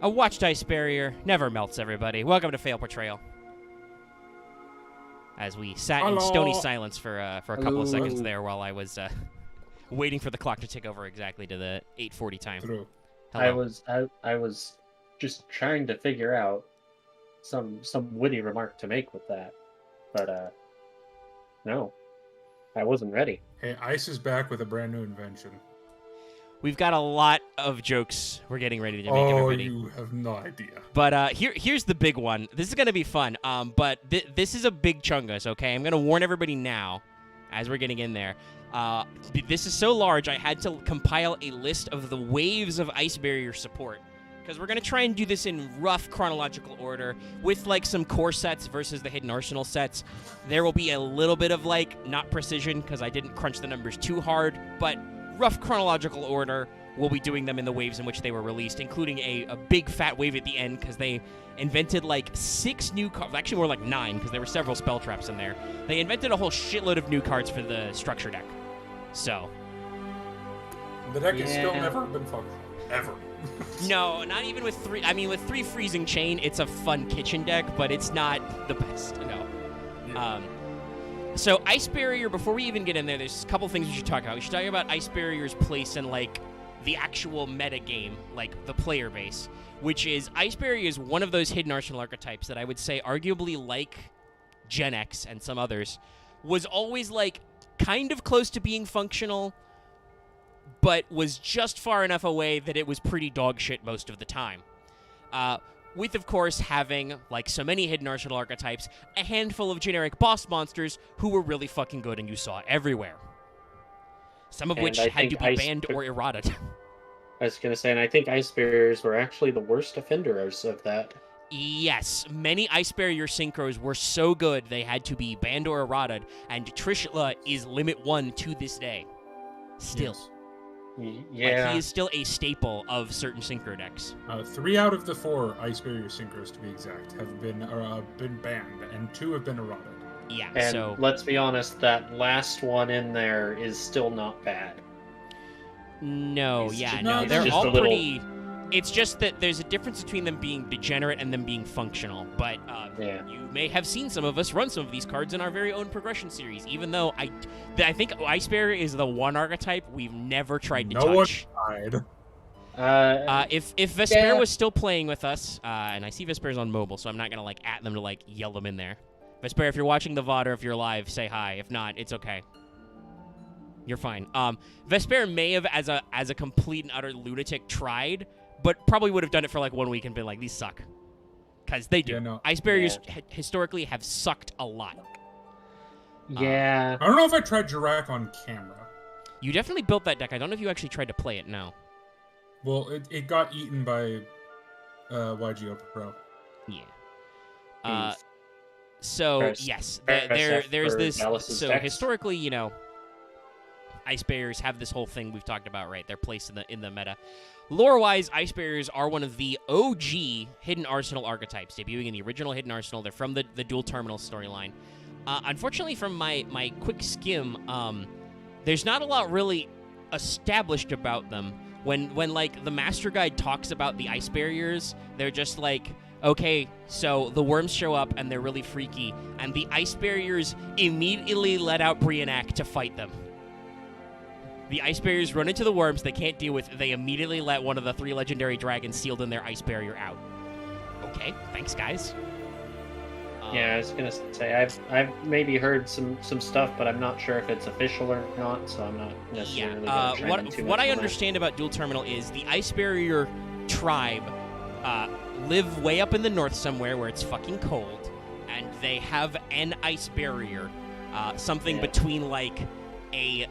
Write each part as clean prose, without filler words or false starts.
A watched ice barrier never melts, everybody. Welcome to Fail Portrayal. As we sat in stony silence for a couple of seconds there while I was waiting for the clock to tick over exactly to the 8:40 time. True. Hello. I was just trying to figure out some witty remark to make with that, but no, I wasn't ready. Hey, Ice is back with a brand new invention. We've got a lot of jokes we're getting ready to make, everybody. You have no idea. But here's the big one. This is going to be fun, but this is a big chungus, okay? I'm going to warn everybody now as we're getting in there. This is so large, I had to compile a list of the waves of ice barrier support. Because we're going to try and do this in rough chronological order with, like, some core sets versus the Hidden Arsenal sets. There will be a little bit of, like, not precision because I didn't crunch the numbers too hard, but rough chronological order, we'll be doing them in the waves in which they were released, including a big fat wave at the end because they invented, like, 6 new cards. Actually, more like 9 because there were several spell traps in there. They invented a whole shitload of new cards for the structure deck. So. The deck has still never been functional. Ever. No, not even with 3. I mean, with 3 Freezing Chain, it's a fun kitchen deck, but it's not the best. No. Yeah. So Ice Barrier, before we even get in there, there's a couple things we should talk about. We should talk about Ice Barrier's place in, like, the actual meta game, like the player base, which is Ice Barrier is one of those Hidden Arsenal archetypes that I would say arguably, like Gen X and some others, was always, like, kind of close to being functional, but was just far enough away that it was pretty dog shit most of the time. With, of course, having, like so many Hidden Arsenal archetypes, a handful of generic boss monsters who were really fucking good and you saw everywhere. Some of which had to be banned or eroded. I was going to say, and I think Ice Barriers were actually the worst offenders of that. Yes, many Ice Barrier synchros were so good they had to be banned or eroded, and Trishula is limit 1 to this day. Still. Yes. Yeah. Like, he is still a staple of certain synchro decks. 3 out of the 4 Ice Barrier synchros, to be exact, have been banned, and 2 have been eroded. Yeah, and so let's be honest, that last one in there is still not bad. No, It's yeah, just- no, it's they're just all a little- pretty. It's just that there's a difference between them being degenerate and them being functional. But you may have seen some of us run some of these cards in our very own progression series, even though I think Ice Barrier is the one archetype we've never tried to touch. No one tried. If Vesper was still playing with us, and I see Vesper's on mobile, so I'm not gonna like at them to like yell them in there. Vesper, if you're watching the VOD or if you're live, say hi. If not, it's okay. You're fine. Vesper may have, as a complete and utter lunatic, tried, but probably would have done it for like 1 week and been like, these suck. Because they do. Yeah, no. Ice Barriers historically have sucked a lot. Yeah. I don't know if I tried Jirak on camera. You definitely built that deck. I don't know if you actually tried to play it now. Well, it got eaten by YGO Pro. Yeah. So, yes, there's this. So, historically, you know, Ice Barriers have this whole thing we've talked about, right? Their place in the meta. Lore-wise, Ice Barriers are one of the OG Hidden Arsenal archetypes, debuting in the original Hidden Arsenal. They're from the Dual Terminal storyline. Unfortunately, from my quick skim, there's not a lot really established about them. When like the Master Guide talks about the Ice Barriers, they're just like, okay, so the worms show up and they're really freaky, and the Ice Barriers immediately let out Brionac to fight them. The Ice Barriers run into the worms they can't deal with. They immediately let one of the 3 legendary dragons sealed in their Ice Barrier out. Okay, thanks, guys. Yeah, I was gonna say I've maybe heard some stuff, but I'm not sure if it's official or not, so I'm not necessarily. What I understand about Dual Terminal is the Ice Barrier tribe live way up in the north somewhere where it's fucking cold, and they have an Ice Barrier, something between like a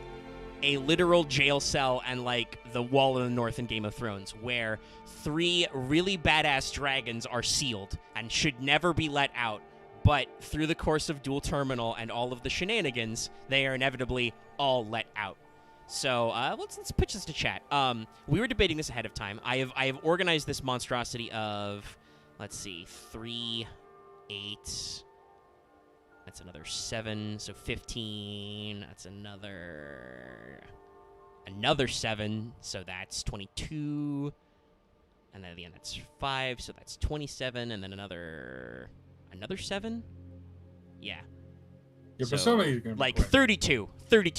literal jail cell and like the wall in the north in Game of Thrones, where 3 really badass dragons are sealed and should never be let out. But through the course of Dual Terminal and all of the shenanigans, they are inevitably all let out. So let's pitch this to chat. We were debating this ahead of time. I have organized this monstrosity of, let's see, 3, 8. That's another 7, so 15. That's another 7, so that's 22. And then at the end, that's 5, so that's 27, and then another 7? Yeah. Yeah, but so many are gonna be like quick. 32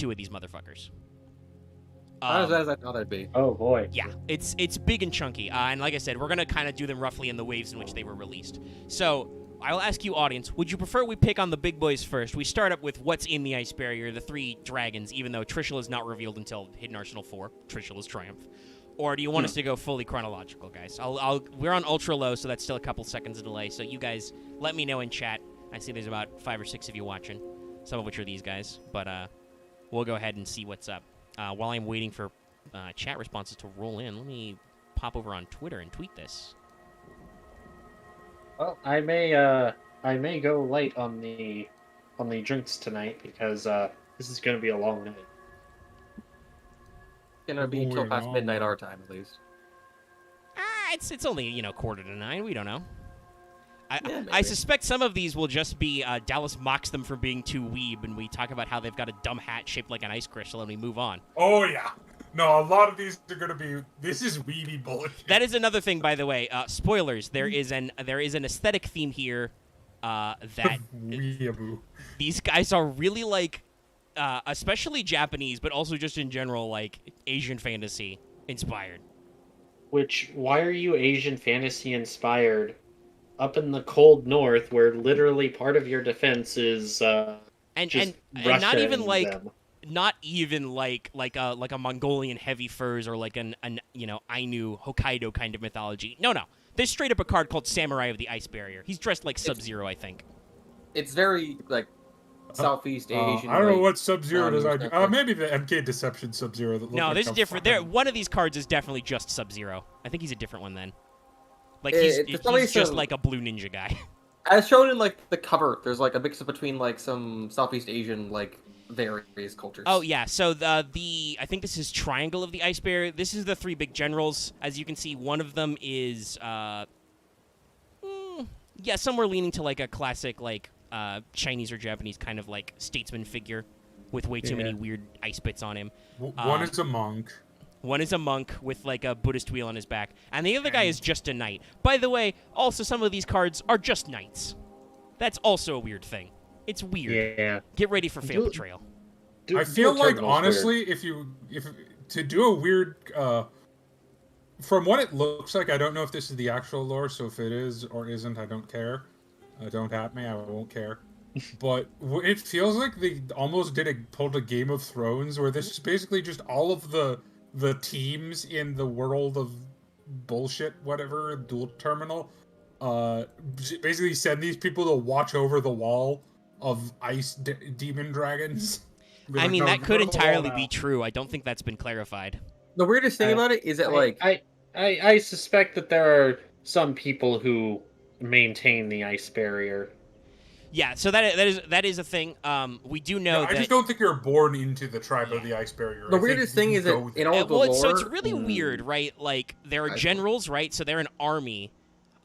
of these motherfuckers. Not as bad as I thought it'd be. Oh boy. Yeah, it's big and chunky. And like I said, we're going to kind of do them roughly in the waves in which they were released. So I'll ask you, audience, would you prefer we pick on the big boys first? We start up with what's in the ice barrier, the 3 dragons, even though Trishul is not revealed until Hidden Arsenal 4. Trishul's Triumph. Or do you want us to go fully chronological, guys? We're on ultra low, so that's still a couple seconds of delay. So you guys, let me know in chat. I see there's about 5 or 6 of you watching, some of which are these guys. But we'll go ahead and see what's up. While I'm waiting for chat responses to roll in, let me pop over on Twitter and tweet this. Well, I may go light on the drinks tonight because this is going to be a long night. It's gonna be till past midnight our time, at least. It's only 8:45. We don't know. I suspect some of these will just be Dallas mocks them for being too weeb, and we talk about how they've got a dumb hat shaped like an ice crystal, and we move on. Oh yeah. No, a lot of these are gonna be. This is weeby bullshit. That is another thing, by the way. Spoilers. There is an aesthetic theme here that Weeaboo. these guys are really like, especially Japanese, but also just in general like Asian fantasy inspired. Why are you Asian fantasy inspired? Up in the cold north, where literally part of your defense is and just not Russia even and like them. not even like a Mongolian heavy furs or like an Ainu Hokkaido kind of mythology. No. There's straight up a card called Samurai of the Ice Barrier. He's dressed like Sub-Zero, I think. It's very like Southeast Asian. I don't know like, what Sub-Zero does. Maybe the MK Deception Sub-Zero. No, this this is different. One of these cards is definitely just Sub-Zero. I think he's a different one then. Like he's just like a blue ninja guy. As shown in like the cover, there's like a mix up between like some Southeast Asian like various cultures. Oh yeah, so I think this is Triangle of the Ice Barrier. This is the 3 big generals. As you can see, one of them is somewhere leaning to like a classic like Chinese or Japanese kind of like statesman figure with way too many weird ice bits on him. One is a monk. One is a monk with like a Buddhist wheel on his back, and the other guy is just a knight. By the way, also some of these cards are just knights. That's also a weird thing. It's weird. Yeah. Get ready for Fail Betrayal. I feel like honestly, if to do a weird, from what it looks like, I don't know if this is the actual lore. So if it is or isn't, I don't care. Don't at me. I won't care. But it feels like they almost pulled a Game of Thrones, where this is basically just all of the teams in the world of bullshit, whatever, dual terminal, basically send these people to watch over the wall of ice demon dragons. I mean, that could entirely be true. I don't think that's been clarified. The weirdest thing about it is that I suspect that there are some people who maintain the ice barrier. Yeah, so that is a thing. We do know that... I just don't think you're born into the tribe of the ice barrier. The weirdest thing is that in all the lore... So it's really weird, right? Like, there are generals, right? So they're an army.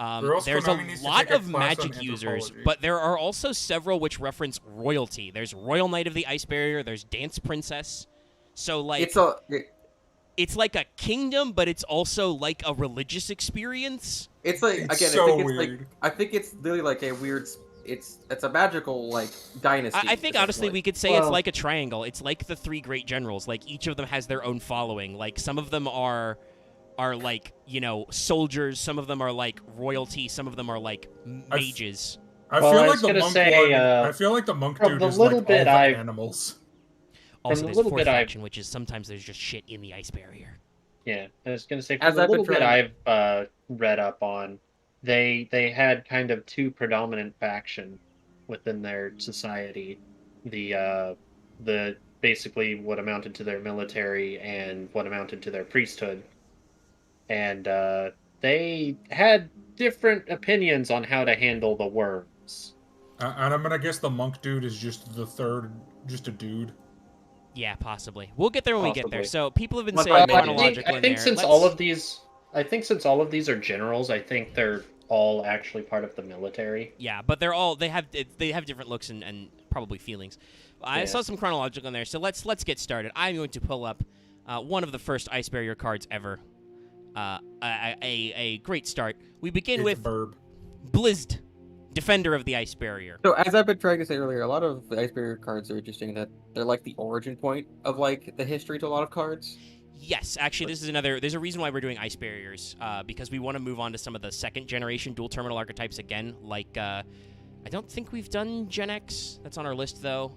There's a lot of magic users, but there are also several which reference royalty. There's Royal Knight of the Ice Barrier, there's Dance Princess. So, like... It's like a kingdom, but it's also like a religious experience. It's like, it's again, so I think it's weird. like... I think it's really like a weird... It's a magical like dynasty. I think honestly we could say it's like a triangle. It's like the 3 great generals. Like each of them has their own following. Like some of them are like soldiers. Some of them are like royalty. Some of them are like mages. I feel like the monk dude is like all the animals. Also, there's 4th faction, which is sometimes there's just shit in the ice barrier. Yeah, I was gonna say from the little bit I've read up on. They had kind of 2 predominant faction within their society. The basically what amounted to their military and what amounted to their priesthood. And they had different opinions on how to handle the worms. And I'm gonna guess the monk dude is just the third, just a dude. Yeah, possibly. We'll get there when we get there. So people have been saying chronological I think since all of these are generals, I think they're all actually part of the military. Yeah, but they have different looks and probably feelings. I saw some chronological in there, so let's get started. I'm going to pull up one of the first ice barrier cards ever. a great start. We begin with Burb. Blizzed, Defender of the Ice Barrier. So as I've been trying to say earlier, a lot of the Ice Barrier cards are interesting that they're like the origin point of like the history to a lot of cards. Yes, actually, there's a reason why we're doing Ice Barriers, because we want to move on to some of the second generation dual terminal archetypes again. Like, I don't think we've done Gen X. That's on our list though.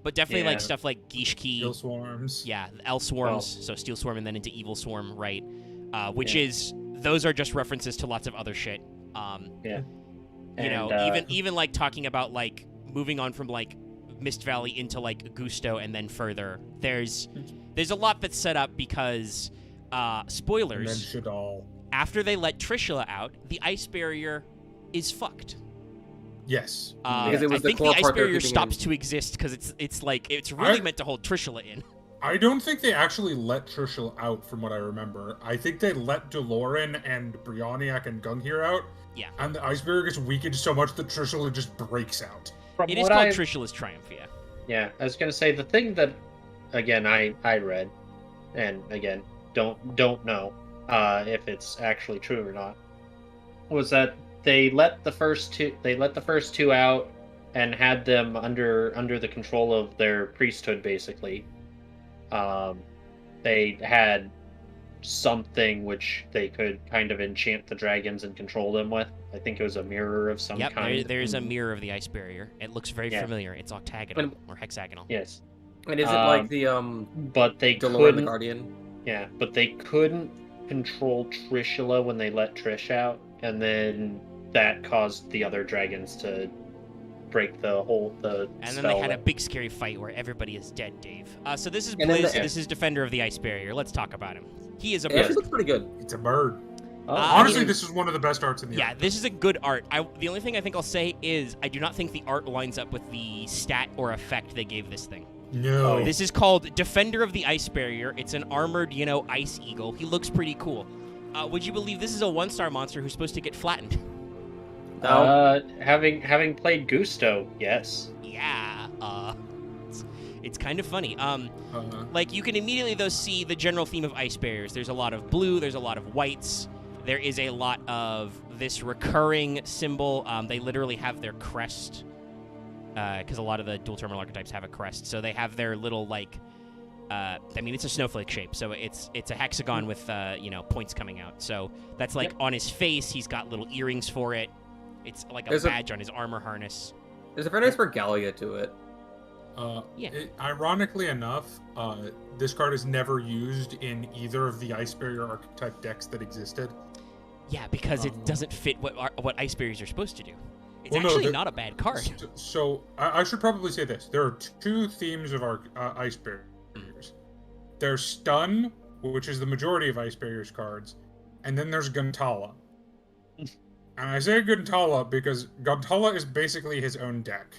But definitely like stuff like Gishki. Steel Swarms. Yeah, L Swarms. So Steel Swarm and then into Evil Swarm, right? Those are just references to lots of other shit. Even like talking about like moving on from like Mist Valley into like Gusto and then further. There's a lot that's set up because spoilers. And then Shadal. After they let Trishula out, the Ice Barrier is fucked. Yes. Because it was I think the Ice Barrier stops to exist because it's really meant to hold Trishula in. I don't think they actually let Trishula out, from what I remember. I think they let Deloran and Brioniac and Gungnir out. Yeah. And the Ice Barrier gets weakened so much that Trishula just breaks out. It is called Trishula's Triumph, yeah. Yeah, I was gonna say the thing that, again, I read, and again, don't know if it's actually true or not, was that they let the first two out and had them under the control of their priesthood, basically. They had something which they could kind of enchant the dragons and control them with. I think it was a mirror of some kind. Yep, there's a mirror of the Ice Barrier. It looks very familiar. It's octagonal or hexagonal. Yes. And is it like the But they Deloran the Guardian? Yeah, but they couldn't control Trishula when they let Trish out, and then that caused the other dragons to break the and then they had a big scary fight where everybody is dead, Dave. So this is Blizz. This is Defender of the Ice Barrier. Let's talk about him. He is a bird. It actually looks pretty good. It's a bird. Honestly, this is one of the best arts in the arc. This is a good art. The only thing I think I'll say is I do not think the art lines up with the stat or effect they gave this thing. No. This is called Defender of the Ice Barrier. It's an armored, ice eagle. He looks pretty cool. Would you believe this is a 1-star monster who's supposed to get flattened? Having played Gusto, yes. Yeah. It's kind of funny. Like you can immediately though see the general theme of Ice Barriers. There's a lot of blue. There's a lot of whites. There is a lot of this recurring symbol. They literally have their crest, because a lot of the dual terminal archetypes have a crest. So they have their little it's a snowflake shape. So it's a hexagon with points coming out. So that's like on his face. He's got little earrings for it. It's like a badge on his armor harness. There's a very nice regalia to it. Ironically enough, this card is never used in either of the Ice Barrier archetype decks that existed. Yeah, because it doesn't fit what Ice Barriers are supposed to do. It's not a bad card. So I should probably say this. There are two themes of our Ice Barriers. There's Stun, which is the majority of Ice Barriers cards, and then there's Guntala. And I say Guntala because Guntala is basically his own deck.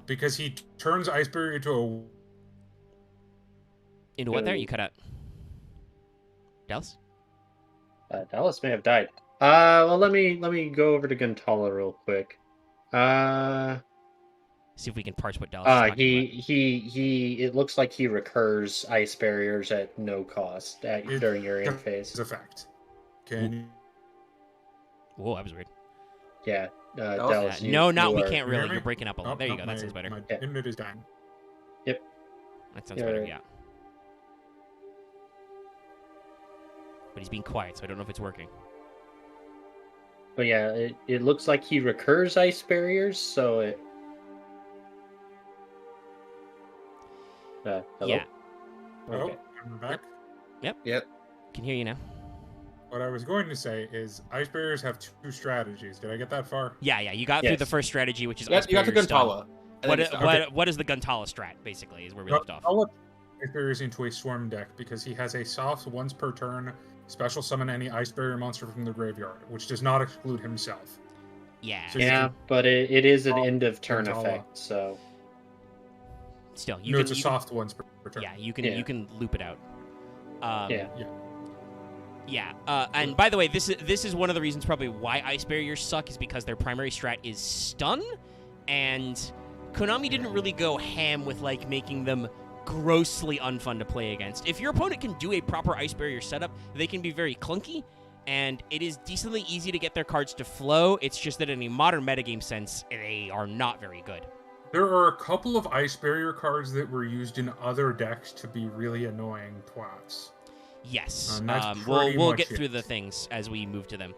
Because he turns Ice Barrier into what there? You cut out. Dallas? Dallas may have died. Well, let me go over to Guntala real quick. See if we can parse what Dallas is talking about. It looks like he recurs Ice Barriers at no cost during your end phase. It's a fact. Can Whoa, that was weird. Yeah. Dallas, we can't really. You're breaking up a lot. There you go. That sounds better. My internet is dying. Yep. That sounds better, yeah. But he's being quiet, so I don't know if it's working. But yeah, it looks like he recurs Ice Barriers, so it... hello? Yeah. Okay. I'm back. Yep. Can hear you now. What I was going to say is Ice Barriers have two strategies. Did I get that far? Yeah. You got through the first strategy, which is Ice Barriers. You got the Guntala. What is the Guntala strat, basically, is where we left off. Ice Barriers into a Swarm deck because he has a soft once per turn special summon any Ice Barrier monster from the graveyard, which does not exclude himself. Yeah. So but it is an end of turn effect, so... Still, it's a soft once per turn. Yeah, you can loop it out. Yeah. And by the way, this is one of the reasons probably why Ice Barriers suck, is because their primary strat is stun, and Konami didn't really go ham with like making them grossly unfun to play against. If your opponent can do a proper Ice Barrier setup, they can be very clunky, and it is decently easy to get their cards to flow. It's just that in a modern metagame sense, they are not very good. There are a couple of Ice Barrier cards that were used in other decks to be really annoying twats. Yes. We'll get through the things as we move to them.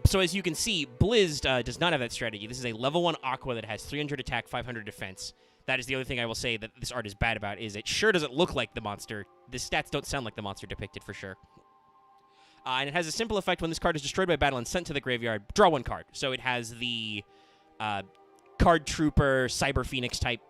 So as you can see, Blizz does not have that strategy. This is a level 1 Aqua that has 300 attack, 500 defense. That is the only thing I will say that this art is bad about, is it sure doesn't look like the monster. The stats don't sound like the monster depicted for sure. And it has a simple effect: when this card is destroyed by battle and sent to the graveyard, draw 1 card. So it has the Card Trooper, Cyber Phoenix type,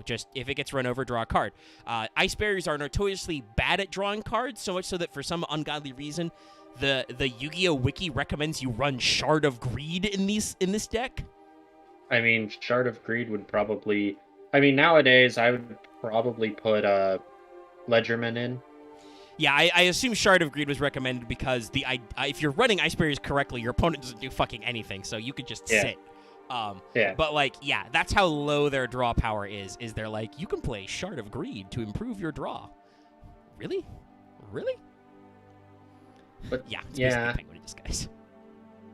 just if it gets run over, draw a card. Ice Barriers are notoriously bad at drawing cards, so much so that for some ungodly reason, the Yu-Gi-Oh! Wiki recommends you run Shard of Greed in this deck. I mean, Shard of Greed would probably... I mean, nowadays, I would probably put Ledgerman in. Yeah, I assume Shard of Greed was recommended because if you're running Ice Barriers correctly, your opponent doesn't do fucking anything, so you could just sit. But, that's how low their draw power is they're like, you can play Shard of Greed to improve your draw. Really? But, it's basically Penguin in disguise.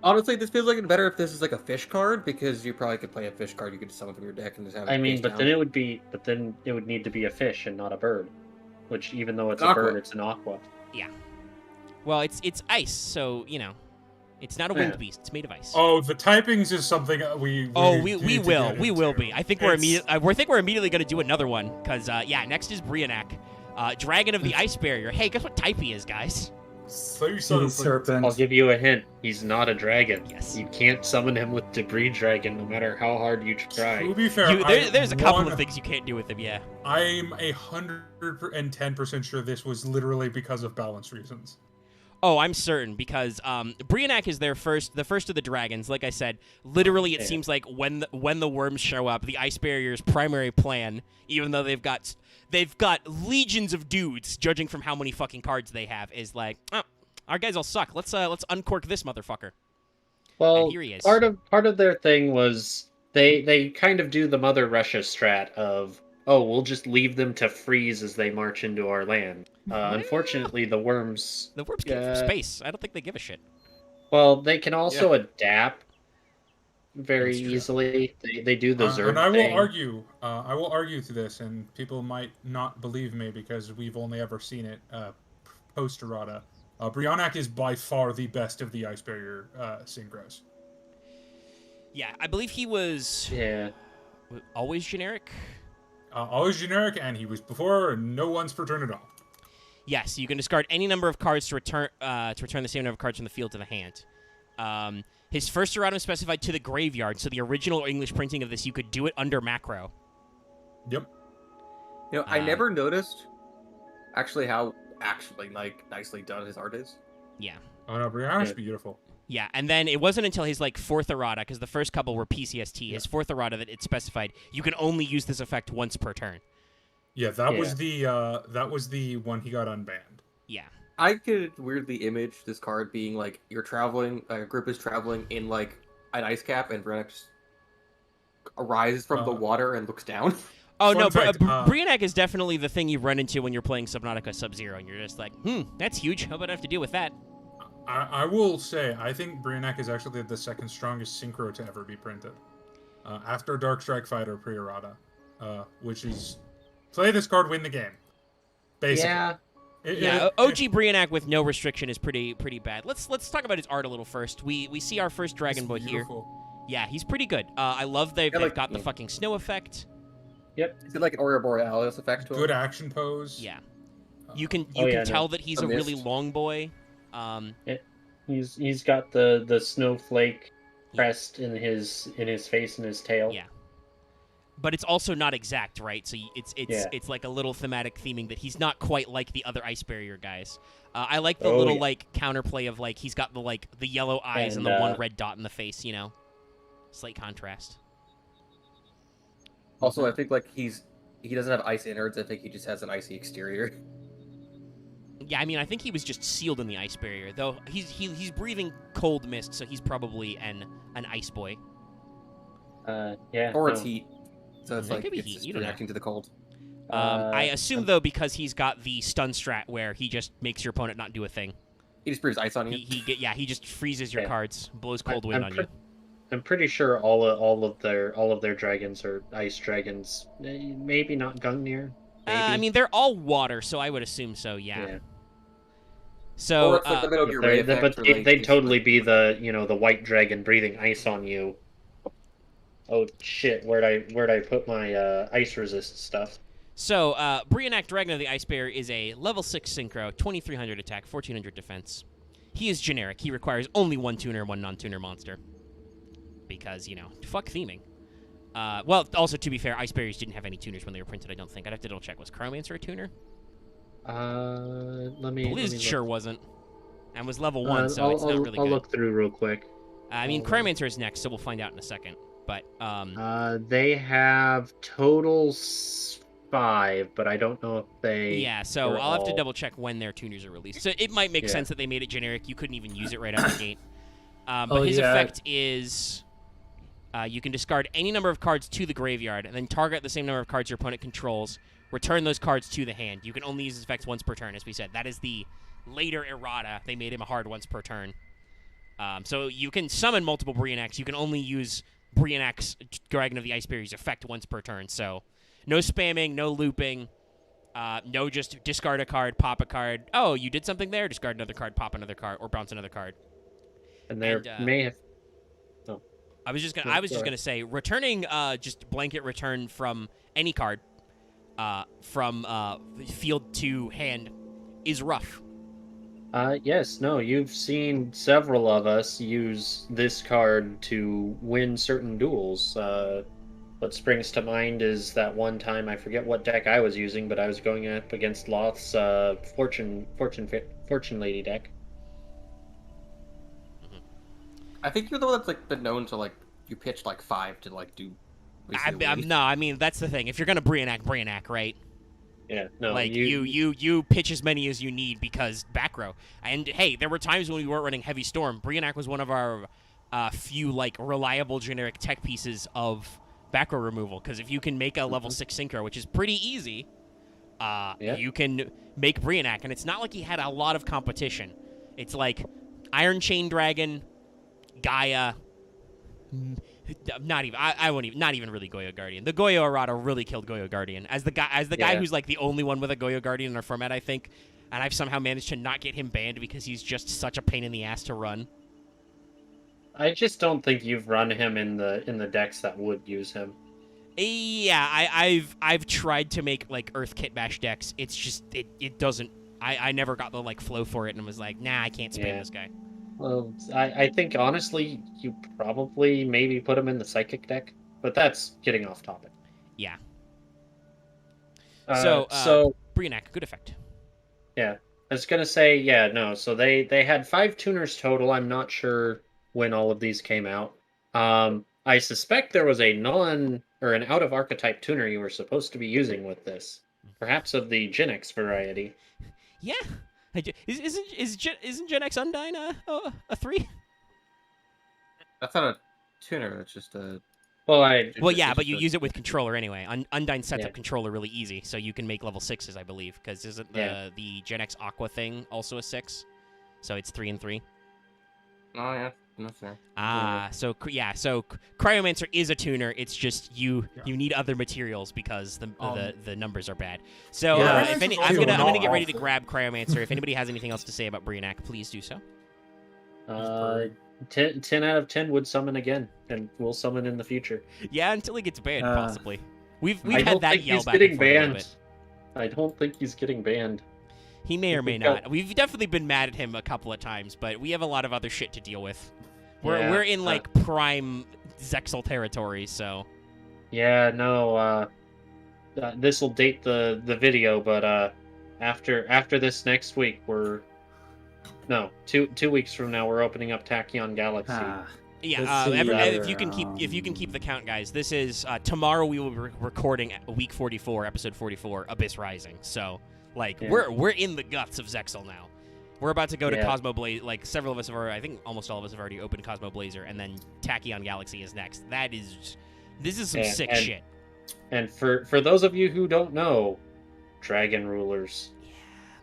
Honestly, this feels like it's better if this is like a fish card, because you probably could play a fish card you could summon from your deck and just have it. I mean, but then it would need to be a fish and not a bird. Which, even though it's a bird, it's an aqua. Yeah. Well, it's ice, so, it's not a winged beast. It's made of ice. Oh, the typings is something we will be. I think we're immediately going to do another one, because, next is Brionac. Dragon of the Ice Barrier. Hey, guess what type he is, guys? Sea Serpent. I'll give you a hint. He's not a dragon. Yes. You can't summon him with Debris Dragon, no matter how hard you try. To be fair, there's a couple of things you can't do with him, yeah. I'm 110% sure this was literally because of balance reasons. Oh, I'm certain, because Brionac is the first of the dragons. Like I said, literally it seems like when the worms show up, the Ice Barrier's primary plan, even though they've got legions of dudes, judging from how many fucking cards they have, is like, oh, our guys all suck. Let's uncork this motherfucker. Well, and here he is. Part of their thing was they kind of do the Mother Russia strat of, oh, we'll just leave them to freeze as they march into our land. Unfortunately, the worms... The worms came from space. I don't think they give a shit. Well, they can also adapt very easily. They do the Zerg and I thing. will argue to this, and people might not believe me because we've only ever seen it post-errata. Brionac is by far the best of the Ice Barrier synchros. Yeah, I believe he was... Yeah. Always generic? Always generic, and he was before no one's per turn at all. Yes, you can discard any number of cards to return the same number of cards from the field to the hand. His first errata was specified to the graveyard, so the original English printing of this, you could do it under macro. Yep. I never noticed actually how nicely done his art is. Yeah. Oh no, Brionac's beautiful. Yeah, and then it wasn't until his fourth errata, because the first couple were PCST, his fourth errata that it specified you can only use this effect once per turn. Yeah, that was the one he got unbanned. Yeah. I could weirdly image this card being like you're traveling, a group is traveling in like an ice cap, and Brionac arises from the water and looks down. Oh, no, Brionac is definitely the thing you run into when you're playing Subnautica Sub-Zero, and you're just like, that's huge. How about I have to deal with that? I will say, I think Brionac is actually the second strongest synchro to ever be printed. After Dark Strike Fighter pre-errata, which is play this card, win the game. Basically. Yeah. OG Brionac with no restriction is pretty bad. Let's talk about his art a little first. We see our first Dragon Boy here. Yeah, he's pretty good. I love they've got the fucking snow effect. Yep. It's like an Aurora Borealis effect to him. Good action pose. Yeah. You can tell that he's a really long boy. He's got the snowflake crest in his face and his tail. Yeah. But it's also not exact, right? So it's like a little thematic theming that he's not quite like the other Ice Barrier guys. I like the counterplay of he's got the yellow eyes and the one red dot in the face, slight contrast. Also, I think he doesn't have ice innards. I think he just has an icy exterior. Yeah, I mean, I think he was just sealed in the Ice Barrier, though he's breathing cold mist, so he's probably an ice boy. Yeah. Or it's heat. So it's it's reacting to the cold. I assume, though, because he's got the stun strat where he just makes your opponent not do a thing. He just breathes ice on you. He just freezes your cards, blows cold wind on you. I'm pretty sure all of their dragons are ice dragons. Maybe not Gungnir. I mean, they're all water, so I would assume so. Yeah. So, or it's like the Metal Gear Ray effect, but they'd totally be the the white dragon breathing ice on you. Oh shit! Where'd I put my ice resist stuff? So, Brionac Dragon of the Ice Bear is a level 6 synchro, 2300 attack, 1400 defense. He is generic. He requires only one tuner, one non-tuner monster. Because, fuck theming. Well, also, to be fair, Ice Bears didn't have any tuners when they were printed, I don't think. I'd have to double check. Was Cryomancer a tuner? Let me sure wasn't. And was level 1, so it's not really good. I'll look through real quick. I mean, Cryomancer is next, so we'll find out in a second. But, they have total 5, but I don't know if they... Yeah, so I'll have to double check when their tuners are released. So it might make sense that they made it generic. You couldn't even use it right out the gate. But his effect is... you can discard any number of cards to the graveyard, and then target the same number of cards your opponent controls. Return those cards to the hand. You can only use his effects once per turn, as we said. That is the later errata. They made him a hard once per turn. So you can summon multiple Brionacs. You can only use Brionac's Dragon of the Ice Bear's effect once per turn. So no spamming, no looping, no just discard a card, pop a card. Oh, you did something there? Discard another card, pop another card, or bounce another card. And there may have... I was just gonna say, returning just blanket return from any card from field to hand is rough. Yes, no, you've seen several of us use this card to win certain duels. What springs to mind is that one time, I forget what deck I was using, but I was going up against Loth's Fortune Lady deck. I think you're the one that's been known to you pitch 5 to do. No, I mean that's the thing. If you're gonna Brionac, right? Yeah, no. You pitch as many as you need because back row. And hey, there were times when we weren't running Heavy Storm. Brionac was one of our few reliable generic tech pieces of back row removal. Because if you can make a level 6 synchro, which is pretty easy, you can make Brionac, and it's not like he had a lot of competition. It's like Iron Chain Dragon, Gaia. Not even really Goyo Guardian. The Goyo errata really killed Goyo Guardian as the guy who's the only one with a Goyo Guardian in our format, I think, and I've somehow managed to not get him banned because he's just such a pain in the ass to run. I just don't think you've run him in the decks that would use him. Yeah, I've tried to make Earth Kit Bash decks. It's just it doesn't. I never got the flow for it and was like, nah, I can't spam this guy. Well, I think, honestly, you probably maybe put him in the Psychic deck, but that's getting off topic. Yeah. So Brionac, good effect. Yeah. I was going to say, yeah, no, so they had 5 tuners total. I'm not sure when all of these came out. I suspect there was an out-of-archetype tuner you were supposed to be using with this, perhaps of the Gen X variety. Yeah. Isn't Gen X Undyne a 3? That's not a tuner. That's just a. Well, yeah, but you use it with controller anyway. Undyne sets up controller really easy, so you can make level 6s, I believe. Because isn't the Gen X Aqua thing also a 6? So it's 3 and 3. Oh yeah, that's fair. So Cryomancer is a tuner. It's just you need other materials because the numbers are bad. So I'm gonna get ready to grab Cryomancer. If anybody has anything else to say about Brionac, please do so. 10 out of 10 would summon again, and will summon in the future. Yeah, until he gets banned, possibly. We've had that yell back and forth a little bit. I don't think he's getting banned. He may or may not. We've definitely been mad at him a couple of times, but we have a lot of other shit to deal with. We're in prime Zexal territory, so. Yeah, no. This will date the video, but after this next week, 2 weeks from now, we're opening up Tachyon Galaxy. If you can keep the count, guys. This is tomorrow. We will be recording week 44, episode 44, Abyss Rising. So. We're in the guts of Zexal now. We're about to go to Cosmo Blaze. Several of us have already, I think almost all of us have already opened Cosmo Blazer, and then Tachyon Galaxy is next. This is some sick shit. And for those of you who don't know, dragon rulers.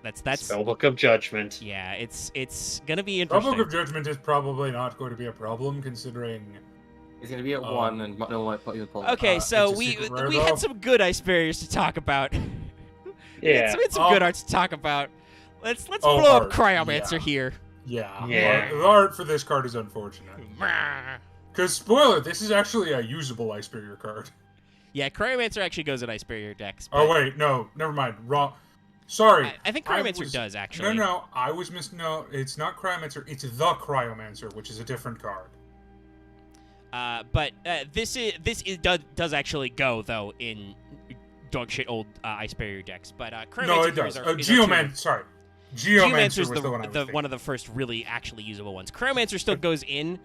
That's Spellbook of Judgment. Yeah, it's gonna be interesting. Spellbook of Judgment is probably not going to be a problem considering it's gonna be at 1 and no one might pull it. Okay, so we had some good ice barriers to talk about. Yeah, we had some good art to talk about. Let's blow up Cryomancer here. Yeah. The art for this card is unfortunate. Because spoiler, this is actually a usable ice barrier card. Yeah, Cryomancer actually goes in ice barrier decks. Oh wait, no, never mind. Wrong. Sorry. I think Cryomancer does actually. No, I was no, it's not Cryomancer. It's the Cryomancer, which is a different card. But this does actually go though in dogshit old ice barrier decks. But Cryomancer no, it does. Geomancer was the one I was thinking. One of the first really actually usable ones. Cryomancer still goes in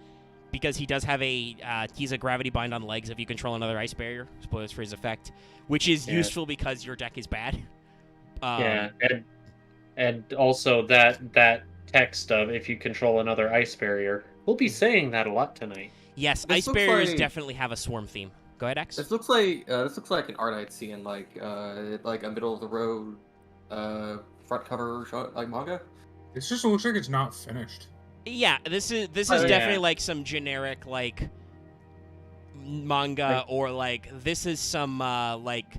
because he does have he's a gravity bind on legs if you control another ice barrier. Spoilers for his effect, which is useful because your deck is bad. And also that text of if you control another ice barrier. We'll be saying that a lot tonight. Yes, ice barriers definitely have a swarm theme. Go ahead, X. This looks like an art I'd see in like a middle of the road front cover shot like manga. This just looks like it's not finished. Yeah, this is definitely like some generic like manga or like this is some like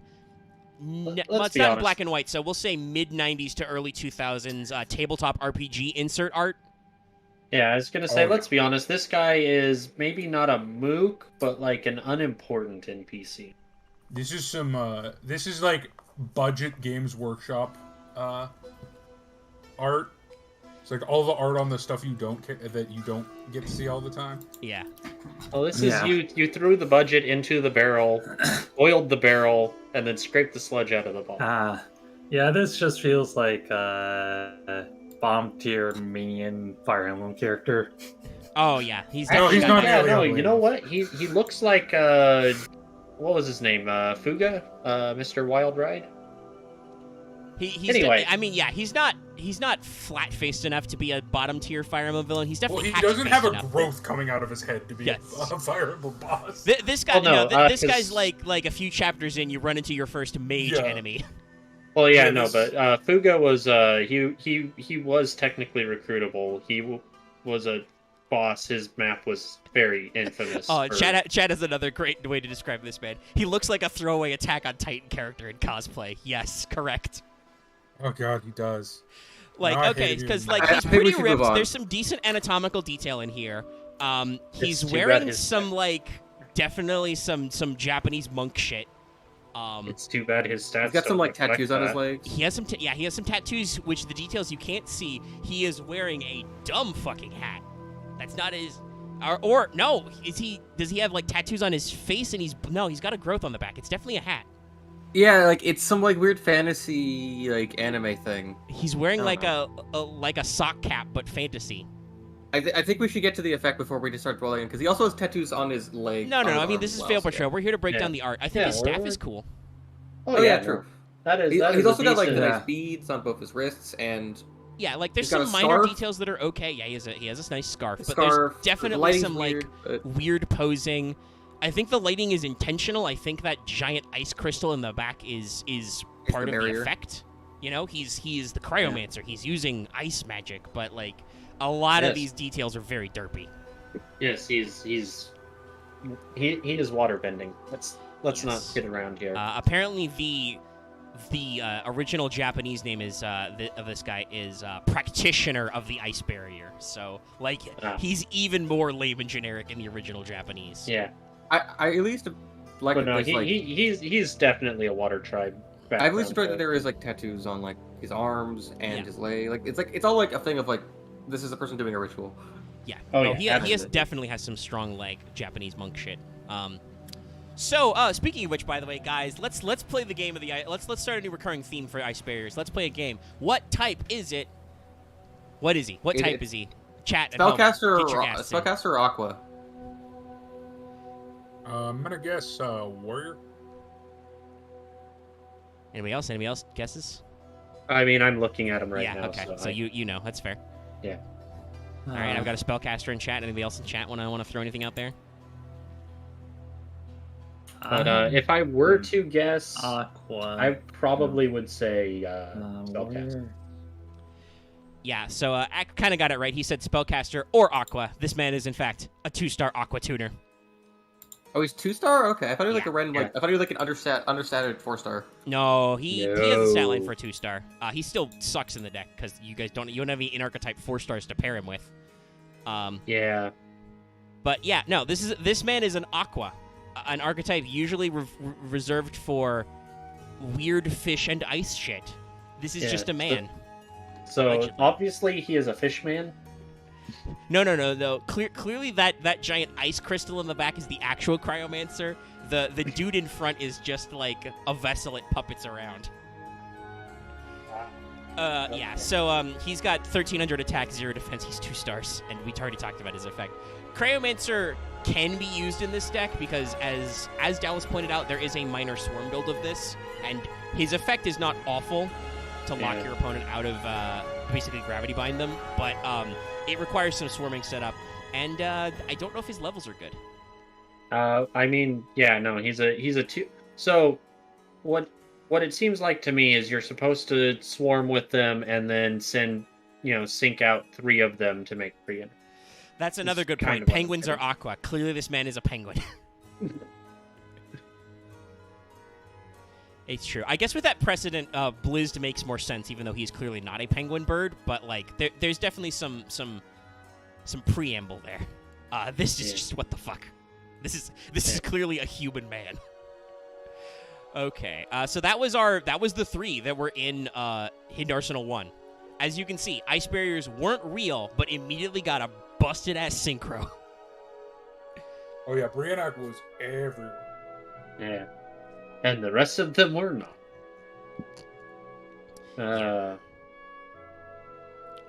well, it's not black and white, so we'll say mid-90s to early 2000s tabletop RPG insert art. Yeah, I was gonna say, let's be honest, this guy is maybe not a mook, but like an unimportant NPC. This is some this is like budget Games Workshop art. It's like all the art on the stuff you don't get to see all the time. Yeah. Well, this is you threw the budget into the barrel, oiled the barrel, and then scraped the sludge out of the ball. Yeah, this just feels like bomb tier minion Fire Emblem character. Oh yeah, he's not. Yeah, no, you know what? He looks like what was his name? Fuga, Mr. Wild Ride. Anyway, I mean, yeah, he's not flat faced enough to be a bottom tier Fire Emblem villain. He's definitely he doesn't have a growth coming out of his head to be a Fire Emblem boss. This guy, this guy's like a few chapters in, you run into your first mage enemy. Well, yeah, no, but Fuga was he was technically recruitable. He was a boss. His map was very infamous. Chad has another great way to describe this man. He looks like a throwaway Attack on Titan character in cosplay. Yes, correct. Oh god, he does. Like, okay, because like he's pretty ripped. There's some decent anatomical detail in here. He's wearing some like definitely some Japanese monk shit. It's too bad his stats. He's got some like tattoos on his legs. He has some. He has some tattoos, which the details you can't see. He is wearing a dumb fucking hat. That's not his. Or no, is he? Does he have like tattoos on his face? And he's got a growth on the back. It's definitely a hat. Yeah, like it's some like weird fantasy like anime thing. He's wearing like a sock cap, but fantasy. I think we should get to the effect before we just start dwelling in, because he also has tattoos on his leg. No. I mean, this is Fail Portrayal. We're here to break down the art. I think his staff is cool. Oh yeah, true. He's also got like the nice beads on both his wrists and. Yeah, like there's some minor details that are okay. Yeah, he has a nice scarf, but there's definitely some like weird posing. I think the lighting is intentional. I think that giant ice crystal in the back is part of the effect. You know, he's the Cryomancer. Yeah. He's using ice magic, but like a lot of these details are very derpy. Yes, he is water bending. Let's not get around here. Apparently, the original Japanese name is of this guy is Practitioner of the Ice Barrier. So like he's even more lame and generic in the original Japanese. Yeah. I at least like. But no, he's definitely a water tribe. I at least enjoyed that there is like tattoos on like his arms and his leg. Like it's all like a thing of like this is a person doing a ritual. Yeah. He definitely has some strong like Japanese monk shit. So speaking of which, by the way, guys, let's play the game of the let's start a new recurring theme for Ice Barriers. Let's play a game. What type is it? What is he? What type is he? Chat. Spellcaster or Aqua? I'm gonna guess warrior. Anybody else guesses? I mean, I'm looking at him right now. Yeah, okay. So you know, that's fair. Yeah. All right, I've got a spellcaster in chat. Anybody else in chat want to throw anything out there? But if I were to guess, Aqua. I probably would say Spellcaster. Yeah, so I kind of got it right. He said Spellcaster or Aqua. This man is, in fact, a 2-star Aqua tuner. Oh, he's 2-star? Okay, I thought he was like a random, like I thought he was like an understated 4-star. No, he has a stat line for a 2-star. He still sucks in the deck because you don't have any in-archetype 4-stars to pair him with. Yeah. But yeah, no, this man is an Aqua, an archetype usually reserved for weird fish and ice shit. This is just a man. So obviously he is a fish man. No. Clearly that giant ice crystal in the back is the actual Cryomancer. The dude in front is just like a vessel it puppets around. Yeah, so he's got 1300 attack, 0 defense. He's 2 stars, and we already talked about his effect. Cryomancer can be used in this deck because, as Dallas pointed out, there is a minor swarm build of this, and his effect is not awful to lock your opponent out of basically gravity bind them, but it requires some swarming setup, and I don't know if his levels are good. I mean, yeah, no, he's a 2. So what it seems like to me is you're supposed to swarm with them and then sync out 3 of them to make 3. That's another good point. Penguins are Aqua. Clearly this man is a penguin. It's true. I guess with that precedent, Blizzed makes more sense, even though he's clearly not a penguin bird. But like, there's definitely some preamble there. This is just what the fuck. This is clearly a human man. Okay, so that was the 3 that were in Hidden Arsenal 1. As you can see, ice barriers weren't real, but immediately got a busted ass synchro. Oh yeah, Briannak was everywhere. Yeah. And the rest of them were not.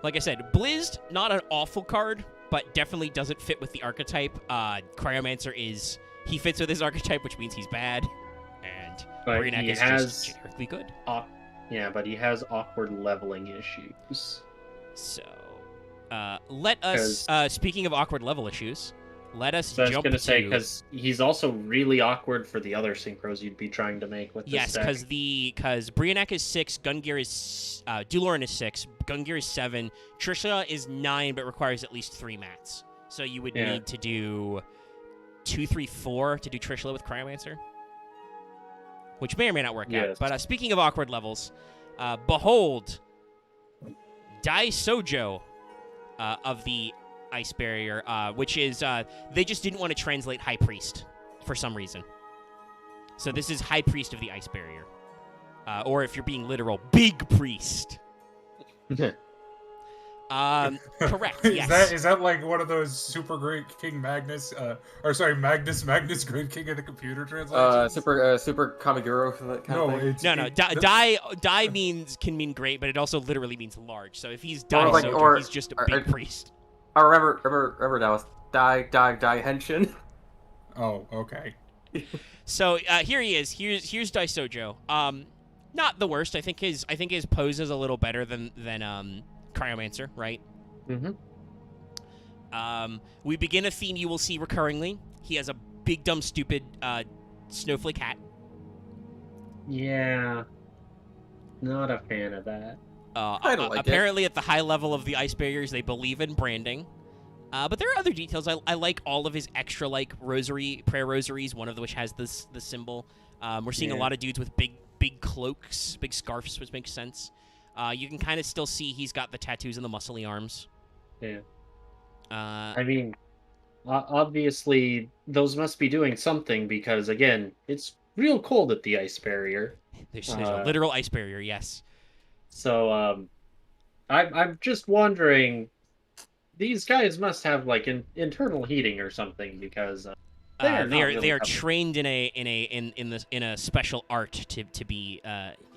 Like I said, Blizzed, not an awful card, but definitely doesn't fit with the archetype. Cryomancer he fits with his archetype, which means he's bad. And Briannak is just generically good. Yeah, but he has awkward leveling issues. So, let us, speaking of awkward level issues, let us jump to... I was going to say, because he's also really awkward for the other synchros you'd be trying to make with this deck. Yes, because Briannak is 6, Gungear is... Duloran is 6, Gungear is 7, Trishula is 9, but requires at least 3 mats. So you would need to do 2, 3, 4 to do Trishula with Cryomancer. Which may or may not work out. But speaking of awkward levels, behold, Dai Sojo of the Ice Barrier, which is, they just didn't want to translate High Priest for some reason. So this is High Priest of the Ice Barrier. Or if you're being literal, Big Priest. Correct, yes. Is that like one of those super great King Magnus, Magnus Great King of the Computer translations? Super Kamiguro kind of thing? No. Dai can mean great, but it also literally means large. So if he's Dai Sojo, he's just a big priest. I remember that was Dai Henshin. Oh, okay. So here he is. Here's Dai Sojo. Not the worst. I think his pose is a little better than Cryomancer, right? Mm-hmm. We begin a theme you will see recurringly. He has a big, dumb, stupid snowflake hat. Yeah. Not a fan of that. I don't like apparently, at the high level of the ice barriers, they believe in branding. But there are other details. I like all of his extra, like, prayer rosaries, one of which has the symbol. We're seeing a lot of dudes with big cloaks, big scarves, which makes sense. You can kind of still see he's got the tattoos and the muscly arms. Yeah. I mean, obviously, those must be doing something because, again, it's real cold at the ice barrier. There's a literal ice barrier, yes. So, I'm just wondering, these guys must have, like, internal heating or something because... They are trained in a special art to be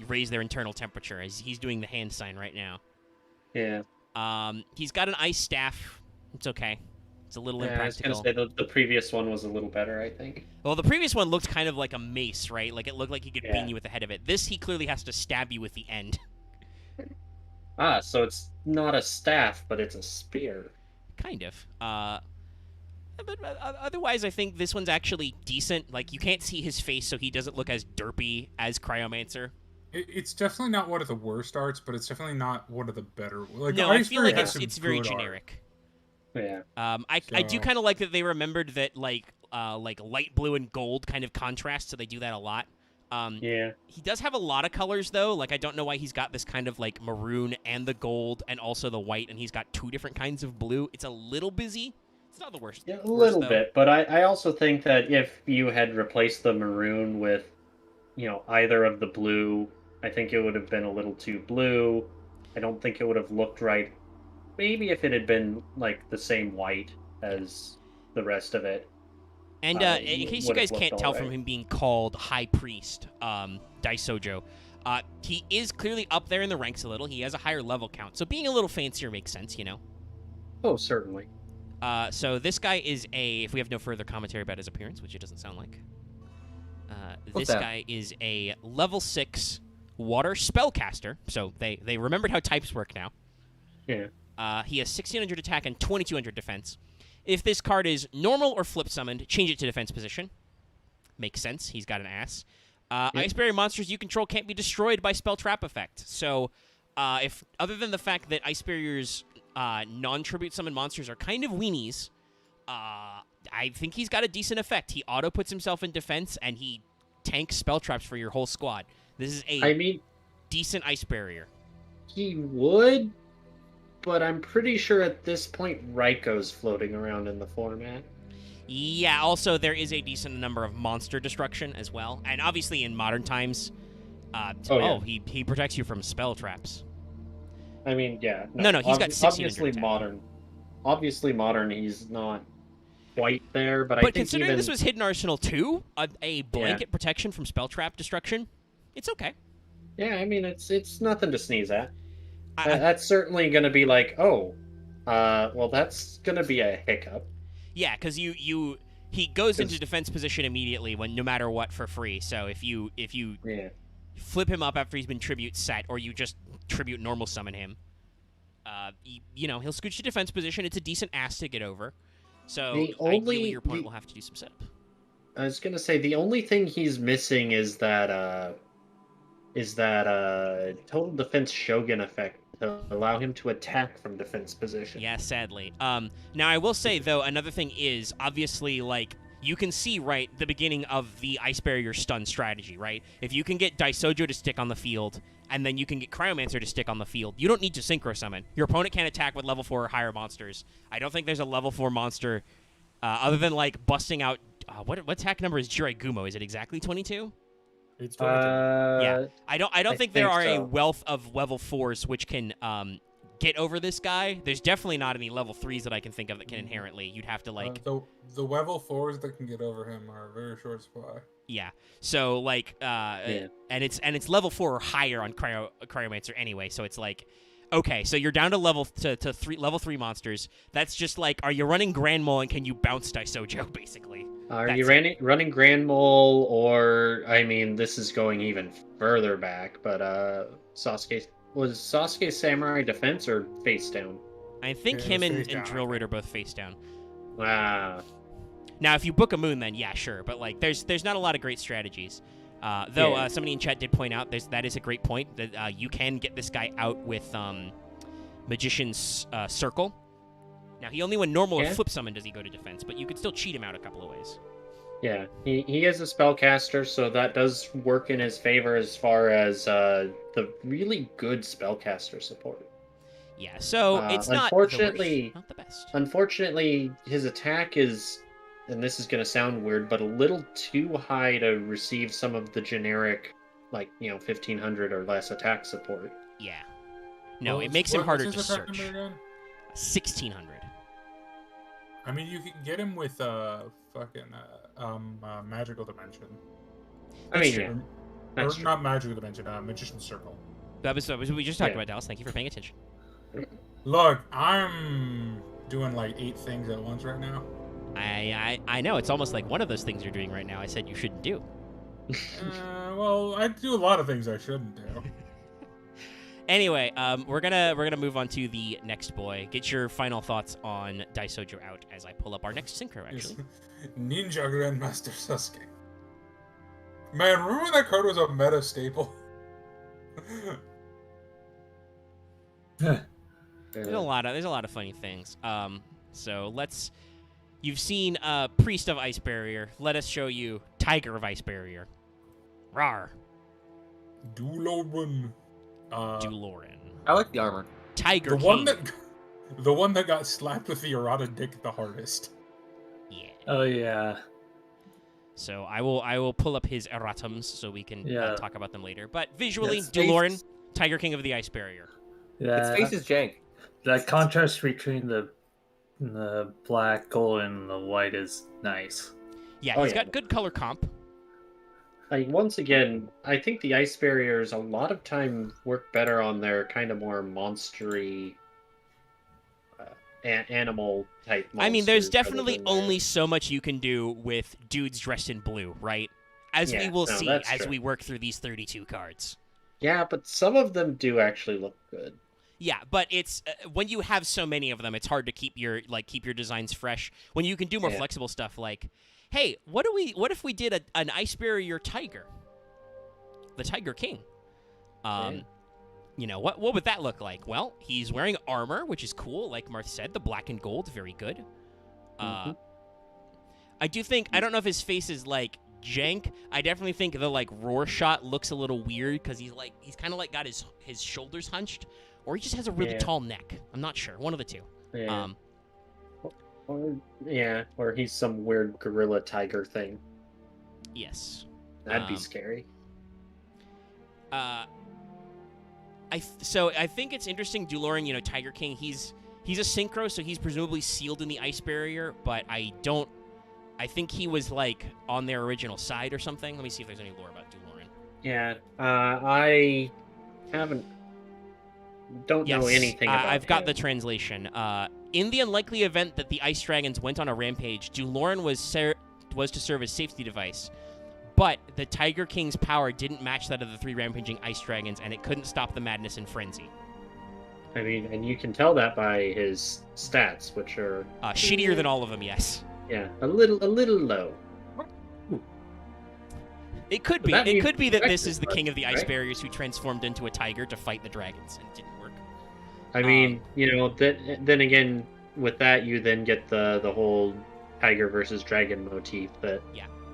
raise their internal temperature, as he's doing the hand sign right now. Yeah. He's got an ice staff. It's okay. It's a little impractical. I was gonna say the previous one was a little better, I think. Well, the previous one looked kind of like a mace, right? Like it looked like he could beam you with the head of it. This he clearly has to stab you with the end. So it's not a staff, but it's a spear. Kind of. But otherwise, I think this one's actually decent. Like, you can't see his face, so he doesn't look as derpy as Cryomancer. It's definitely not one of the worst arts, but it's definitely not one of the better. Like, no, I feel like it's very generic. Yeah. I do kind of like that they remembered that like light blue and gold kind of contrast, so they do that a lot. Yeah. He does have a lot of colors though. Like, I don't know why he's got this kind of like maroon and the gold and also the white, and he's got 2 different kinds of blue. It's a little busy. It's not the worst. Yeah, a little bit, but I also think that if you had replaced the maroon with, either of the blue, I think it would have been a little too blue. I don't think it would have looked right. Maybe if it had been like the same white as the rest of it. And in case you guys can't tell from him being called High Priest, Daisojo, he is clearly up there in the ranks a little. He has a higher level count, so being a little fancier makes sense, Oh, certainly. So this guy is if we have no further commentary about his appearance, which it doesn't sound like, this guy is a level 6 water spellcaster. So they remembered how types work now. Yeah. He has 1600 attack and 2200 defense. If this card is normal or flip summoned, change it to defense position. Makes sense. He's got an ass. Ice Barrier monsters you control can't be destroyed by spell trap effect. So, if other than the fact that Ice Barrier's non-tribute summon monsters are kind of weenies, I think he's got a decent effect. He auto puts himself in defense and he tanks spell traps for your whole squad. This is decent Ice Barrier. He would, but I'm pretty sure at this point Raico's floating around in the format. Yeah, also there is a decent number of monster destruction as well. And obviously in modern times, he protects you from spell traps. I mean, yeah. No, he's got 16 obviously modern. Obviously modern, he's not quite there, but I think considering this was Hidden Arsenal 2, a blanket protection from spell trap destruction, it's okay. Yeah, I mean, it's nothing to sneeze at. That's certainly going to be like, well, that's going to be a hiccup. Yeah, because he goes into defense position immediately no matter what for free. So if you flip him up after he's been tribute set, or you just tribute normal summon him, he'll scooch to defense position. It's a decent ass to get over. So ideally your opponent will have to do some setup. I was going to say the only thing he's missing is that total defense Shogun effect to allow him to attack from defense position. Yeah, sadly. Now, I will say, though, another thing is, obviously, like, you can see, right, the beginning of the Ice Barrier stun strategy, right? If you can get Daisojo to stick on the field, and then you can get Cryomancer to stick on the field, you don't need to Synchro Summon. Your opponent can't attack with level 4 or higher monsters. I don't think there's a level 4 monster, other than, like, busting out... what attack number is Jiraigumo? Is it exactly 22? It's 22. Yeah, I don't think there are a wealth of level 4s which can get over this guy. There's definitely not any level 3s that I can think of that can inherently. You'd have to like the level 4s that can get over him are a very short supply. Yeah. So like and it's level 4 or higher on Cryomancer anyway. So it's like, okay, so you're down to level 3 monsters. That's just like, are you running Grand Mole and can you bounce Daisojo basically? Are you running Grand Mole, or, I mean, this is going even further back, but was Sasuke Samurai defense or face down? I think him and Drill Raid are both face down. Wow. Now, if you book a moon, then yeah, sure, but like, there's not a lot of great strategies. Though somebody in chat did point out that is a great point, that you can get this guy out with Magician's Circle. Now, he only went normal or flip summon does he go to defense, but you could still cheat him out a couple of ways. Yeah, he is a spellcaster, so that does work in his favor as far as the really good spellcaster support. Yeah, so it's not the best. Unfortunately, his attack is, and this is going to sound weird, but a little too high to receive some of the generic, 1500 or less attack support. Yeah. No, it makes him harder to search. 1600. I mean, you can get him with Magical Dimension. Or not Magical Dimension, Magician's Circle. That was what we just talked about, Dallas. Thank you for paying attention. Look, I'm doing like 8 things at once right now. I know. It's almost like one of those things you're doing right now I said you shouldn't do. Well, I do a lot of things I shouldn't do. Anyway, we're gonna move on to the next boy. Get your final thoughts on Daisojo out as I pull up our next synchro. Actually, Ninja Grandmaster Sasuke. Man, remember when that card was a meta staple? There's a lot of funny things. So you've seen Priest of Ice Barrier. Let us show you Tiger of Ice Barrier. Rawr. Duloran. Duloran. I like the armor. Tiger the King. The one that got slapped with the errata dick the hardest. Yeah. Oh yeah. So I will pull up his erratums so we can talk about them later. But visually, Yes, Duloran, Tiger King of the Ice Barrier. Yeah. Its face is jank. That contrast between the black, gold, and the white is nice. Yeah, he's got good color comp. Once again, I think the ice barriers a lot of time work better on their kind of more monstery animal type monsters. I mean, there's definitely only so much you can do with dudes dressed in blue, right? As we will see as we work through these 32 cards. Yeah, but some of them do actually look good. Yeah, but it's when you have so many of them, it's hard to keep your designs fresh. When you can do more flexible stuff, like, hey, what if we did an Ice Barrier Tiger, the Tiger King? You know what would that look like? Well, he's wearing armor, which is cool. Like Marth said, the black and gold, very good. I do think I don't know if his face is like jank. I definitely think the like roar shot looks a little weird because he's kind of like got his shoulders hunched. Or he just has a really tall neck. I'm not sure. One of the two. Yeah. Or he's some weird gorilla tiger thing. Yes. That'd be scary. I think it's interesting. Duloran, Tiger King. He's a synchro, so he's presumably sealed in the ice barrier. But I think he was like on their original side or something. Let me see if there's any lore about Duloran. Yeah. I don't know anything about I've got the translation. In the unlikely event that the ice dragons went on a rampage, Duloran was to serve as safety device. But the Tiger King's power didn't match that of the 3 rampaging ice dragons, and it couldn't stop the madness and frenzy. I mean, and you can tell that by his stats, which are shittier than all of them. Yes. Yeah, a little low. It could be. It could be that this is the king of the ice barriers who transformed into a tiger to fight the dragons, and it didn't work. I mean, then again, with that, you then get the whole tiger versus dragon motif that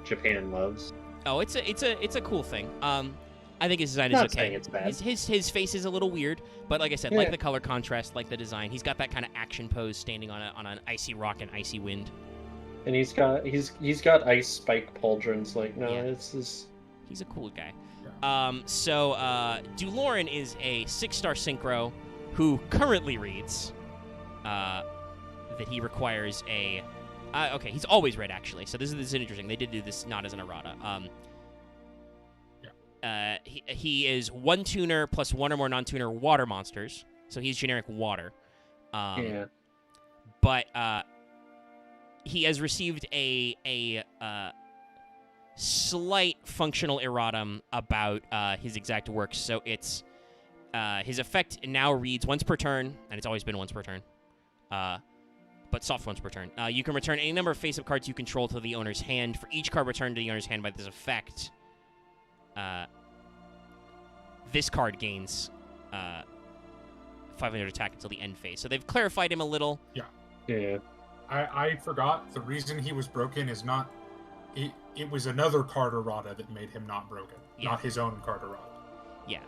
Japan loves. Oh, it's a cool thing. I think his design is okay. It's bad. His face is a little weird, but like I said, like the color contrast, like the design, he's got that kind of action pose, standing on an icy rock and icy wind. And he's got ice spike pauldrons. Like, no, he's a cool guy. So Duloran is a 6-star synchro who currently reads that he requires a. Okay, he's always read actually. So this is interesting. They did do this not as an errata. He is 1 tuner plus 1 or more non-tuner water monsters. So he's generic water. But he has received a slight functional erratum about his exact works. So it's his effect now reads once per turn, and it's always been once per turn. But soft once per turn. You can return any number of face-up cards you control to the owner's hand. For each card returned to the owner's hand by this effect, this card gains 500 attack until the end phase. So they've clarified him a little. Yeah. I forgot the reason he was broken is not... It was another card errata that made him not broken, not his own card errata. Yeah.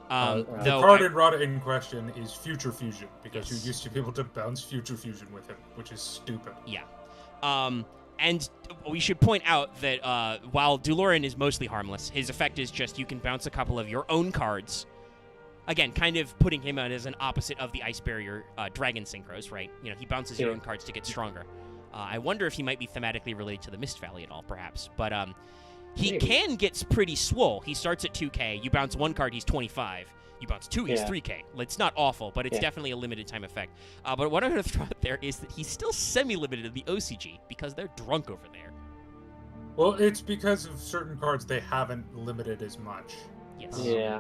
The card errata in question is Future Fusion, because you used to be able to bounce Future Fusion with him, which is stupid. Yeah. And we should point out that while Duloran is mostly harmless, his effect is just you can bounce a couple of your own cards. Again, kind of putting him out as an opposite of the Ice Barrier Dragon Synchros, right? He bounces your own cards to get stronger. I wonder if he might be thematically related to the Mist Valley at all, perhaps. But he can get pretty swole. He starts at 2k. You bounce 1 card, he's 25. You bounce 2, he's 3k. It's not awful, but it's definitely a limited time effect. But what I'm going to throw out there is that he's still semi-limited in the OCG because they're drunk over there. Well, it's because of certain cards they haven't limited as much. Yes. Yeah.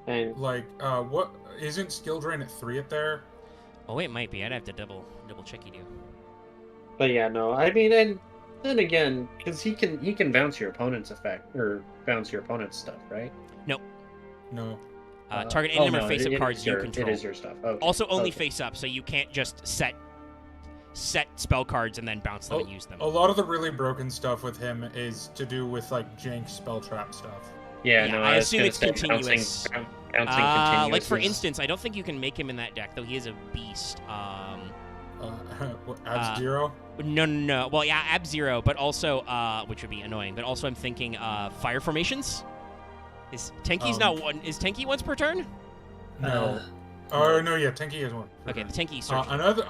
And like, what isn't skill drain at 3 at there? Oh, it might be. I'd have to double check you do. But yeah, no, I mean, and then again, because he can bounce your opponent's effect or bounce your opponent's stuff, right? Nope. No. Target any number of face-up cards you control. It is your stuff. Okay. Also, only face-up, so you can't just set spell cards and then bounce them and use them. A lot of the really broken stuff with him is to do with like jank spell trap stuff. Yeah, no, I assume it's continuous. continuous. Bouncing like for instance, I don't think you can make him in that deck, though he is a beast. Ab-Zero? No. Well, yeah, Ab-Zero, but also, which would be annoying. But also, I'm thinking fire formations. Is Tenki's not one? Is Tenki once per turn? No. No, yeah, Tenki is one. Okay, the Tenki.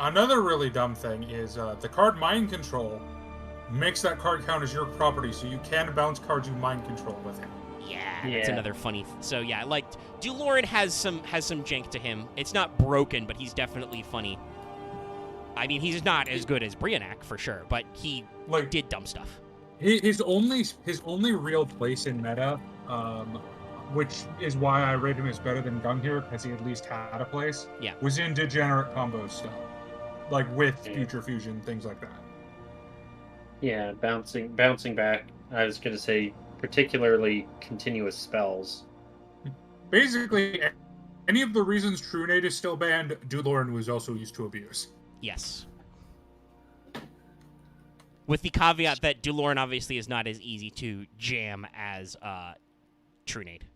Another really dumb thing is the card Mind Control makes that card count as your property, so you can bounce cards you Mind Control with him. Yeah, that's another funny. So yeah, like Duloran has some jank to him. It's not broken, but he's definitely funny. I mean, he's not as good as Brionac for sure, but he did dumb stuff. His only real place in meta, which is why I rate him as better than Gungnir, because he at least had a place. Yeah. Was in degenerate combo stuff, like with Future Fusion, things like that. Yeah, bouncing back. I was gonna say, particularly continuous spells. Basically, any of the reasons Trunade is still banned, Duloran was also used to abuse. Yes. With the caveat that Duloran obviously is not as easy to jam as Trunade.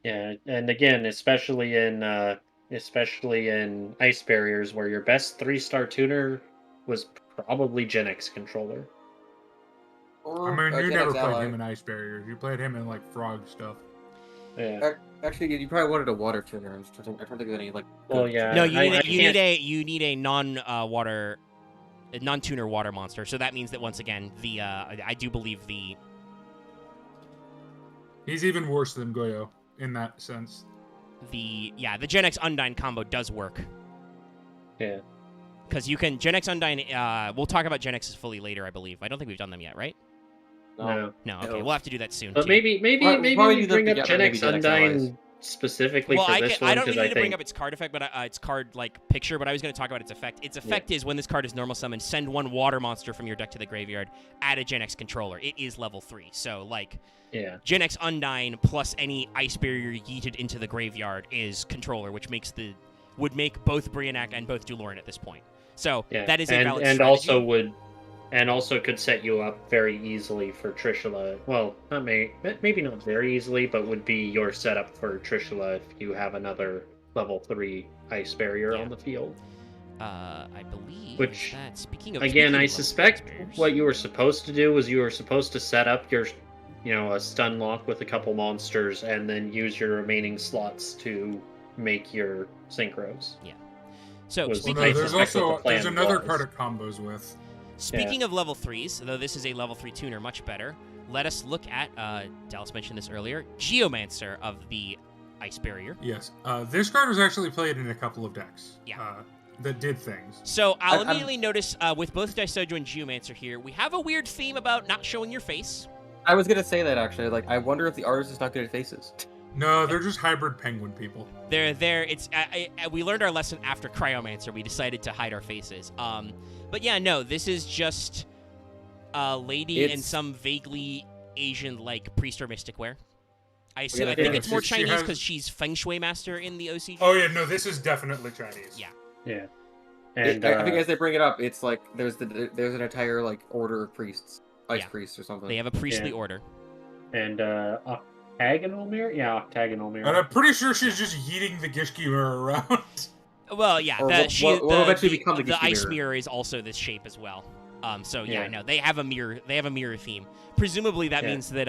Yeah, and again, especially in ice barriers, where your best 3-star tuner was probably Gen X controller. I mean, you never played him in ice barriers. You played him in like frog stuff. Yeah. Actually, you probably wanted a water tuner. I'm trying to think of any like. Well, yeah. No, you need a non-water, non-tuner water monster. So that means that once again, the I do believe the. He's even worse than Goyo in that sense. The Gen X Undyne combo does work. Yeah. Because you can Gen X Undyne. We'll talk about Gen X's fully later, I believe. I don't think we've done them yet, right? No. Okay, we'll have to do that soon. But too. maybe we bring up Gen X Undyne specifically for this one. I don't need to bring up its card effect, but its card picture. But I was going to talk about its effect. Its effect is when this card is normal summoned, send one water monster from your deck to the graveyard. Add a Gen X controller. It is level 3, so Gen X Undyne plus any ice barrier yeeted into the graveyard is controller, which would make both Brionac and both Duloran at this point. So that is a valid strategy. And also could set you up very easily for Trishula. Well, maybe not very easily, but would be your setup for Trishula if you have another level 3 ice barrier on the field. I believe. Which, that, speaking of again, I suspect what you were supposed to do was you were supposed to set up your, a stun lock with a couple monsters, and then use your remaining slots to make your synchros. Yeah. So there's another card it combos with. Speaking of level 3s, though this is a level 3 tuner, much better, let us look at, Dallas mentioned this earlier, Geomancer of the Ice Barrier. Yes. This card was actually played in a couple of decks that did things. So I'll immediately notice, with both Daisojo and Geomancer here, we have a weird theme about not showing your face. I was going to say that, actually. I wonder if the artist is not good at faces. No, they're just hybrid penguin people. They're it's we learned our lesson after Cryomancer. We decided to hide our faces. But yeah, no, this is just a lady in some vaguely Asian-like priest or mystic wear. I think it's more Chinese because she's Feng Shui master in the OCG. Oh yeah, no, this is definitely Chinese. Yeah. And I think as they bring it up, it's like there's an entire order of priests, priests or something. They have a priestly order. And octagonal mirror? Yeah, octagonal mirror. And I'm pretty sure she's just yeeting the Gishki mirror around. Well, yeah, the ice mirror is also this shape as well. No, they have a mirror. They have a mirror theme. Presumably, that means that.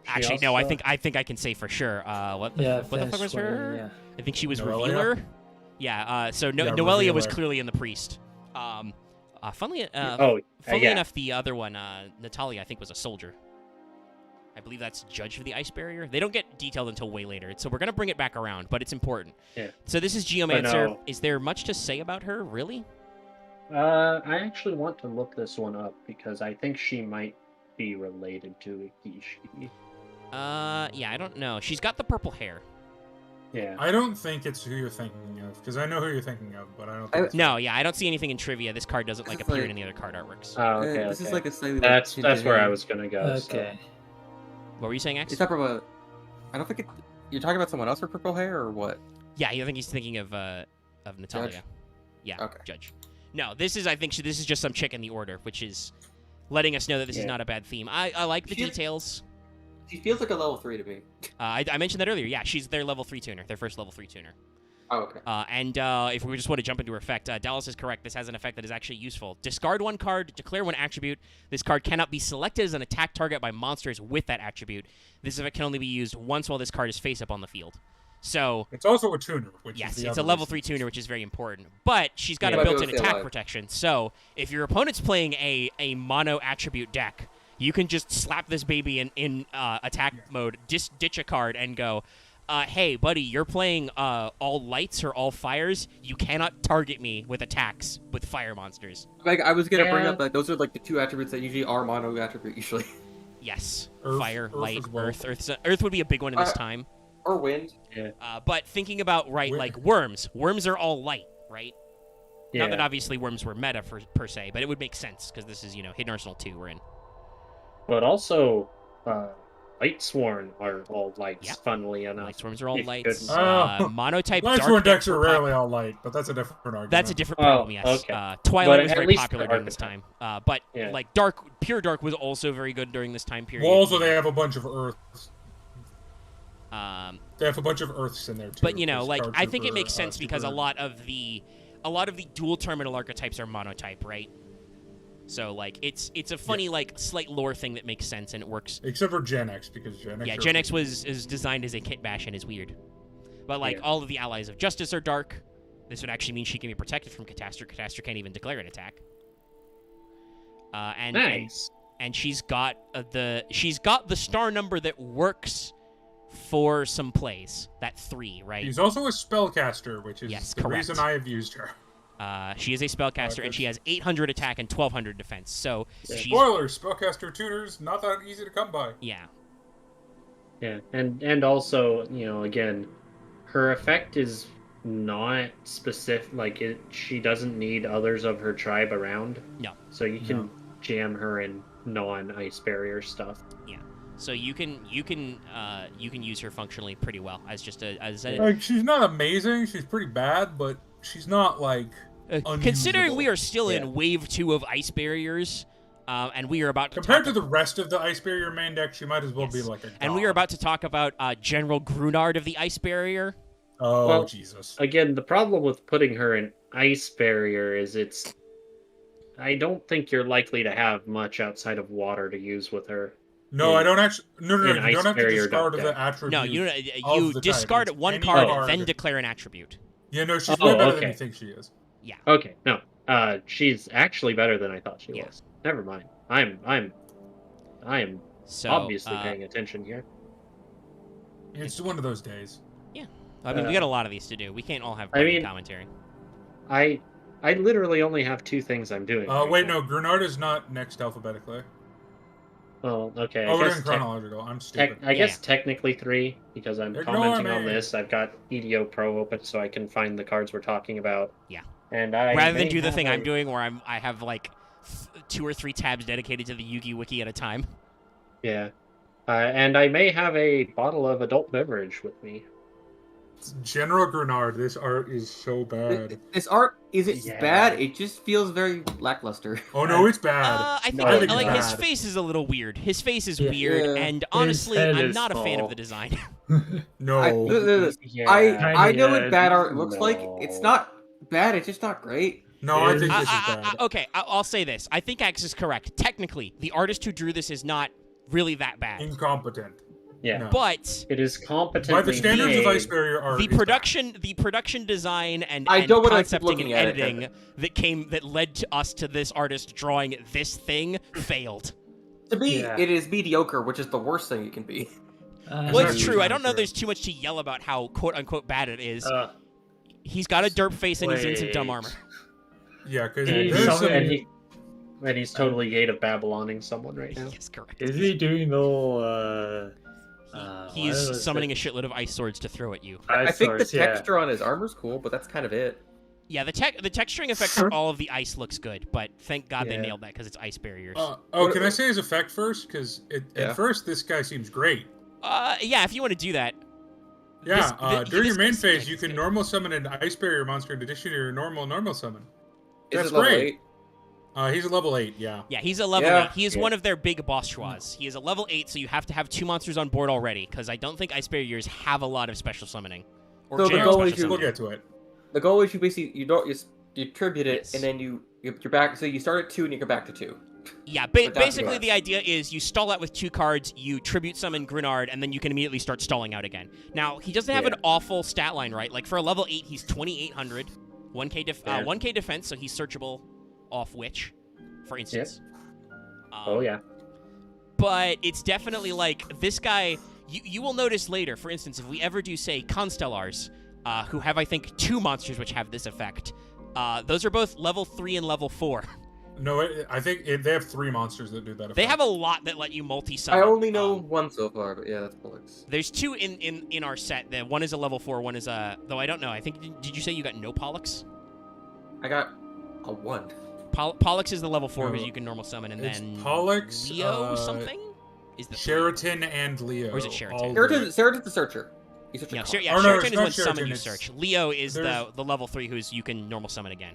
Actually, no. I think I can say for sure. What the fuck was her? Yeah. I think she was Noelia? Revealer. Yeah. So Noelia was clearly in the priest. Funnily enough, the other one, Natalia, I think was a soldier. I believe that's Judge of the Ice Barrier. They don't get detailed until way later, so we're going to bring it back around, but it's important. Yeah. So this is Geomancer. No. Is there much to say about her, really? I actually want to look this one up, because I think she might be related to Ikishi. Yeah, I don't know. She's got the purple hair. Yeah. I don't think it's who you're thinking of, because I know who you're thinking of, but I don't think No, yeah, I don't see anything in trivia. This card doesn't appear in any other card artworks. Oh, okay. This is like a slightly that's where I was gonna go. Okay. So. What were you saying, X? It's not about. I don't think it. You're talking about someone else with purple hair or what? Yeah, I think he's thinking of Natalia. Judge? Yeah, Okay. Judge. No, this is. I think this is just some chick in the order, which is letting us know that this is not a bad theme. I like the details. She feels like a level 3 to me. I mentioned that earlier. Yeah, she's their level 3 tuner, their first level 3 tuner. Oh, okay. And if we just want to jump into her effect, Dallas is correct. This has an effect that is actually useful. Discard one card, declare one attribute. This card cannot be selected as an attack target by monsters with that attribute. This effect can only be used once while this card is face up on the field. So it's also a tuner, which yes, is it's a level 3 tuner, which is very important. But she's got a built-in attack protection. So if your opponent's playing a mono attribute deck, you can just slap this baby in attack mode, ditch a card, and go, hey, buddy, you're playing all lights or all fires. You cannot target me with attacks with fire monsters. Like I was gonna bring up that those are like the two attributes that usually are mono attribute usually. Yes, Earth, fire, light, well. Earth would be a big one in this time. Or wind. Yeah. But thinking about like worms are all light, right? Yeah. Not that obviously worms were meta per se, but it would make sense because this is Hidden Arsenal 2 we're in. But also, Light Sworn are all lights, funnily enough. Light Swarms are all lights. Oh. Monotype Light dark Sworn decks are rarely all light, but that's a different argument. That's a different problem, yes. Okay. Twilight But was at very least popular the during this time. But like Pure Dark was also very good during this time period. Well, also they have a bunch of Earths. They have a bunch of Earths in there too. But like I think it makes sense because a lot of the dual terminal archetypes are monotype, right? So like it's a funny like slight lore thing that makes sense and it works. Except for Gen X, because Gen X. Yeah, Gen X is designed as a kit bash and is weird. But like all of the allies of Justice are dark. This would actually mean she can be protected from Catastrophe. Catastrophe can't even declare an attack. Nice. And she's got the star number that works for some plays. That 3, right? She's also a spellcaster, which is the correct. reason I have used her. She is a spellcaster, and she has 800 attack and 1200 defense. So she's... Spoiler: spellcaster tuners not that easy to come by. Yeah. Yeah, and also again, her effect is not specific. Like she doesn't need others of her tribe around. No. So you can jam her in non-ice barrier stuff. Yeah. So you can use her functionally pretty well as just like she's not amazing. She's pretty bad, but she's not like considering we are still in wave 2 of ice barriers, and we are about to compared to the rest of the ice barrier main deck, she might as well be like a god. And we are about to talk about General Grunard of the ice barrier. Oh well, Jesus! Again, the problem with putting her in ice barrier is I don't think you're likely to have much outside of water to use with her. No, I don't actually. No, you don't have to discard the attribute. No, you discard one card, then declare an attribute. Yeah, no, she's way better than you think she is. Yeah. Okay, no, she's actually better than I thought she was. Never mind. I am obviously paying attention here. It's one of those days. Yeah, I mean, we got a lot of these to do. We can't all have commentary. I literally only have 2 things I'm doing. Wait, no, Grenard is not next alphabetically. Oh, okay. We're in chronological. I'm stupid. I guess technically 3, because I'm commenting on this. I've got EDO Pro open so I can find the cards we're talking about. Yeah. And rather than do the thing I'm doing where I have like 2 or 3 tabs dedicated to the Yugi wiki at a time. Yeah. And I may have a bottle of adult beverage with me. General Grenard, this art is so bad. This art isn't bad. It just feels very lackluster. Oh no, it's bad. I think like his face is a little weird. His face is weird, and honestly, I'm not a fan of the design. No. I know what bad art looks like. It's not bad. It's just not great. No, I think this is bad. Okay, I'll say this. I think X is correct. Technically, the artist who drew this is not really that bad. Incompetent. Yeah, no. But it is competently by the standards of ice barrier art. The production design and concepting and editing that led to us to this artist drawing this thing failed. To me, it is mediocre, which is the worst thing it can be. Well, it's true. I don't know. There's too much to yell about how quote unquote bad it is. He's got a derp face and he's in some dumb armor. Yeah, because and he's totally Gate of Babyloning someone right now. Yes, correct. Is he doing the He's summoning a shitload of ice swords to throw at you. I think the texture on his armor's cool, but that's kind of it. Yeah, the texturing effect for all of the ice looks good, but thank God they nailed that because it's ice barriers. Can I say his effect first? Because at first, this guy seems great. Yeah, if you want to do that. Yeah, during your main phase, you can normal summon an ice barrier monster in addition to your normal summon. That's great. He's a level 8, yeah. Yeah, he's a level 8. He is one of their big boss schwas. He is a level 8, so you have to have 2 monsters on board already, because I don't think ice barriers have a lot of special summoning. Or so the goal is we'll get to it. The goal is you basically you tribute it, and then you're back. So you start at 2 and you go back to 2. Yeah, basically the idea is you stall out with 2 cards, you tribute summon Grenard, and then you can immediately start stalling out again. Now, he doesn't have an awful stat line, right? Like, for a level 8, he's 2,800, 1k defense, so he's searchable off Witch, for instance. Yeah. But it's definitely like, this guy, you will notice later, for instance, if we ever do, say, Constellars, who have, I think, 2 monsters which have this effect, those are both level 3 and level 4. No, I think they have 3 monsters that do that effect. They have a lot that let you multi-summon. I only know 1 so far, but yeah, that's Pollux. There's 2 in our set. One is a level 4, one is a... Though I don't know. I think... Did you say you got no Pollux? I got a 1. Pollux is the level 4 because you can normal summon, and then... Pollux, Leo something? Is the Sheraton and Leo. Or is it Sheraton? Sheraton's the searcher. Sheraton is when summon you search. Leo is the level 3 who's you can normal summon again.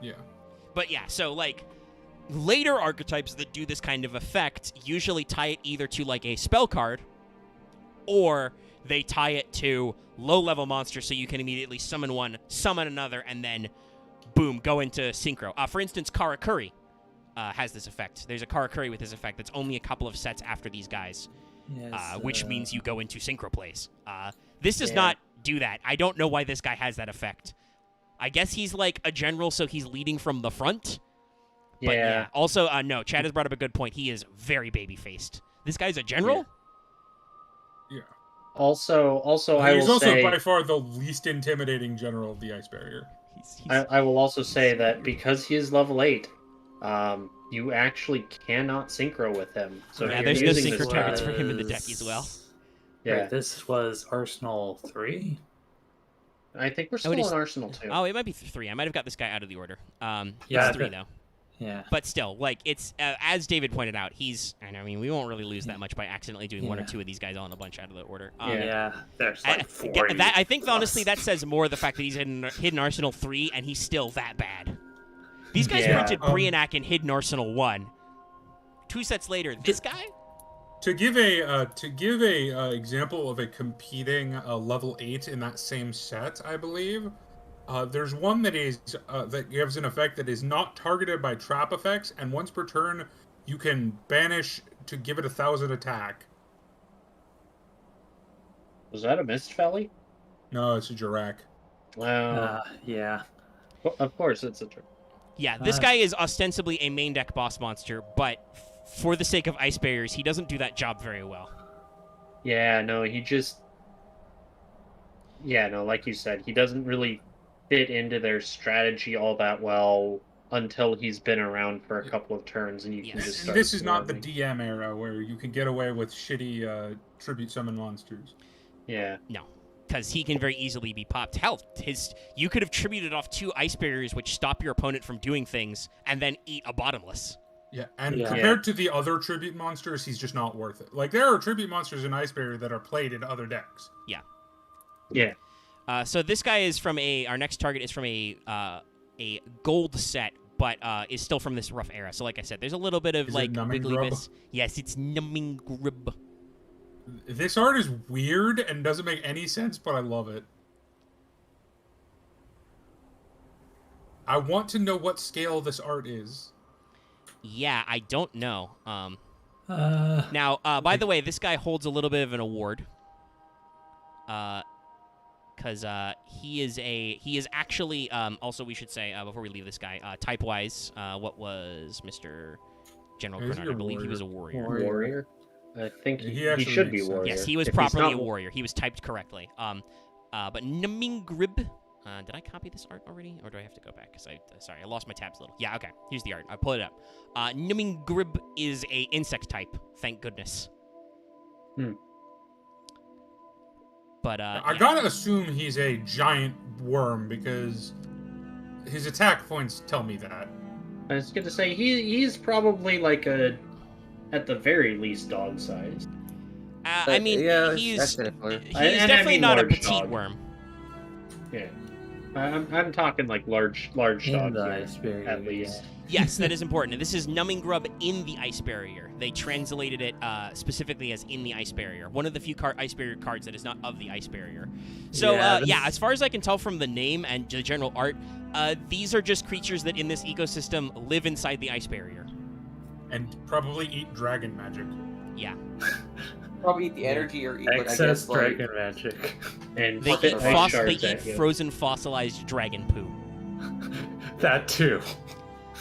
Yeah. But yeah, so, like, later archetypes that do this kind of effect usually tie it either to, like, a spell card, or they tie it to low-level monsters so you can immediately summon one, summon another, and then, boom, go into synchro. For instance, Karakuri has this effect. There's a Karakuri with this effect that's only a couple of sets after these guys, which means you go into synchro plays. This does not do that. I don't know why this guy has that effect. I guess he's like a general, so he's leading from the front. But yeah. Also, no, Chad has brought up a good point. He is very baby-faced. This guy's a general? Yeah. Also, I will say... He's also by far the least intimidating general of the Ice Barrier. I will also say that because he is level 8, you actually cannot synchro with him. So yeah, there's no synchro targets for him in the deck as well. Yeah. Right, this was Arsenal 3? I think we're still on Arsenal 2. Oh, it might be 3. I might have got this guy out of the order. Yeah, it's 3, though. Yeah. But still, like, it's, as David pointed out, I mean, we won't really lose that much by accidentally doing 1 or 2 of these guys all in a bunch out of the order. There's like 40 I think, honestly, that says more the fact that he's hidden Arsenal 3, and he's still that bad. These guys printed Brionac in Hidden Arsenal 1. 2 sets later, this guy? To give a example of a competing level 8 in that same set, I believe, there's one that is that gives an effect that is not targeted by trap effects, and once per turn, you can banish to give it 1,000 attack. Was that a Mistfelly? No, it's a Jirak. Yeah. Well, of course, it's a Jirak. Yeah, this guy is ostensibly a main deck boss monster, but for the sake of Ice Barriers, he doesn't do that job very well. Yeah, no, he just... Yeah, no, like you said, he doesn't really fit into their strategy all that well until he's been around for a couple of turns, and you can just start... This is not the DM era where you can get away with shitty tribute summon monsters. Yeah. No, because he can very easily be popped. Hell, you could have tributed off 2 Ice Barriers, which stop your opponent from doing things, and then eat a Bottomless. Yeah, and compared to the other tribute monsters, he's just not worth it. Like, there are tribute monsters in Ice Barrier that are played in other decks. Yeah. Yeah. So this guy is from our next target is from a gold set, but is still from this rough era. So like I said, there's a little bit of like wiggliness. Yes, it's Numbing Grub. This art is weird and doesn't make any sense, but I love it. I want to know what scale this art is. Yeah, I don't know. Now, by the way, this guy holds a little bit of an award. Because he is actually, also we should say, before we leave this guy, type-wise, what was Mr. General Grenard? I believe he was a warrior. Warrior? I think he should be warrior. Yes, he was properly a warrior. He was typed correctly. But Numingrib, did I copy this art already? Or do I have to go back? Because sorry, I lost my tabs a little. Yeah, okay. Here's the art. I pull it up. Numingrib is a insect type. Thank goodness. But I gotta assume he's a giant worm because his attack points tell me that. I was gonna say he's probably like at the very least dog size. I mean, yeah, he's definitely. definitely not a petite dog. worm. Yeah, I'm talking like large dog In the here, ice barrier, at least. Yes, that is important. And this is numbing grub in the ice barrier. They translated it specifically as in the ice barrier. One of the few ice barrier cards that is not of the ice barrier. So, as far as I can tell from the name and the general art, these are just creatures that in this ecosystem live inside the ice barrier. And probably eat dragon magic. Yeah. Probably eat the energy or eat, like, excess I guess, dragon magic. And They they eat frozen fossilized dragon poo. That too.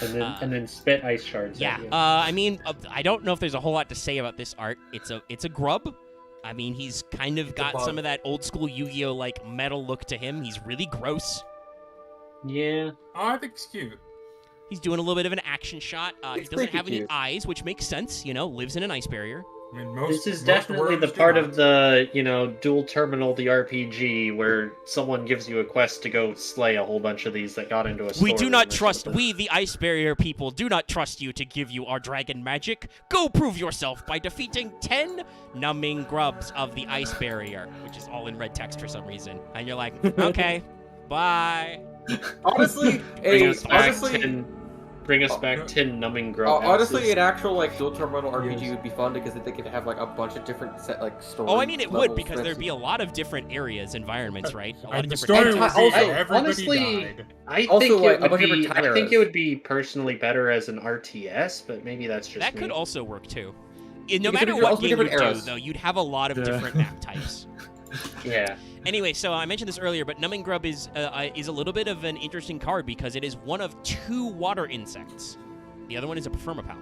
And then spit ice shards. Yeah. At you. I mean, I don't know if there's a whole lot to say about this art. It's a grub. I mean, he's kind of got some of that old school Yu-Gi-Oh like metal look to him. He's really gross. Yeah. Oh, I think it's cute. He's doing a little bit of an action shot. He doesn't have any eyes, which makes sense. Lives in an ice barrier. I mean, This is definitely the part of the, dual terminal, the RPG, where someone gives you a quest to go slay a whole bunch of these that got into a store. We do not trust, we the ice barrier people, do not trust you to give you our dragon magic. Go prove yourself by defeating 10 numbing grubs of the ice barrier, which is all in red text for some reason. And you're like, okay, bye. Honestly, bring us back 10 numbing grub. Honestly, an actual dual terminal RPG would be fun because they could have a bunch of different stories. Oh, I mean, it would because there'd be a lot of different areas, environments, right? A lot of the different. story would be everybody honestly, died. I think it would be personally better as an RTS, but maybe that's just that me. could also work too. No matter what game you do, though, you'd have a lot of different map types. Yeah. Anyway, so I mentioned this earlier, but numbing grub is a little bit of an interesting card because it is one of 2 water insects. The other one is a permapal.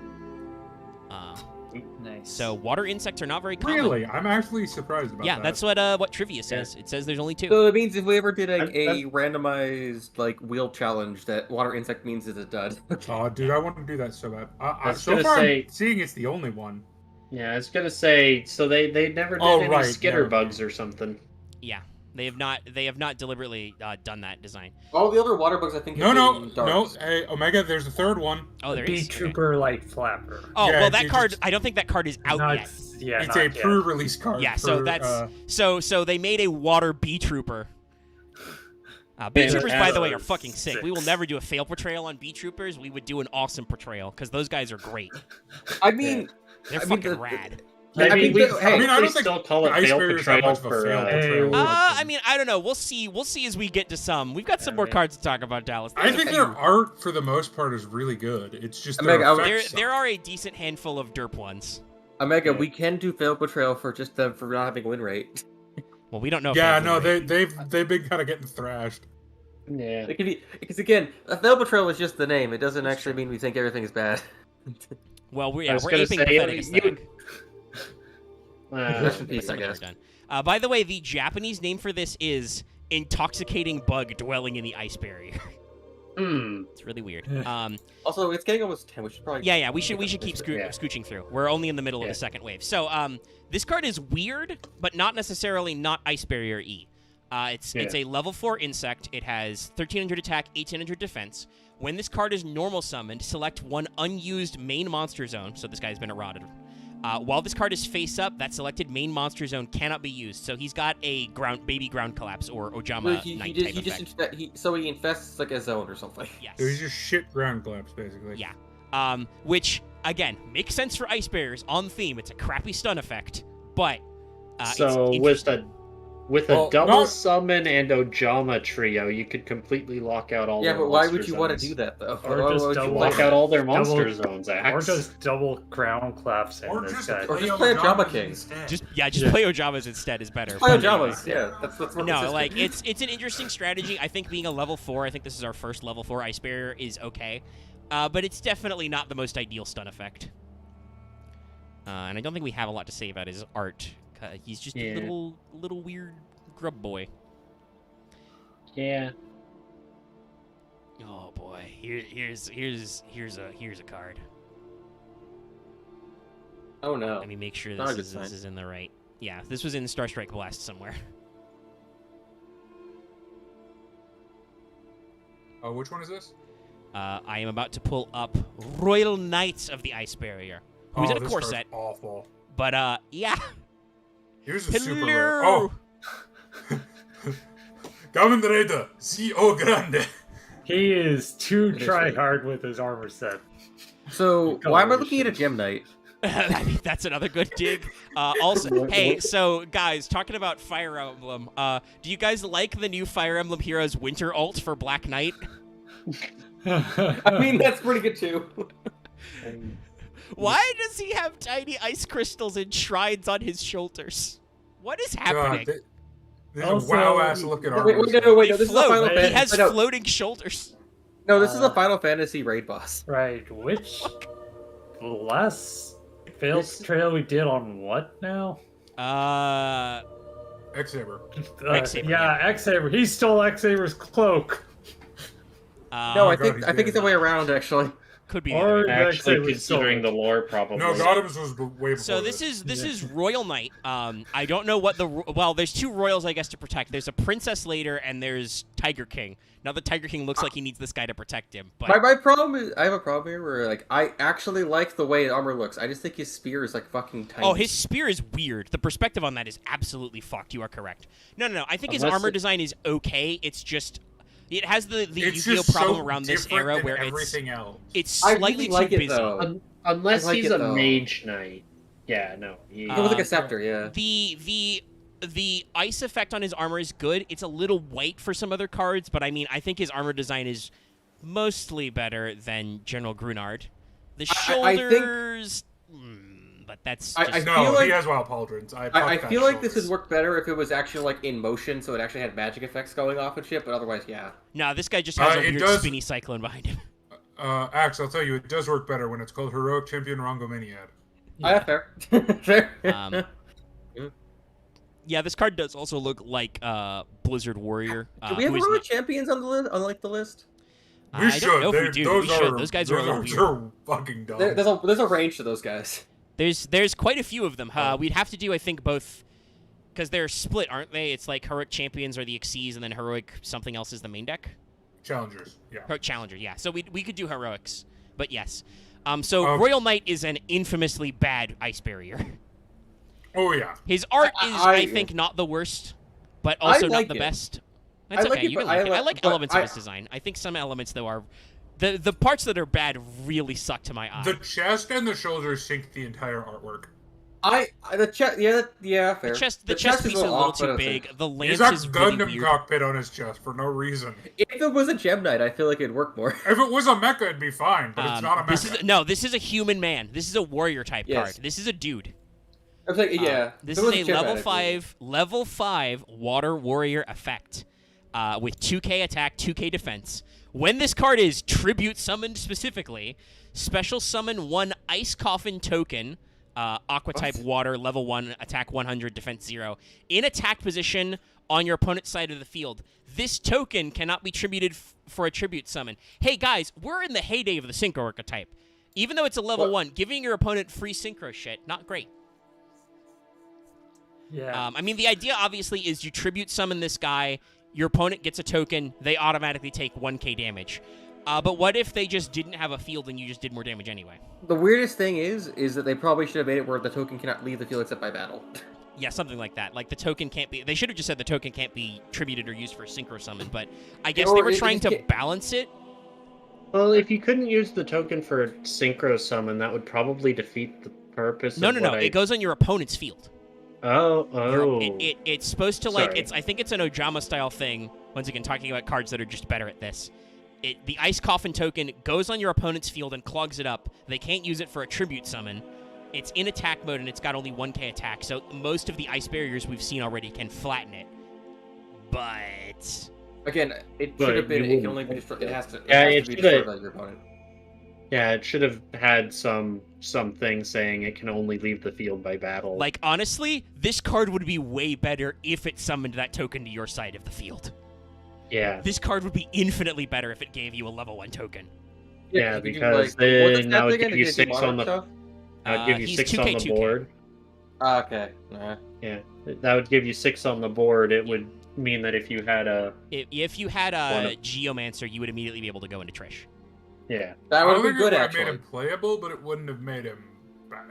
Nice. So water insects are not very common. Really? I'm actually surprised about that. Yeah, that's what trivia says. Yeah. It says there's only 2. So it means if we ever did a randomized wheel challenge, that water insect means it's a dud. Oh, dude, I want to do that so bad. I'm seeing it's the only one. Yeah, I was gonna say. So they never did any skitter bugs or something. Yeah, they have not deliberately done that design. All the other water bugs, I think. No. Hey, Omega, there's a third one. Oh, there is. is. Trooper light flapper. Oh, yeah, well, that card. I don't think that card is out yet. Yeah, it's a pre-release card. Yeah, so that's so they made a water bee trooper. Bee troopers, by the way, are fucking sick. We will never do a fail portrayal on bee troopers. We would do an awesome portrayal because those guys are great. I mean, they're fucking rad. I don't think still call it fail portrayal for. I mean, I don't know. We'll see. We'll see as we get to some. We've got some more cards to talk about, Dallas. I think their art, for the most part, is really good. It's just there are a decent handful of derp ones. Omega, we can do fail portrayal for not having win rate. Well, we don't know. Yeah, no, they've been kind of getting thrashed. Yeah, it could be because again, a fail portrayal is just the name. It doesn't actually mean we think everything is bad. Well, we're aping pathetic aesthetic. Rest in peace, I guess. By the way, the Japanese name for this is intoxicating bug dwelling in the ice barrier. It's really weird. Also, it's getting almost 10. We should probably. Yeah. We should keep scooching through. We're only in the middle of the second wave. So, this card is weird, but not necessarily not ice barrier E. It's a level 4 insect. It has 1300 attack, 1800 defense. When this card is normal summoned, select one unused main monster zone. So this guy's been eroded. While this card is face up, that selected main monster zone cannot be used. So he's got a baby ground collapse or Ojama Knight type effect. He infests like a zone or something. Yes. It was just shit ground collapse, basically. Yeah. Which again makes sense for ice barriers on theme. It's a crappy stun effect, but with a double summon and Ojama trio, you could completely lock out all. Yeah, but why would you want to do that though? Or just lock out all their monster zones. Or just double ground collapse Or this just guy. Or just play Ojama King. Just play Ojamas instead is better. Play Ojamas, yeah. That's what no, like it's an interesting strategy. I think being a level 4, I think this is our first level 4 ice barrier is okay, but it's definitely not the most ideal stun effect. And I don't think we have a lot to say about his art. He's just a little weird grub boy. Yeah. Oh boy, here's a card. Oh no. Let me make sure this is in the right Yeah, this was in Star Strike Blast somewhere. Oh, which one is this? I am about to pull up Royal Knights of the Ice Barrier, who's in a core set. Awful. But yeah. Here's a super rare. Oh. Kamen Rider, C.O. Grande. He is too try-hard with his armor set. So, why am I looking at a Gem Knight? I mean, that's another good dig. Also, hey, so guys, talking about Fire Emblem, do you guys like the new Fire Emblem Heroes Winter ult for Black Knight? I mean, that's pretty good too. Why does he have tiny ice crystals and shrines on his shoulders? What is happening? God, there's a wow-ass looking armor. Wait, no, this is the Final Fantasy. He has floating shoulders. No, this is a Final Fantasy raid boss. Right, which... The last failed trail we did on what now? X-Saber. X-Saber, yeah, X-Saber. He stole X-Saber's cloak. No, I think it's the way around, actually. Could be. Or actually, considering the lore, probably. No, Gotham's was way before. So this is Royal Knight. I don't know what there's two royals, I guess, to protect. There's a Princess later, and there's Tiger King. Now the Tiger King looks like he needs this guy to protect him. But my problem is, I have a problem here where, like, I actually like the way his armor looks. I just think his spear is, like, fucking tiny. Oh, his spear is weird. The perspective on that is absolutely fucked. You are correct. No. I think his armor design is okay. It's just... It has the Yu-Gi-Oh problem around this era where it's slightly like too it, busy. Though. Unless like he's it, a though. mage knight. Yeah, no. It was like a scepter, yeah. The ice effect on his armor is good. It's a little white for some other cards, but I mean, I think his armor design is mostly better than General Grunard. The shoulders... but that's just... I feel like he has wild pauldrons. I feel like this would work better if it was actually like in motion, so it actually had magic effects going off and shit. But otherwise, yeah. No, this guy just has a weird spinny cyclone behind him. Axe, I'll tell you, it does work better when it's called Heroic Champion Rangomaniad. Yeah, fair. Fair. Yeah, this card does also look like Blizzard Warrior. Do we have heroic champions on the list? On like the list? We should. I don't know if we do. Those guys are a little weird. They're fucking dumb. There's a range to those guys. There's quite a few of them. We'd have to do, I think, both, because they're split, aren't they? It's like Heroic Champions are the Xyz, and then Heroic something else is the main deck? Challengers, yeah. Heroic Challenger, yeah. So we could do Heroics, but yes. Royal Knight is an infamously bad ice barrier. Oh, yeah. His art is, I think, not the worst, but also not the best. That's okay, you can like it. I like elements of his design. I think some elements, though, are... The parts that are bad really suck to my eye. The chest and the shoulders sink the entire artwork. The chest, yeah, fair. The chest piece is a little too big. The lance is really weird. He's got Gundam cockpit on his chest for no reason. If it was a Gem Knight, I feel like it'd work more. If it was a mecha, it'd be fine, but it's not a mecha. This is a human man. This is a warrior type card. This is a dude. I was like, yeah. This is a level 5 water warrior effect with 2k attack, 2k defense. When this card is tribute summoned specifically, special summon 1 Ice Coffin token, Aqua type water, level 1, attack 100, defense 0, in attack position on your opponent's side of the field. This token cannot be tributed for a tribute summon. Hey guys, we're in the heyday of the Synchro archetype. Even though it's a level 1, giving your opponent free Synchro shit, not great. Yeah. I mean, the idea obviously is you tribute summon this guy, your opponent gets a token, they automatically take 1k damage. But what if they just didn't have a field and you just did more damage anyway? The weirdest thing is that they probably should have made it where the token cannot leave the field except by battle. Yeah, something like that. Like, the token can't be... They should have just said the token can't be tributed or used for Synchro Summon, but I guess they were trying to balance it. Well, if you couldn't use the token for a Synchro Summon, that would probably defeat the purpose No. It goes on your opponent's field. Oh. It's supposed to, like... I think it's an Ojama-style thing. Once again, talking about cards that are just better at this. The Ice Coffin token goes on your opponent's field and clogs it up. They can't use it for a tribute summon. It's in attack mode, and it's got only 1k attack, so most of the ice barriers we've seen already can flatten it. But... Again, it should have been... It can only be destroyed... It has to be destroyed by your opponent. Yeah, it should have had something saying it can only leave the field by battle. Like, honestly, this card would be way better if it summoned that token to your side of the field. Yeah. This card would be infinitely better if it gave you a level 1 token. Yeah, because then now it gives you 6 on the... I'd give you 6 on the board. Okay. Yeah, that would give you 6 on the board. It would mean that if you had a Geomancer, you would immediately be able to go into Trish. Yeah, that would be good. It would actually, have made him playable, but it wouldn't have made him.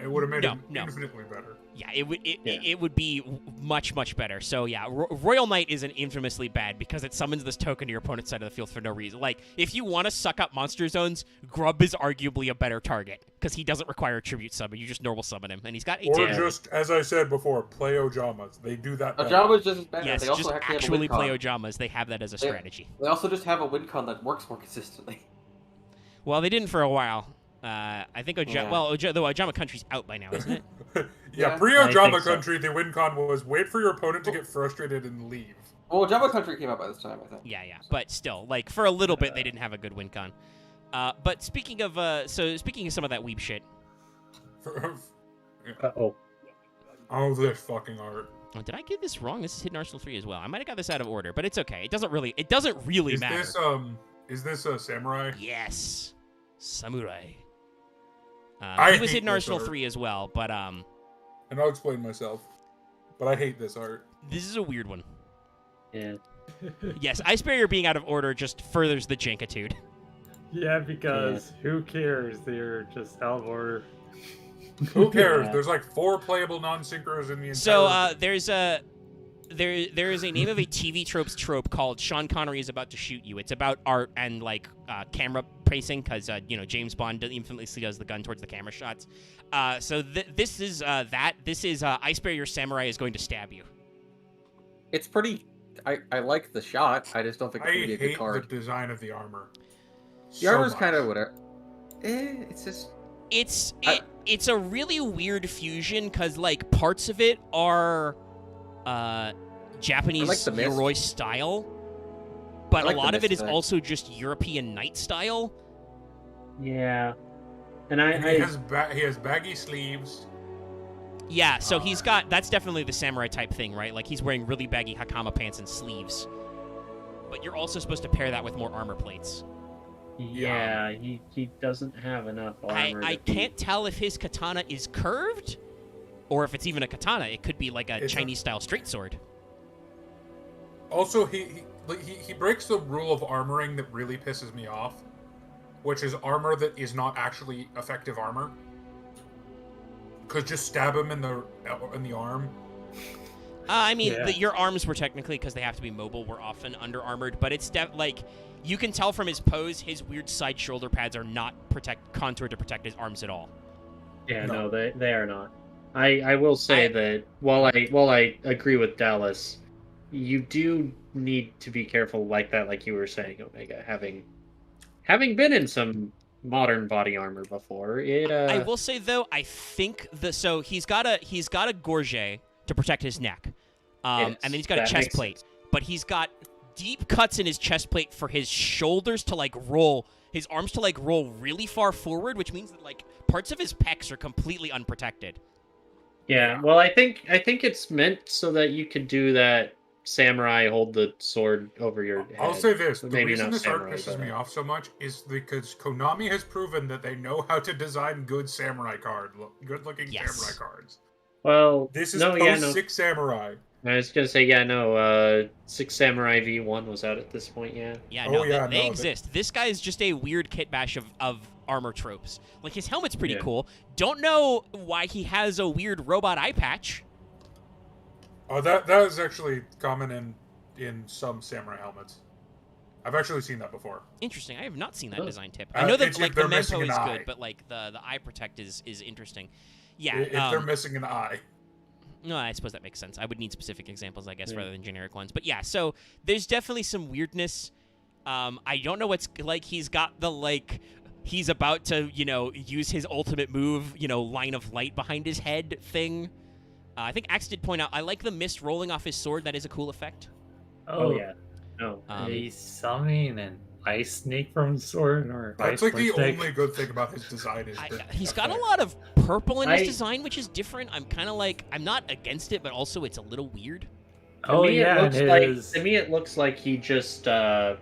It would have made him infinitely better. Yeah, it would be much, much better. So yeah, Royal Knight isn't infamously bad because it summons this token to your opponent's side of the field for no reason. Like, if you want to suck up monster zones, Grub is arguably a better target because he doesn't require a tribute summon. You just normal summon him, and he's got 8 Or just, as I said before, play Ojamas. They do that better. Ojamas just as better. Yes, they also just actually play Ojamas. They have that as a strategy. They also just have a win con that works more consistently. Well, they didn't for a while. I think though Ojama Country's out by now, isn't it? Yeah, pre-Ojama Country, the win con was wait for your opponent to get frustrated and leave. Well, Ojama Country came out by this time, I think. Yeah, but still, like, for a little bit, they didn't have a good win con. But speaking of some of that weeb shit. Uh-oh. Oh, this fucking art. Oh, did I get this wrong? This is Hidden Arsenal 3 as well. I might have got this out of order, but it's okay. It doesn't really matter. Is this a samurai? Yes. Samurai. He was Hidden Arsenal 3 as well, but And I'll explain myself. But I hate this art. This is a weird one. Yeah. Yes, Ice Barrier being out of order just furthers the jankitude. Yeah, because who cares? They're just out of order. Who cares? There's like 4 playable non-synchros in the entire... So there is a name of a TV trope called Sean Connery is about to shoot you. It's about art and like camera pacing because James Bond infamously does the gun towards the camera shots. So this is that. This is Ice Barrier Samurai is going to stab you. It's pretty. I like the shot. I just don't think it's gonna be a good card. I hate the design of the armor. The armor's kind of whatever. It's just. It's a really weird fusion because like parts of it are Japanese Yoroi style, but a lot of it is also just European knight style. Yeah, and he has baggy sleeves. Yeah, so he's got that's definitely the samurai type thing, right? Like he's wearing really baggy hakama pants and sleeves. But you're also supposed to pair that with more armor plates. Yeah, he doesn't have enough armor. I can't tell if his katana is curved or if it's even a katana. It could be like a Chinese-style straight sword. Also, he breaks the rule of armoring that really pisses me off, which is armor that is not actually effective armor. Because just stab him in the arm. Your arms were technically, because they have to be mobile, were often under-armored, but it's you can tell from his pose, his weird side shoulder pads are not contoured to protect his arms at all. Yeah, no, they are not. I will say that while I agree with Dallas, you do need to be careful like that, like you were saying, Omega, having been in some modern body armor before. I will say though, I think he's got a gorget to protect his neck, and then he's got a chest plate, but he's got deep cuts in his chest plate for his shoulders to his arms to roll really far forward, which means that like parts of his pecs are completely unprotected. Yeah, well, I think it's meant so that you could do that. Samurai hold the sword over your head. I'll say this. Maybe the reason not this samurai, art pisses me off so much is because Konami has proven that they know how to design good good-looking samurai cards. Well, this is Six Samurai. I was going to say, Six Samurai V1 was out at this point, yeah. Yeah, they exist. This guy is just a weird kit bash of armor tropes. Like, his helmet's pretty cool. Don't know why he has a weird robot eye patch. Oh, that is actually common in some samurai helmets. I've actually seen that before. Interesting. I have not seen that design tip. I know that like the Mempo is good, but like the eye protect is interesting. Yeah. If they're missing an eye. No, I suppose that makes sense. I would need specific examples, I guess, rather than generic ones. But yeah, so there's definitely some weirdness. I don't know what's like. He's got the he's about to use his ultimate move, line of light behind his head thing. I think Axe did point out, I like the mist rolling off his sword. That is a cool effect. Oh yeah. No. He's summoning an ice snake from his sword, or that's like the only good thing about his design is he's got a lot of purple in his design, which is different. I'm kind of I'm not against it, but also it's a little weird. To me, it looks like he just probably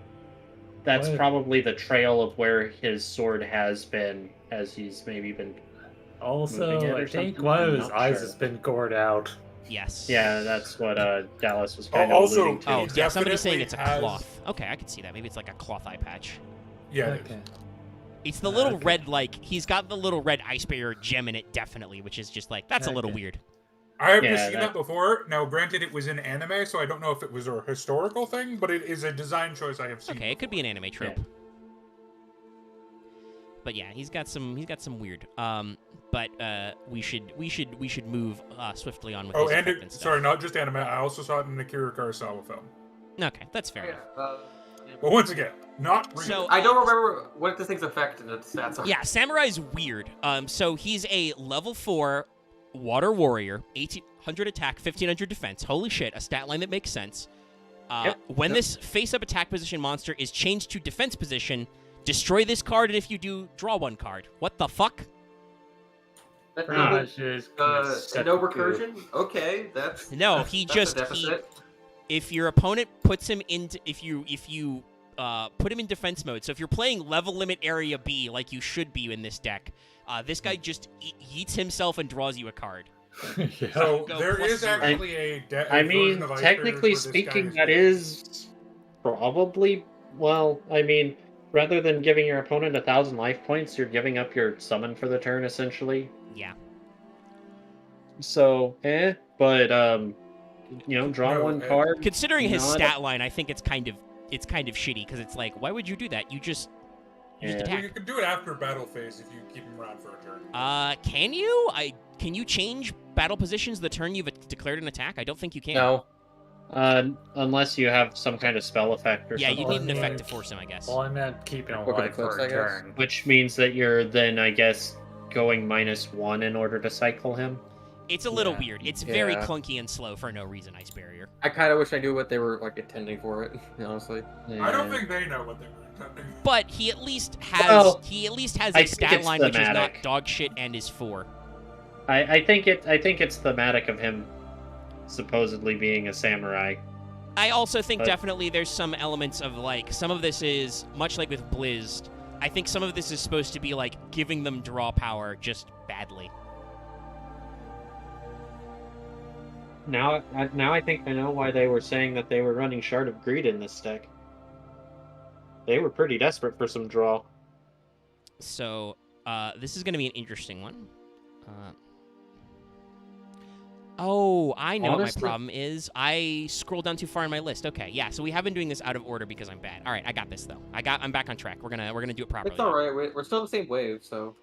the trail of where his sword has been, as he's maybe been Also, I think one of his eyes has been gored out. Yes. Yeah, that's what Dallas was kind of alluding to. Oh, yeah, somebody's saying it's a cloth. Okay, I can see that. Maybe it's like a cloth eye patch. Yeah. Okay. It's the little red, like, he's got the little red ice barrier gem in it, definitely, which is just like, that's a little weird. I have seen that before. Now, granted, it was in anime, so I don't know if it was a historical thing, but it is a design choice I have seen. Okay, it could be an anime trope. Yeah. But yeah, he's got some weird. But we should move swiftly on with. Oh, and sorry, not just anime. I also saw it in the Akira Kurosawa film. Okay, that's fair enough. But once again, not real. So I don't remember what this thing's effect and its stats are. Yeah, Samurai's weird. So he's a level 4 water warrior, 1800 attack, 1500 defense. Holy shit, a stat line that makes sense. When this face-up attack position monster is changed to defense position, destroy this card, and if you do, draw 1 card. What the fuck? No recursion? Okay, that's... No, if your opponent puts him into... If you put him in defense mode, so if you're playing level limit area B like you should be in this deck, this guy just eats himself and draws you a card. Yeah. So there is actually a I mean, technically speaking, that is probably... Well, I mean... Rather than giving your opponent 1,000 life points, you're giving up your summon for the turn, essentially. Yeah. So, but draw 1 card. Considering his stat line, I think it's kind of shitty because it's like, why would you do that? You just attack. You can do it after battle phase if you keep him around for a turn. Can you? Can you change battle positions the turn you've declared an attack? I don't think you can. No. Unless you have some kind of spell effect or something. Yeah, you need an effect to force him, I guess. Well, I meant keeping him alive for a turn. Which means that you're then, I guess, going -1 in order to cycle him. It's a little weird. It's very clunky and slow for no reason, Ice Barrier. I kind of wish I knew what they were intending for it, honestly. Yeah. I don't think they know what they were intending. But he at least has a stat line which is not dog shit and is 4. I think it's thematic of him supposedly being a samurai. I also think definitely there's some elements of some of this is much like with Blizzed. I think some of this is supposed to be giving them draw power just badly. Now I think I know why they were saying that they were running Shard of Greed in this deck. They were pretty desperate for some draw. So this is going to be an interesting one. Oh, I know what my problem is. I scrolled down too far in my list. Okay, yeah. So we have been doing this out of order because I'm bad. All right, I got this though. I'm back on track. We're gonna do it properly. It's all right. We're still in the same wave, so.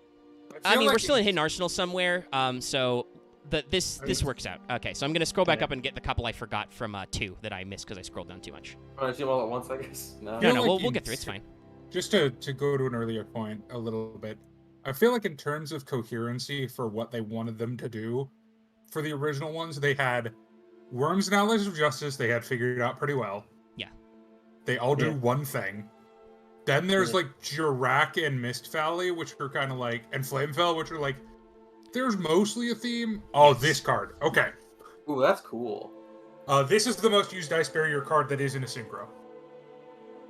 I mean, we're still in Hidden Arsenal somewhere. So this works out. Okay, so I'm gonna scroll back up and get the couple I forgot from 2 that I missed because I scrolled down too much. Want to do them all at once, I guess? No, we'll get through. It's fine. Just to go to an earlier point a little bit, I feel like in terms of coherency for what they wanted them to do. For the original ones, they had Worms and Allies of Justice, they had figured out pretty well. Yeah. They all do one thing. Then there's Jirak and Mist Valley, which are kind of and Flamefell, which are there's mostly a theme. Oh, this card. Okay. Ooh, that's cool. This is the most used Ice Barrier card that isn't a synchro.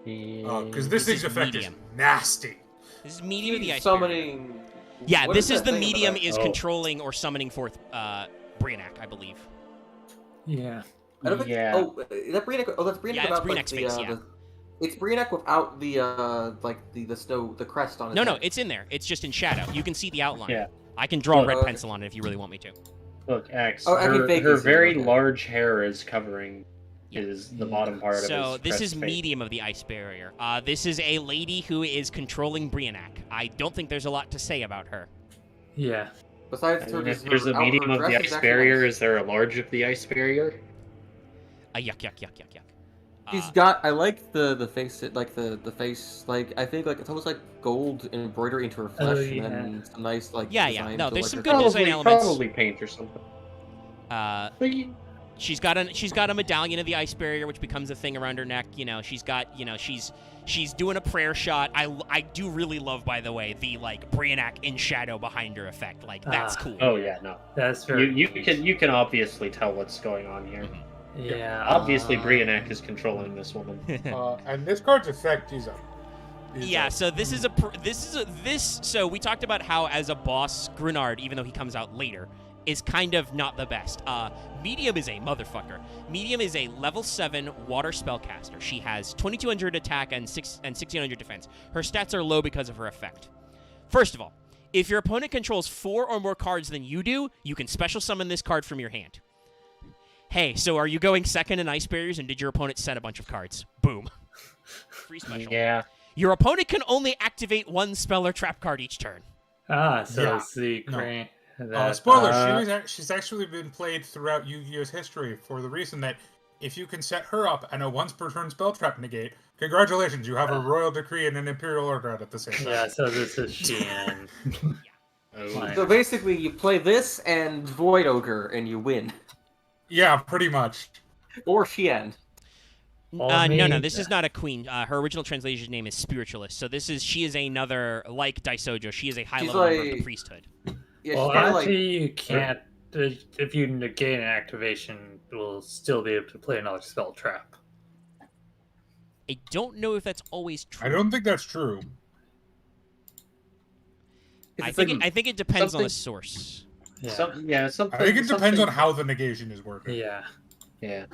Because this thing's effect is nasty. This is medium of the Ice Barrier. Yeah, this is the medium is controlling or summoning forth Brionac, I believe. Yeah. I don't think, is that Brionac? Oh, that's Brionac. Yeah, it's Brionac's face. It's Brionac without the snow, the crest on it. No, it's in there. It's just in shadow. You can see the outline. Yeah. I can draw a red pencil on it if you really want me to. Look, X. Her very large hair is covering the bottom part of his So this is face. medium of the Ice Barrier. This is a lady who is controlling Brionac. I don't think there's a lot to say about her. Yeah. Besides, if there's a medium of the Ice Barrier, is there a large of the Ice Barrier? Yuck. She's got. I like the face. The face. I think it's almost like gold embroidery into her flesh, and then some nice Yeah. No, there's some good probably, design elements. Probably paint or something. She's got a medallion of the Ice Barrier, which becomes a thing around her neck. She's got. She's doing a prayer shot. I do really love, by the way, the Brionac in shadow behind her effect. That's cool. Oh yeah, no, that's very. You can obviously tell what's going on here. Mm-hmm. Yeah. Obviously, Brionac is controlling this woman. And this card's effect is a Yeah, so so we talked about how as a boss, Grenard, even though he comes out later, is kind of not the best. Medium is a motherfucker. Medium is a level 7 water spellcaster. She has 2200 attack and 1600 defense. Her stats are low because of her effect. First of all, if your opponent controls 4 or more cards than you do, you can special summon this card from your hand. Hey, so are you going second in Ice Barriers, and did your opponent set a bunch of cards? Boom. Free special. Yeah. Your opponent can only activate 1 spell or trap card each turn. It's the crane. Spoiler, she's actually been played throughout Yu-Gi-Oh's history for the reason that if you can set her up and a once per turn spell trap negate, congratulations, you have a royal decree and an imperial order at the same time. Yeah, so this is Shan. So basically, you play this and Void Ogre, and you win. Yeah, pretty much. Or Xian. No, this is not a queen. Her original translation name is Spiritualist. So she is another, like Daisojo, she is a high-level member of the priesthood. Yeah, actually, you can't, if you negate an activation, you'll still be able to play another spell trap. I don't know if that's always true. I don't think that's true. I think it depends on the source. Yeah. I think it depends on how the negation is working. Yeah.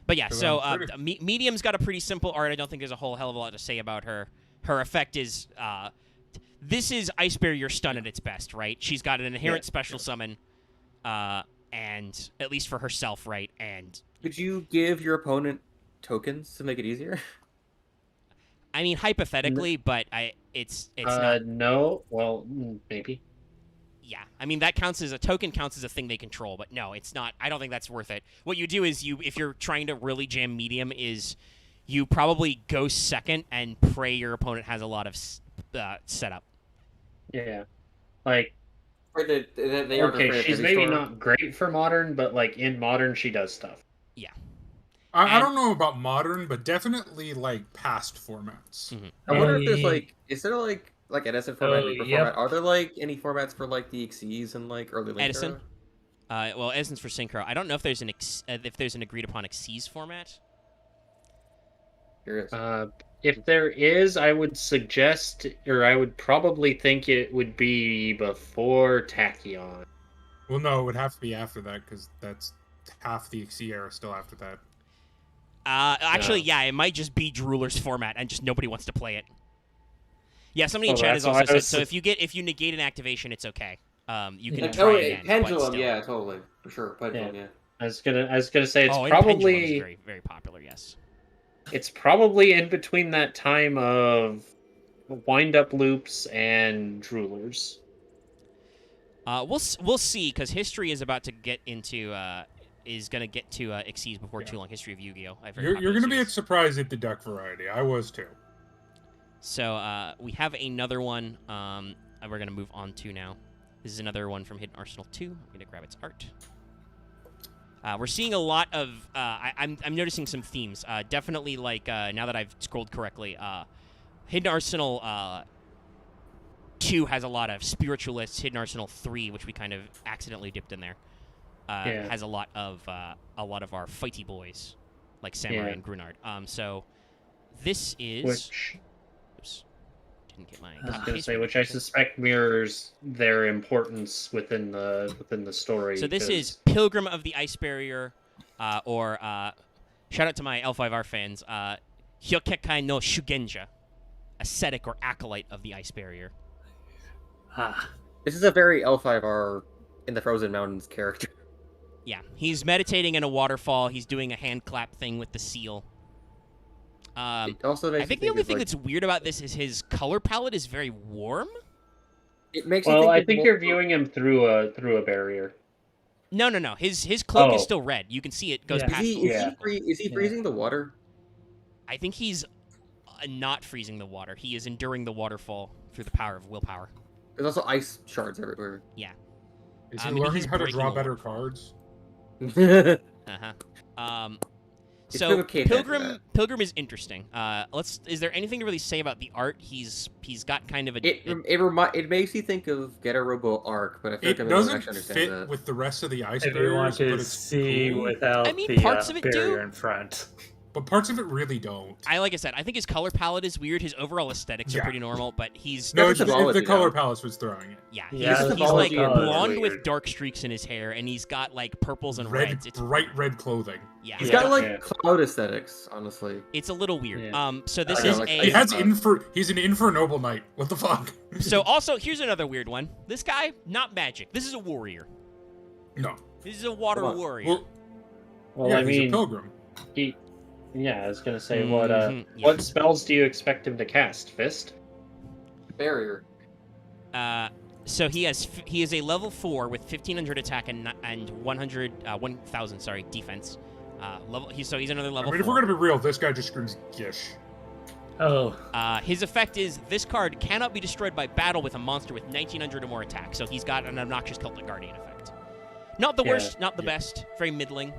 But yeah, so Medium's got a pretty simple art. I don't think there's a whole hell of a lot to say about her. Her effect is, this is Ice Barrier Stun at its best, right? She's got an inherent special summon, and at least for herself, right? And could you give your opponent tokens to make it easier? I mean, hypothetically, but it's not. No, well, maybe. Yeah, I mean that counts as a token, counts as a thing they control, but no, it's not. I don't think that's worth it. What you do is if you're trying to really jam Medium, is you probably go second and pray your opponent has a lot of setup. Yeah, like okay, she's maybe not great for Modern, but like in Modern, she does stuff. Yeah. I don't know about Modern, but definitely like past formats. Mm-hmm. I wonder if there's is there like Edison format, format? Are there like any formats for like the Xyz and like early Link Edison? Well, Edison's for Synchro. I don't know if there's an agreed upon Xyz format. If there is, I would suggest, or I would probably think it would be before Tachyon. Well, no, it would have to be after that because that's half the Xyz era still after that. Actually, yeah, it might just be Drooler's format and just nobody wants to play it. Yeah, somebody in chat has also said, so if you negate an activation, it's okay. You can try again. Pendulum, yeah, totally. For sure. Pendulum, yeah. I was gonna say it's Pendulum probably is very, very popular, yes. It's probably in between that time of wind-up loops and Droolers. We'll see, because history is about to get into is going to get to Xyz before too long. History of Yu-Gi-Oh! You're going to be surprised at the deck variety. I was too. So we have another one we're going to move on to now. This is another one from Hidden Arsenal 2. I'm going to grab its art. We're seeing a lot of... I'm noticing some themes. Definitely, like, now that I've scrolled correctly, Hidden Arsenal 2 has a lot of spiritualists. Hidden Arsenal 3, which we kind of accidentally dipped in there, has a lot of our fighty boys, like Samurai and Grunard. So this is... Oops. Didn't get my... I was going to say, which I suspect mirrors their importance within the story. So this is Pilgrim of the Ice Barrier, or shout out to my L5R fans, Hyokekai no Shugenja, ascetic or acolyte of the Ice Barrier. This is a very L5R in the Frozen Mountains character. Yeah, he's meditating in a waterfall. He's doing a hand clap thing with the seal. I think the only thing that's weird about this is his color palette is very warm. It makes I think you're viewing him through a barrier. No. His cloak is still red. You can see it goes past. Is he freezing the water? I think he's not freezing the water. He is enduring the waterfall through the power of willpower. There's also ice shards everywhere. Yeah. Is he learning how to draw better cards? So Pilgrim is interesting. Is there anything to really say about the art? He's got kind of a... It makes you think of Getter Robo Arc, but I feel like it doesn't fit with the rest of the Ice Barriers. If you want to see cool. without parts of it barrier do. in front. but parts of it really don't. Like I said, I think his color palette is weird. His overall aesthetics are pretty normal, but he's... No, the color palette was throwing it. Yeah, he's like blonde with dark streaks in his hair, and he's got like purples and reds. It's bright red clothing. Yeah, he's got like cloud aesthetics. Honestly, it's a little weird. Yeah. So this is he's an Infernoble Knight. What the fuck? So also, here's another weird one. This guy, not magic. This is a warrior. No. This is a water warrior. Well, I mean, he's a pilgrim. I was gonna say, what spells do you expect him to cast? Fist? Barrier. So he is a level 4 with 1500 attack and 1000 defense. He's another level. I mean, 4. if we're gonna be real, this guy just screams Gish. Oh. His effect is this card cannot be destroyed by battle with a monster with 1900 or more attack. So he's got an obnoxious Celtic Guardian effect. Not the worst, not the best. Very middling.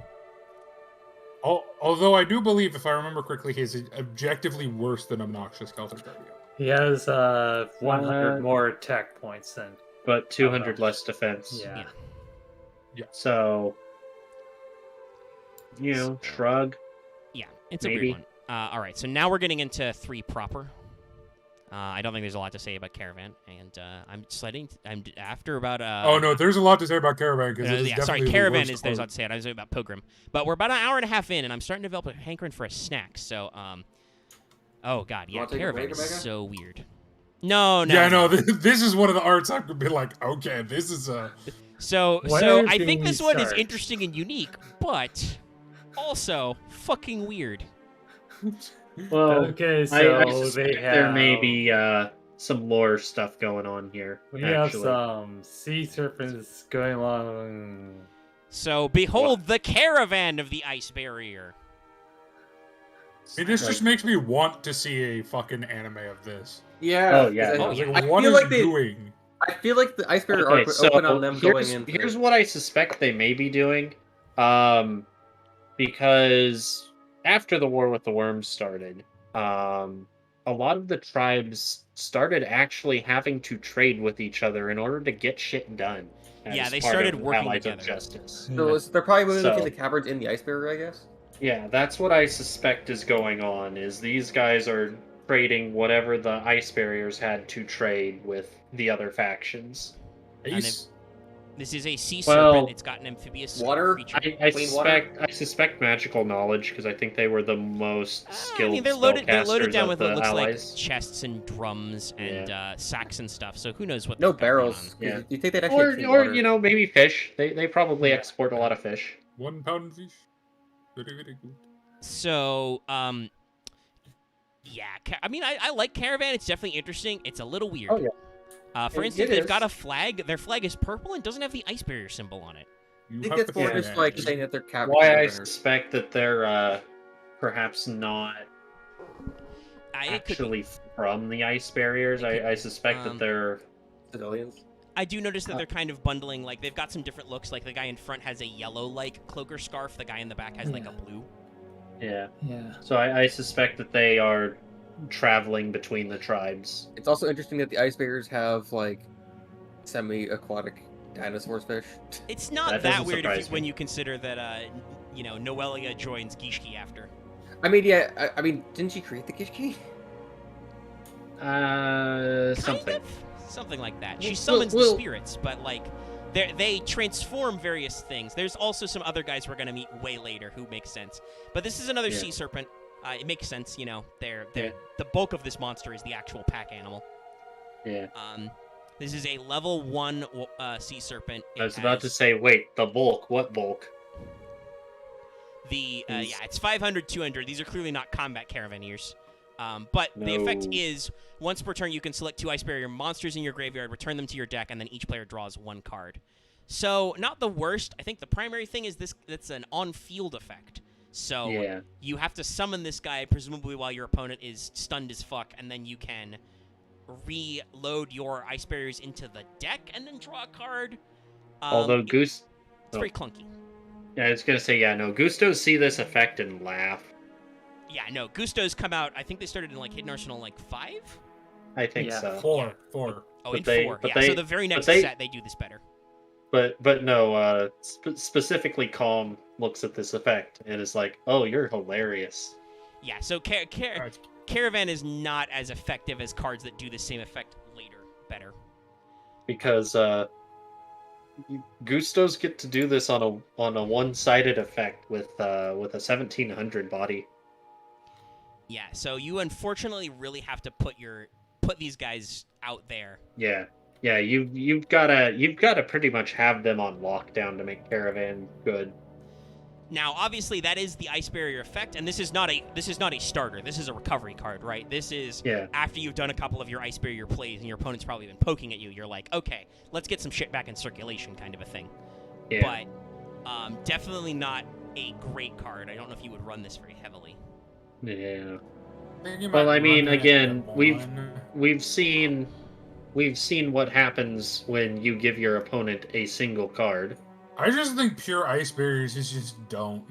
Although I do believe, if I remember correctly, he's objectively worse than obnoxious Celtic Guardian. He has 100 more attack points than, but 200 less defense. Yeah. So, shrug. Yeah, it's a weird one. All right, so now we're getting into 3 proper. I don't think there's a lot to say about Caravan, and I'm after about. Oh no, there's a lot to say about Caravan because Caravan is there's a lot to say. I was about Pilgrim, but we're about an hour and a half in, and I'm starting to develop a hankering for a snack. So, oh god, yeah, Caravan is so weird. No. Yeah, no, this is one of the arts I could be like, okay, this is a. So I think this one is interesting and unique, but also fucking weird. Well, okay, so I suspect there may be some lore stuff going on here. We have some sea serpents going along. So behold the Caravan of the Ice Barrier. This just makes me want to see a fucking anime of this. Yeah. Oh yeah. What are you doing? I feel like the Ice Barrier arc would open on them going in. Here's what I suspect they may be doing, because after the War with the Worms started, a lot of the tribes started actually having to trade with each other in order to get shit done. Yeah, they started working together. Justice. So they're probably moving the caverns in the Ice Barrier, I guess? Yeah, that's what I suspect is going on, is these guys are trading whatever the Ice Barriers had to trade with the other factions. This is a sea serpent. It's got an amphibious creature. I suspect magical knowledge, because I think they were the most skilled. They're loaded down with what looks allies. like chests and drums and sacks and stuff. So who knows what? No barrels. Yeah. You think they'd actually or maybe fish. They probably export a lot of fish. 1 pound fish. Very, very good. So yeah. I mean, I like Caravan. It's definitely interesting. It's a little weird. Oh yeah. For instance, they've got a flag. Their flag is purple and doesn't have the Ice Barrier symbol on it. I think that's more just like saying that they're caverns. Why I suspect that they're perhaps not actually from the Ice Barriers. I suspect that they're civilians. I do notice that they're kind of bundling. Like they've got some different looks. Like the guy in front has a yellow cloak or scarf. The guy in the back has like a blue. Yeah. So I suspect that they are traveling between the tribes. It's also interesting that the Ice Barriers have like semi-aquatic dinosaurs fish. It's not that weird when you consider that Noelia joins Gishki after. I mean, yeah. I mean, didn't she create the Gishki? Something like that. She summons the spirits, but they transform various things. There's also some other guys we're gonna meet way later who make sense. But this is another sea serpent. It makes sense, they're the bulk of this monster is the actual pack animal. Yeah. This is a level 1 sea serpent. I was about to say, wait, the bulk? What bulk? It's 500, 200. These are clearly not combat Caravaners. But the effect is, once per turn, you can select 2 Ice Barrier monsters in your graveyard, return them to your deck, and then each player draws 1 card. So, not the worst. I think the primary thing is that's an on-field effect. So, you have to summon this guy, presumably while your opponent is stunned as fuck, and then you can reload your Ice Barriers into the deck and then draw a card. Although it's very clunky. Yeah, I was going to say, Gustos see this effect and laugh. Yeah, no, Gustos come out, I think they started in Hidden Arsenal 5? I think so. 4. Oh, in 4. So the very next set they do this better. But no, specifically Calm looks at this effect and is like, oh, you're hilarious. Yeah, so Caravan is not as effective as cards that do the same effect later better. Because Gustos get to do this on a one-sided effect with a 1700 body. Yeah, so you unfortunately really have to put these guys out there. Yeah. Yeah, you've gotta pretty much have them on lockdown to make Caravan good. Now, obviously, that is the Ice Barrier effect, and this is not a starter. This is a recovery card, right? This is after you've done a couple of your Ice Barrier plays and your opponent's probably been poking at you. You're like, okay, let's get some shit back in circulation, kind of a thing. Yeah. But definitely not a great card. I don't know if you would run this very heavily. Yeah. Well, I mean, again, we've seen what happens when you give your opponent a single card. I just think pure Ice Barriers is just don't.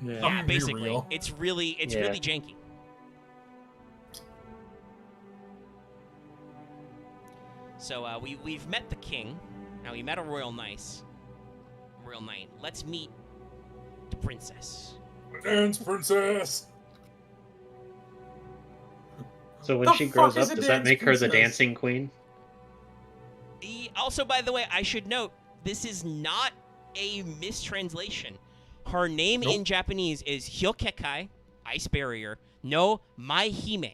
Yeah, basically, it's really janky. So we've met the king. Now we met a royal knight. Let's meet the princess. Dance princess. So when she grows up, does that make her the dancing queen? Also, by the way, I should note this is not a mistranslation. Her name in Japanese is Hyokekai, Ice Barrier, no Maihime.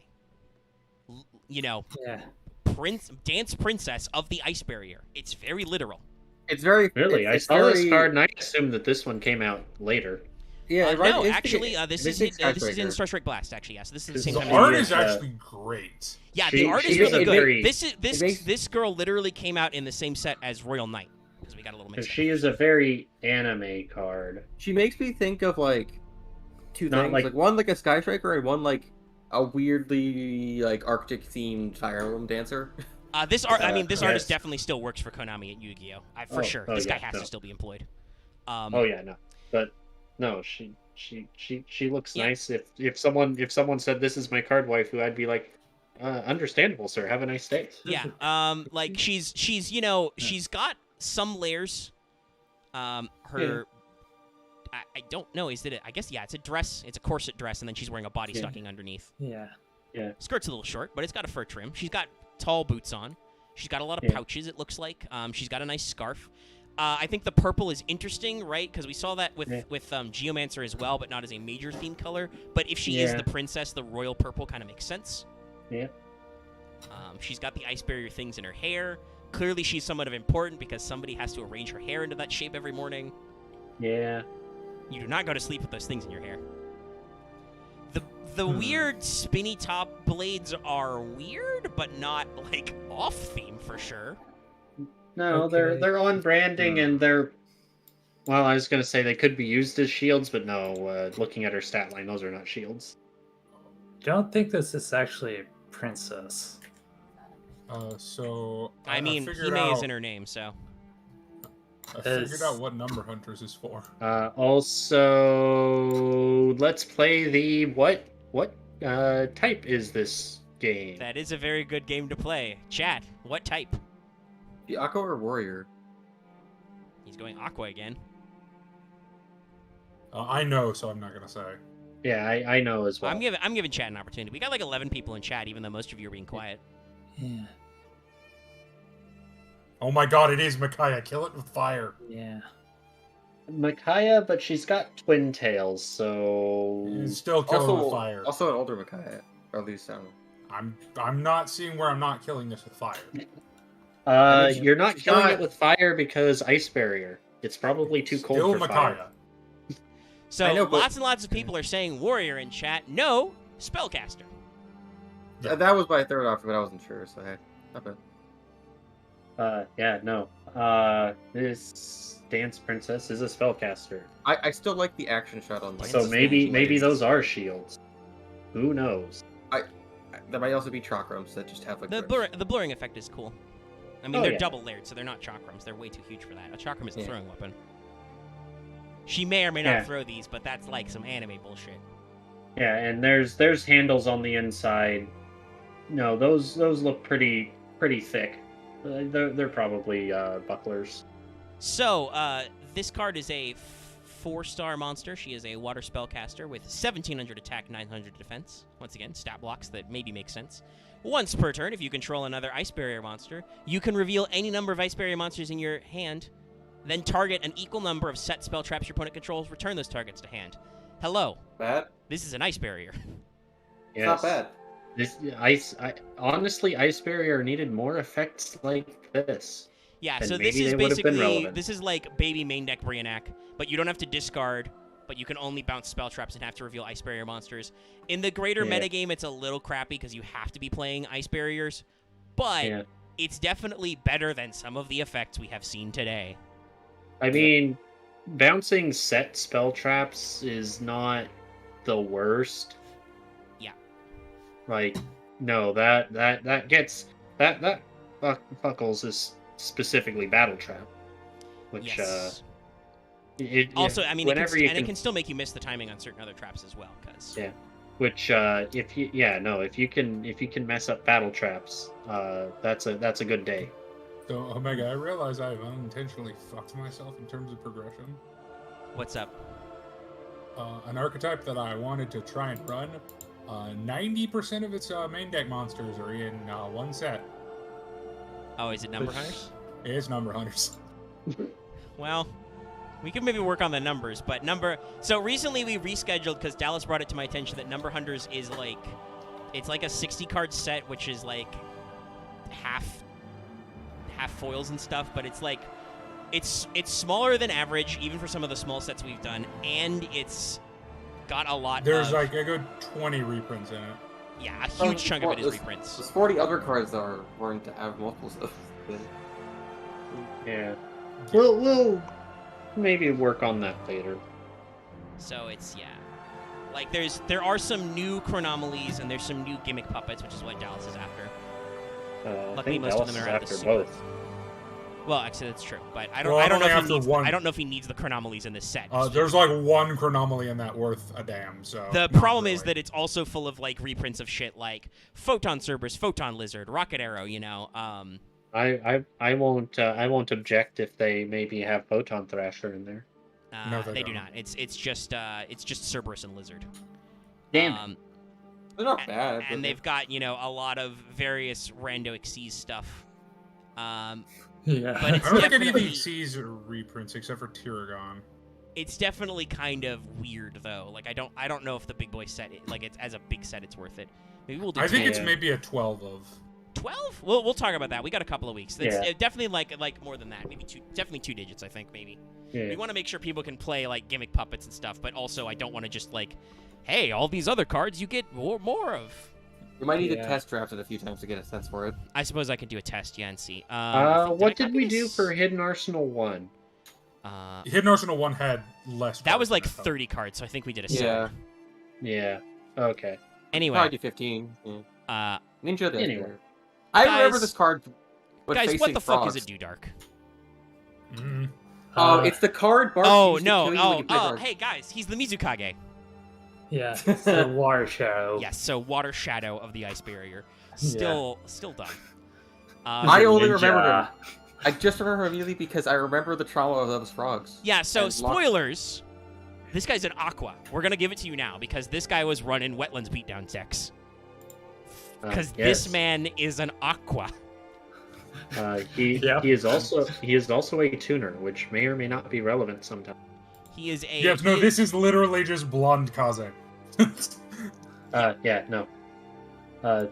Dance princess of the Ice Barrier. It's very literal. It's very... Really? I saw this card and I assumed that this one came out later. Yeah, right. No, actually, this is in Star Trek Blast. Actually, yes. This is the same time. The art is actually great. Yeah, the art is really good. This girl literally came out in the same set as Royal Knight. Because we got a little mixed up. She is a very anime card. She makes me think of like two things, like one like a Sky Striker and one like a weirdly like Arctic themed Fire Emblem dancer. This artist definitely still works for Konami at Yu-Gi-Oh! For sure. This guy has to still be employed. But no, she looks nice. If someone said this is my card waifu, I'd be like, understandable, sir. Have a nice day. Yeah. Like she's she's got some layers. I don't know. Is it? I guess it's a dress. It's a corset dress, and then she's wearing a body stocking underneath. Yeah. Skirt's a little short, but it's got a fur trim. She's got tall boots on. She's got a lot of pouches. It looks like. She's got a nice scarf. I think the purple is interesting, right? Because we saw that with Geomancer as well, but not as a major theme color. But if she is the princess, the royal purple kind of makes sense. Yeah. She's got the Ice Barrier things in her hair. Clearly, she's somewhat of important because somebody has to arrange her hair into that shape every morning. Yeah. You do not go to sleep with those things in your hair. The weird spinny top blades are weird, but not like off theme for sure. No, they're on branding and they're. Well, I was gonna say they could be used as shields, but no. Looking at her stat line, those are not shields. I don't think this is actually a princess. I mean, Hime is in her name, so. I figured out what number Hunters is for. Also, let's play the what type is this game? That is a very good game to play. Chat, what type? The Aqua or Warrior? He's going Aqua again. I know, so I'm not gonna say. Yeah, I know as well. I'm giving chat an opportunity. We got like 11 people in chat, even though most of you are being quiet. Yeah. Oh my god, it is Micaiah. Kill it with fire. Yeah. Micaiah, but she's got twin tails, so... Still killing with fire. Also an older Micaiah, or at least I'm not seeing where I'm not killing this with fire. You're not killing it with fire because Ice Barrier. It's probably too cold for Micaiah. fire. So lots and lots of people are saying Warrior in chat. No, Spellcaster. Yeah. That was my third option, but I wasn't sure, so hey, not bad. This Dance Princess is a spellcaster. I still like the action shot on. So maybe those are shields. Who knows? There might also be chakrams that just have like the blurring effect is cool. I mean, they're double layered, so they're not chakrams. They're way too huge for that. A chakram is a throwing weapon. She may or may not throw these, but that's like some anime bullshit. Yeah, and there's handles on the inside. No, those look pretty thick. They're probably bucklers. So this card is a 4-star monster. She is a water spellcaster with 1,700 attack, 900 defense. Once again, stat blocks that maybe make sense. Once per turn, if you control another Ice Barrier monster, you can reveal any number of Ice Barrier monsters in your hand, then target an equal number of set spell traps your opponent controls, return those targets to hand. Hello. Bad? This is an Ice Barrier. Yes. Not bad. Honestly, Ice Barrier needed more effects like this. Yeah, so this is basically, this is like baby main deck Brionac, but you don't have to discard, but you can only bounce spell traps and have to reveal Ice Barrier monsters. In the greater metagame, it's a little crappy because you have to be playing Ice Barriers, but it's definitely better than some of the effects we have seen today. I mean, bouncing set spell traps is not the worst. Yeah. Like, no, that Buckles is specifically Battle Trap, which also, I mean, it can still make you miss the timing on certain other traps as well, because which if you can mess up Battle Traps, that's a good day. So, Omega, I realize I've unintentionally fucked myself in terms of progression. What's up? An archetype that I wanted to try and run, 90% of its main deck monsters are in one set. Oh, is it Number Hunters? It is Number Hunters. Well, we could maybe work on the numbers, but So recently we rescheduled because Dallas brought it to my attention that Number Hunters is like, it's like a 60-card set, which is like half foils and stuff, but it's like, it's smaller than average, even for some of the small sets we've done, and it's got a lot There's like a good 20 reprints in it. Yeah, a huge chunk of it is reprints. There's 40 other cards that weren't to have multiples of. Yeah. We'll maybe work on that later. So it's, like there are some new Chronomalies and there's some new gimmick puppets, which is what Dallas is after. Luckily, most of them are after both. Well, actually, that's true, but I don't know if he needs the Chronomalies in this set. There's like one Chronomaly in that worth a damn. So the problem is that it's also full of like reprints of shit like Photon Cerberus, Photon Lizard, Rocket Arrow. You know. I won't object if they maybe have Photon Thrasher in there. No, they do not. It's just Cerberus and Lizard. Damn. They're not bad. And they've got a lot of various Rando Xyz stuff. Yeah, but it's I don't think any of the Xyz are reprints except for Tiragon. It's definitely kind of weird though. Like I don't know if the big boy set it's as a big set it's worth it. Maybe we'll do. I think it's maybe a 12 of. 12? We'll talk about that. We got a couple of weeks. It's definitely like more than that. Maybe definitely 2 digits. I think maybe. Yeah. We want to make sure people can play like gimmick puppets and stuff, but also I don't want to just like, hey, all these other cards you get more of. You might need to test draft it a few times to get a sense for it. I suppose I can do a test, and see. What did we do for Hidden Arsenal 1? Hidden Arsenal 1 had less. That was like 30 cards, so I think we did a 7. Yeah. Okay. Anyway. Probably 15. Yeah. Ninja did. Anyway. I remember this card. Guys, what the fuck is it, Do Dark? It's the card. Oh no! Hey guys, he's the Mizukage. Yeah, it's the Water Shadow. Yes, so Water Shadow of the Ice Barrier. Still dumb. I only remember him. I just remember him immediately because I remember the trauma of those frogs. Yeah, so spoilers. This guy's an Aqua. We're going to give it to you now because this guy was running Wetlands Beatdown decks. Because this man is an Aqua. He is also a tuner, which may or may not be relevant sometime. He is a... Yes, no, this is literally just blonde Kaze.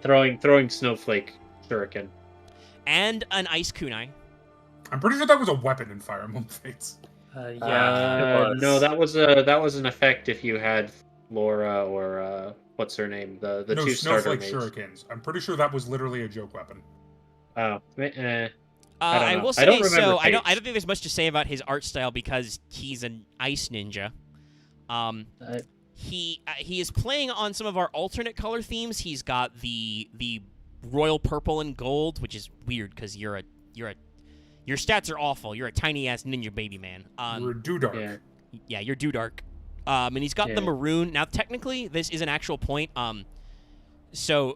Throwing Snowflake Shuriken. And an Ice Kunai. I'm pretty sure that was a weapon in Fire Emblem Fates. It was. No, that was an effect if you had Laura or what's her name, the two starter Snowflake mates. Shurikens. I'm pretty sure that was literally a joke weapon. I will say I don't think there's much to say about his art style because he's an ice ninja. He is playing on some of our alternate color themes. He's got the royal purple and gold, which is weird because your stats are awful. You're a tiny ass ninja baby man. You're a Dudark. Yeah, you're Dudark. And he's got the maroon. Now technically this is an actual point. So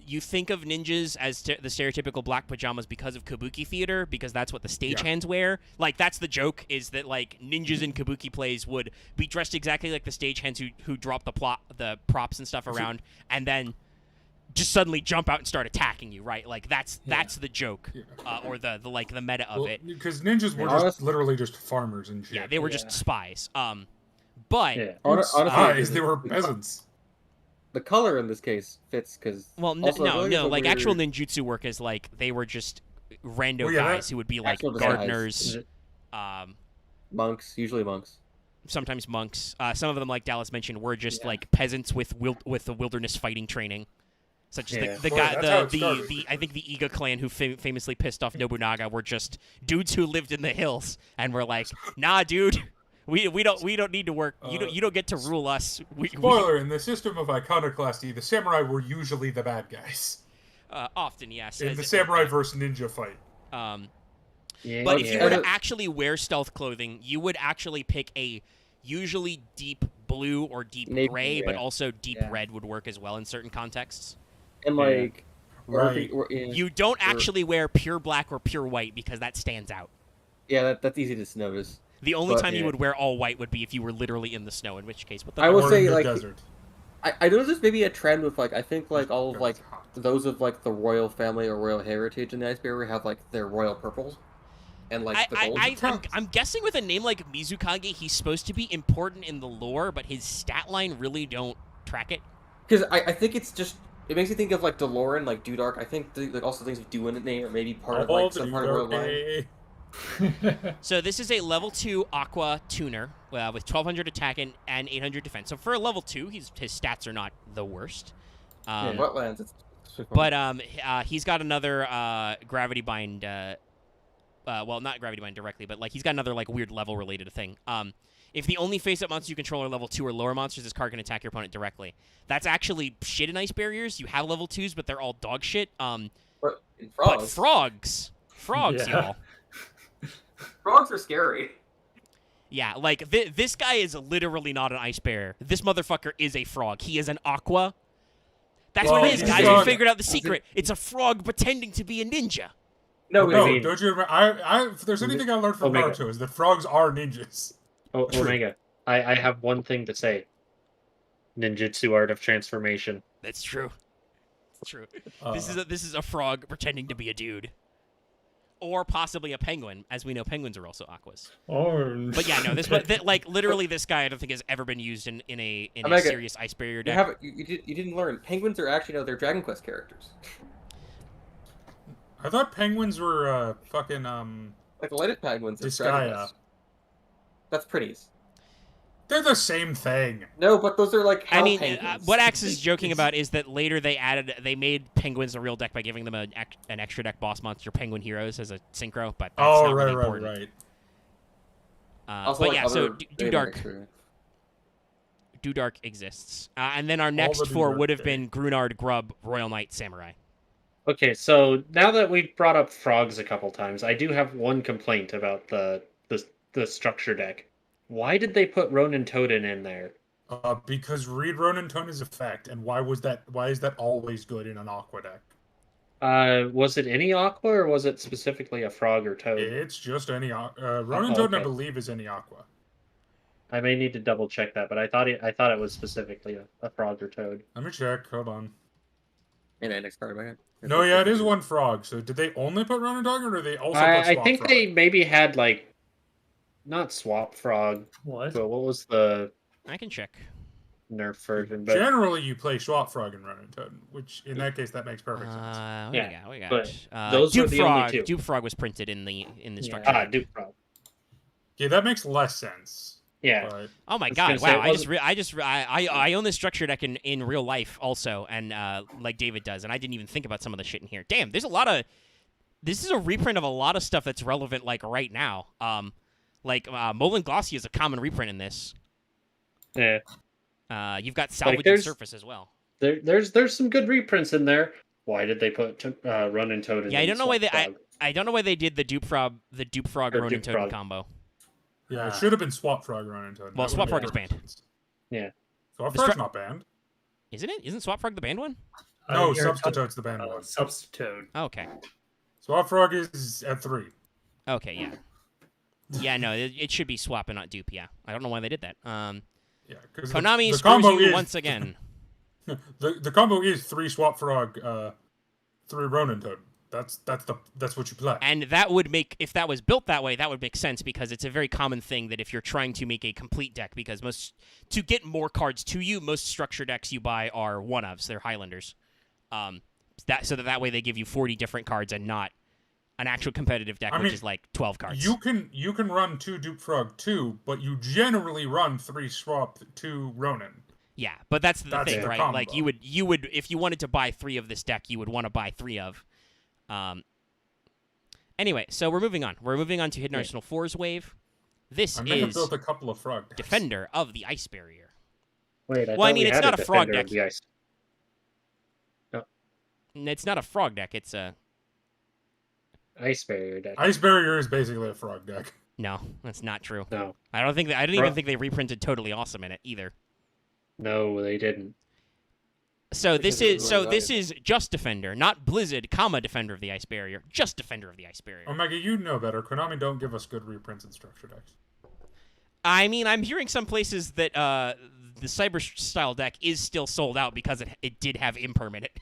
you think of ninjas as the stereotypical black pajamas because of kabuki theater, because that's what the stagehands wear. Like, that's the joke, is that, like, ninjas in kabuki plays would be dressed exactly like the stagehands who drop the props and stuff around, and then just suddenly jump out and start attacking you, right? Like, that's the joke, or the meta of it. Because ninjas were just literally just farmers and shit. Yeah, they were just spies. But spies, they were peasants. The color in this case fits because like actual ninjutsu work is like they were just rando guys who would be like gardeners, monks, usually monks. Sometimes monks. Some of them, like Dallas mentioned, were just like peasants with the wilderness fighting training, such as the guy, I think the Iga clan who famously pissed off Nobunaga were just dudes who lived in the hills and were like, nah, dude. We don't need to work. You don't get to rule us. Spoiler: in the system of iconoclasty, the samurai were usually the bad guys. Often, yes. In the samurai versus ninja fight. But if you were to actually wear stealth clothing, you would actually pick a usually deep blue or deep gray, but also deep red would work as well in certain contexts. And like, you don't actually wear pure black or pure white because that stands out. Yeah, that's easy to notice. The only time you would wear all white would be if you were literally in the snow, in which case, what the I will say, like, desert. I noticed this maybe a trend with, like, I think, like, all of, like, those of, like, the royal family or royal heritage in the Ice Barrier have, like, their royal purples. And, like, the gold. I'm guessing with a name like Mizukage, he's supposed to be important in the lore, but his stat line really don't track it. Because I think it's just, it makes me think of, like, DeLorean, like, Dudark. I think, like, also things with Do in it name, or maybe part of, like, some part of Royal Line. So this is a level 2 Aqua tuner with 1200 attack and 800 defense. So for a level 2, his stats are not the worst. Wetlands. But he's got another gravity bind. Well, not gravity bind directly, but like he's got another like weird level related thing. If the only face-up monsters you control are level 2 or lower monsters, this card can attack your opponent directly. That's actually shit in Ice Barriers. You have level 2s, but they're all dog shit. But frogs, y'all. Frogs are scary. Yeah, like, this guy is literally not an ice bear. This motherfucker is a frog. He is an aqua. That's what it is, guys. We figured out the secret. It's a frog pretending to be a ninja. No, don't you remember? If there's anything I learned from Naruto, is that frogs are ninjas. Omega, I have one thing to say. Ninjutsu art of transformation. That's true. It's true. This is a frog pretending to be a dude. Or possibly a penguin, as we know penguins are also aquas. But yeah, no, like literally this guy I don't think has ever been used in a serious ice barrier deck. You didn't learn. Penguins are actually they're Dragon Quest characters. I thought penguins were fucking like lighted penguins. Disgaea. That's pretties. They're the same thing. No, but those are like what Axe is joking about is that later they made penguins a real deck by giving them an extra deck boss monster, Penguin Heroes, as a synchro, but that's not really important. Also, but yeah, so Dudark exists. And then our next 4 would have been Grunard, Grub, Royal Knight, Samurai. Okay, so now that we've brought up frogs a couple times, I do have one complaint about the structure deck. Why did they put Ronin Toden in there? Because read Ronin Toden's effect, and why is that always good in an aqua deck? Was it any aqua, or was it specifically a frog or toad? It's just any Ronin Toden, I believe, is any aqua. I may need to double check that, but I thought it was specifically a frog or toad. Let me check. Hold on. Next card, right? No, yeah, it is one frog. So did they only put Ronin Toden, or did they also put Swap I think frog? they maybe had like. Not Swap Frog. What? But what was the... I can check. Nerf version, but... Generally, you play Swap Frog and Ronin Toden, which, in that case, that makes perfect sense. We got. But those Dupe were the Frog. only two. Dupe Frog was printed in the structure. Dupe Frog. Yeah, that makes less sense. Yeah. But... Oh my god! Wow! I own this structure deck in real life also, and like David does, and I didn't even think about some of the shit in here. Damn, there's a lot of. This is a reprint of a lot of stuff that's relevant, like right now. Like, Molin Glossy is a common reprint in this. Yeah. You've got Salvage and Surface as well. There's some good reprints in there. Why did they put Ronin Toden? Yeah, I don't know why I don't know why they did the Dupe Frog Ronin Toden combo. Yeah, it should have been Swap Frog Ronin Toden. Well, Swap Frog is banned. Yeah. Swap Frog's not banned. Isn't it? Isn't Swap Frog the banned one? No, Substitute's the banned one. Substitute. Okay. Swap Frog is at 3. Okay, yeah. Yeah, no, it should be swap and not dupe, yeah. I don't know why they did that. Yeah, because Konami the screws combo you is, once again. the combo is 3 Swap Frog, 3 Ronin Totem. That's what you play. And that would make, if that was built that way, that would make sense because it's a very common thing that if you're trying to make a complete deck, because to get more cards to you, most structure decks you buy are one-ofs. They're Highlanders. So that way they give you 40 different cards and not an actual competitive deck, which is like 12 cards. You can run 2 Dupe Frog 2, but you generally run 3 Swap 2 Ronin. Yeah, but that's the thing, right? Combo. Like you would if you wanted to buy 3 of this deck, you would want to buy 3 of. Anyway, so we're moving on. We're moving on to Hidden Arsenal 4's wave. This is built a couple of frog decks. Defender of the Ice Barrier. Wait, I mean, it's not a frog deck. No. It's not a frog deck. It's a Ice Barrier deck. Ice Barrier is basically a frog deck. No, that's not true. No. I didn't even think they reprinted Totally Awesome in it either. No, they didn't. So this is just Defender, not Blizzard, Defender of the Ice Barrier, just Defender of the Ice Barrier. Omega, you know better. Konami don't give us good reprints in structure decks. I mean, I'm hearing some places that the Cyber style deck is still sold out because it did have Imperm in it.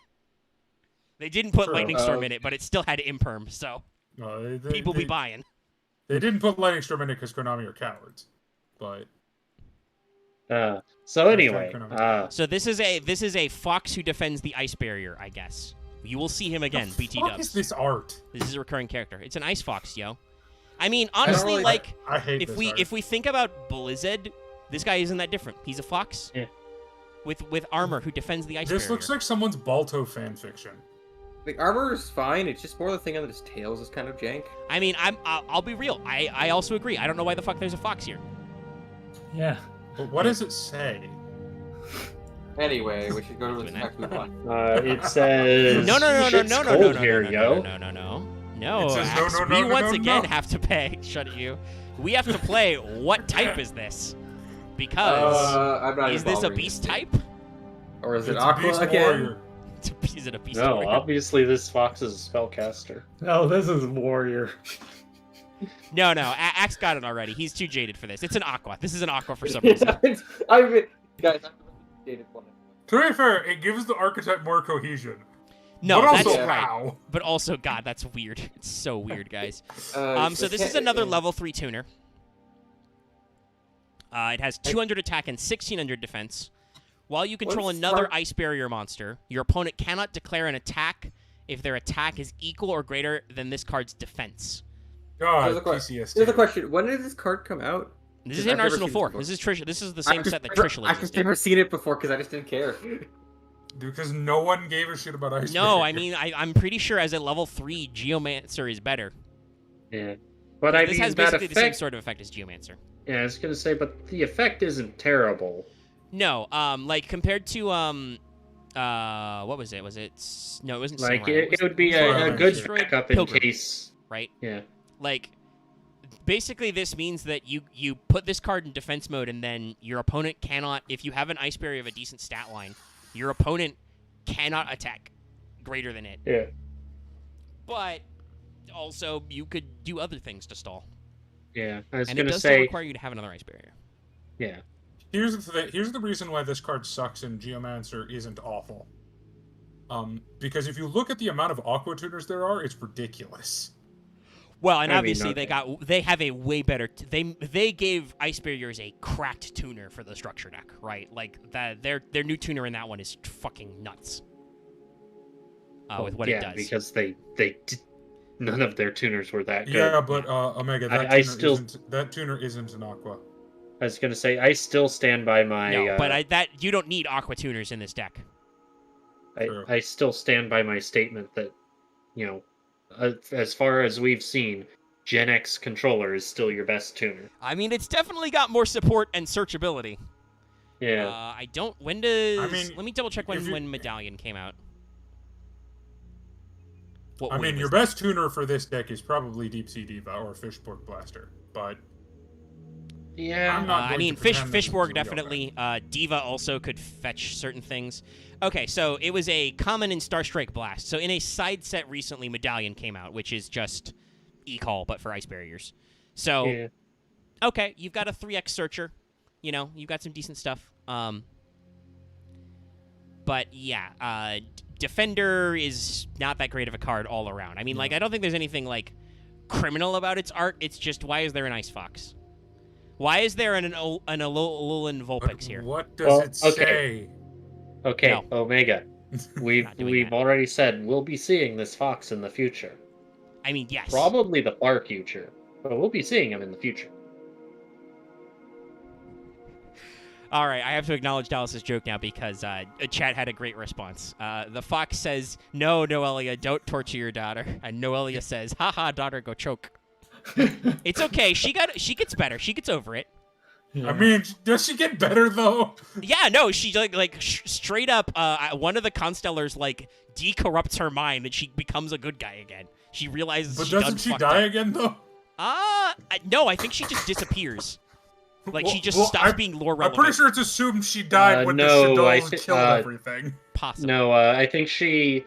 They didn't put Lightning Storm in it, but it still had Imperm, so people be buying. They didn't put Lightning Storm in it because Konami are cowards, but. So anyway, so this is a fox who defends the Ice Barrier, I guess. You will see him again, BT Dubs. What is this art? This is a recurring character. It's an Ice Fox, yo. I mean, honestly, I hate if we think about Blizzard, this guy isn't that different. He's a fox with armor who defends the Ice Barrier. This looks like someone's Balto fan fiction. The armor is fine. It's just more the thing on his tails is kind of jank. I mean, I'll be real. I also agree. I don't know why the fuck there's a fox here. Yeah. But what does it say? Anyway, we should go to the next one. It says no. Here, yo. No. We once again have to pay. Shut it, you. We have to play. What type is this? Because is this a beast type? Or is it Aqua again? Is it a beast? No, warrior? obviously this fox is a spellcaster. No, this is warrior. No, Axe got it already. He's too jaded for this. It's an Aqua. This is an Aqua for some reason. Guys, I'm jaded one. To be fair, it gives the archetype more cohesion. No, but that's also, right. how? But also, God, that's weird. It's so weird, guys. So this is another level 3 tuner. It has 200 attack and 1600 defense. While you control another Ice Barrier monster, your opponent cannot declare an attack if their attack is equal or greater than this card's defense. God, Here's the question. When did this card come out? This is in Arsenal 4. This is Trish. This is the same set that Trishula I've just never seen it before because I just didn't care. Because no one gave a shit about Ice Barrier. No, I mean, I'm pretty sure as a level 3, Geomancer is better. Yeah. But this has basically the same sort of effect as Geomancer. Yeah, I was going to say, but the effect isn't terrible. No, like compared to what was it? No, it wasn't. Like Samurai. it would be a good backup in case, right? Yeah. Like basically, this means that you put this card in defense mode, and then your opponent cannot. If you have an Ice Barrier of a decent stat line, your opponent cannot attack greater than it. Yeah. But also, you could do other things to stall. Yeah, I was and going it to does say still require you to have another Ice Barrier. Yeah. Here's the reason why this card sucks and Geomancer isn't awful. Because if you look at the amount of Aqua tuners there are, it's ridiculous. Well, and obviously they have a way better. They gave Ice Barriers a cracked tuner for the structure deck, right? Like their new tuner in that one is fucking nuts. With what it does. Yeah, because they none of their tuners were that good. Yeah, but Omega, that tuner isn't an Aqua. I was gonna say I still stand by my. No, but you don't need Aqua tuners in this deck. I still stand by my statement that, as far as we've seen, Gen X controller is still your best tuner. I mean, it's definitely got more support and searchability. Yeah. I don't. When does? Let me double check when Medallion came out. Your best tuner for this deck is probably Deep Sea Diva or Fishboard Blaster, but Yeah. I mean, Fishborg definitely. Diva also could fetch certain things. Okay, so it was a common in Star Strike Blast. So in a side set recently, Medallion came out, which is just E-Call, but for ice barriers. So, okay, you've got a 3X Searcher. You know, you've got some decent stuff. But yeah, Defender is not that great of a card all around. I mean, like, I don't think there's anything, like, criminal about its art. It's just, why is there an Ice Fox? Why is there an Alolan Vulpix here? What does it say? Okay, No. Omega. We've already said we'll be seeing this fox in the future. I mean, yes. Probably the far future, but we'll be seeing him in the future. All right, I have to acknowledge Dallas's joke now because chat had a great response. The fox says, "No, Noelia, don't torture your daughter," and Noelia says, "Haha, daughter, go choke." It's okay. She gets better. She gets over it. Yeah. I mean, does she get better though? Yeah, no. She straight up. One of the Constellars like decorrupts her mind and she becomes a good guy again. She realizes. But doesn't she die again though? No. I think she just disappears. Like, she just stops being lore relevant. I'm pretty sure it's assumed she died when the Shadows killed everything. Possibly. No, I think she...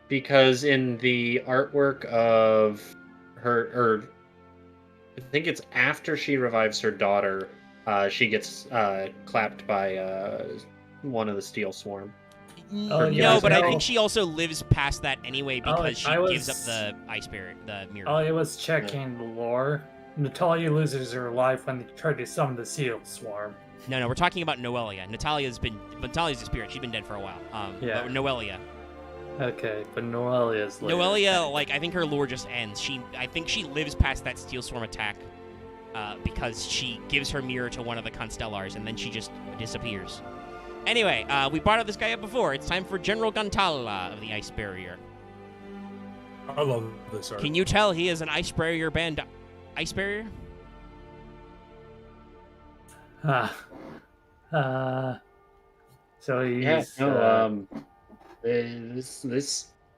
Because in the artwork of her... I think it's after she revives her daughter, she gets clapped by one of the Steel Swarm. No, but I think she also lives past that anyway because she gives up the Ice Spirit, the mirror. I was checking the lore. Natalia loses her life when they tried to summon the Steel Swarm. No, we're talking about Noelia. Natalia's a spirit. She's been dead for a while. But Noelia. Okay, but Noelia's later. Noelia, like, I think her lore just ends. I think she lives past that Steel Swarm attack because she gives her mirror to one of the Constellars, and then she just disappears. Anyway, we brought this guy up before. It's time for General Gantala of the Ice Barrier. I love this art. Can you tell he is an Ice Barrier band Ice Barrier? So he's...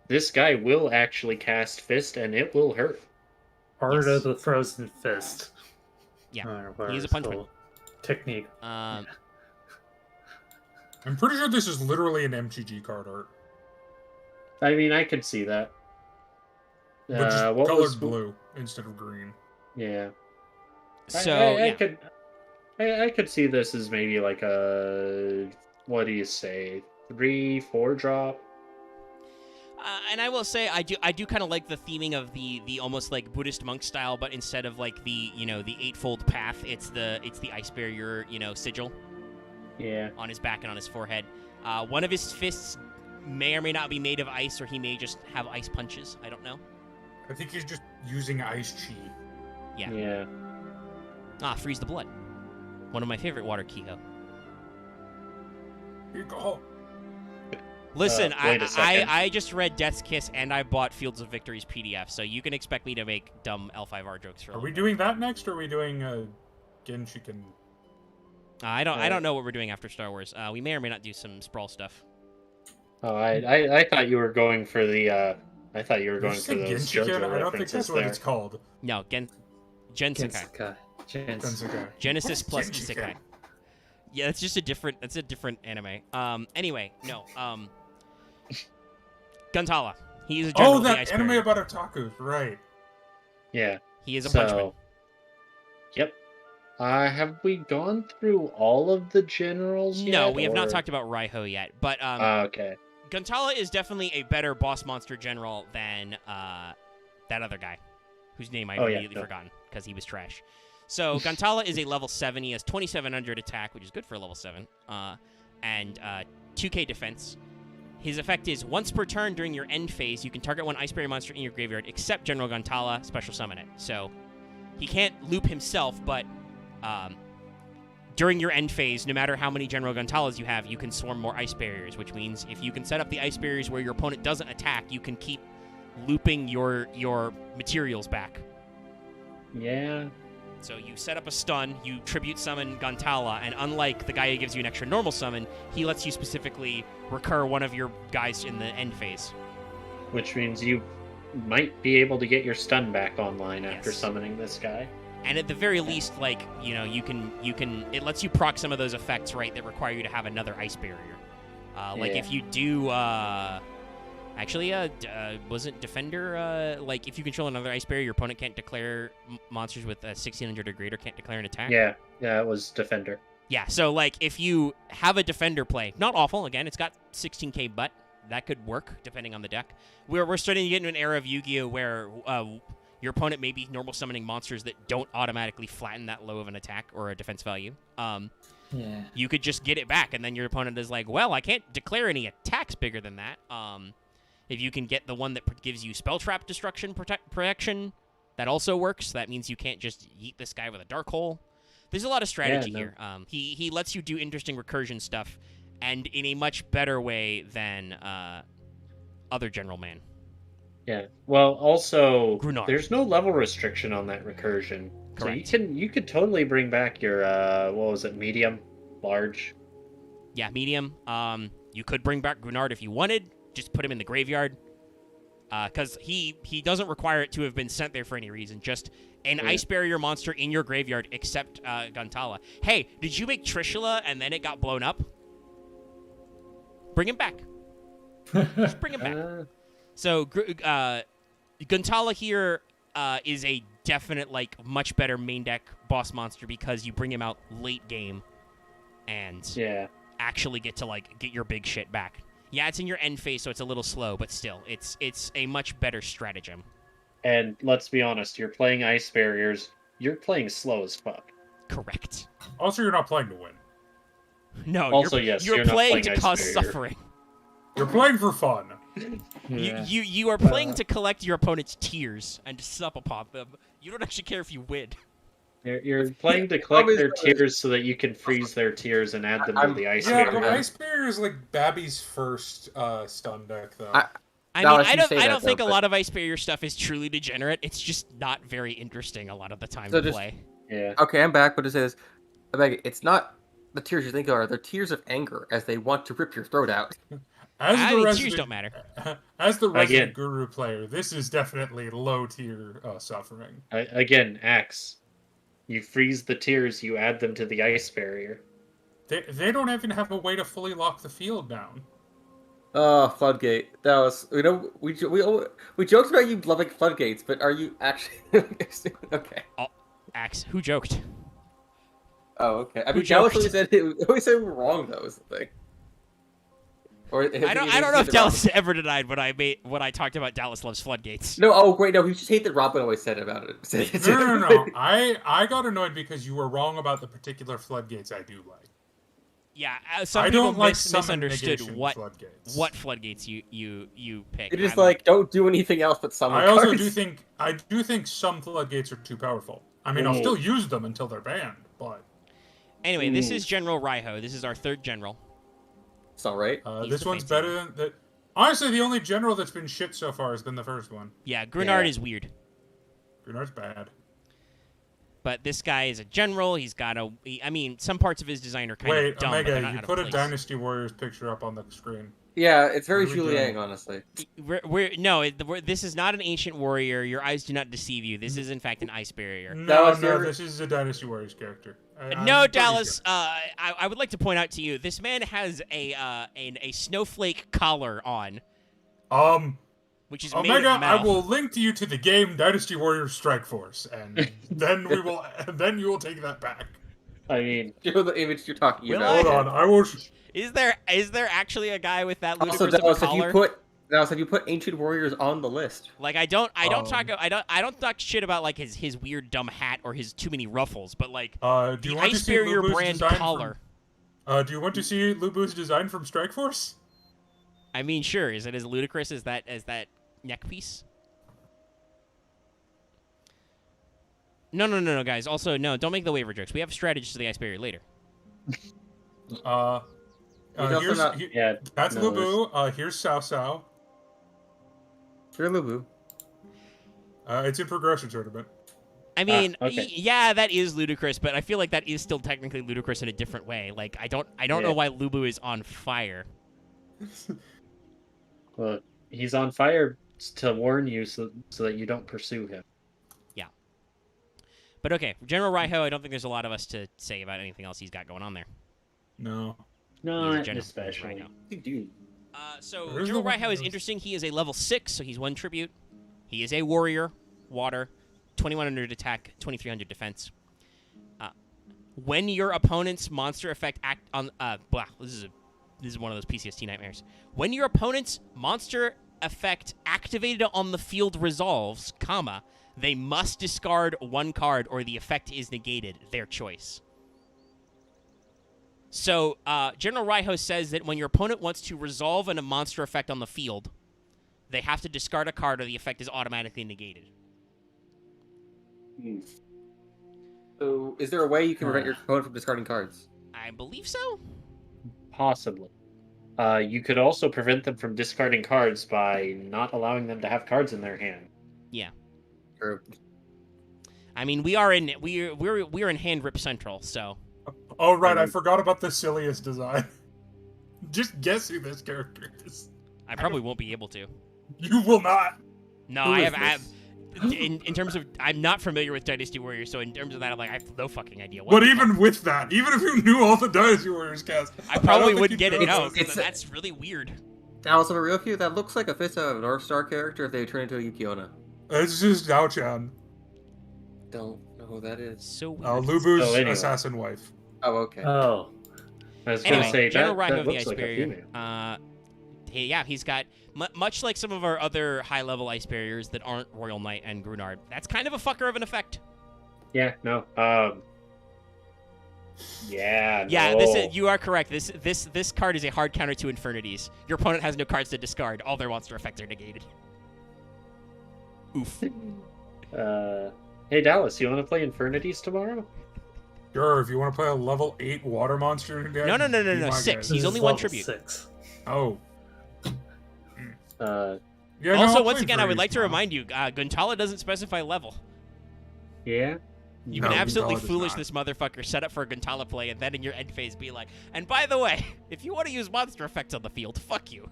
This guy will actually cast Fist, and it will hurt. Art of the Frozen Fist. Yeah, he's a punchman. Technique. I'm pretty sure this is literally an MTG card art. I mean, I could see that. But just colored blue instead of green. Yeah. So I could see this as maybe like a, what do you say, 3-4 drop. And I will say I do kind of like the theming of the almost like Buddhist monk style, but instead of like the the eightfold path, it's the Ice Barrier sigil. Yeah. On his back and on his forehead. One of his fists may or may not be made of ice, or he may just have ice punches. I don't know. I think he's just using ice chi. Yeah. Freeze the Blood. One of my favorite water Kehoe. Here you go. Listen, I just read Death's Kiss and I bought Fields of Victory's PDF, so you can expect me to make dumb L5R jokes for a Are we bit. doing that next, or are we doing Genshiken? I don't know what we're doing after Star Wars. We may or may not do some Sprawl stuff. Oh, I thought you were going for the I thought you were going for those Genshiken? JoJo I don't think that's what it's called. No, Gensekai. Genesis plus Isekai. Yeah, that's just a different anime. Anyway, no. Gantala. He is a general. Oh, that anime about otakus, right? Yeah. He is a punchman. Yep. Have we gone through all of the generals yet? No, we have not talked about Raiho yet. But okay. Gantala is definitely a better boss monster general than that other guy, whose name I immediately forgotten because he was trash. So Gantala is a level 7. He has 2,700 attack, which is good for a level 7, and 2k defense. His effect is once per turn during your end phase, you can target one Ice Barrier monster in your graveyard except General Gantala, special summon it. So he can't loop himself, but during your end phase, no matter how many General Gantalas you have, you can swarm more Ice Barriers, which means if you can set up the Ice Barriers where your opponent doesn't attack, you can keep looping your materials back. Yeah. So you set up a stun, you tribute summon Gantala, and unlike the guy who gives you an extra normal summon, he lets you specifically recur one of your guys in the end phase. Which means you might be able to get your stun back online after summoning this guy. And at the very least, like, you know, you can it lets you proc some of those effects, right, that require you to have another ice barrier. Like if you do actually was it defender, like if you control another ice barrier, your opponent can't declare monsters with 1600 or greater can't declare an attack. Yeah, it was defender. Yeah, so like if you have a defender play, not awful, again, it's got 16k butt. That could work depending on the deck. We're starting to get into an era of Yu-Gi-Oh where your opponent may be normal summoning monsters that don't automatically flatten that low of an attack or a defense value. You could just get it back, and then your opponent is like, well, I can't declare any attacks bigger than that. If you can get the one that gives you spell trap destruction protection, that also works. That means you can't just yeet this guy with a dark hole. There's a lot of strategy here. He lets you do interesting recursion stuff, and in a much better way than other General Man. Yeah. Well, also, Grunard. There's no level restriction on that recursion. Correct. So you could totally bring back your what was it, medium, large? Yeah, medium. You could bring back Grunard if you wanted. Just put him in the graveyard. Because he doesn't require it to have been sent there for any reason. Just an ice barrier monster in your graveyard, except Guntala. Hey, did you make Trishula and then it got blown up? Bring him back. Just bring him back. So Guntala here is a definite, like, much better main deck boss monster because you bring him out late game and actually get to, like, get your big shit back. Yeah, it's in your end phase, so it's a little slow, but still, it's a much better stratagem. And let's be honest, you're playing ice barriers. You're playing slow as fuck. Correct. Also, you're not playing to win. No, also, you're not playing to cause barrier. suffering. You're playing for fun. You are playing to collect your opponent's tears and to sup upon them. You don't actually care if you win. You're playing to collect their tears so that you can freeze their tears and add them to the ice barrier. Yeah, but ice barrier is like Babby's first stun deck, though. I don't think a lot of ice barrier stuff is truly degenerate. It's just not very interesting a lot of the time to play. Yeah. Okay, I'm back, but it says, it's not the tears you think are. They're tears of anger as they want to rip your throat out. Tears don't matter. As the resident Guru player, this is definitely low tier suffering. Again, Axe. You freeze the tears, you add them to the ice barrier. They don't even have a way to fully lock the field down. Oh, Floodgate. That was, we joked about you loving Floodgates, but are you actually okay? Oh, Axe, who joked? Oh, okay. I mean, Dallas always said we were wrong, though, is the thing. Or I don't know if Dallas ever denied when I talked about Dallas loves Floodgates. No, great, no, he just hated that Robin always said about it. No. I got annoyed because you were wrong about the particular Floodgates I do like. Yeah, some people misunderstood what Floodgates you pick. It is like, don't do anything else but summon cards. I do think some Floodgates are too powerful. I mean, I'll still use them until they're banned, but... Anyway, this is General Raiho. This is our third general. It's all right. This one's better than that. Honestly, the only general that's been shit so far has been the first one. Yeah, Grunard is weird. Grunard's bad. But this guy is a general. He's got some parts of his design are kind of dumb. Wait, Omega, you put a Dynasty Warriors picture up on the screen. Yeah, it's very Julien, honestly. This is not an Ancient Warrior. Your eyes do not deceive you. This is, in fact, an Ice Barrier. No, this is a Dynasty Warriors character. No, Dallas, I would like to point out to you, this man has a snowflake collar on. Which is Omega, made of metal. I will link you to the game Dynasty Warriors Strike Force, and then you will take that back. I mean, show the image you're talking about. Hold on, I will. Is there actually a guy with that ludicrous collar? Have you put Ancient Warriors on the list? Like I don't talk shit about like his weird dumb hat or his too many ruffles, but like the Ice Barrier brand collar. Do you want to see Lubu's design from Strike Force? I mean, sure. Is it as ludicrous as that neck piece? No, guys. Also, no, don't make the waiver jokes. We have strategies to the Ice Barrier later. That's Lubu. Here's Sao Sao. Here's Lubu. It's in progression tournament. I mean, yeah, that is ludicrous, but I feel like that is still technically ludicrous in a different way. Like, I don't know why Lubu is on fire. Well, he's on fire to warn you so that you don't pursue him. Yeah. But okay, General Raiho, I don't think there's a lot of us to say about anything else he's got going on there. No. Not especially. Dude. So General Raiho is interesting. He is a level 6, so he's 1 tribute. He is a warrior, water, 2100 attack, 2300 defense. When your opponent's monster effect act on this is one of those PCST nightmares. When your opponent's monster effect activated on the field resolves, they must discard 1 card or the effect is negated. Their choice. So, General Raiho says that when your opponent wants to resolve a monster effect on the field, they have to discard a card or the effect is automatically negated. So, is there a way you can prevent your opponent from discarding cards? I believe so. Possibly. You could also prevent them from discarding cards by not allowing them to have cards in their hand. Yeah. True. I mean, we're in Hand Rip Central, so. Oh right, I forgot about the silliest design. Just guess who this character is. I probably won't be able to. You will not. No, I have. In terms of, I'm not familiar with Dynasty Warriors, so in terms of that, I'm like, I have no fucking idea. But even with that, even if you knew all the Dynasty Warriors cast, I probably wouldn't get it. No, because that's really weird. Dallas, I'm a real few. That looks like a fist out of a North Star character if they turn into a Yukiona. It's just Dao-chan. Don't know who that is. So weird. Lubu's assassin wife. Oh, okay. Oh. I was going to say, General that Raiho of the looks Ice like Barrier. He's got, much like some of our other high-level Ice Barriers that aren't Royal Knight and Grunard, that's kind of a fucker of an effect. Yeah, no. Yeah, no. You are correct. This card is a hard counter to Infernities. Your opponent has no cards to discard. All their monster effects are negated. Oof. Hey, Dallas, you want to play Infernities tomorrow? Sure, if you want to play a level 8 water monster again. No. 6. He's only 1 tribute. 6. Oh. Yeah, also, once again, I would like to remind you, Guntala doesn't specify level. Yeah? You can absolutely foolish this motherfucker, set up for a Guntala play, and then in your end phase be like, and by the way, if you want to use monster effects on the field, fuck you.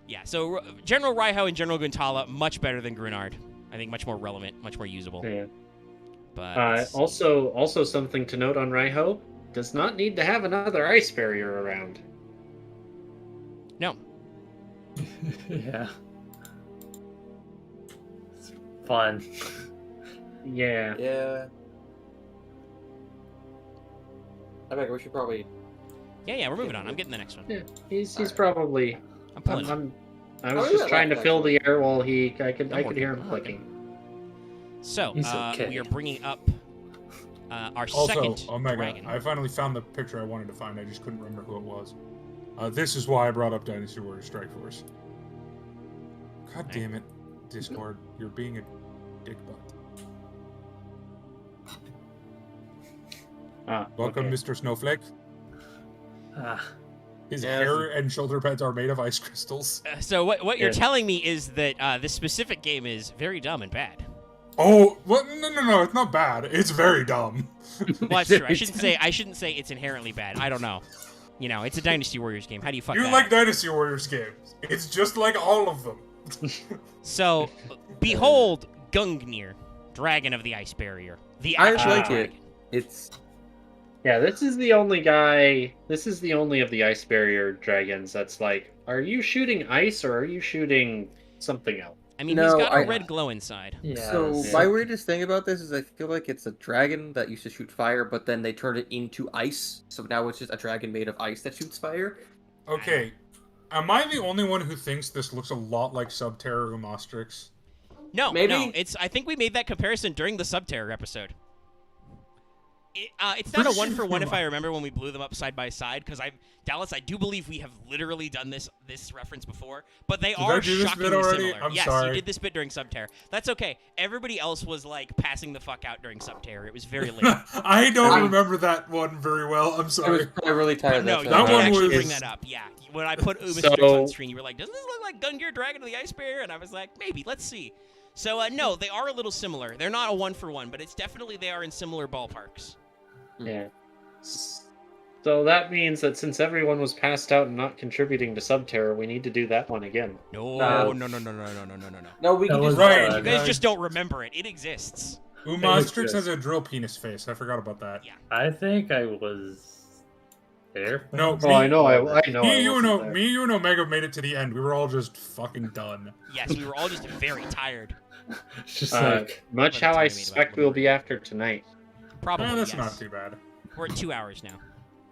Yeah, so General Raiho and General Guntala, much better than Grunard. I think much more relevant, much more usable. Yeah. But also something to note on Raiho, does not need to have another Ice Barrier around. No. Yeah. It's fun. Yeah. Yeah. I think we should probably. Yeah, we're moving on. I'm getting the next one. Yeah, he's probably. I'm pulling. I was just trying to fill the air while I could hear him clicking. So we are bringing up our also, second Omega, dragon. I finally found the picture I wanted to find. I just couldn't remember who it was. This is why I brought up Dynasty Warriors Strike Force. God damn it, Discord, you're being a dick butt. Welcome, okay. Mr. Snowflake. His hair and shoulder pads are made of ice crystals. So what you're telling me is that this specific game is very dumb and bad. Oh, what? No, it's not bad. It's very dumb. Well, that's true. I shouldn't say it's inherently bad. I don't know. You know, it's a Dynasty Warriors game. How do you fuck that? You like Dynasty Warriors games. It's just like all of them. So, behold Gungnir, Dragon of the Ice Barrier. I actually like it. It's... Yeah, this is the only of the Ice Barrier dragons that's like, are you shooting ice or are you shooting something else? I mean, he's got a red glow inside. Yeah. So my weirdest thing about this is I feel like it's a dragon that used to shoot fire, but then they turned it into ice. So now it's just a dragon made of ice that shoots fire. Okay, am I the only one who thinks this looks a lot like Subterra Umostrix? No, Maybe? no. I think we made that comparison during the Subterra episode. It's not a 1-for-1 if I remember when we blew them up side by side, because Dallas, I do believe we have literally done this reference before, but they are shockingly similar. I'm yes, sorry. You did this bit during Subterra. That's okay. Everybody else was like passing the fuck out during Subterra. It was very late. I don't remember that one very well. I'm sorry. I was probably really tired. No, you that did one actually was... bring that up. Yeah, when I put Umostrix on screen, you were like, "Doesn't this look like Gungnir Dragon of the Ice Barrier?" And I was like, "Maybe. Let's see." So no, they are a little similar. They're not a 1-for-1, but it's definitely they are in similar ballparks. Yeah. So that means that since everyone was passed out and not contributing to Subterror, we need to do that one again. No. No, we can just right. You guys just don't remember it. It exists. Umonstrix has a drill penis face. I forgot about that. Yeah. I think I was there. No, I know. Me, you, and Omega made it to the end. We were all just fucking done. Yes, we were all just very tired. Just like much how I suspect we'll be after tonight. Probably. That's yes. not too bad. We're at 2 hours now.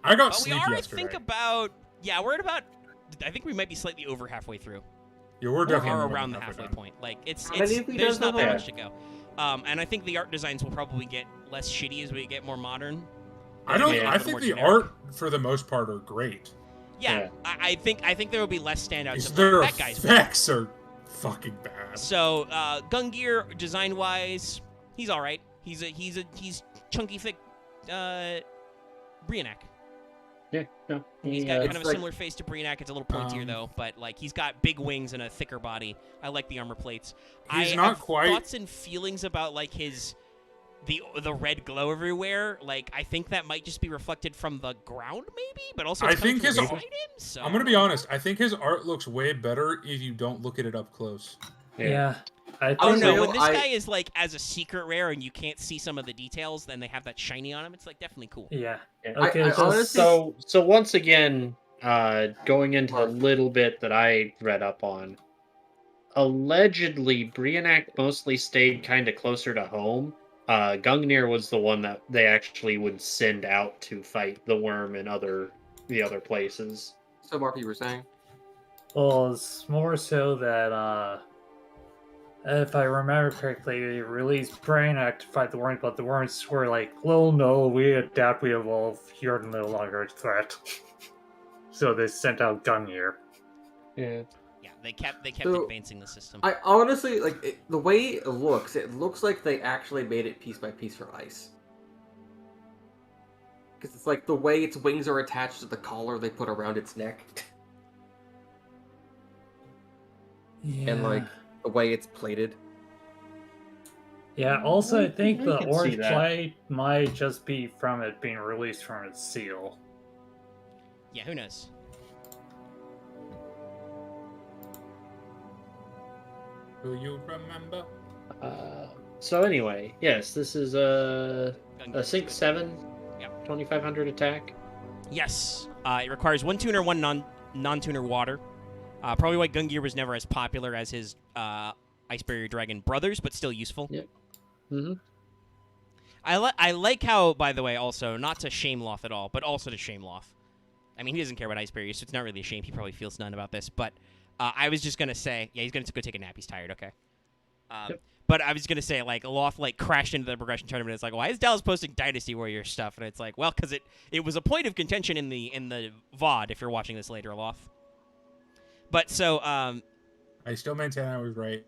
I got sleep yesterday. I think we might be slightly over halfway through. Yeah, we're definitely around the halfway point. Like there's not that much to go. And I think the art designs will probably get less shitty as we get more modern. I think the art for the most part are great. Yeah. I think there will be less standouts. Their effects are fucking bad. So Gungear design wise, he's all right. He's chunky thick Brionac. Yeah, no. He's got kind of a similar face to Brionac. It's a little pointier though, but like he's got big wings and a thicker body. I like the armor plates. I have thoughts and feelings about like the red glow everywhere. Like I think that might just be reflected from the ground, maybe, but also I think his. So. I'm gonna be honest. I think his art looks way better if you don't look at it up close. Yeah. I don't know. When this guy is like as a secret rare and you can't see some of the details, then they have that shiny on him. It's like definitely cool. Yeah. Okay. So once again, going into a little bit that I read up on, allegedly Brionac mostly stayed kind of closer to home. Gungnir was the one that they actually would send out to fight the worm and the other places. So, Mark, you were saying? Well, it's more so that if I remember correctly, they released Brionac to fight the worms, but the worms were like, well, no, we adapt, we evolve, you're no longer a threat. So they sent out Gungnir. Yeah. Yeah, they kept advancing the system. I honestly, the way it looks like they actually made it piece by piece for ice. Because it's like the way its wings are attached to the collar they put around its neck. Yeah. And like the way it's plated. Yeah, also I think the orange plate might just be from it being released from its seal. Yeah, who knows? Do you remember? So anyway, yes, this is a Sync 7, 2500 attack. Yes, it requires one tuner, one non-tuner water. Probably why Gungear was never as popular as his Ice Barrier Dragon brothers, but still useful. Yep. Mm-hmm. I like how, by the way, also, not to shame Loth at all, but also to shame Loth. I mean, he doesn't care about Ice Barrier, so it's not really a shame. He probably feels none about this, but I was just going to say, yeah, he's going to go take a nap. He's tired, okay? Yep. But I was going to say, like, Loth, like, crashed into the progression tournament. It's like, why is Dallas posting Dynasty Warrior stuff? And it's like, well, because it was a point of contention in the VOD, if you're watching this later, Loth. But so, I still maintain I was right.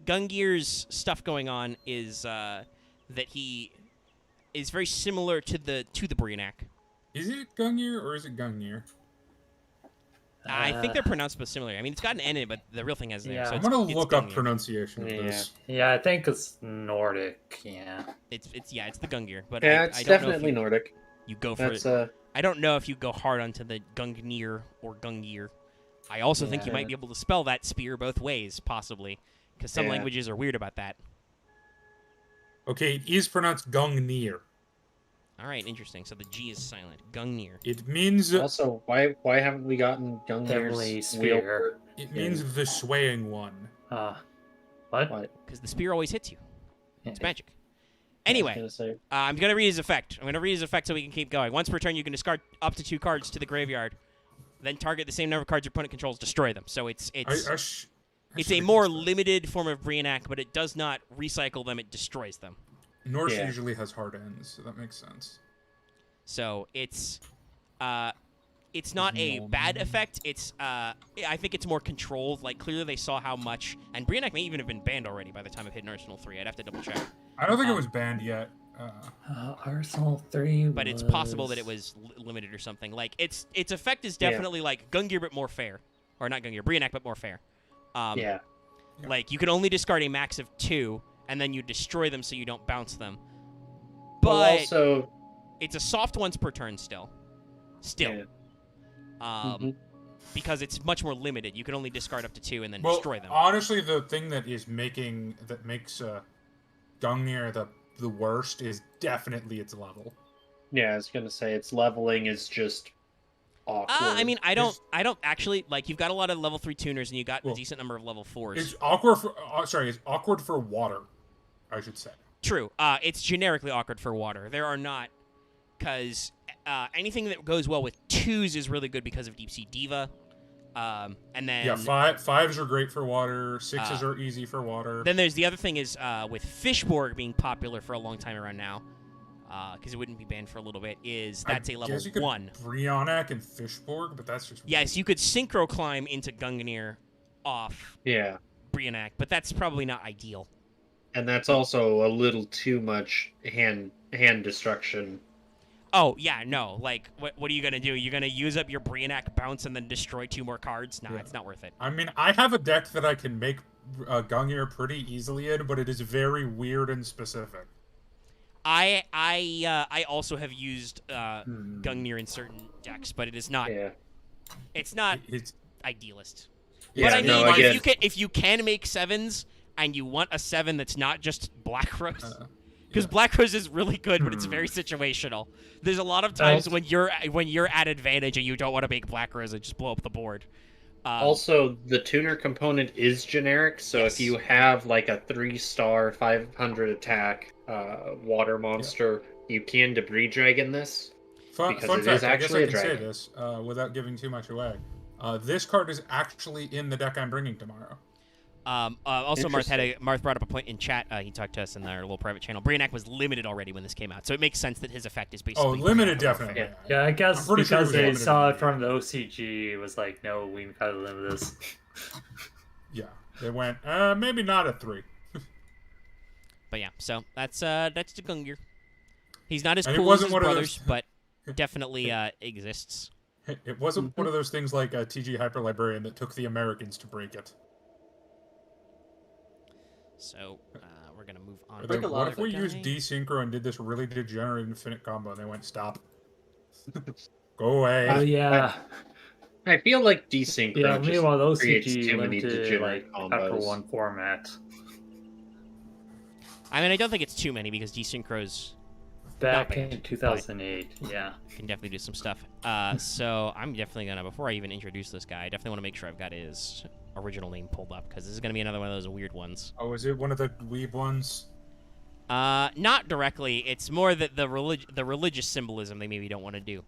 Gungear's stuff going on is that he is very similar to the Brionac. Is it Gungear or is it Gungnir? I think they're pronounced both similarly. I mean, it's got an N in it, but the real thing has an Yeah. So I'm gonna look up pronunciation of this. Yeah, I think it's Nordic. Yeah. It's the Gungear, but yeah, I it's don't definitely know if Nordic. You go for it. I don't know if you go hard onto the Gungnir or Gungear. I also think you might be able to spell that spear both ways, possibly, because some languages are weird about that. Okay, it is pronounced Gungnir. All right, interesting. So the G is silent. Gungnir. It means... Also, why haven't we gotten Gungnir's spear? It means the swaying one. What? Because the spear always hits you. It's magic. Anyway, I'm going to read his effect. I'm going to read his effect so we can keep going. Once per turn, you can discard up to 2 cards to the graveyard. Then target the same number of cards your opponent controls, destroy them. So it's a more limited form of Brionac, but it does not recycle them, it destroys them. Norse usually has hard ends, so that makes sense. So it's not a bad effect. It's I think it's more controlled. Like clearly they saw how much, and Brionac may even have been banned already by the time it hit Arsenal 3. I'd have to double check. I don't think it was banned yet. Arsenal 3. But it's possible that it was limited or something. Like its effect is definitely like Gungear but more fair, or not Gungear, Brionac but more fair. Like you can only discard a max of 2, and then you destroy them so you don't bounce them. But also, It's a soft once per turn still. Yeah. Because it's much more limited. You can only discard up to 2 and then Well, destroy them. Honestly, the thing that makes Gungnir the worst is definitely its level. Yeah, I was gonna say its leveling is just awkward. I mean, I don't actually like. You've got a lot of level 3 tuners, and you got a decent number of level 4s. It's awkward for it's awkward for water, I should say. True. It's generically awkward for water. There are not, because anything that goes well with 2s is really good because of Deep Sea Diva. And then fives are great for water. 6s are easy for water. Then there's the other thing is with Fishborg being popular for a long time around now, because it wouldn't be banned for a little bit. That's a level 1. Brionac and Fishborg, but that's just yes. You could synchro climb into Gungnir off Brionac, but that's probably not ideal. And that's also a little too much hand destruction. Oh, yeah, no. Like, what are you going to do? You're going to use up your Brionac bounce and then destroy 2 more cards? Nah, it's not worth it. I mean, I have a deck that I can make Gungnir pretty easily in, but it is very weird and specific. I also have used Gungnir in certain decks, but it is not... Yeah. It's not idealist. Yeah, but I mean, if you can make 7s, and you want a 7 that's not just Black Rose... Because Black Rose is really good, but it's very situational. There's a lot of times when you're at advantage and you don't want to make Black Rose and just blow up the board. Also, the tuner component is generic, so if you have like a 3-star 500 attack water monster, you can Debris Dragon this. Fun fact, I guess I can say this without giving too much away. This card is actually in the deck I'm bringing tomorrow. Also, Marth brought up a point in chat. He talked to us in our little private channel. Brionac was limited already when this came out, so it makes sense that his effect is basically... Oh, limited, definitely. Yeah, I guess because they saw it from the OCG, it was like, no, we gotta limit this. Yeah, they went, maybe not a 3. But yeah, so that's the Gungnir. He's not as cool as his brothers, but definitely exists. It wasn't one of those things like a TG Hyper Librarian that took the Americans to break it. So, we're going to move on. What if we used Desynchro and did this really degenerate infinite combo and they went, stop. Go away. Oh, yeah. I feel like Desynchro meanwhile, those creates CG too many degenerate combos. Upper one format. I mean, I don't think it's too many because Desynchro's... Back in 2008, yeah. Can definitely do some stuff. So, I'm definitely going to, before I even introduce this guy, I definitely want to make sure I've got his... original name pulled up because this is going to be another one of those weird ones. Oh, is it one of the weeb ones? Not directly. It's more that the religious symbolism they maybe don't want to do.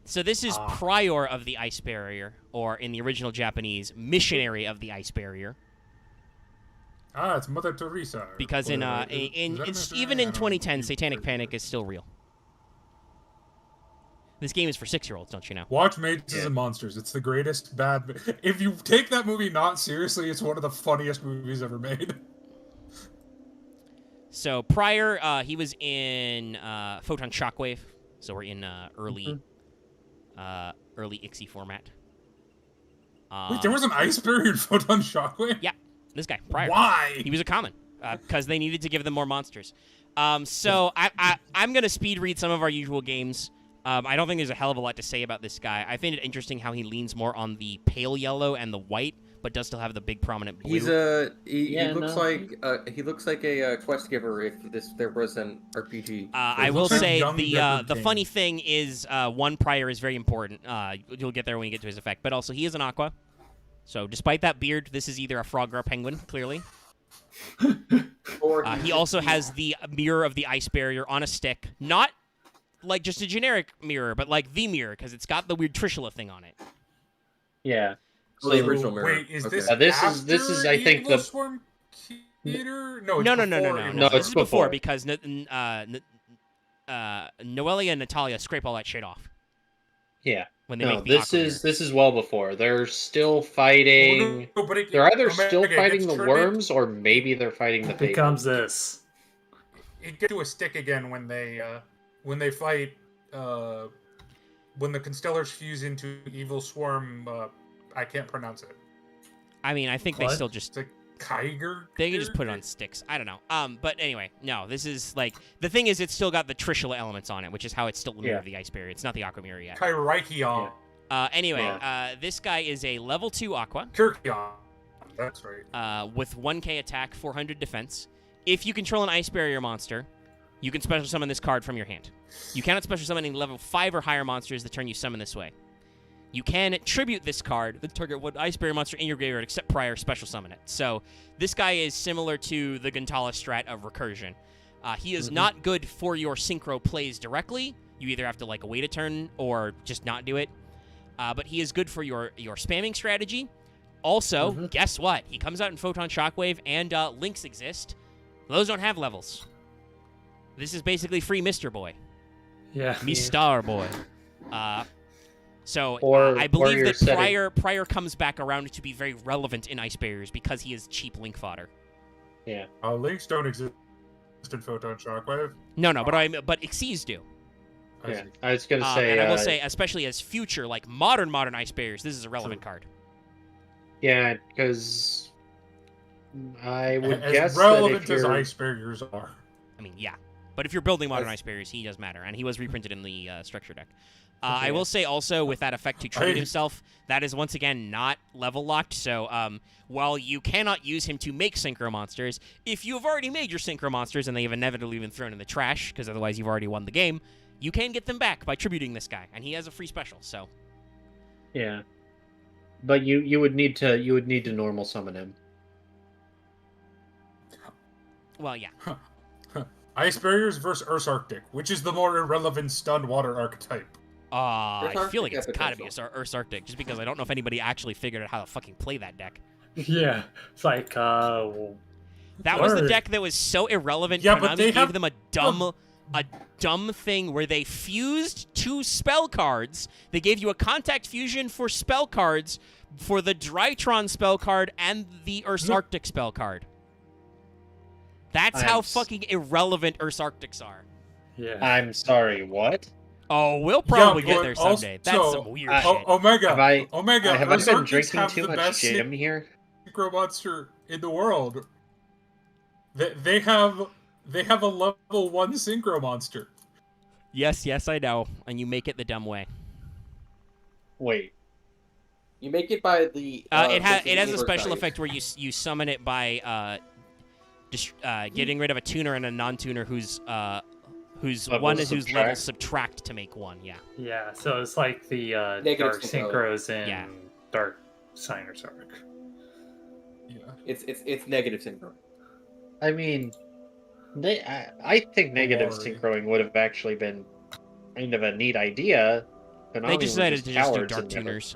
So this is Prior of the Ice Barrier, or in the original Japanese, Missionary of the Ice Barrier. It's Mother Teresa. Because even in 2010, Satanic Panic is still real. This game is for 6-year-olds, don't you know? Watch Mages and Monsters. It's the greatest bad... If you take that movie not seriously, it's one of the funniest movies ever made. So, Prior, he was in Photon Shockwave. So we're in early IXI format. Wait, there was an Ice Barrier in Photon Shockwave? Yeah, this guy, Prior. Why? He was a common, because they needed to give them more monsters. So I'm going to speed read some of our usual games. I don't think there's a hell of a lot to say about this guy. I find it interesting how he leans more on the pale yellow and the white, but does still have the big prominent blue. He looks like a quest giver if there was an RPG. I will say the funny thing is one Prior is very important. You'll get there when you get to his effect, but also he is an aqua. So despite that beard, this is either a frog or a penguin, clearly. He also has the mirror of the Ice Barrier on a stick, not like just a generic mirror, but like the mirror, because it's got the weird Trishula thing on it. Yeah. So, the original mirror. Wait, is this this is I think the Swarm Theater? No, it's before because Noelia and Natalia scrape all that shit off. Yeah. When they make the this is well before. They're still fighting. They're either still fighting the worms or maybe they're fighting the It becomes this. It gets to a stick again when they fight when the Constellars fuse into Evil Swarm. I can't pronounce it. I mean, I think they still just Kyger? They can just put it on sticks. I don't know. But anyway, no. This is like the thing is, it's still got the Trishula elements on it, which is how it's still the mirror of the Ice Barrier. It's not the Aqua Mirror yet. Kyrikion. Anyway, this guy is a level 2 Aqua. Kirkion. That's right. With 1k attack, 400 defense. If you control an Ice Barrier monster, you can special summon this card from your hand. You cannot special summon any level 5 or higher monsters the turn you summon this way. You can tribute this card, the target one Ice Barrier monster in your graveyard except prior special summon it. So this guy is similar to the Guntala strat of Recursion. He is not good for your synchro plays directly. You either have to like wait a turn or just not do it. But he is good for your spamming strategy. Also, guess what? He comes out in Photon Shockwave and Links exist. Those don't have levels. This is basically free Mr. Boy. Yeah. Mr. Boy. I believe that Prior comes back around to be very relevant in Ice Barriers because he is cheap Link fodder. Yeah. Links don't exist in Photon Shockwave. No, but Xyz do. Yeah, I was gonna say. And I will say, especially as future, like modern Ice Barriers, this is a relevant card. Yeah, because I would as guess relevant that as Ice Barriers are. I mean, yeah. But if you're building modern Ice Barriers, he does matter, and he was reprinted in the structure deck. I will say also, with that effect to tribute himself, that is once again not level locked. So while you cannot use him to make synchro monsters, if you have already made your synchro monsters and they have inevitably been thrown in the trash, because otherwise you've already won the game, you can get them back by tributing this guy, and he has a free special. So yeah, but you would need to normal summon him. Well, yeah. Ice Barriers versus Earth Arctic, which is the more irrelevant stunned water archetype? I feel like it's gotta be Earth Arctic, just because I don't know if anybody actually figured out how to fucking play that deck. Yeah, it's like, that was the deck that was so irrelevant. Yeah, Konami but they gave them a dumb thing where they fused 2 spell cards. They gave you a contact fusion for spell cards for the Drytron spell card and the Earth Arctic spell card. That's how fucking irrelevant Earth Arctics are. Yeah. I'm sorry, what? Oh, we'll probably get there someday. That's some weird shit. Omega. Have I Earth been Arctics drinking have too the much best jam here? synchro monster in the world. They have a level 1 synchro monster. Yes, I know. And you make it the dumb way. Wait. You make it by the. It has a special effect where you summon it by getting rid of a tuner and a non-tuner whose level subtract to make one. Yeah. Yeah. So it's like the Dark Synchros in Dark Signer's Arc. Yeah. It's negative synchro. I mean, I think negative synchroing would have actually been kind of a neat idea. They decided to just do dark and tuners.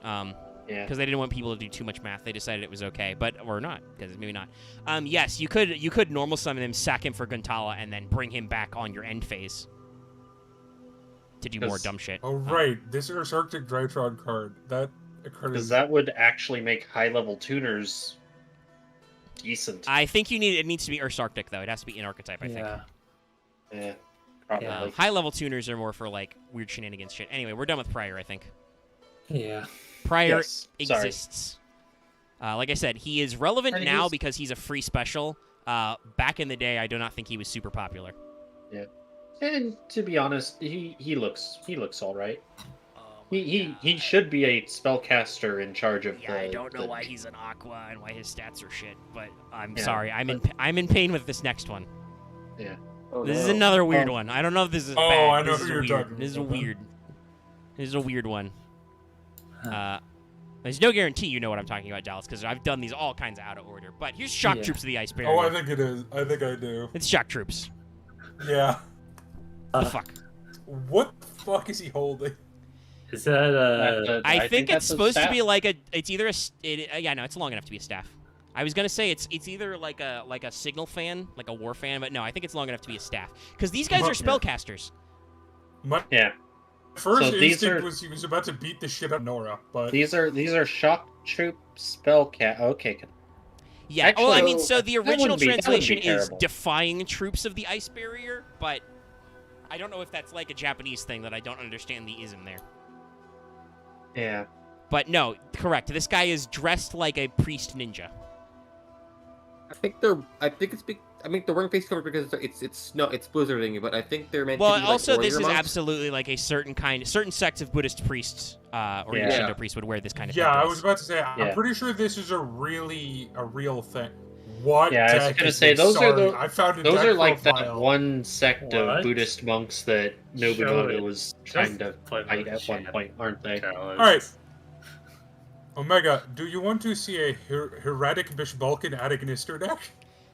Because they didn't want people to do too much math. They decided it was okay, or not, because maybe not. Yes, you could normal summon him, sack him for Guntala, and then bring him back on your end phase to do more dumb shit. Oh right, this Earth Arctic Drytron card that occurs. Because that would actually make high-level tuners decent. I think it needs to be Earth Arctic though. It has to be in archetype. I think. Yeah. Probably. High-level tuners are more for like weird shenanigans shit. Anyway, we're done with Prior, I think. Yeah. Prior exists. Like I said, he is relevant now because he's a free special. Back in the day, I do not think he was super popular. Yeah, and to be honest, he looks all right. He should be a spellcaster in charge of. Yeah, I don't know why he's an Aqua and why his stats are shit, but I'm sorry. I'm in pain with this next one. Yeah. This is another weird one. I don't know if this is bad. I know who you're talking about. This is a weird one. There's no guarantee you know what I'm talking about, Dallas, because I've done these all kinds of out of order. But here's Shock Troops of the Ice Barrier. Oh, I think it is. I think I do. It's Shock Troops. Yeah. The fuck? What the fuck is he holding? Is that I think it's supposed to be like a. It's either a. Yeah, no, it's long enough to be a staff. I was gonna say it's either like a signal fan, like a war fan, but no, I think it's long enough to be a staff because these guys are spellcasters. First instinct was he was about to beat the shit out of Nora, but these are Shock Troop spellcast. Okay. Yeah. Actually, well, I mean, so the original translation is terrible. defying troops of the Ice Barrier, but I don't know if that's like a Japanese thing that I don't understand the ism there. Yeah. But no, correct. This guy is dressed like a priest ninja. I think it's. I mean, they're wearing face cover because it's blizzarding, but I think they're meant to be also, like this is monks. Absolutely like a certain sects of Buddhist priests or Shinto priests would wear this kind of. Yeah, I was about to say. I'm pretty sure this is a real thing. What? Yeah, I was gonna say those are like that one sect of Buddhist monks that Nobunaga was trying to fight at one point, aren't they? All right. Omega, do you want to see a Heretic Bishbalkan Adagnister deck?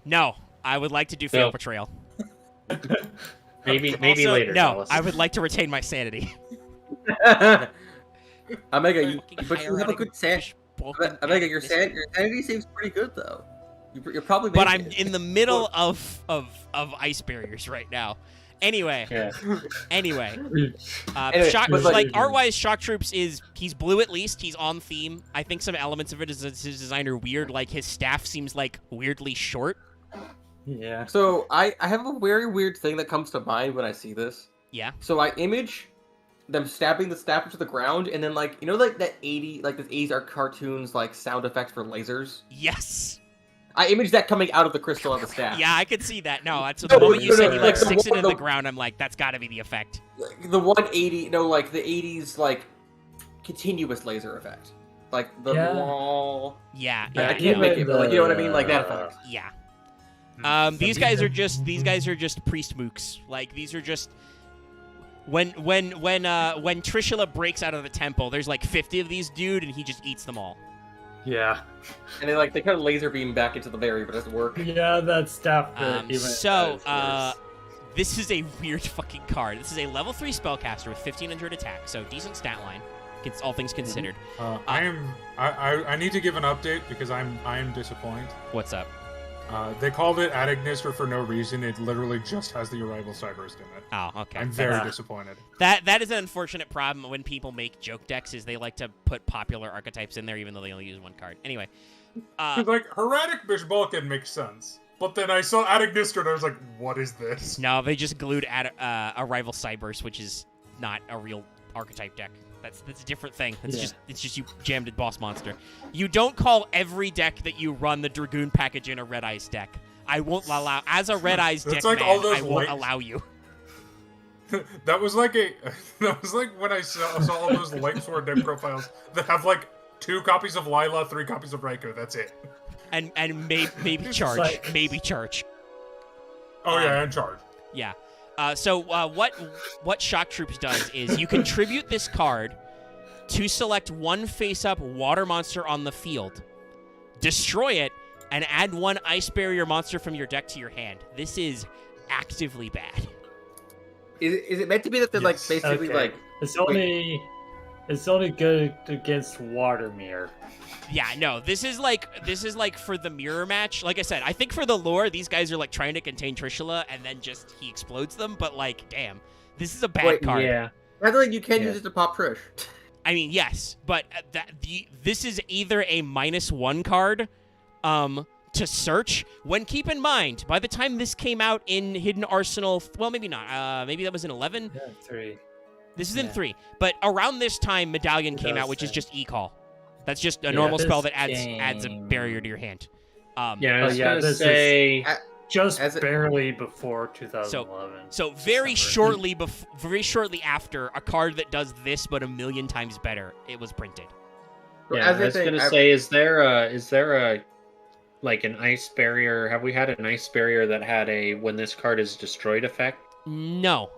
No, I would like to do fail portrayal. maybe also, later. No, Alice. I would like to retain my sanity. Omega, you have a good sanity. Omega, your sanity seems pretty good though. You're probably. But I'm in the middle of ice barriers right now. Anyway, art-wise, Shock Troops he's blue at least. He's on theme. I think some elements of it is his design are weird. Like his staff seems like weirdly short. Yeah. So I have a very weird thing that comes to mind when I see this. Yeah. So I image them stabbing the staff into the ground, and then like that 80s art cartoons like sound effects for lasers. Yes. I imaged that coming out of the crystal of the staff. Yeah, I could see that. No, that's the moment you said he sticks it in the ground. I'm like, that's got to be the effect. The 180, the 80s continuous laser effect, like the wall. Yeah. I can't make it, but you know what I mean, like that effect. Yeah. These guys are just priest mooks. Like these are just when Trishula breaks out of the temple, there's like 50 of these dude, and he just eats them all. Yeah. And they kind of laser beam back into the berry, but it doesn't work. Yeah, that stuff. This is a weird fucking card. This is a level 3 spellcaster with 1500 attack, so decent stat line, all things considered. I need to give an update because I am disappointed. What's up? They called it Adagnister for no reason. It literally just has the Arrival Cyberst in it. Oh, okay. I'm very disappointed. That is an unfortunate problem when people make joke decks, is they like to put popular archetypes in there even though they only use one card. Anyway. Like, Heretic Bishbalkan makes sense. But then I saw Adagnister and I was like, what is this? No, they just glued Arrival Cyberst, which is not a real archetype deck. That's a different thing. It's just you jammed a boss monster. You don't call every deck that you run the Dragoon package in a Red Eyes deck. I won't allow, as a Red Eyes deck like man, I won't allow you. That was like when I saw all those Light Sword deck profiles that have like 2 copies of Lila, 3 copies of Raikou. That's it. And maybe charge, maybe charge. Oh yeah, and charge. Yeah. So what Shock Troops does is you contribute this card to select one face-up water monster on the field, destroy it, and add 1 ice barrier monster from your deck to your hand. This is actively bad. Is it meant to be that they're like basically like it's only good against water mirror? Yeah, no, this is like for the mirror match. Like I said, I think for the lore, these guys are like trying to contain Trishula and then just he explodes them. But like, damn, this is a bad card. Yeah, I feel like you can use it to pop Trish. I mean, yes, but this is either a -1 card, to search. When keep in mind, by the time this came out in Hidden Arsenal, well, maybe not. Maybe that was in 11. Yeah, 3. This is in 3, but around this time, Medallion came out, which is just e-call. That's just a normal spell that adds a barrier to your hand. I was gonna say just barely before 2011. So very shortly after, a card that does this but a million times better, it was printed. Yeah, I was gonna say, is there a like an ice barrier? Have we had an ice barrier that had a when this card is destroyed effect? No.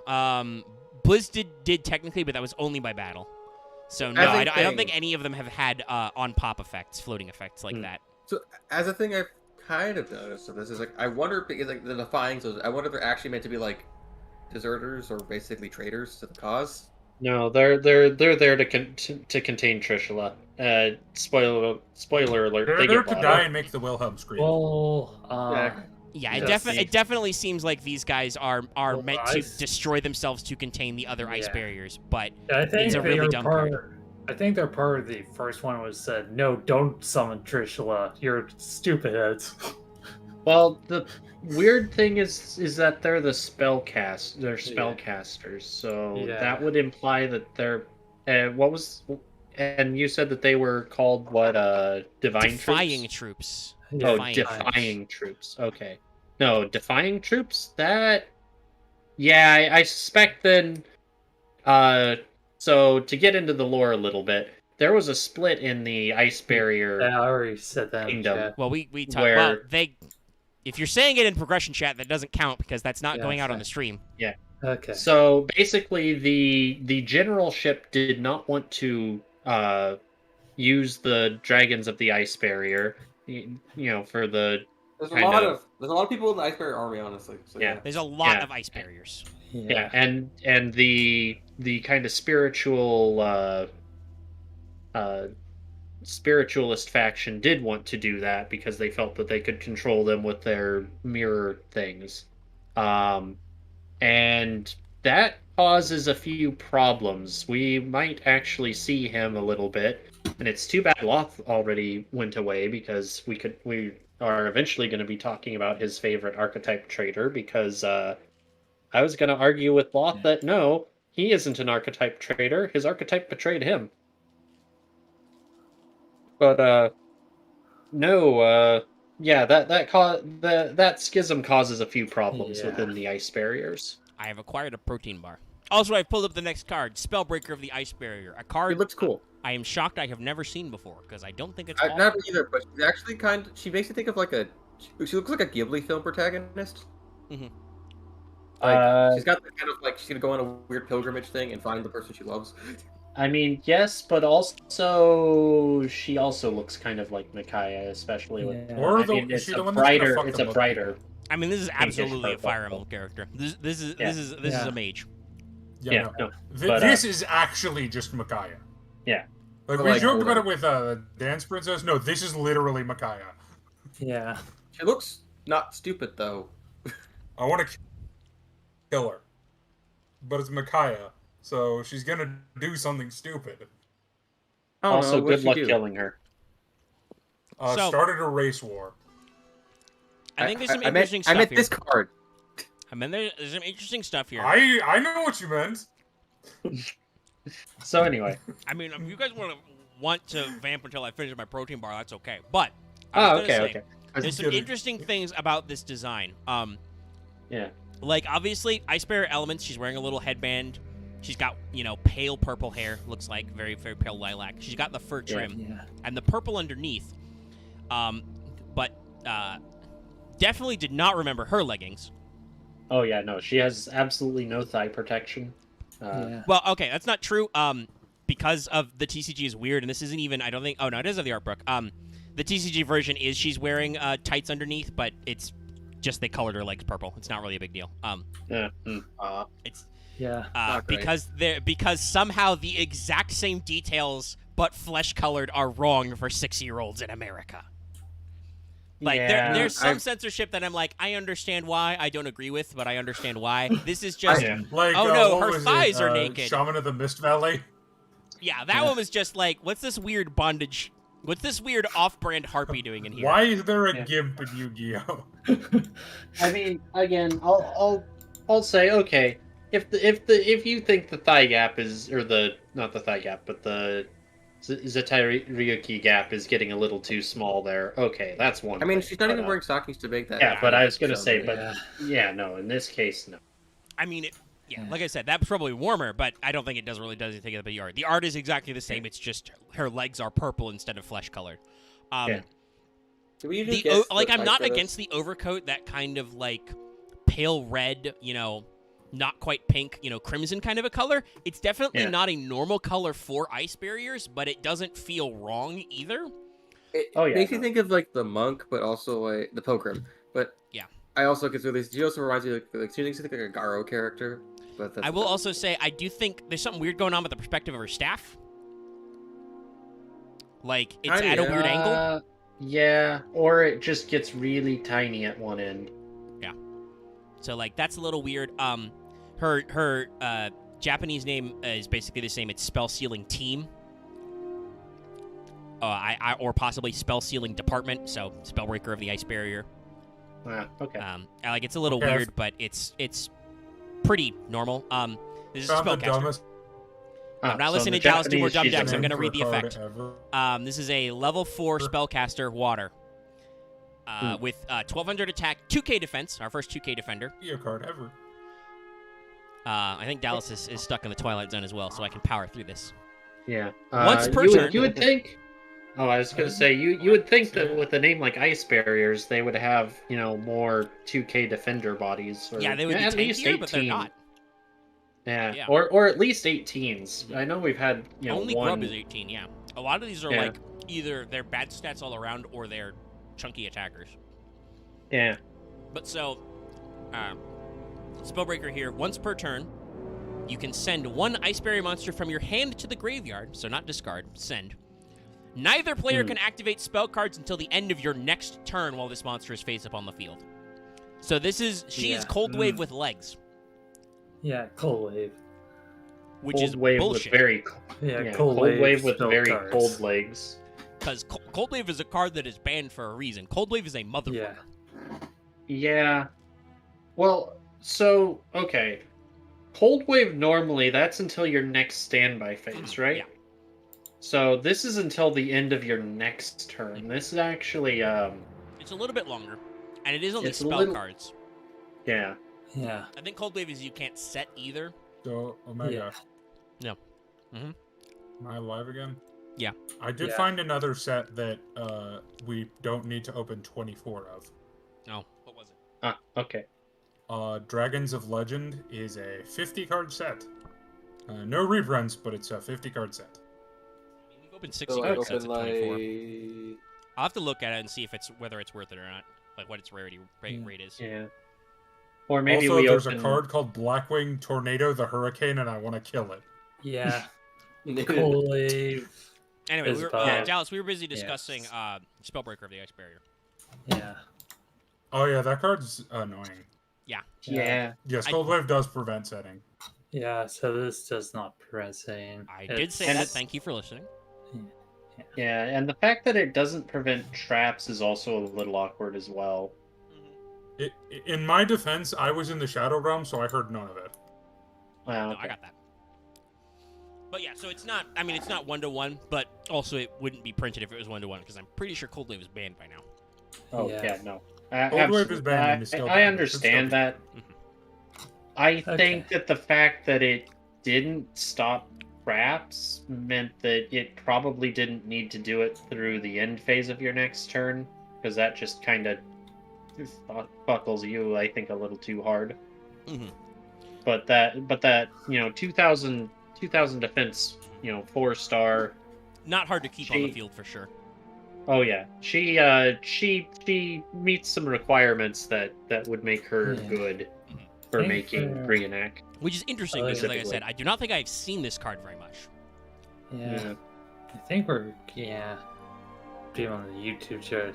Blizz did technically, but that was only by battle. So no, I don't think any of them have had on-pop effects, floating effects like that. So as a thing I've kind of noticed of this is like I wonder because like the defying, so I wonder if they're actually meant to be like deserters or basically traitors to the cause. No, they're there to contain Trishula. Spoiler alert. They're there to die and make the Wilhelm scream. Well, yeah, it definitely seems like these guys are meant to destroy themselves to contain the other ice barriers, but it's a really dumb card. I think they're part of the first one was said, no, don't summon Trishula, you're stupid heads. Well, the weird thing is that they're the spellcasters, so that would imply that they're and you said that they were called what? Defying troops. Defying troops. Okay. No, defying troops? That... Yeah, I suspect then... so, to get into the lore a little bit, there was a split in the ice barrier I already said that kingdom. in chat. Well, we talked... Well, if you're saying it in progression chat, that doesn't count because that's not going out on the stream. Yeah. Okay. So, basically, the generalship did not want to use the dragons of the ice barrier, for the... There's a lot of people in the ice barrier army, honestly. So, yeah. There's a lot of ice barriers. Yeah, and the kind of spiritualist faction did want to do that because they felt that they could control them with their mirror things, and that causes a few problems. We might actually see him a little bit, and it's too bad Loth already went away because we are eventually going to be talking about his favorite archetype traitor because I was going to argue with Loth that no, he isn't an archetype traitor. His archetype betrayed him. But no, that schism causes a few problems within the ice barriers. I have acquired a protein bar. Also, I've pulled up the next card, Spellbreaker of the Ice Barrier. A card. It looks cool. I am shocked I have never seen before because I don't think it's. I've never either, but she's actually she makes me think of like she looks like a Ghibli film protagonist. Mm-hmm. She's got the kind of like she's gonna go on a weird pilgrimage thing and find the person she loves. I mean, yes, but also she also looks kind of like Micaiah, especially with. It's a brighter. I mean, this is absolutely a Fire Emblem character. This is a mage. This is actually just Micaiah. Yeah. Like we joked about it with Dance Princess. No, this is literally Micaiah. Yeah. She looks not stupid though. I want to kill her, but it's Micaiah, so she's gonna do something stupid. Also, good luck killing her. Started a race war. I think there's some interesting stuff here. I meant this card. I mean, there's some interesting stuff here. I know what you meant. So anyway, I mean, if you guys want to vamp until I finish my protein bar, that's okay. But okay. There's some interesting things about this design. Yeah. Like obviously, Ice Barrier elements. She's wearing a little headband. She's got pale purple hair. Looks like very very pale lilac. She's got the fur trim and the purple underneath. But definitely did not remember her leggings. Oh yeah, no, she has absolutely no thigh protection. Well, okay, that's not true. Because of the TCG is weird, and this isn't even. I don't think. Oh no, it is of the art book. The TCG version is she's wearing tights underneath, but it's just they colored her legs purple. It's not really a big deal. It's because somehow the exact same details but flesh colored are wrong for 6-year-olds in America. Like there's some censorship that I'm like, I understand why. I don't agree with, but I understand why. This is just her thighs are naked. Shaman of the Mist Valley. Yeah, that one was just like, what's this weird bondage? What's this weird off-brand harpy doing in here? Why is there a gimp in Yu-Gi-Oh? I mean, again, I'll say okay. If you think the thigh gap is not the thigh gap, but the Zetai Ryuki gap is getting a little too small there. Okay, that's one. I mean, she's not even wearing stockings to make that. Yeah, but I was gonna say, no. In this case, no. I mean, like I said, that's probably warmer, but I don't think it does anything about the art. The art is exactly the same. It's just her legs are purple instead of flesh colored. I'm not against the overcoat. That kind of like pale red, not quite pink, crimson kind of a color. It's definitely not a normal color for ice barriers, but it doesn't feel wrong either. It makes me think of like the monk, but also like the pilgrim. But I also consider this. She also reminds me she makes me think like a Garo character. But I will also say I do think there's something weird going on with the perspective of her staff. Like it's at a weird angle. Yeah, or it just gets really tiny at one end. Yeah. So like that's a little weird. Her Japanese name is basically the same. It's Spell Sealing Team. Or possibly Spell Sealing Department. So Spellbreaker of the Ice Barrier. Okay. Like it's a little weird, but it's pretty normal. This is a spellcaster. I'm not listening to Giles do more dumb decks. I'm going to read the effect. This is a level 4 spellcaster, water. with 1200 attack, 2k defense, our first 2k defender. Your card ever. I think Dallas is stuck in the Twilight Zone as well, so I can power through this. Yeah. Once per turn. You would think... Oh, I was going to say, you would think that with a name like Ice Barriers, they would have, more 2k defender bodies. Or, yeah, they would be at least 18. But they're not. Yeah. Or at least 18s. I know we've had, Only one... Grub is 18, yeah. A lot of these are like either they're bad stats all around or they're chunky attackers. Yeah. But so, Spellbreaker here, once per turn, you can send one Ice Barrier monster from your hand to the graveyard, so not discard, send. Neither player can activate spell cards until the end of your next turn while this monster is face up on the field. So she is Cold Wave with legs. Yeah, Cold Wave. Which is wave bullshit. With very Cold Wave with very cards. cold legs. Because Cold Wave is a card that is banned for a reason. Cold Wave is a motherfucker. Yeah. Well, so, okay. Cold Wave normally, that's until your next standby phase, right? Yeah. So this is until the end of your next turn. This is actually, It's a little bit longer. And it is only It's a spell little- cards. Yeah. Yeah. I think Cold Wave is you can't set either. So, Omega. No. Mm-hmm. Am I alive again? Yeah. I did find another set that we don't need to open 24 of. No. What was it? Ah, okay. Dragons of Legend is a 50-card set. No reprints, but it's a 50-card set. I mean, we've opened 60 So I card sets open at 24. like... I'll have to look at it and see if whether it's worth it or not. Like what its rarity rate is. Yeah. Or maybe also, we there's open... a card called Blackwing Tornado the Hurricane, and I want to kill it. Yeah. Cold Wave. Anyway, is Dallas, we were busy discussing Spellbreaker of the Ice Barrier. Yeah. Oh yeah, that card's annoying. Yeah. Yes, Cold Wave does prevent setting. Yeah, so this does not prevent saying. I did say that. Thank you for listening. Yeah, and the fact that it doesn't prevent traps is also a little awkward as well. In my defense, I was in the Shadow Realm, so I heard none of it. Wow. No, I got that. But yeah, so it's not. I mean, it's not 1-to-1, but also it wouldn't be printed if it was 1-to-1 because I'm pretty sure Cold Wave is banned by now. Oh yeah, no. Cold Wave is banned. And is still I banned. understand that. I think that the fact that it didn't stop traps meant that it probably didn't need to do it through the end phase of your next turn, because that just kind of buckles you, I think, a little too hard. Mm-hmm. But that 2000 defense, 4-star. Not hard to keep on the field for sure. Oh yeah, she meets some requirements that would make her good for making Brionac. Which is interesting because, like I said, I do not think I've seen this card very much. Yeah. I think we're being on the YouTube show.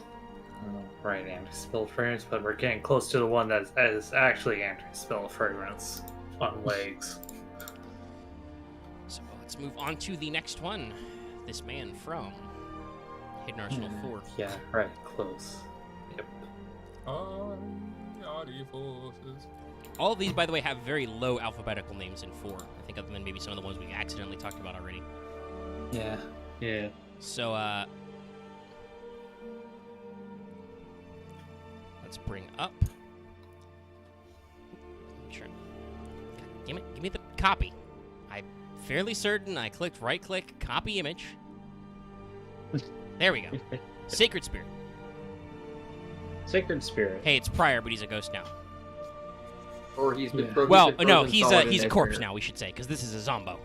Right, anti-spell fragrance, but we're getting close to the one that is actually anti-spell fragrance on legs. So let's move on to the next one. This man from Hidden Arsenal 4. Yeah, right, close. Yep. Forces. All of these, by the way, have very low alphabetical names in 4. I think other than maybe some of the ones we accidentally talked about already. Yeah. Yeah. So, let's bring up. Sure. Damn it, give me the copy. I'm fairly certain I clicked right-click, copy image. There we go. Sacred Spirit. Sacred Spirit. Hey, it's Prior, but he's a ghost now. Or he's been he's a corpse now, we should say, because this is a Zombo.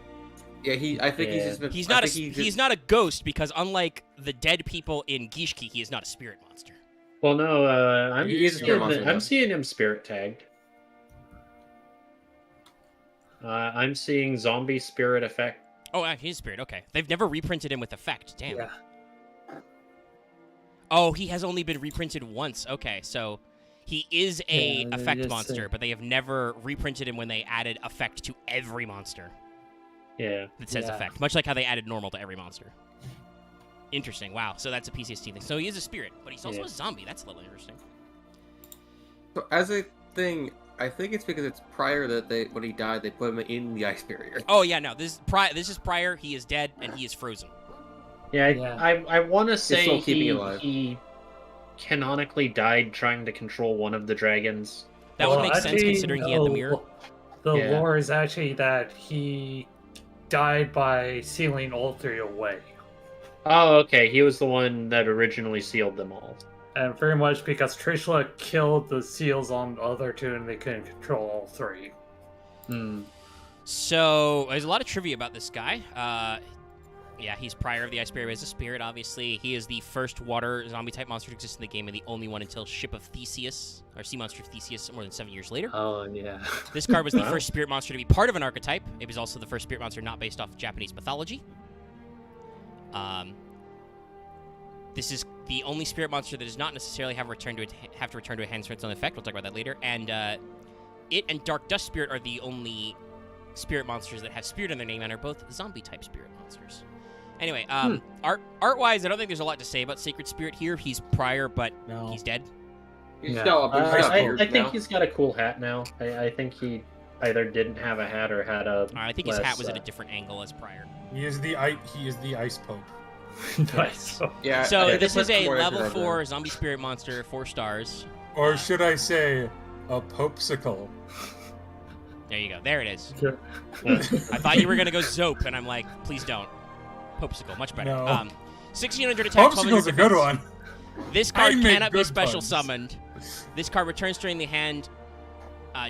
Yeah, he's just been... He's not a ghost, because unlike the dead people in Gishki, he is not a spirit monster. Well, no, I'm seeing him spirit tagged. I'm seeing zombie spirit effect. Oh, he's spirit. Okay, they've never reprinted him with effect. Damn. Yeah. Oh, he has only been reprinted once. Okay, so he is a effect monster, but they have never reprinted him when they added effect to every monster. Yeah. That says effect, much like how they added normal to every monster. Interesting. Wow. So that's a PCST thing. So he is a spirit, but he's also a zombie. That's a little interesting. So as a thing, I think it's because it's Prior that when he died, they put him in the ice barrier. Oh yeah, no. This is Prior. He is dead and he is frozen. Yeah, I want to say still keeping it alive. canonically died trying to control one of the dragons? That would make sense considering he had the mirror. The lore is actually that he died by sealing all three away. Oh, okay. He was the one that originally sealed them all. And very much because Trishula killed the seals on the other two and they couldn't control all three. So, there's a lot of trivia about this guy. Yeah, he's prior of the Ice Barrier as a spirit, obviously. He is the first water zombie-type monster to exist in the game and the only one until Ship of Theseus, or Sea Monster of Theseus, more than 7 years later. Oh, yeah. This card was the first spirit monster to be part of an archetype. It was also the first spirit monster not based off of Japanese mythology. This is the only spirit monster that does not necessarily have to return to a hand for its own effect. We'll talk about that later. And it and Dark Dust Spirit are the only spirit monsters that have spirit in their name and are both zombie-type spirit monsters. Anyway, art-wise, I don't think there's a lot to say about Sacred Spirit here. He's prior, but he's dead. I think he's got a cool hat now. I think he either didn't have a hat or had a. I think his hat was at a different angle as prior. He is the Ice Pope. Nice. Yeah. So this is a level 4 zombie spirit monster, 4 stars. Or should I say, a Popesicle? There you go. There it is. I thought you were gonna go Zope, and I'm like, please don't. Popesicle, much better. No. 1600 attack. Popesicle's a good one. This card cannot be special summoned. This card returns during the hand.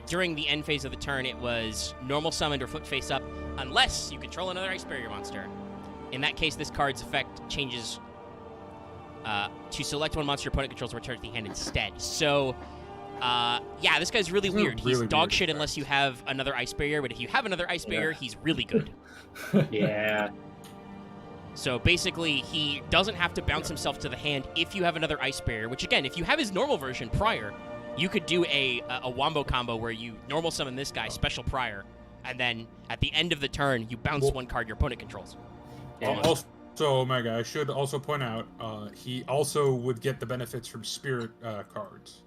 During the end phase of the turn, it was normal summoned or flipped face up, unless you control another Ice Barrier monster. In that case, this card's effect changes to select one monster your opponent controls and return to the hand instead. So, yeah, this guy's really weird. He's dog shit unless you have another Ice Barrier, but if you have another Ice Barrier, he's really good. Yeah. So basically, he doesn't have to bounce himself to the hand if you have another Ice Barrier, which again, if you have his normal version prior, you could do a wombo combo where you normal summon this guy, special prior, and then at the end of the turn, you bounce one card your opponent controls. Also, Omega, I should also point out, he also would get the benefits from spirit cards.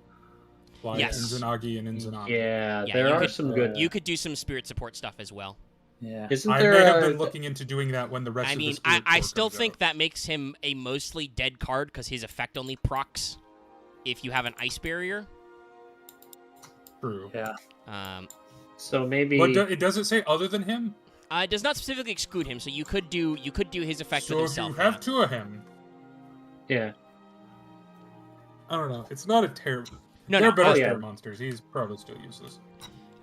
Like Inzanagi and Inzanagi. Yeah, there are some good... You could do some spirit support stuff as well. Yeah. I may have been looking into doing that when the rest of the spirit I still think that makes him a mostly dead card because his effect only procs if you have an Ice Barrier. True. Yeah. So maybe... But it doesn't say other than him? It does not specifically exclude him, so you could do his effect with himself. So if you have two of him... Yeah. I don't know. It's not a terrible... No, They're better spirit monsters. He's probably still useless.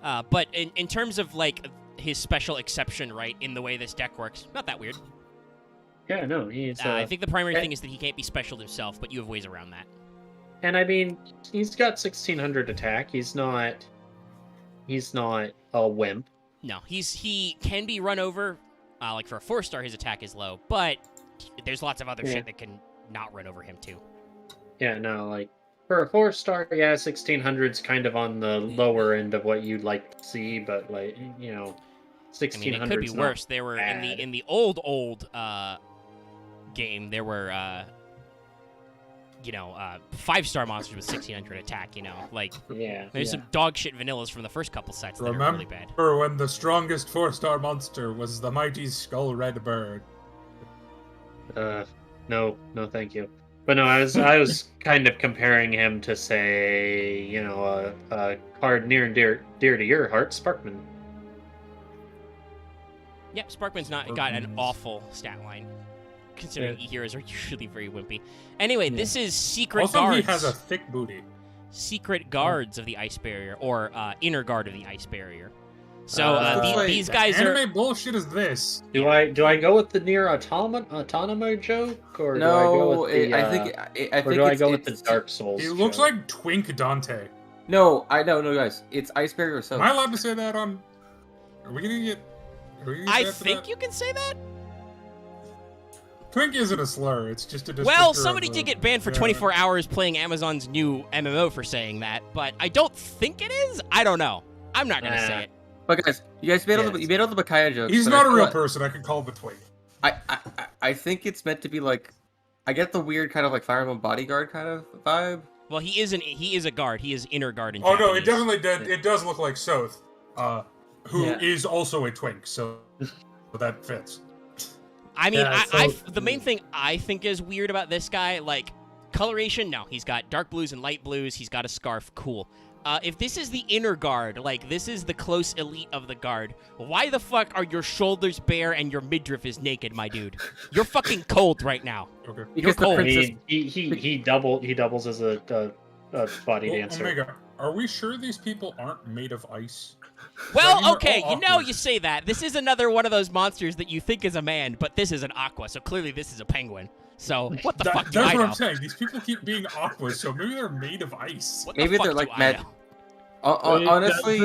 But in terms of, like, his special exception, right, in the way this deck works, not that weird. Yeah, no, he's... I think the primary thing is that he can't be special himself, but you have ways around that. And I mean, he's got 1600 attack. He's not a wimp. No, he can be run over. Like for a 4-star, his attack is low, but there's lots of other shit that can not run over him too. Yeah, no, like for a 4-star, yeah, 1600's kind of on the lower end of what you'd like to see, but like 1600. I mean, it could be worse. There were in the old game, there were 5-star monsters with 1600 attack. There's some dog shit vanillas from the first couple sets that are really bad. Remember when the strongest 4-star monster was the mighty Skull Red Bird? No, thank you. But no, I was kind of comparing him to, say, a card near and dear to your heart, Sparkman. Yep, Sparkman's got an awful stat line, considering E-heroes are usually very wimpy. Anyway, this is Secret Guards. Also, he has a thick booty. Secret Guards of the Ice Barrier, or Inner Guard of the Ice Barrier. So these guys are... Anime bullshit is this? Do I go with the near Autonoma joke, or do I go with the? I go with the Dark Souls? He looks like Twink Dante. No, guys. It's Ice Barrier or so. Am I allowed to say that on? Are we gonna get? I think you can say that. Twink isn't a slur. It's just a descriptor. Well, somebody did get banned for 24 hours playing Amazon's new MMO for saying that, but I don't think it is. I don't know. I'm not gonna say it. But guys, you made all the Bakaya jokes. He's not a real person. I can call him a Twink. I think it's meant to be like, I get the weird kind of like Fire Emblem bodyguard kind of vibe. Well, he is a guard. He is Inner Guard in Japanese. No, it definitely did. It does look like Soth, who is also a Twink. So that fits. I mean, the main thing I think is weird about this guy, like, Coloration, no. He's got dark blues and light blues. He's got a scarf. Cool. If this is the inner guard, like this is the close elite of the guard, why the fuck are your shoulders bare and your midriff is naked, my dude? You're fucking cold right now. Okay. You're cold. I mean, he doubles as a body dancer. Omega, are we sure these people aren't made of ice? Well, okay, you say that. This is another one of those monsters that you think is a man, but this is an aqua, so clearly this is a penguin. So, what the fuck do I know? That's what I'm saying. These people keep being aqua, so maybe they're made of ice. Maybe they're like mad. Honestly,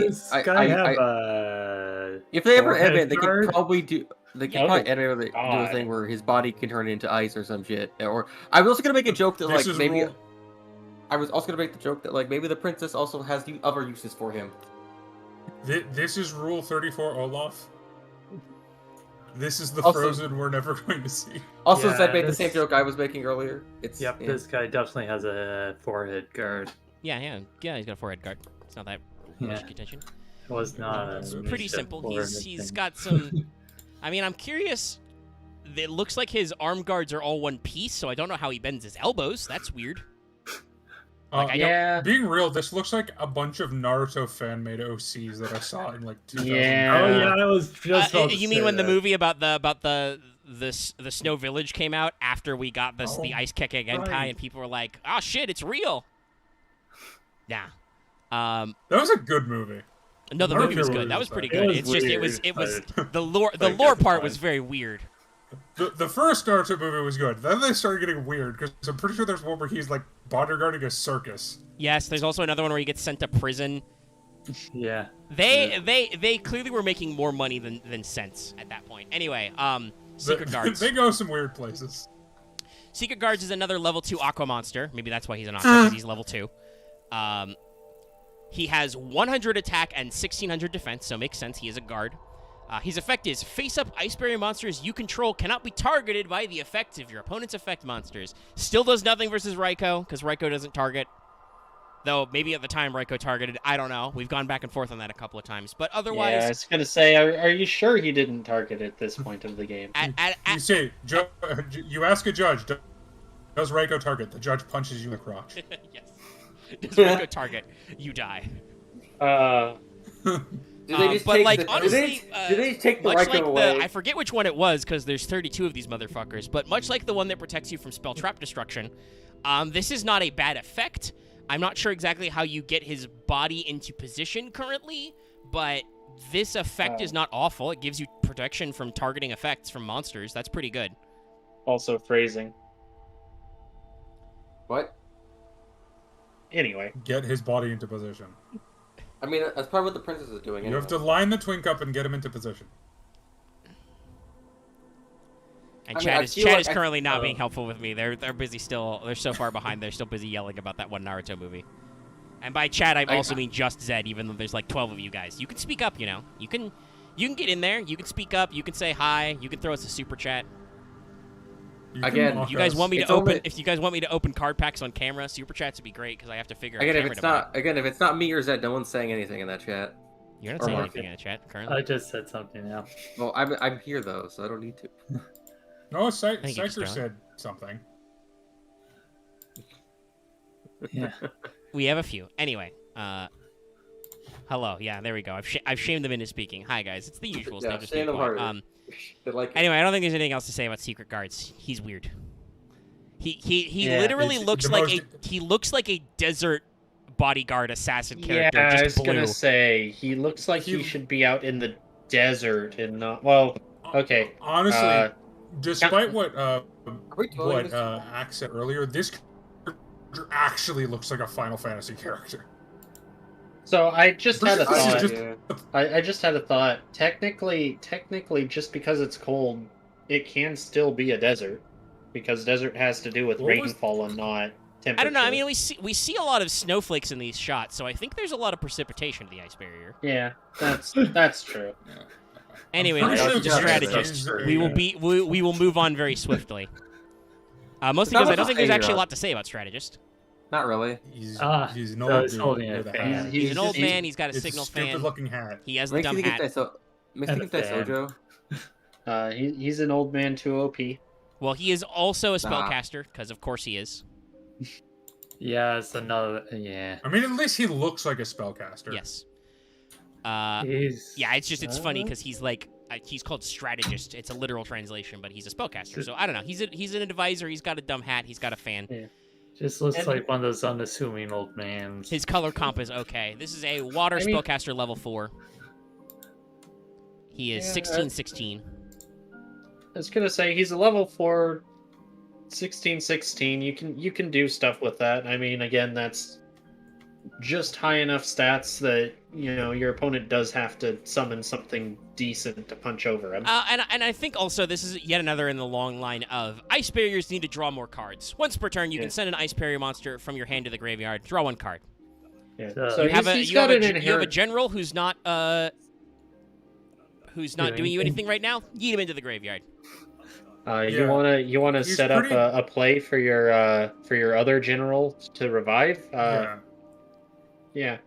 if they ever edit, they could probably do. They could probably edit do a thing where his body can turn into ice or some shit. Or I was also gonna make a joke that like maybe. I was also gonna make the joke that like maybe the princess also has other uses for him. This is Rule 34, Olaf. This is the also, Frozen we're never going to see. Also, I made the same joke I was making earlier. This guy definitely has a forehead guard. Yeah, he's got a forehead guard. It's not that much contention. It was not. It's pretty simple. He's got some. I mean, I'm curious. It looks like his arm guards are all one piece, so I don't know how he bends his elbows. That's weird. Being real, this looks like a bunch of Naruto fan-made OCs that I saw in like 2000. Yeah. Oh yeah, I was just. You mean when the movie about the Snow Village came out after we got the Ice Keke Genkai and people were like, "Oh shit, it's real." Yeah. That was a good movie. No, the movie was good. That was pretty good. It was the lore part was very weird. The first Naruto movie was good. Then they started getting weird because I'm pretty sure there's one where he's like bodyguarding a circus. Yes, there's also another one where he gets sent to prison. Yeah. They clearly were making more money than sense at that point. Anyway, Secret Guards. They go some weird places. Secret Guards is another level 2 Aqua monster. Maybe that's why he's an Aqua, because he's level 2. He has 100 attack and 1600 defense, so makes sense. He is a guard. His effect is face-up ice barrier monsters you control cannot be targeted by the effects of your opponent's effect monsters. Still does nothing versus Raikou, because Raikou doesn't target. Though, maybe at the time Raikou targeted. I don't know. We've gone back and forth on that a couple of times. But otherwise... Yeah, I was going to say, are you sure he didn't target at this point of the game? You say, you ask a judge, does Raikou target? The judge punches you in the crotch. Yes. Does Raikou target? You die. Do they just honestly, do they take the much Raikou like away? I forget which one it was, because there's 32 of these motherfuckers, but much like the one that protects you from spell trap destruction, this is not a bad effect. I'm not sure exactly how you get his body into position currently, but this effect is not awful. It gives you protection from targeting effects from monsters. That's pretty good. Also phrasing. What? Anyway. Get his body into position. I mean, that's probably what the princess is doing. You have to line the twink up and get him into position. And Chad is currently not being helpful with me. They're busy still. They're so far behind. They're still busy yelling about that one Naruto movie. And by Chad, I also mean just Zed, even though there's like 12 of you guys. You can speak up, you know. You can get in there. You can speak up. You can say hi. You can throw us a super chat. Again, you guys want me to open? If you guys want me to open card packs on camera, super chats would be great because I have to figure out. If it's not me or Zed, no one's saying anything in that chat. You're not saying anything in the chat currently. I just said something now. Well, I'm here though, so I don't need to. No, Cypher said something. Yeah. We have a few. Anyway, hello. Yeah, there we go. I've shamed them into speaking. Hi guys, it's the usual stuff. Anyway, I don't think there's anything else to say about Secret Guards. He's weird. He literally looks like a desert bodyguard assassin character. Yeah, just I was gonna say he looks like he should be out in the desert and not. Well, okay. Honestly, despite what Axe said earlier, this character actually looks like a Final Fantasy character. So I just had a thought. I just had a thought. Technically, just because it's cold, it can still be a desert, because desert has to do with rainfall and not temperature. I don't know. I mean, we see a lot of snowflakes in these shots, so I think there's a lot of precipitation to the ice barrier. Yeah, that's true. Anyway, let's do strategist. We will move on very swiftly. Mostly because I don't think there's actually a lot to say about strategist. Not really. He's an old dude. He's an old man. He's got a signal fan. Stupid-looking hat. He has the dumb hat. Makes me think that's Sojo. He's an old man too OP. Well, he is also a spellcaster, because of course he is. Yeah, it's another. Yeah. I mean, at least he looks like a spellcaster. Yes. He's, it's funny because he's like he's called strategist. It's a literal translation, but he's a spellcaster. So I don't know. He's an advisor. He's got a dumb hat. He's got a fan. Yeah. Just looks like one of those unassuming old mans. His color comp is okay. This is a water spellcaster level 4. He is 16/16. I was gonna say he's a level 4, 16/16. You can do stuff with that. I mean, again, that's just high enough stats that your opponent does have to summon something decent to punch over him. And I think also this is yet another in the long line of ice barriers need to draw more cards. Once per turn, you can send an ice barrier monster from your hand to the graveyard. Draw 1 card. Yeah. So you have a general who's not doing you anything right now. Yeet him into the graveyard. You wanna set up a play for your other general to revive. Yeah.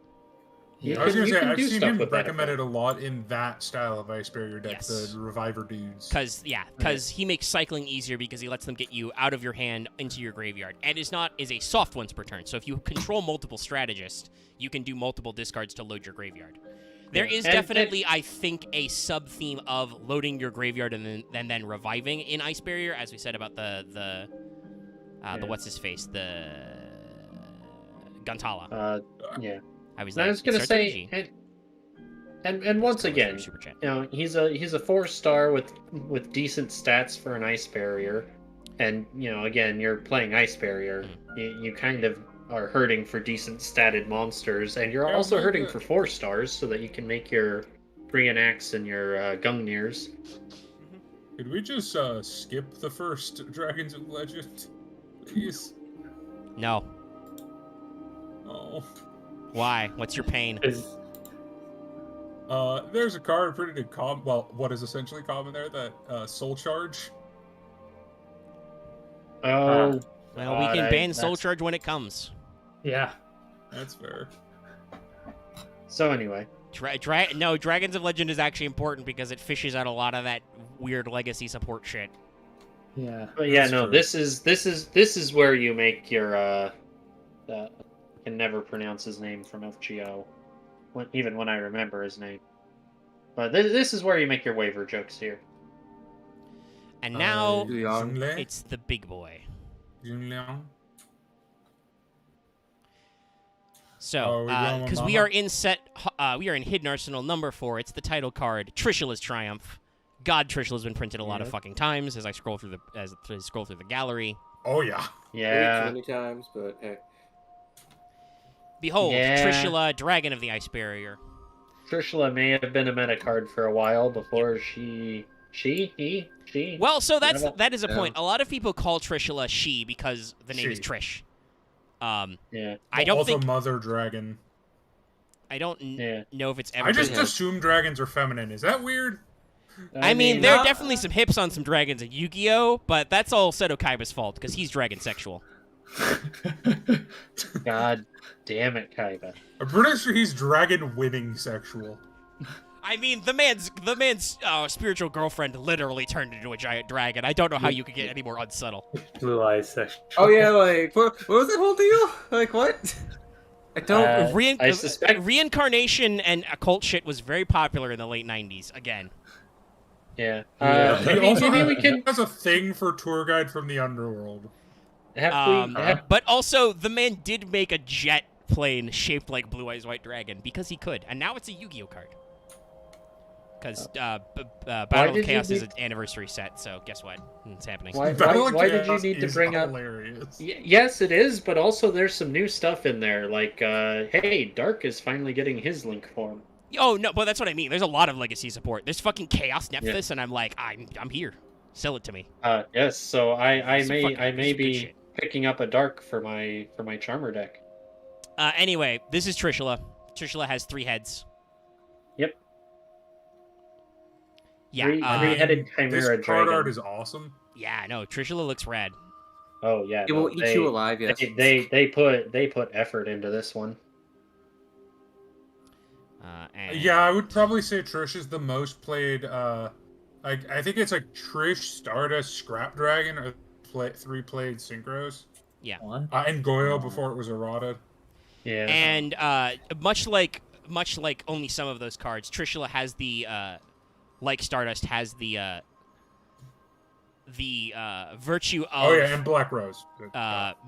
I was going to say, I've seen him recommended a lot in that style of ice barrier deck, the reviver dudes. Because he makes cycling easier because he lets them get you out of your hand into your graveyard. And is a soft once per turn. So if you control multiple strategists, you can do multiple discards to load your graveyard. There is definitely, I think, a sub-theme of loading your graveyard and then reviving in Ice Barrier, as we said about the what's-his-face, the Guntala. I was going to say, and once again, he's a 4-star with decent stats for an Ice Barrier, and again, you're playing Ice Barrier. You kind of are hurting for decent statted monsters, and you're also hurting for 4 stars so that you can make your Brionax and your Gungnir's. Could we just skip the first Dragons of Legend, please? No. Oh. Why? What's your pain? There's a card printed in what is essentially common there, that Soul Charge. Oh. Well, we can ban Soul Charge when it comes. Yeah. That's fair. So anyway. Dragons of Legend is actually important because it fishes out a lot of that weird legacy support shit. Yeah. But yeah, no, this is where you make your I can never pronounce his name from FGO. Even when I remember his name. But this is where you make your waiver jokes here. And now it's the big boy. So, because we are in Hidden Arsenal number 4. It's the title card, Trishula's Triumph. God, Trishula's been printed a lot of fucking times as I scroll through the gallery. Oh yeah, yeah, many times, but hey. Behold, Trishula, Dragon of the Ice Barrier. Trishula may have been a meta card for a while before he. Well, so that is a point. A lot of people call Trishula she because the name is Trish. I don't think Mother Dragon. I don't know if it's ever. I just assume dragons are feminine. Is that weird? I mean, there are definitely some hips on some dragons in Yu-Gi-Oh, but that's all Seto Kaiba's fault because he's dragon sexual. God damn it, Kaiba. I'm pretty sure he's dragon winning sexual. I mean, the man's spiritual girlfriend literally turned into a giant dragon. I don't know how you could get any more unsubtle. Blue eyes sexual. Oh yeah, like what was that whole deal? Like what? I don't. I suspect reincarnation and occult shit was very popular in the late '90s. Again. Yeah. Maybe we can. Has a thing for tour guide from the underworld. But also, the man did make a jet plane shaped like Blue Eyes White Dragon because he could, and now it's a Yu-Gi-Oh card. Because Battle of Chaos is an anniversary set, so guess what? It's happening. Why did you need to bring up? Yes, it is, but also there's some new stuff in there. Like, hey, Dark is finally getting his link form. Oh no, but that's what I mean. There's a lot of legacy support. There's fucking Chaos Nephthys, and I'm like, I'm here. Sell it to me. Yes. So I may be picking up a Dark for my Charmer deck. Anyway, this is Trishula. Trishula has 3 heads. Yep. Yeah, three-headed Chimera this card dragon. art is awesome. Yeah, no, Trishula looks rad. Oh yeah, it will eat you alive. Yes, they put effort into this one. Yeah, I would probably say Trish is the most played. I think it's like Trish, Stardust, Scrap Dragon, or 3 played synchros. Yeah. And Goyo before it was errata. Yeah. And much like only some of those cards, Trishula has the like Stardust has the virtue of... Oh, yeah, and Black Rose.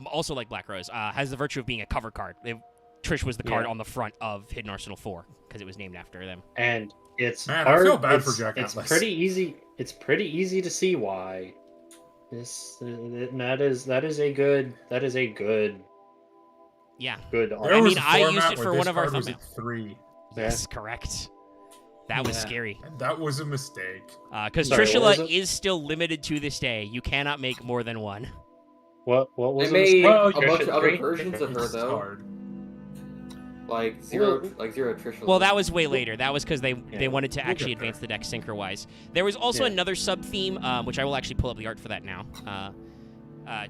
Also like Black Rose, has the virtue of being a cover card. Trish was the card on the front of Hidden Arsenal 4, because it was named after them. And it's Man, hard. I feel bad for Jack It's Atlas. pretty easy. It's pretty easy to see why. That is a good. Yeah. Good art. I mean, I used it for one of our thumbnails. 3. Yes, correct. That was scary. And that was a mistake. Because Trishula is still limited to this day. You cannot make more than one. What was they it? made a bunch of other versions of her It's though. hard. Like zero Trishula. Well, that was way later. That was because they wanted to actually advance the deck synchro-wise. There was also another sub-theme, which I will actually pull up the art for that now.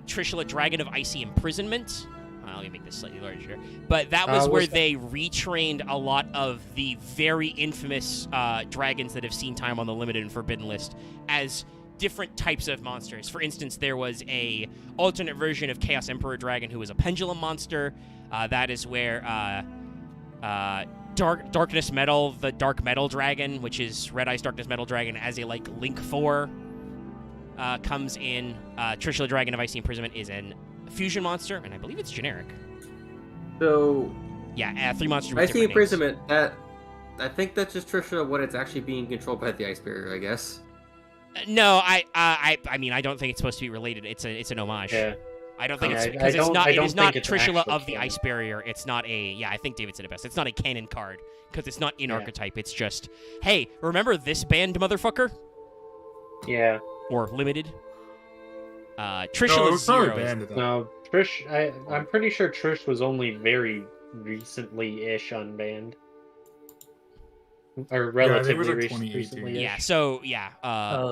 Trishula, Dragon of Icy Imprisonment. Let me make this slightly larger. But that was where they retrained a lot of the very infamous dragons that have seen time on the Limited and Forbidden list as different types of monsters. For instance, there was a alternate version of Chaos Emperor Dragon who was a pendulum monster. That is where Darkness Metal, the Dark Metal Dragon, which is Red Eyes Darkness Metal Dragon as a Link 4, comes in. Trishula, Dragon of Icy Imprisonment is an fusion monster, and I believe it's generic. So yeah, 3 monsters. Icy Imprisonment. I think that's just Trishula when it's actually being controlled by the Ice Barrier, I guess. No, I mean, I don't think it's supposed to be related. It's an homage. Yeah. I don't think it's because it's not. It is not Trishula of the Ice Barrier. It's not a. Yeah, I think David said it best. It's not a canon card because it's not in archetype. It's just, hey, remember this band, motherfucker? Yeah. Or limited. Trishula Zero. No, Trish. I'm pretty sure Trish was only very recently-ish unbanned. Or relatively recently. Yeah. So yeah.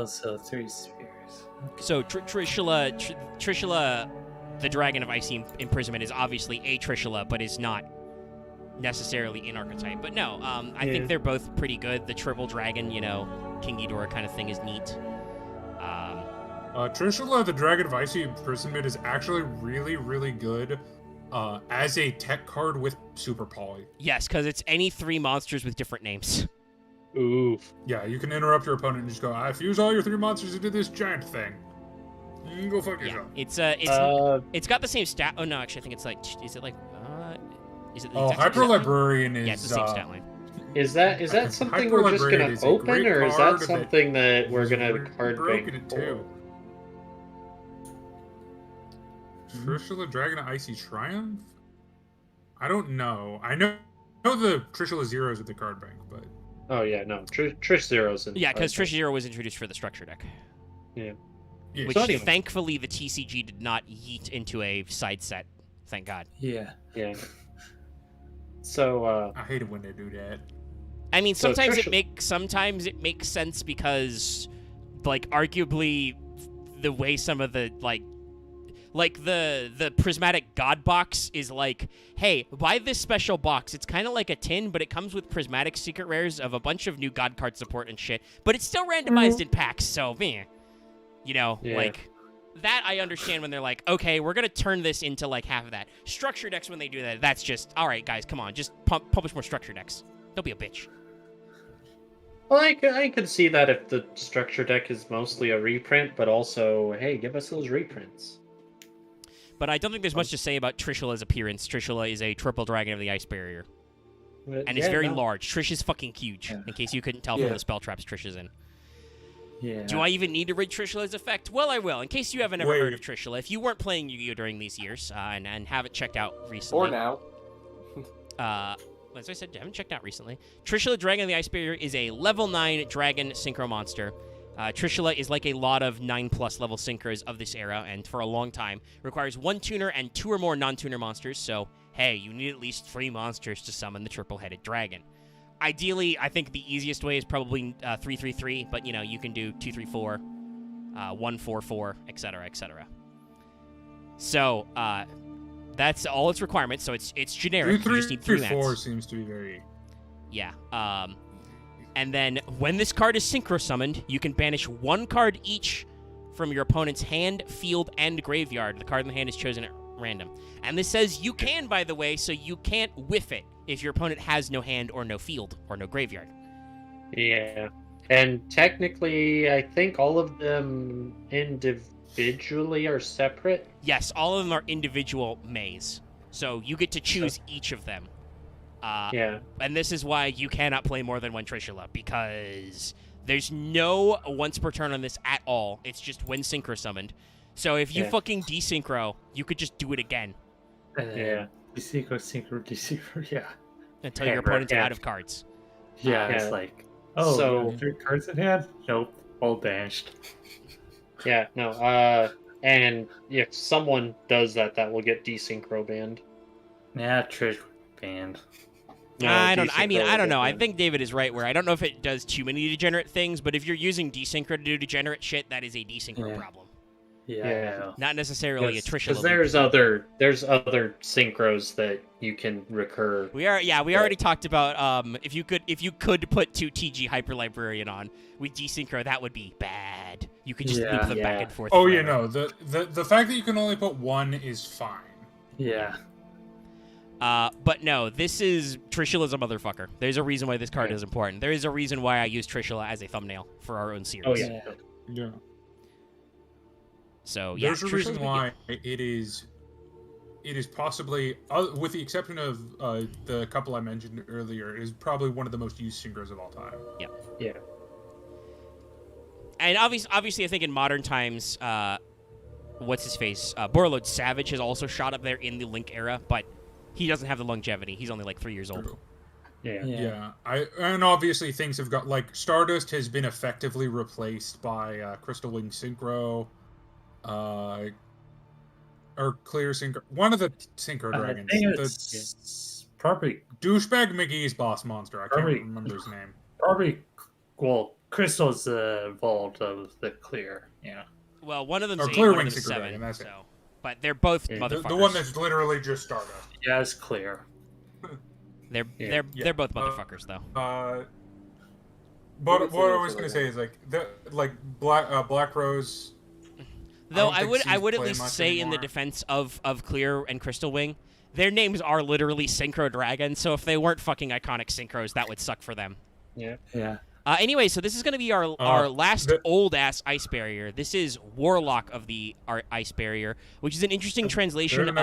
So 3 spheres. Okay. So Trishula, the Dragon of Icy Imprisonment, is obviously a Trishula, but is not necessarily in archetype. But no, I think they're both pretty good. The triple dragon, King Ghidorah kind of thing is neat. Trishula, the Dragon of Icy Imprisonment, is actually really, really good as a tech card with Super Poly. Yes, because it's any 3 monsters with different names. Oof. Yeah, you can interrupt your opponent and just go, I fuse all your 3 monsters into this giant thing. You can go fuck yourself. It's got the same stat. Oh no, actually, I think it's is it the Hyper Librarian is. Yeah, it's the same stat line. Is that something we're just gonna open, or is that something that we're gonna card bank too? Trishula, Dragon of Icy Triumph? I don't know. I know the Trishula Zeros at the card bank, but... Oh, yeah, no. Trish Zeros. Yeah, because Trish Zero was introduced for the structure deck. Yeah. Which, thankfully, the TCG did not yeet into a side set. Thank God. Yeah. Yeah. So, I hate it when they do that. I mean, sometimes it makes sense because, arguably, the way some of the, the prismatic god box is hey, buy this special box. It's kind of like a tin, but it comes with prismatic secret rares of a bunch of new god card support and shit. But it's still randomized in packs, so man, that I understand when they're okay, we're gonna turn this into half of that. Structure decks, when they do that, that's just all right, guys. Come on, just publish more structure decks. Don't be a bitch. Well, I could see that if the structure deck is mostly a reprint, but also, hey, give us those reprints. But I don't think there's much to say about Trishula's appearance. Trishula is a triple dragon of the Ice Barrier. And it's very large. Trish is fucking huge, in case you couldn't tell from the spell traps Trish is in. Yeah. Do I even need to read Trishula's effect? Well, I will. In case you haven't ever heard of Trishula, if you weren't playing Yu-Gi-Oh! During these years, and haven't checked out recently... Or now. As I said, haven't checked out recently. Trishula, Dragon of the Ice Barrier, is a level 9 dragon synchro monster. Trishula is like a lot of 9+ level synchros of this era, and for a long time, requires 1 tuner and 2 or more non-tuner monsters, so, hey, you need at least 3 monsters to summon the triple-headed dragon. Ideally, I think the easiest way is probably 3-3-3, but, you can do 2-3-4, 1-4-4, etc., etc. So, that's all its requirements, so it's generic. You just need 3 lands. 3-4 seems to be very... Yeah, and then, when this card is synchro summoned, you can banish 1 card each from your opponent's hand, field, and graveyard. The card in the hand is chosen random. And this says you can, by the way, so you can't whiff it if your opponent has no hand or no field or no graveyard. Yeah. And technically, I think all of them individually are separate. Yes, all of them are individual maze. So you get to choose each of them. Yeah. And this is why you cannot play more than one Trishula, because there's no once per turn on this at all. It's just when synchro summoned. So if you fucking desynchro, you could just do it again. Yeah. Desynchro, yeah. Until your opponent's out of cards. Yeah, it's like, oh, so 3 cards in hand? Nope, all banished. Yeah, no. And if someone does that, that will get desynchro banned. Yeah, Trish banned. No, I don't know. I think David is right where I don't know if it does too many degenerate things, but if you're using desynchro to do degenerate shit, that is a desynchro problem. Yeah. Not necessarily a Trishula. Because there's other synchros that you can recur. We already talked about if you could put 2 TG Hyper Librarian on with desynchro, that would be bad. You could just loop them back and forth. Oh forever. No, the fact that you can only put 1 is fine. Yeah. But no, this is Trishula's a motherfucker. There's a reason why this card is important. There is a reason why I use Trishula as a thumbnail for our own series. Oh yeah. Yeah. So yeah, there's a reason why it is possibly, with the exception of the couple I mentioned earlier, is probably one of the most used synchros of all time. Yeah. Yeah. And obviously, I think in modern times, what's his face? Borreload Savage has also shot up there in the Link era, but he doesn't have the longevity. He's only like 3 years old. Yeah. And obviously things have got, like, Stardust has been effectively replaced by Crystal Wing Synchro, or Clear Synchro. One of the Synchro Dragons. I think it's probably Douchebag McGee's boss monster. I can't remember his name. Probably, well, Crystal's evolved of the Clear. Yeah. Well, one of them's 8, Clear one Wing of them's Synchro 7. Dragon, that's it. But they're both motherfuckers. The one that's literally just Stardust. Yeah, it's Clear. They're both motherfuckers though. But what I was gonna say is Black Rose. Though I would at least say anymore. in the defense of Clear and Crystal Wing, their names are literally Synchro Dragon. So if they weren't fucking iconic synchros, that would suck for them. Yeah. Yeah. Anyway, so this is going to be our last old-ass ice barrier. This is Warlock of the Ice Barrier, which is an interesting translation of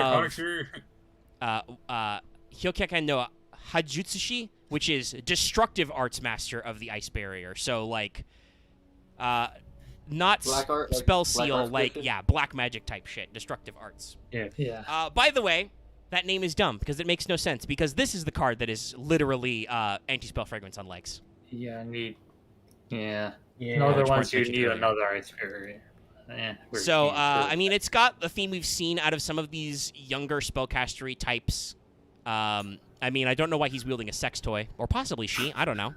Hyokekan no Hajutsushi, which is Destructive Arts Master of the Ice Barrier. So, like, not spell seal, black magic type shit. Destructive Arts. Yeah. By the way, that name is dumb because it makes no sense, because this is the card that is literally anti-spell fragments on legs. Yeah, Other ones you need another ice barrier. So, I mean, it's got the theme we've seen out of some of these younger spellcastery types. I mean, I don't know why he's wielding a sex toy, or possibly she. I don't know.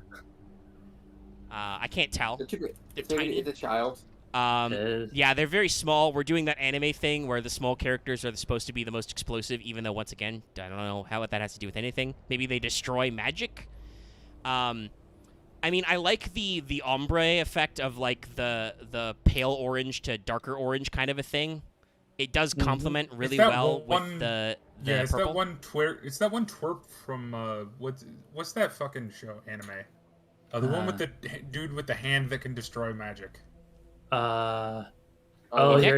I can't tell. They're tiny. It's a child. Yeah, they're very small. We're doing that anime thing where the small characters are supposed to be the most explosive, even though, once again, I don't know what that has to do with anything. Maybe they destroy magic. I mean, I like the ombre effect of, like, the pale orange to darker orange kind of a thing. It does complement really well with the it's purple. that one twerp from what's that fucking show anime? The one with the dude with the hand that can destroy magic. You're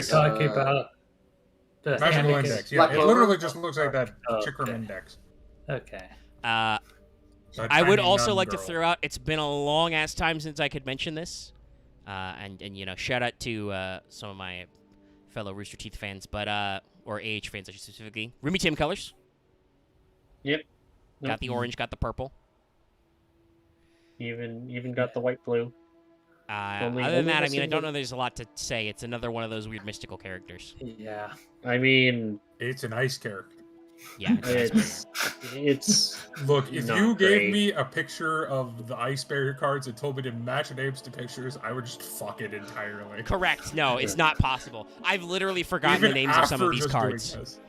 talking about the Magical Index. Yeah, it literally just looks like that Chikram Index. Okay. I would also like to throw out, it's been a long ass time since I could mention this, and shout out to some of my fellow Rooster Teeth fans, but or AH fans specifically. Rumi Tim colors. Yep. Got the orange, got the purple. Even got the white blue. Other than that, I mean, I don't know. There's a lot to say. It's another one of those weird mystical characters. Yeah. I mean, it's an ice character. Yeah, it's look, if you gave me a picture of the ice barrier cards and told me to match names to pictures, I would just fuck it entirely. Correct. No, it's not possible. I've literally forgotten the names of some of these cards.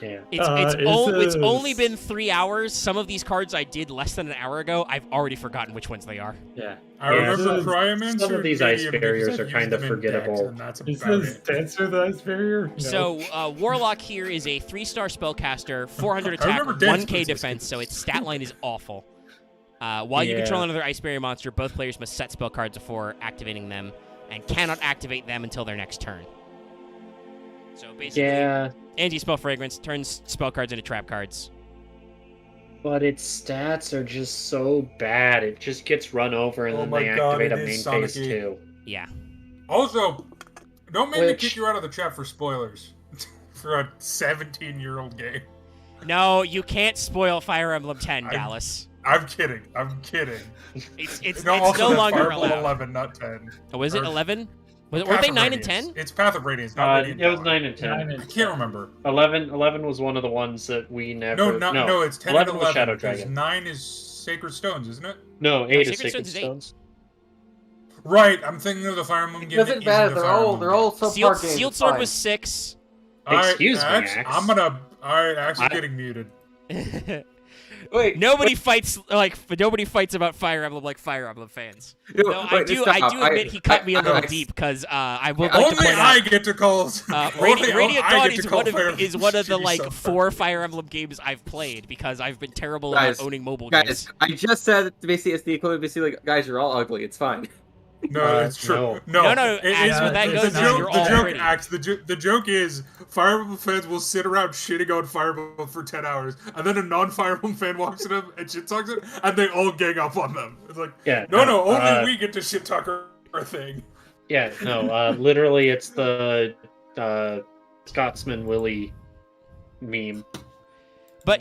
Yeah. It's only been 3 hours. Some of these cards I did less than an hour ago. I've already forgotten which ones they are. Yeah. I remember Cryomancer. Some of these ice barriers are kind of forgettable. Is this Dancer the ice barrier? No. So Warlock here is a 3-star spellcaster, 400 attack, 1k defense. So its stat line is awful. While you control another ice barrier monster, both players must set spell cards before activating them, and cannot activate them until their next turn. So basically, anti-spell fragrance turns spell cards into trap cards. But its stats are just so bad. It just gets run over, and then they activate a main phase too. Yeah. Also, don't make me kick you out of the chat for spoilers for a 17-year-old game. No, you can't spoil Fire Emblem 10, Dallas. I'm kidding. It's no longer allowed. 11, not 10. Oh, was it 11? Weren't they 9 and 10? It's Path of Radiance, not Radiant It was 9 and 10. I can't remember. 11 was one of the ones that we never... No, it's 10 and 11. Was Shadow Dragon. 9 is Sacred Stones, isn't it? No, 8 is Sacred Stones. Right, I'm thinking of the Fire Emblem game. It doesn't matter, they're all subpar games. Sealed Sword was 6. Excuse me, Axe. Alright, Axe is getting muted. Wait, nobody fights about Fire Emblem like Fire Emblem fans. I do admit he cut me a little deep because I will like to point out. I get to call. Radiant Dawn is one of the like 4 Fire Emblem games I've played because I've been terrible about owning mobile games. I just said basically it's the equivalent of basically like, guys, you're all ugly. It's fine. No, it's true. No. As what that goes, you're all pretty. The joke is Fire Emblem fans will sit around shitting on Fire Emblem for 10 hours, and then a non-Fire Emblem fan walks in them and shit talks it, and they all gang up on them. It's like, only we get to shit talk our thing. Yeah, no, literally, it's the Scotsman Willie meme. But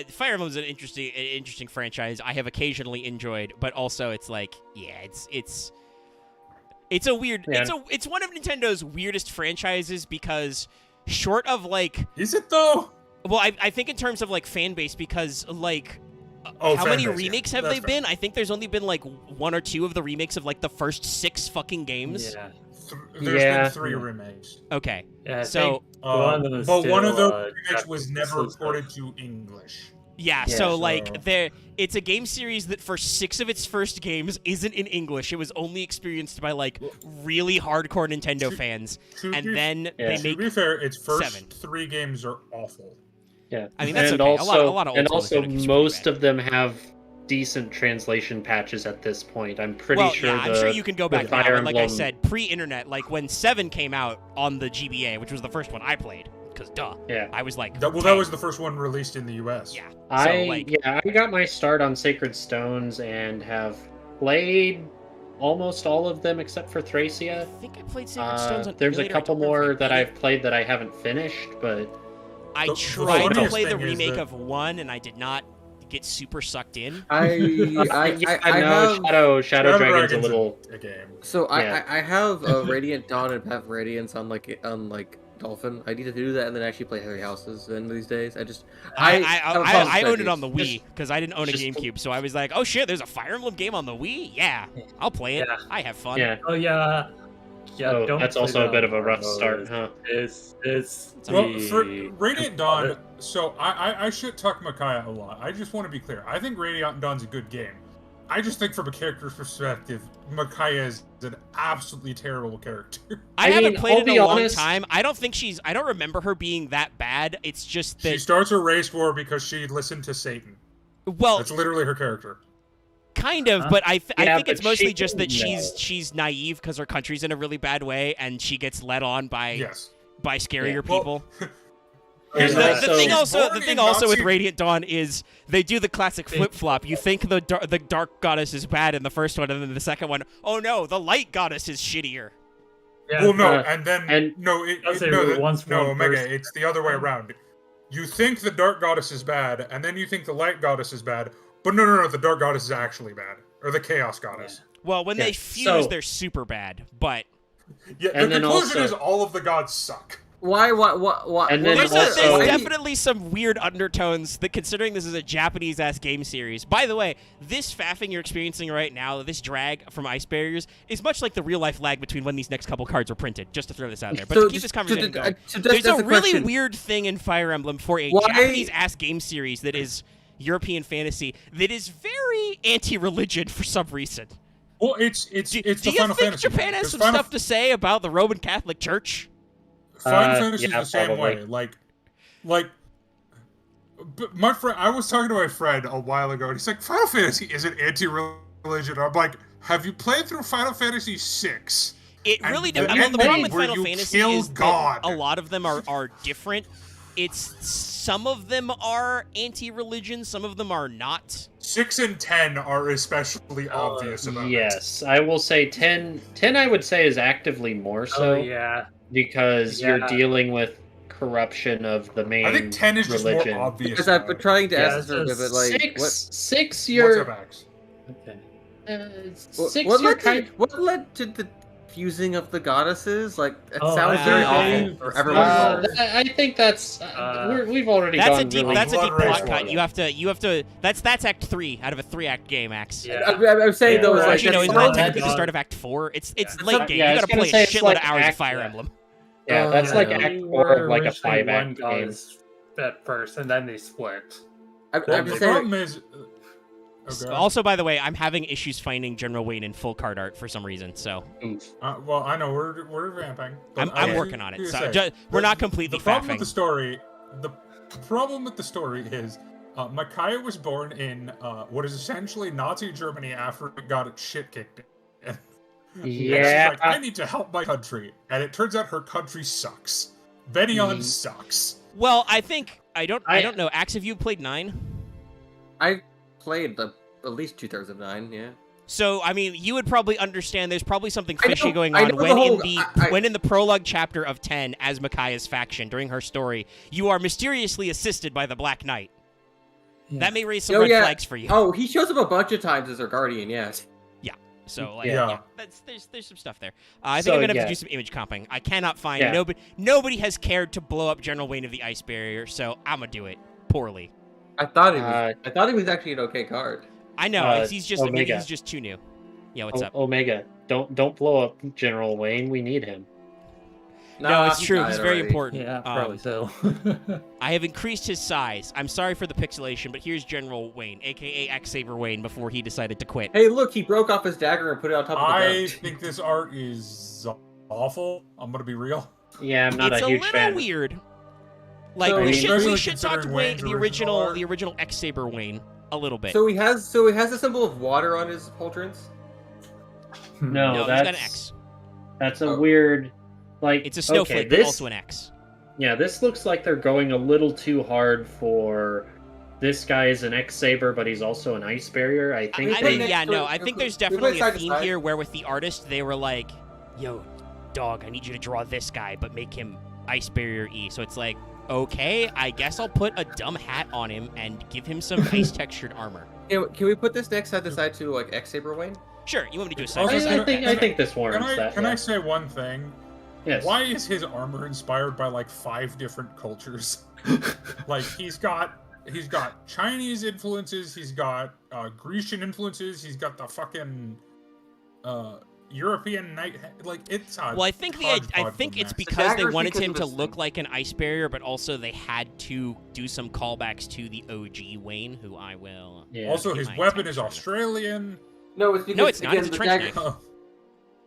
Fire Emblem is an interesting franchise. I have occasionally enjoyed, but also it's like, it's a weird. Yeah. It's one of Nintendo's weirdest franchises because short of like, is it though? Well, I think in terms of like fan base because like, how many remakes have they been? I think there's only been like 1 or 2 of the remakes of like the first 6 fucking games. Yeah. There's been 3 remakes. Okay. Yeah, so one of those remakes was never ported to English. Yeah, so like it's a game series that for 6 of its first games isn't in English. It was only experienced by like really hardcore Nintendo fans. Then they make. To be fair, its first 7. 3 games are awful. Yeah, I mean that's okay. A lot of old also most of them have decent translation patches at this point. I'm pretty sure. Yeah, I'm sure you can go back now. But like I said, pre-internet, like when 7 came out on the GBA, which was the first one I played, because I was like, that was the first one released in the US. Yeah, I got my start on Sacred Stones and have played almost all of them except for Thracia. I think I played Sacred Stones. There's a couple more that I've played that I haven't finished, but I tried to play the remake of 1, and I did not get super sucked in. I know Shadow Dragon's a little a game. So I have Radiant Dawn and Path of Radiance on like Dolphin. I need to do that and then actually play Harry Houses in these days. I owned it on the Wii because I didn't own a GameCube, so I was like, oh shit, there's a Fire Emblem game on the Wii? Yeah, I'll play it. I have fun. Yeah. Oh yeah. Yeah, that's also a bit of a rough start, huh? For Radiant Dawn, so I should talk Micaiah a lot. I just want to be clear. I think Radiant Dawn's a good game. I just think from a character's perspective, Micaiah is an absolutely terrible character. I haven't played in a long time. I don't remember her being that bad. It's just that she starts a race war because she listened to Satan. Well, that's literally her character. Kind of, but I think it's mostly just that she's naive because her country's in a really bad way, and she gets led on by scarier people. The thing also with Radiant Dawn is they do the classic flip-flop. You think the dark goddess is bad in the first one, and then the second one, oh no, the light goddess is shittier. Yeah, well, no, Omega, it's the other way around. You think the dark goddess is bad, and then you think the light goddess is bad, but no, the dark goddess is actually bad. Or the chaos goddess. Yeah. Well, when they fuse, they're super bad, but... Yeah, the conclusion is all of the gods suck. Why? And then there's also, definitely some weird undertones that, considering this is a Japanese-ass game series. By the way, this faffing you're experiencing right now, this drag from ice barriers, is much like the real-life lag between when these next couple cards were printed, just to throw this out there. But to keep this conversation going, there's a really weird thing in Fire Emblem for a Japanese-ass game series that is European fantasy that is very anti-religion for some reason. Well, it's do you think Japan has some stuff to say about the Roman Catholic Church? Final Fantasy is the same way. Like, but my friend, I was talking to my friend a while ago, and he's like, Final Fantasy isn't anti-religion. I'm like, have you played through Final Fantasy VI? It really depends. The problem with Final Fantasy is that a lot of them are different. Some of them are anti-religion, some of them are not. 6 and 10 are especially obvious about it. Yes, I will say 10 I would say is actively more so. Oh, yeah. Because you're dealing with corruption of the main religion. I think 10 is religion. just more obvious. Because I've been trying to ask her, but like... Six, you're... What's okay. What led to the fusing of the goddesses? Like, it sounds very awful for everyone. I think that's... we've already that's gone a deep, really That's a deep plot cut. You have to... That's Act 3 out of a 3-act game, Axe. Yeah. I'm saying, though, like... Actually, no, isn't that technically the start of Act 4? It's late game. You gotta play a shitload of hours of Fire Emblem. Yeah, that's like Act 4 of like a 5-act game. At first, and then they split. I'm just saying... problem is... Also, by the way, I'm having issues finding General Wayne in full card art for some reason, so... well, I know, we're vamping. I'm working on it, so we're not completely The problem with the story is, Micaiah was born in what is essentially Nazi Germany after it got its shit kicked in. Yeah. She's like, I need to help my country. And it turns out her country sucks. Benion sucks. Well, I don't know. Axe, have you played 9? I played at least 2/3 of 9, yeah. So, I mean, you would probably understand there's probably something fishy going on when in the prologue chapter of 10, as Micaiah's faction, during her story, you are mysteriously assisted by the Black Knight. Yeah. That may raise some red flags for you. Oh, he shows up a bunch of times as her guardian, yes. So, there's some stuff there. I think I'm going to have to do some image comping. I cannot find... Nobody has cared to blow up General Wayne of the Ice Barrier, so I'm going to do it poorly. I thought he was actually an okay card. I know. He's just maybe he's just too new. Yeah, what's up? Omega, don't blow up General Wayne. We need him. No, it's true. He's very important. Yeah, probably so. I have increased his size. I'm sorry for the pixelation, but here's General Wayne, a.k.a. X-Saber Wayne, before he decided to quit. Hey, look, he broke off his dagger and put it on top of the gun. I think this art is awful. I'm going to be real. Yeah, I'm not a huge fan. It's a little weird. Like, so we should talk to Wayne, the original X-Saber Wayne a little bit. So he has a symbol of water on his pauldrons? No, that's... he's got an X. That's a weird... Like, it's a snowflake, but also an X. Yeah, this looks like they're going a little too hard for... This guy is an X-Saber, but he's also an ice barrier. I think I think there's definitely a theme here where with the artist, they were like, yo, dog, I need you to draw this guy, but make him ice barrier E. So it's like, okay, I guess I'll put a dumb hat on him and give him some ice textured armor. Can we put this next side to side to like X-Saber Wayne? Sure, you want me to do a side? I think this warrants that. Can I say one thing? Yes. Why is his armor inspired by like 5 different cultures? Like he's got Chinese influences, he's got Grecian influences, he's got the fucking European knight. Like it's well, I think it's because they wanted him to look like an ice barrier, but also they had to do some callbacks to the OG Wayne, who I will. Yeah. Also, his weapon is Australian. No, it's because no, it's not. It's a trench knife.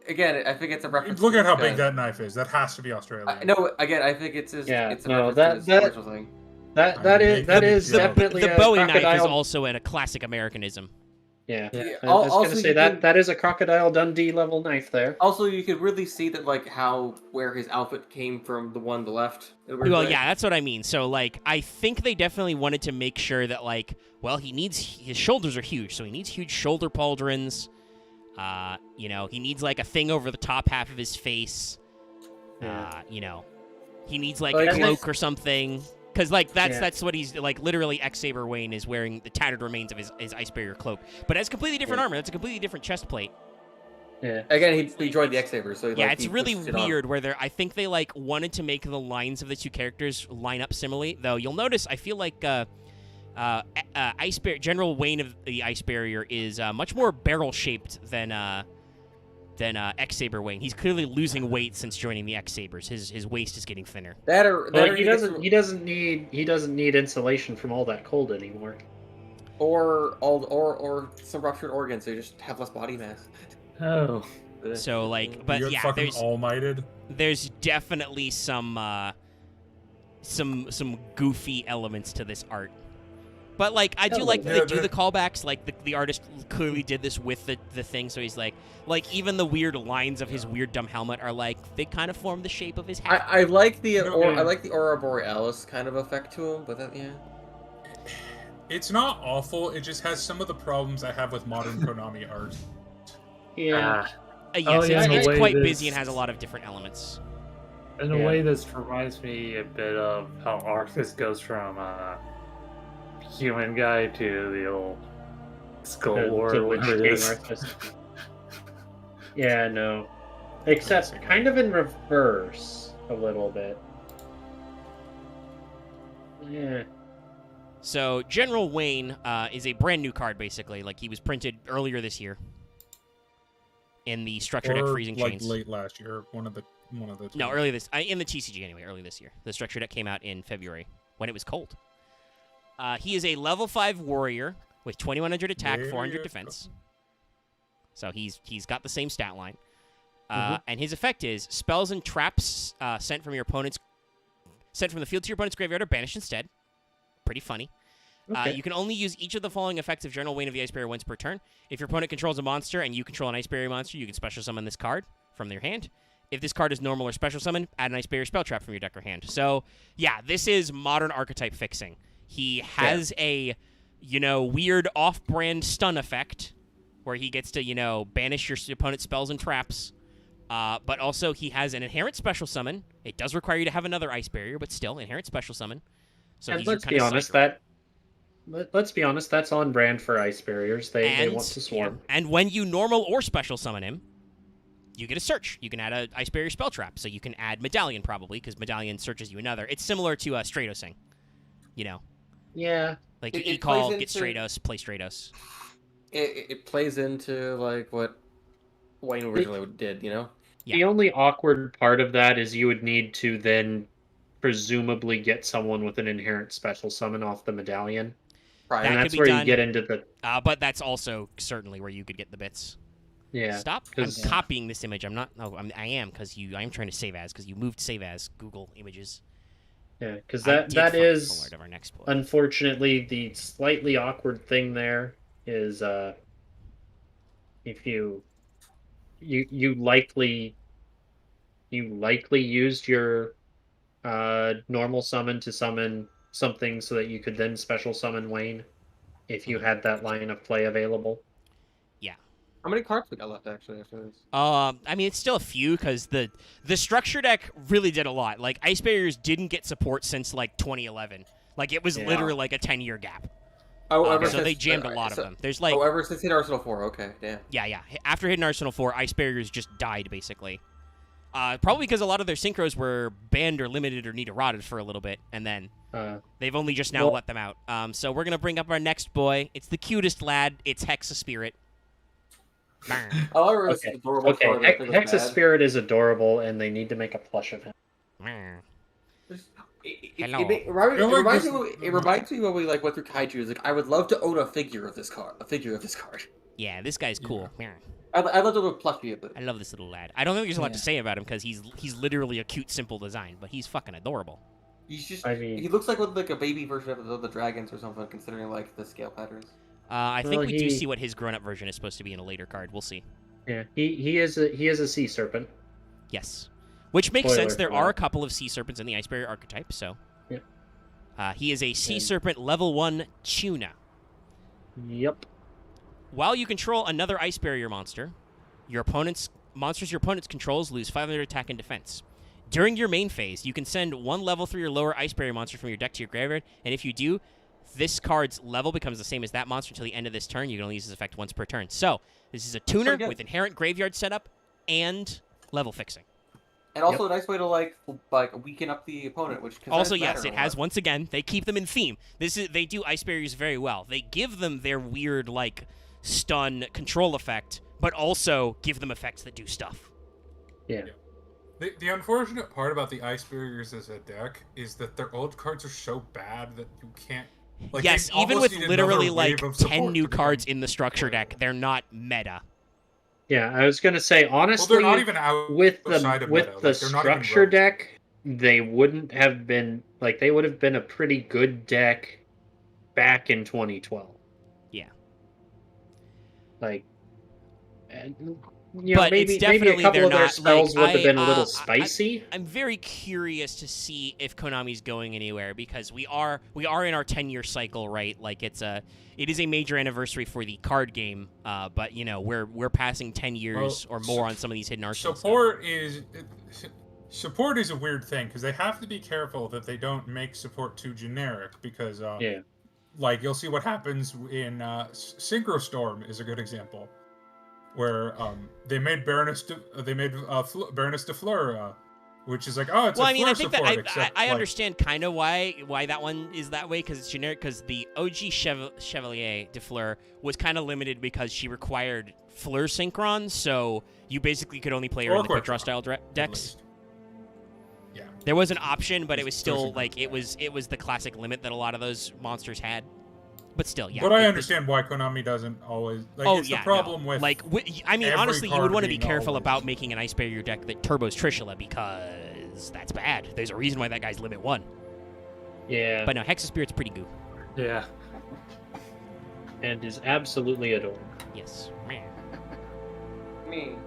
Again, I think it's a reference. Look at how big that knife is. That has to be Australian. No, again, I think it's his. Yeah, it's a reference to his commercial thing. That is definitely the Bowie knife is also a classic Americanism. Yeah. I was going to say that is a Crocodile Dundee level knife there. Also, you could really see that like where his outfit came from, the one on the left. Well, yeah, that's what I mean. So like, I think they definitely wanted to make sure that like, well, his shoulders are huge, so he needs huge shoulder pauldrons. He needs like a thing over the top half of his face. He needs like a cloak or something. Because, like, that's what he's, like, literally X-Saber Wayne is wearing the tattered remains of his ice barrier cloak. But it has completely different armor. That's a completely different chest plate. Yeah. Again, he joined the X-Sabers, so yeah, it's really weird where I think they like wanted to make the lines of the two characters line up similarly. Though you'll notice, I feel like General Wayne of the Ice Barrier is much more barrel shaped than X-Saber Wayne. He's clearly losing weight since joining the X-Sabers. His waist is getting thinner. He doesn't need insulation from all that cold anymore. Or some ruptured organs, so you just have less body mass. Oh. So like, but You're yeah, fucking all-mighted. There's definitely some goofy elements to this art. But like, I do like that they do the callbacks. Like the artist clearly did this with the thing, so he's like even the weird lines of his weird dumb helmet are like they kind of form the shape of his hat. I like the I like the Aurora Borealis kind of effect to him, but yeah. It's not awful. It just has some of the problems I have with modern Konami art. Yeah. Yes, it's quite busy and has a lot of different elements. In a way, this reminds me a bit of how Arctis goes from human guy to the old Skull Lord. Yeah, no. Except kind of in reverse a little bit. Yeah. So General Wayne is a brand new card, basically. Like he was printed earlier this year in the Structure Deck Freezing like Chains. Late last year, one of the. No, early this in the TCG anyway. Early this year, the Structure Deck came out in February when it was cold. He is a level 5 warrior with 2100 attack, 400 defense. So he's got the same stat line. And his effect is spells and traps sent from the field to your opponent's graveyard are banished instead. Pretty funny. Okay. You can only use each of the following effects of General Wayne of the Ice Barrier once per turn. If your opponent controls a monster and you control an Ice Barrier monster, you can special summon this card from their hand. If this card is normal or special summon, add an Ice Barrier spell trap from your deck or hand. So, yeah, this is modern archetype fixing. He has a, weird off-brand stun effect where he gets to, banish your opponent's spells and traps. But also he has an inherent special summon. It does require you to have another Ice Barrier, but still, inherent special summon. So and let's be honest, that's on brand for Ice Barriers. They want to swarm. Yeah. And when you normal or special summon him, you get a search. You can add an Ice Barrier spell trap. So you can add Medallion, probably, because Medallion searches you another. It's similar to Stratosing, Yeah. Like, you call, get Stratos, play Stratos. It plays into, like, what Wayne originally did, Yeah. The only awkward part of that is you would need to then presumably get someone with an inherent special summon off the Medallion. Right. And that's where you get into the... but that's also certainly where you could get the bits. Yeah. Stop. I'm copying this image. I'm not... No, I am, because I am trying to save as, because you moved save as Google Images. Yeah, because that is, unfortunately, the slightly awkward thing there is if you likely used your normal summon to summon something so that you could then special summon Wayne if you had that line of play available. Yeah. How many cards we got left actually after this? I mean, it's still a few because the Structure Deck really did a lot. Like, Ice Barriers didn't get support since like 2011. Like, it was literally like a 10-year gap. So they jammed a lot of them. There's like ever since Hidden Arsenal 4. Okay, damn. Yeah. After Hidden Arsenal 4, Ice Barriers just died basically. Probably because a lot of their synchros were banned or limited or need-to-rotted for a little bit, and then they've only just now let them out. So we're gonna bring up our next boy. It's the cutest lad. It's Hexa Spirit. Hexa Spirit is adorable, and they need to make a plush of him. It reminds me when we went through Kaiju. Like, I would love to own a figure of this card. Yeah, this guy's cool. Yeah. I'd love to have a plushie of it. I love this little lad. I don't think there's a lot to say about him because he's literally a cute, simple design, but he's fucking adorable. He's just he looks like a baby version of the dragons or something, considering like the scale patterns. I think we do see what his grown-up version is supposed to be in a later card. We'll see. Yeah, he is a sea serpent. Yes, which makes sense. There are a couple of sea serpents in the Ice Barrier archetype, so he is a sea serpent level 1 tuna. Yep. While you control another Ice Barrier monster, monsters your opponent's controls lose 500 attack and defense. During your main phase, you can send one level 3 or lower Ice Barrier monster from your deck to your graveyard, and if you do, this card's level becomes the same as that monster until the end of this turn. You can only use this effect once per turn. So this is a tuner with inherent graveyard setup and level fixing. And also a nice way to like weaken up the opponent, which also yes, it has once again they keep them in theme. They do Ice Barriers very well. They give them their weird like stun control effect, but also give them effects that do stuff. Yeah. The unfortunate part about the Ice Barriers as a deck is that their old cards are so bad that you can't. Like, yes, even with literally like 10 new cards in the structure deck, they're not meta. Yeah, I was gonna say honestly, they're not even with the structure deck, they wouldn't have been like they would have been a pretty good deck back in 2012. Yeah. Like, maybe a couple of their spells would have been a little spicy. I'm very curious to see if Konami's going anywhere because we are in our 10-year cycle, right? Like it is a major anniversary for the card game, but we're passing 10 years or more on some of these hidden arsenals. Support is a weird thing because they have to be careful that they don't make support too generic because like you'll see what happens in Synchro Storm is a good example. Where they made Baroness de Fleur, which is like, oh, it's a Fleur support. I think that I understand kind of why that one is that way because it's generic. Because the OG Chevalier de Fleur was kind of limited because she required Fleur synchron, so you basically could only play her in the quick draw style decks. Yeah, there was an option, but it was still like it was the classic limit that a lot of those monsters had. But still, yeah. But I understand why Konami doesn't always. Like, it's the problem with. Like, honestly, you would want to be careful about making an Ice Barrier deck that turbos Trishula because that's bad. There's a reason why that guy's limit 1. Yeah. But no, Hexa-Spirit's pretty goo. Yeah. And is absolutely adorable. Yes. Me.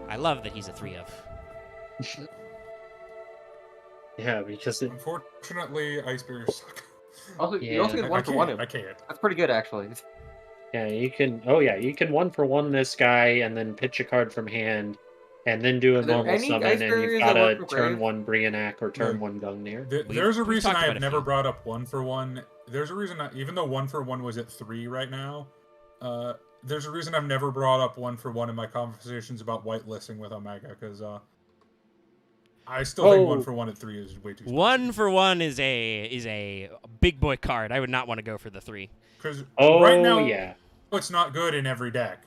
I love that he's a 3 of. Yeah, because unfortunately, Ice Barriers suck. Also, you also get 1 for 1 him. I can't. That's pretty good, actually. Yeah, you can. Oh yeah, you can 1 for 1 this guy, and then pitch a card from hand, and then do a normal summon, and you've got a turn 1 Brionac or turn 1 Gungnir. There's a reason I have never brought up 1 for 1. There's a reason, even though 1 for 1 was at 3 right now, there's a reason I've never brought up 1 for 1 in my conversations about whitelisting with Omega, because I still think 1 for 1 at 3 is way too small. 1 for 1 is a big boy card. I would not want to go for the 3. Because right now, it's not good in every deck.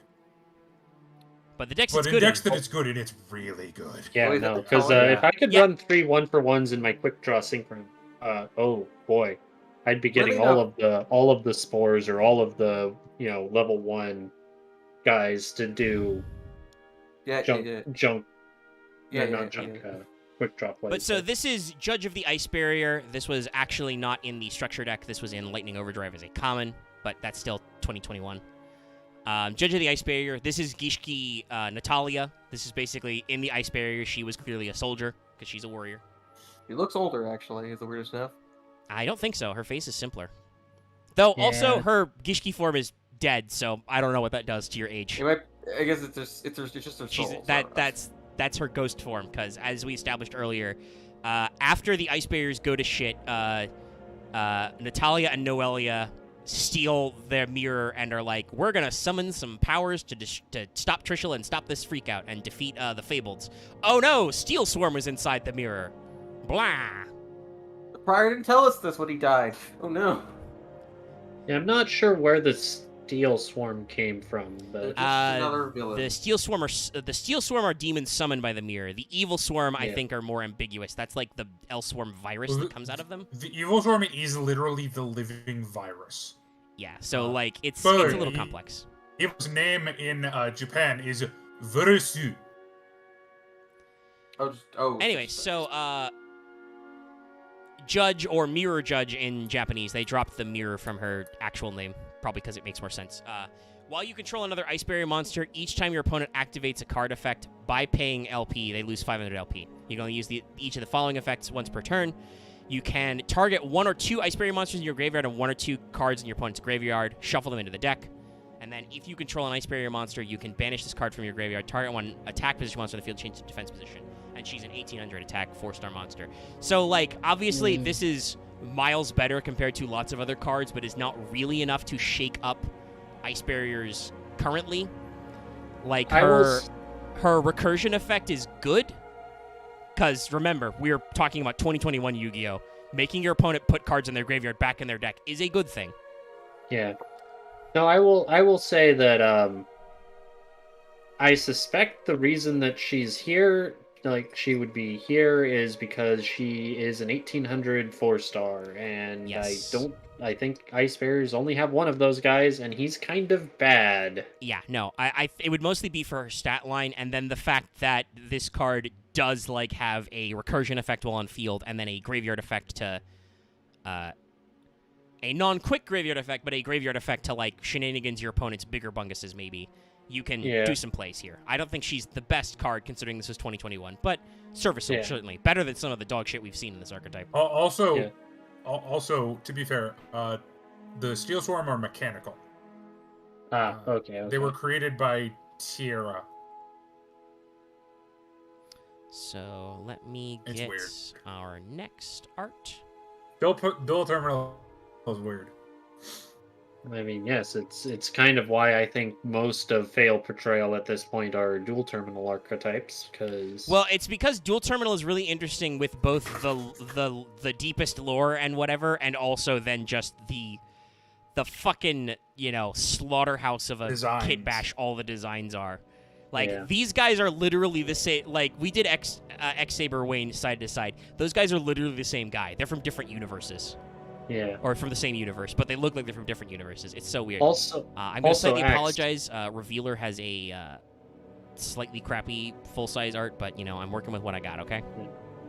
But the decks that it's good in, it's really good. Yeah, no, because if I could run 3 1-for-1s in my quick draw synchron, oh boy, I'd be getting all of the spores or all of the level 1 guys to do junk. Quick drop plays. But so this is Judge of the Ice Barrier. This was actually not in the structure deck. This was in Lightning Overdrive as a common, but that's still 2021. Judge of the Ice Barrier. This is Gishki Natalia. This is basically in the Ice Barrier. She was clearly a soldier because she's a warrior. She looks older, actually, is the weirdest stuff. I don't think so. Her face is simpler. Though also her Gishki form is dead, so I don't know what that does to your age. I guess it's just her soul. That's her ghost form, because as we established earlier, after the Ice Barriers go to shit, Natalia and Noelia steal their mirror and are like, we're going to summon some powers to stop Trishula and stop this freakout and defeat the Fableds. Oh no, Steel Swarm was inside the mirror. Blah. The Prior didn't tell us this when he died. Oh no. Yeah, I'm not sure where the Steel Swarm came from, but the Steel Swarm are demons summoned by the mirror. The Evil Swarm, I think, are more ambiguous. That's like the L Swarm virus that comes out of them. The Evil Swarm is literally the living virus. Yeah, so like it's a little complex. Evil's name in Japan is Virusu. Anyway, so Judge or Mirror Judge in Japanese, they dropped the mirror from her actual name. Probably because it makes more sense. While you control another Ice Barrier monster, each time your opponent activates a card effect by paying LP, they lose 500 LP. You can only use each of the following effects once per turn. You can target 1 or 2 Ice Barrier monsters in your graveyard and 1 or 2 cards in your opponent's graveyard, shuffle them into the deck. And then if you control an Ice Barrier monster, you can banish this card from your graveyard, target 1 attack position monster on the field, change to defense position. And she's an 1800 attack 4-star monster. So, like, obviously, this is miles better compared to lots of other cards, but is not really enough to shake up Ice Barriers currently. Like, her recursion effect is good, because remember, we're talking about 2021 Yu-Gi-Oh! Making your opponent put cards in their graveyard back in their deck is a good thing. Yeah. No, I will say that I suspect the reason that she's here, like she would be here, is because she is an 1800 4-star, and yes. I think Ice Bears only have one of those guys, and he's kind of bad. Yeah, no, it would mostly be for her stat line, and then the fact that this card does like have a recursion effect while on field, and then a graveyard effect to, a non-quick graveyard effect, but a graveyard effect to like shenanigans your opponent's bigger bunguses maybe. You can do some plays here. I don't think she's the best card considering this is 2021, but serviceable, certainly. Better than some of the dog shit we've seen in this archetype. Also, to be fair, the Steel Swarm are mechanical. Okay. They were created by Tierra. So let me get our next art. Dual Terminal is weird. I mean, yes, it's kind of why I think most of Fail Portrayal at this point are dual terminal archetypes, because... Well, it's because dual terminal is really interesting with both the deepest lore and whatever, and also then just the fucking, slaughterhouse of a designs. Kit Bash all the designs are. Like, these guys are literally the same. Like, we did X-Saber Wayne side to side. Those guys are literally the same guy. They're from different universes. Yeah. Or from the same universe, but they look like they're from different universes. It's so weird. Also, I'm going to slightly apologize. Revealer has a slightly crappy full-size art, but, I'm working with what I got, okay?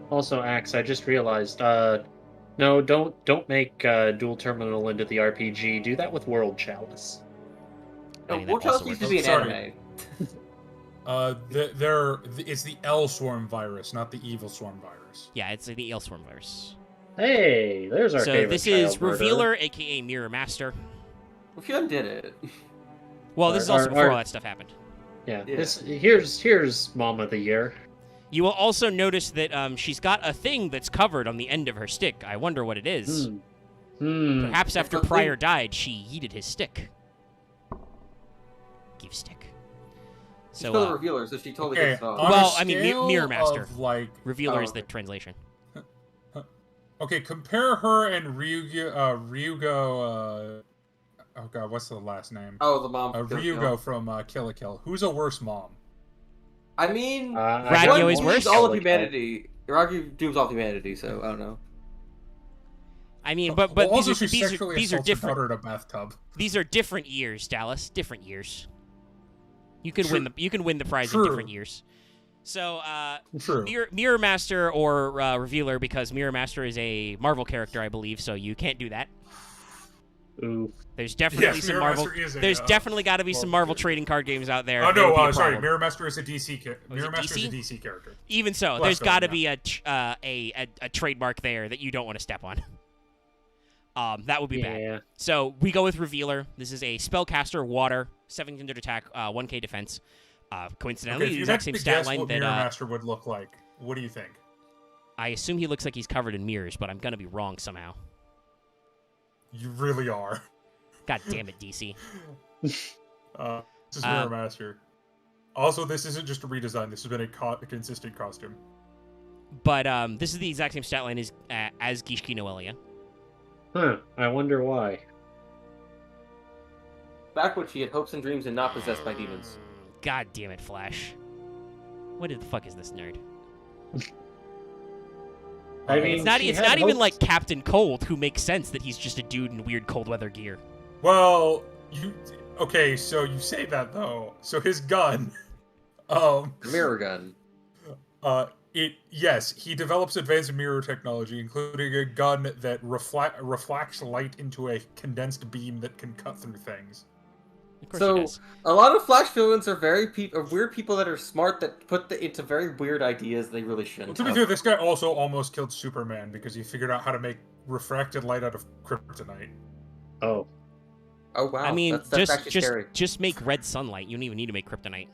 Also, Axe, I just realized, no, don't make Dual Terminal into the RPG. Do that with World Chalice. No, World Chalice used to be an anime. It's the L Swarm virus, not the Evil Swarm virus. Yeah, it's the L Swarm virus. Hey, there's our favorite. So this is Revealer, aka Mirror Master. Well, Hyun did it. Well, this is also before all that stuff happened. Yeah. Here's Mom of the Year. You will also notice that she's got a thing that's covered on the end of her stick. I wonder what it is. Perhaps after Pryor died, she yeeted his stick. Give stick. So the Revealer, so she totally gets off. Well, I mean, Mirror Master. Revealer is the translation. Okay, compare her and Ryugo. Oh god, what's the last name? Oh, the mom. Ryugo from Kill la Kill. Who's a worse mom? I mean, Ragyo is worse. All of humanity. Ragyo dooms all humanity, so I don't know. I mean, but also these are different. Her in a bathtub. These are different years, Dallas. Different years. You can win the prize in different years. So, Mirror Master or Revealer, because Mirror Master is a Marvel character, I believe, so you can't do that. Ooh. There's definitely some Marvel. There's definitely got to be some Marvel trading card games out there. Oh no, sorry, Mirror Master is a DC character. Mirror Master is a DC character. Even so, there's got to be a trademark there that you don't want to step on. That would be bad. So we go with Revealer. This is a spellcaster, water, 700 attack, 1k defense. Coincidentally, the exact same stat line that Mirror Master would look like. What do you think? I assume he looks like he's covered in mirrors, but I'm gonna be wrong somehow. You really are. God damn it, DC. This is Mirror Master. Also, this isn't just a redesign. This has been a consistent costume. But this is the exact same stat line as Gishki Noelia. Huh. I wonder why. Back when she had hopes and dreams and not possessed by demons. God damn it, Flash. What the fuck is this nerd? I mean, it's not even like Captain Cold, who makes sense that he's just a dude in weird cold weather gear. Well, okay, so you say that though. So his gun, mirror gun. Yes, he develops advanced mirror technology, including a gun that reflects light into a condensed beam that can cut through things. So a lot of Flash villains are weird people that are smart that put into very weird ideas they really shouldn't. Well, to be fair, this guy also almost killed Superman because he figured out how to make refracted light out of kryptonite. Oh wow! I mean, that's just make red sunlight. You don't even need to make kryptonite.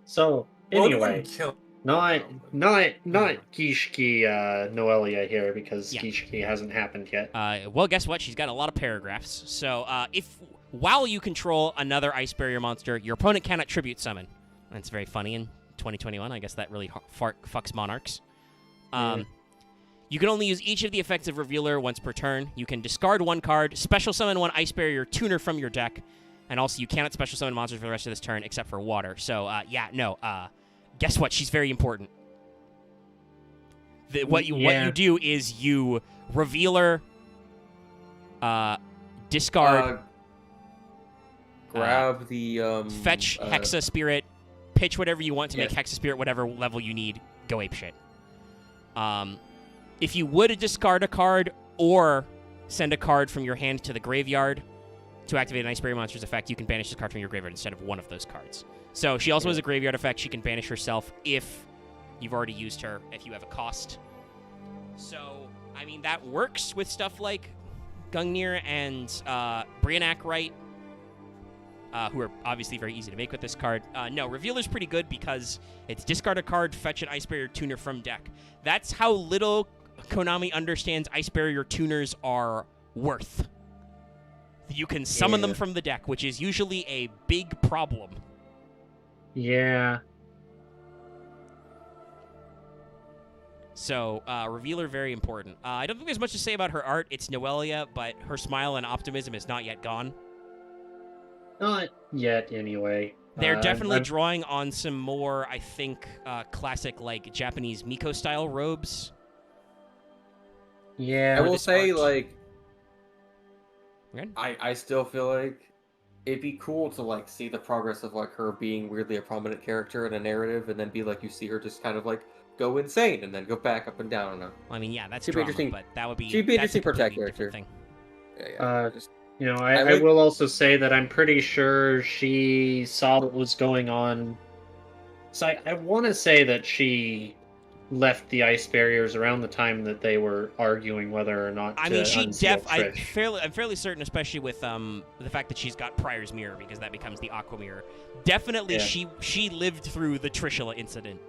So anyway, Not Gishki Noelia here, because Gishki hasn't happened yet. Well, guess what? She's got a lot of paragraphs. So while you control another ice barrier monster, your opponent cannot tribute summon. That's very funny in 2021. I guess that really fucks monarchs. You can only use each of the effects of Revealer once per turn. You can discard one card, special summon one ice barrier tuner from your deck, and also you cannot special summon monsters for the rest of this turn except for water. So, guess what? She's very important. What you do is you Revealer, discard, grab the fetch Hexa Spirit, pitch whatever you want to make Hexa Spirit whatever level you need. Go apeshit. If you would discard a card or send a card from your hand to the graveyard to activate an Ice Barrier monster's effect, you can banish this card from your graveyard instead of one of those cards. So she also has a graveyard effect. She can banish herself if you've already used her, if you have a cost. So, I mean, that works with stuff like Gungnir and Brianak, right? Who are obviously very easy to make with this card. No, Revealer's pretty good because it's discard a card, fetch an Ice Barrier tuner from deck. That's how little Konami understands Ice Barrier tuners are worth. You can summon them from the deck, which is usually a big problem. Yeah. So, Revealer, very important. I don't think there's much to say about her art. It's Noelia, but her smile and optimism is not yet gone. Not yet, anyway. They're definitely drawing on some more, I think, classic, like, Japanese Miko-style robes. Yeah. I will say, like, I still feel like it'd be cool to, like, see the progress of, like, her being weirdly a prominent character in a narrative, and then be like, you see her just kind of, like, go insane, and then go back up and down. I don't know. I mean, yeah, that's drama, but that would be... She'd be interesting for tech character. Thing. You know, I will also say that I'm pretty sure she saw what was going on. So I want to say that she left the ice barriers around the time that they were arguing whether or not to I'm fairly certain, especially with the fact that she's got Prior's Mirror, because that becomes the Aqua Mirror. Definitely, she lived through the Trishula incident.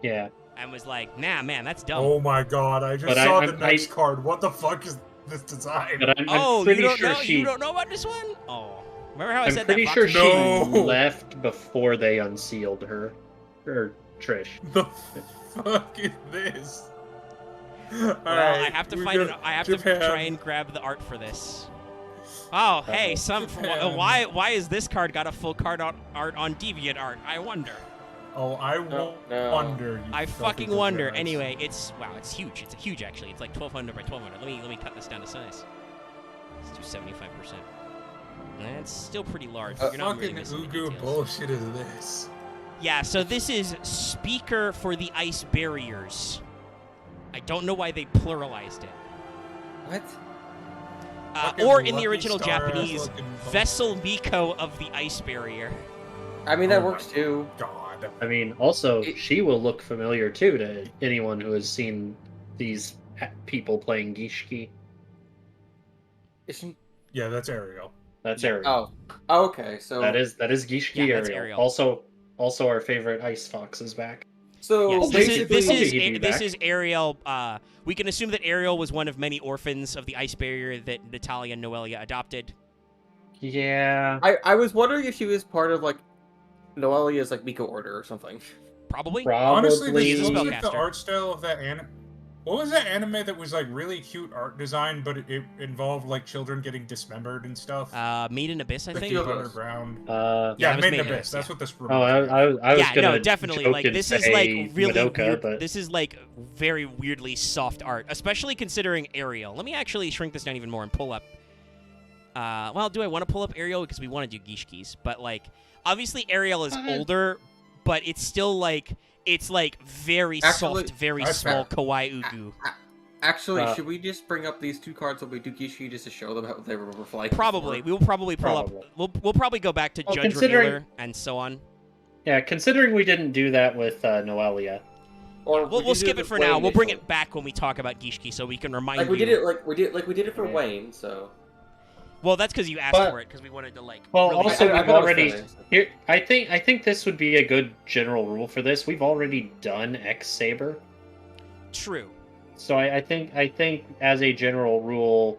Yeah. And was like, nah, man, that's dumb. Oh my god, I just saw the next card. What the fuck is this design? But I'm pretty sure you don't know about this one? Oh. Remember how I said that? I'm pretty sure she left before they unsealed her. Or Trish. The fuck is this? Well, I have to find it. I have to try and grab the art for this. Oh, hey, why is this card got a full card art on DeviantArt? I wonder. Oh, I wonder. I fucking wonder. Anyway, it's huge. It's huge, actually. It's like 1200 by 1200. Let me cut this down to size. Let's do 75%. That's still pretty large. You're not really missing the details. Bullshit is this? Yeah, so this is Speaker for the Ice Barriers. I don't know why they pluralized it. What? Or in the original Japanese, Vessel Miko of the Ice Barrier. I mean, that works too. God. I mean, also, she will look familiar too to anyone who has seen these people playing Gishki. Yeah, that's Ariel. That's Ariel. Oh, okay. So that is Gishki Ariel. Also, our favorite ice fox is back. So yes, this is Ariel. We can assume that Ariel was one of many orphans of the Ice Barrier that Natalia and Noelia adopted. Yeah. I was wondering if she was part of like Noelia's like Miko order or something. Probably. Honestly, this looks like the art style of that anime. What was that anime that was like really cute art design, but it involved like children getting dismembered and stuff? Made in Abyss, I think. Underground. Made in Abyss. That's what this. I was gonna definitely. Like this is like really weird. But... This is like very weirdly soft art, especially considering Ariel. Let me actually shrink this down even more and pull up. Well, do I want to pull up Ariel because we want to do Gishkis? But like, obviously Ariel is older, but it's still like. It's like very soft, very small kawaii ugu. Actually, should we just bring up these two cards when we do Gishi just to show them how they were like? Probably. We will probably pull up. We'll probably go back to Judge Revealer and so on. Yeah, considering we didn't do that with Noelia. Or we'll skip it for now. We'll bring it back when we talk about Gishki, so we can remind you. We did it for Wayne, so. Well, that's because you asked for it, because we wanted to, like... Well, really also, we've already... Here, I think this would be a good general rule for this. We've already done X-Saber. True. So I think as a general rule,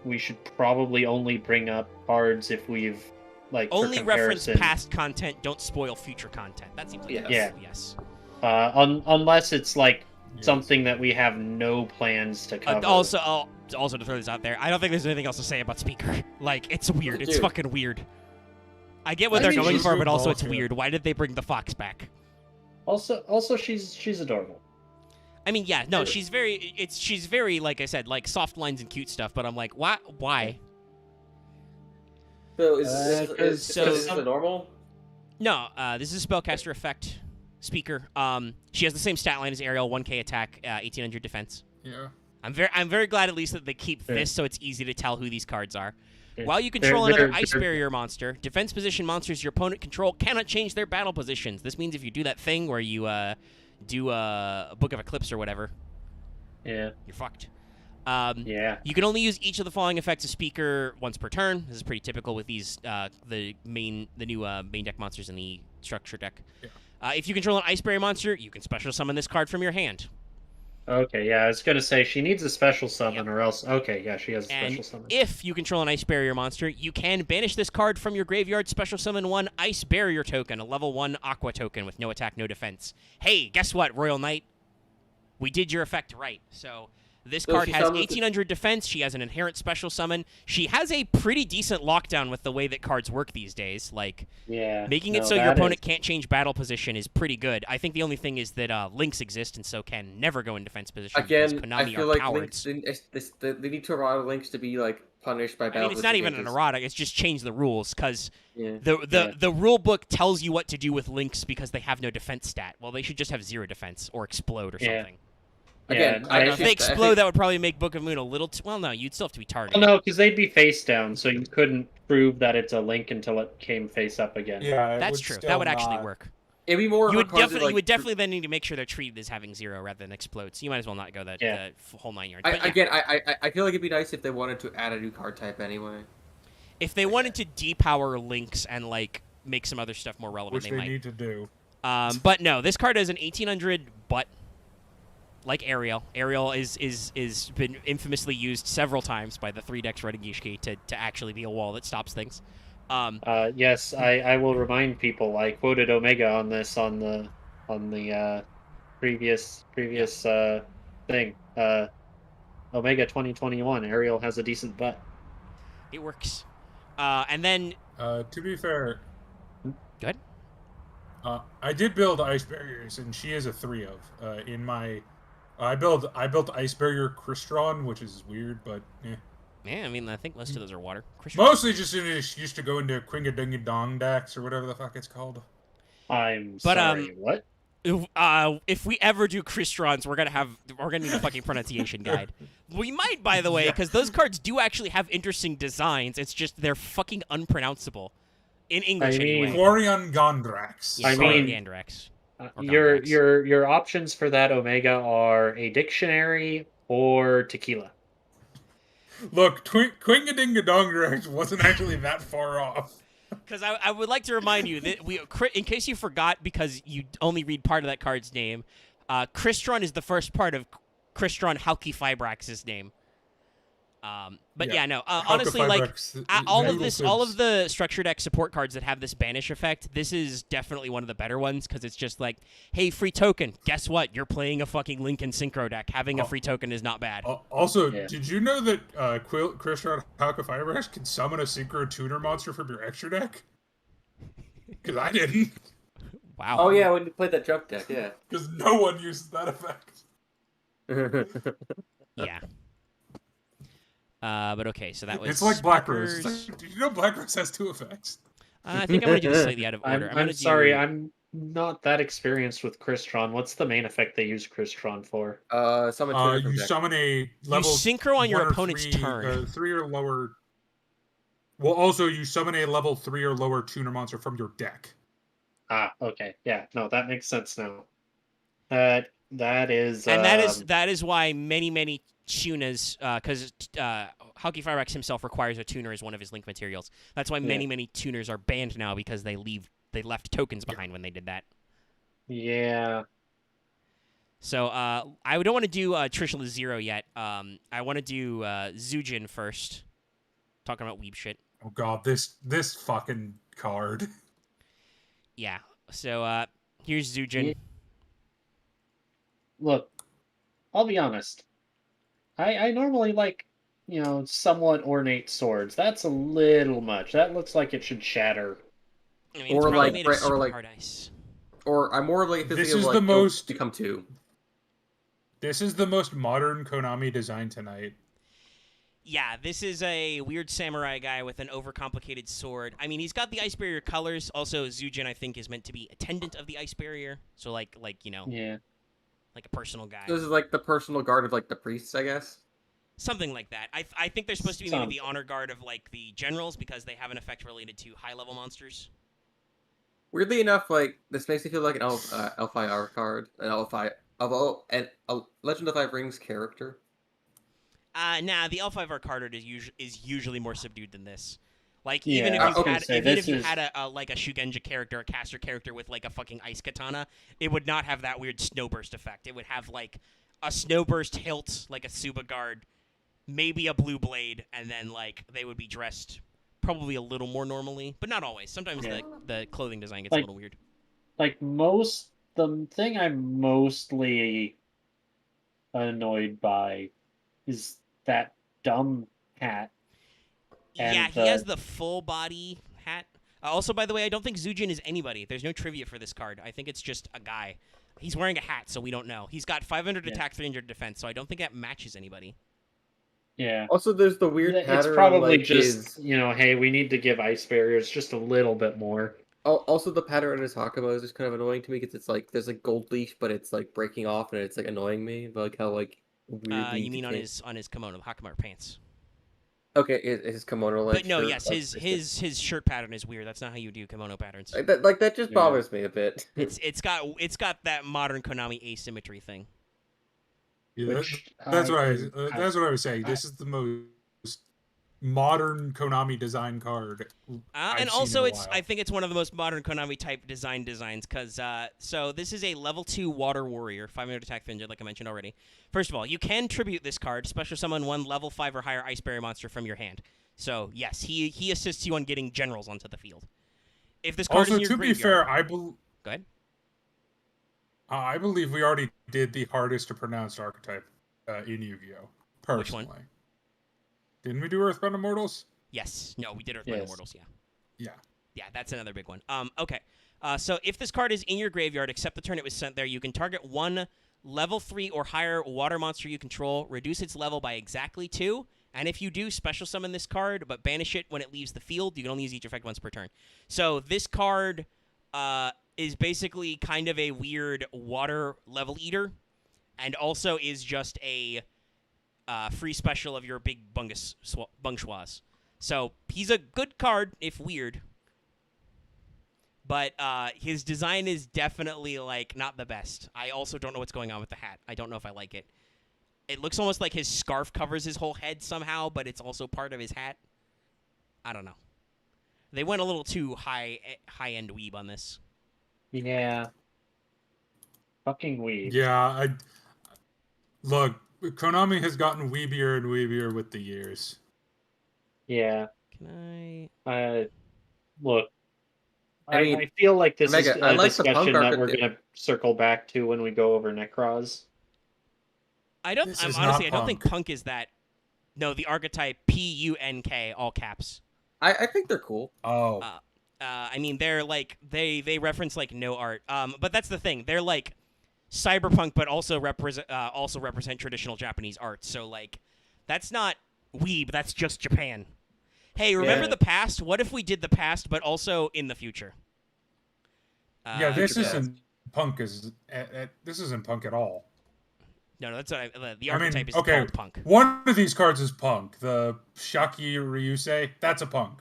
we should probably only bring up cards if we've, like, only reference past content, don't spoil future content. That seems like yes. Unless it's, like, something that we have no plans to cover. Also to throw this out there, I don't think there's anything else to say about Speaker. Like, it's weird. It's fucking weird. I get what they're going for, but also it's weird. Why did they bring the fox back? Also, she's adorable. I mean, yeah, no, she's very, like I said, like, soft lines and cute stuff, but I'm like, why? So, is this normal? No, this is a spellcaster effect. Speaker. She has the same stat line as Ariel, 1k attack, 1800 defense. Yeah. I'm very glad at least that they keep this so it's easy to tell who these cards are. While you control another ice barrier monster, defense position monsters your opponent control cannot change their battle positions. This means if you do that thing where you do a Book of Eclipse or whatever, you're fucked. You can only use each of the following effects of Speaker once per turn. This is pretty typical with these the new main deck monsters in the structure deck. Yeah. If you control an ice barrier monster, you can special summon this card from your hand. Okay, yeah, I was gonna say she needs a special summon, or else. Okay, yeah, she has a special summon. If you control an ice barrier monster, you can banish this card from your graveyard. Special summon 1 ice barrier token, a level 1 aqua token with no attack, no defense. Hey, guess what, Royal Knight? We did your effect right. So this card has 1800 defense. She has an inherent special summon. She has a pretty decent lockdown with the way that cards work these days. Like, making it so your opponent can't change battle position is pretty good. I think the only thing is that links exist and so can never go in defense position. Again, Konami I feel like cowards. links, they need to allow links to be like punished by battle. I mean, it's not even an errata. It's just change the rules because the rule book tells you what to do with links because they have no defense stat. Well, they should just have 0 defense or explode or something. Again, if they explode, that would probably make Book of Moon a little well, no, you'd still have to be targeted. Well, no, because they'd be face down, so you couldn't prove that it's a link until it came face up again. Yeah, that's true. That would actually work. It'd be more. You would definitely then need to make sure they're treated as having 0 rather than explode. So you might as well not go that whole 9 yards. I feel like it'd be nice if they wanted to add a new card type anyway. If they wanted to depower links and like make some other stuff more relevant, which they need to do. But no, this card has an 1800 butt. Like Ariel. Ariel is been infamously used several times by the 3 decks Red and Gishki to actually be a wall that stops things. Yes, I will remind people. I quoted Omega on this on the previous thing. Omega 2021. Ariel has a decent butt. It works. And then to be fair, good. I did build ice barriers, and she is a 3 of in my. I built ice barrier Crystron, which is weird, but yeah. I mean, I think most of those are water. Mostly just used to go into Quinga-Dinga-Dong decks or whatever the fuck it's called. Sorry, what? If we ever do Crystrons, we're gonna need a fucking pronunciation guide. We might, by the way, because those cards do actually have interesting designs. It's just they're fucking unpronounceable in English. Anyway. Florian Gondrax. Yeah, Gondrax. Your options for that Omega are a dictionary or tequila. Look, Quinga-Dinga-Dong wasn't actually that far off. Because I would like to remind you that in case you forgot, because you only read part of that card's name, Crystron is the first part of Crystron Halki-Fibrax's name. But honestly, like all of the structure deck support cards that have this banish effect, this is definitely one of the better ones because it's just like, hey, free token. Guess what? You're playing a fucking Lincoln Synchro deck. Having a free token is not bad. Also, did you know that Crystron Halki-Fibrax can summon a Synchro Tuner monster from your extra deck? Because I didn't. Wow. Oh yeah, when you played that jump deck, yeah. Because no one uses that effect. Yeah. But okay, so that was. It's like Black Rose. Did you know Black Rose has 2 effects? I think I'm gonna do this slightly out of order. I'm sorry, I'm not that experienced with Crystron. What's the main effect they use Crystron for? Summon you summon a level. You synchro on your opponent's turn. 3 or lower. Well, also you summon a level 3 or lower tuner monster from your deck. Ah, okay, yeah, no, that makes sense now. That is, and that is why many tunas, because Hulky Firex himself requires a tuner as one of his link materials. That's why many tuners are banned now, because they left tokens behind when they did that. Yeah. So I don't want to do Trishula Zero yet. I want to do Zujin first. Talking about weeb shit. Oh god, this fucking card. Yeah. So here's Zujin. Yeah. Look, I'll be honest. I normally like, somewhat ornate swords. That's a little much. That looks like it should shatter. I mean, or like, made of super hard ice. Or I'm more of like this is like, the most become two. This is the most modern Konami design tonight. Yeah, this is a weird samurai guy with an overcomplicated sword. I mean, he's got the ice barrier colors. Also, Zujin, I think, is meant to be attendant of the ice barrier. So, like yeah, like a personal guy. So this is like the personal guard of like the priests, I guess. Something like that. I think they're supposed to be maybe the honor guard of like the generals, because they have an effect related to high level monsters. Weirdly enough, like this makes me feel like an L5R card, an L5 and a Legend of Five Rings character. Nah, the L5R card is usually more subdued than this. Like, even if you had a like a Shugenja character, a caster character with like a fucking ice katana, it would not have that weird snowburst effect. It would have like a snowburst hilt, like a Suba guard, maybe a blue blade, and then like they would be dressed probably a little more normally, but not always. Sometimes the clothing design gets a little weird. Like the thing I'm mostly annoyed by is that dumb hat. Yeah, he has the full body hat. Also, by the way, I don't think Zujin is anybody. There's no trivia for this card. I think it's just a guy. He's wearing a hat, so we don't know. He's got 500 attack, 300 defense, so I don't think that matches anybody. Yeah. Also, there's the weird pattern. It's probably like just, hey, we need to give ice barriers just a little bit more. Also, the pattern on his Hakama is just kind of annoying to me, because it's like there's a gold leash, but it's like breaking off, and it's like annoying me. But like how like weird. You mean on his kimono, Hakama pants? Okay, his kimono like. But no, yes, his shirt pattern is weird. That's not how you do kimono patterns. That just bothers me a bit. It's got that modern Konami asymmetry thing. Yeah, that's what I was saying. This is the most modern Konami design card. And also, I think it's one of the most modern Konami type designs, because so this is a level 2 water warrior, 500 attack, 300, like I mentioned already. First of all, you can tribute this card, special summon one level 5 or higher ice barrier monster from your hand. So yes, he assists you on getting generals onto the field. If this card is in your graveyard, be fair, go ahead. I believe we already did the hardest to pronounce archetype in Yu-Gi-Oh! Personally. Which one? Didn't we do Earthbound Immortals? Yes. No, we did Earthbound Immortals, Yeah, that's another big one. Okay. So if this card is in your graveyard, except the turn it was sent there, you can target one level 3 or higher water monster you control, reduce its level by exactly 2, and if you do, special summon this card, but banish it when it leaves the field. You can only use each effect once per turn. So this card is basically kind of a weird water level eater, and also is just a free special of your big Bungschwas. So he's a good card, if weird. But his design is definitely, like, not the best. I also don't know what's going on with the hat. I don't know if I like it. It looks almost like his scarf covers his whole head somehow, but it's also part of his hat. I don't know. They went a little too high-end weeb on this. Yeah. Fucking weeb. Yeah, look, Konami has gotten weebier and weebier with the years. Yeah. Can look. I feel like this is a discussion that we're going to circle back to when we go over Necros. I don't think Punk is that. No, the archetype PUNK, all caps. I think they're cool. Oh. I mean, they're like they reference like no art. But that's the thing. They're like cyberpunk, but also represent traditional Japanese art. So like, that's not weeb. That's just Japan. Hey, remember the past? What if we did the past, but also in the future? This isn't punk. This isn't punk at all. No, that's what the archetype is called punk. One of these cards is punk. The Shaki Ryusei, that's a punk.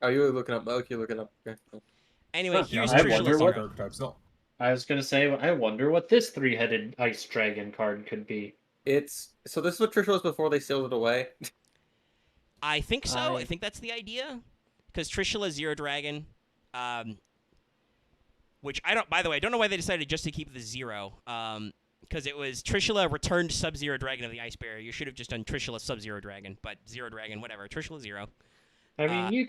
Oh, you're looking up. Okay, looking up. Okay. Anyway, here's Trishula Zero. Archetypes. I was gonna say, I wonder what this three-headed ice dragon card could be. This is what Trisha was before they sealed it away. I think so. I think that's the idea, because Trishula Zero Dragon, which I don't. By the way, I don't know why they decided just to keep the zero. Because it was Trishula returned Sub-Zero Dragon of the Ice Barrier. You should have just done Trishula Sub-Zero Dragon, but Zero Dragon, whatever. Trishula Zero. I mean, you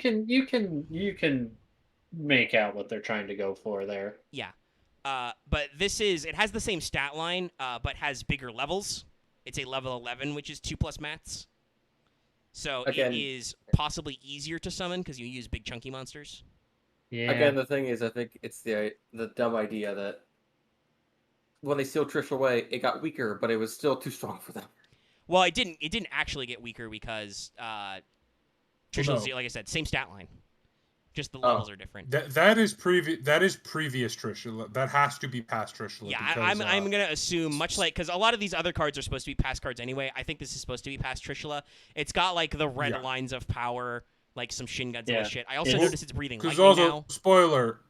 can make out what they're trying to go for there. Yeah. But it has the same stat line, but has bigger levels. It's a level 11, which is 2+ mats. So again, it is possibly easier to summon because you use big chunky monsters. Yeah. Again, the thing is, I think it's the dumb idea that when they sealed Trish away, it got weaker, but it was still too strong for them. Well, it didn't actually get weaker because Trish, like I said, same stat line. Just the levels are different. That is previous Trishula. That has to be past Trishula. Yeah, because, I'm gonna assume much like because a lot of these other cards are supposed to be past cards anyway. I think this is supposed to be past Trishula. It's got like the red lines of power, like some Shin Godzilla shit. I also noticed it's breathing lightning now. Spoiler.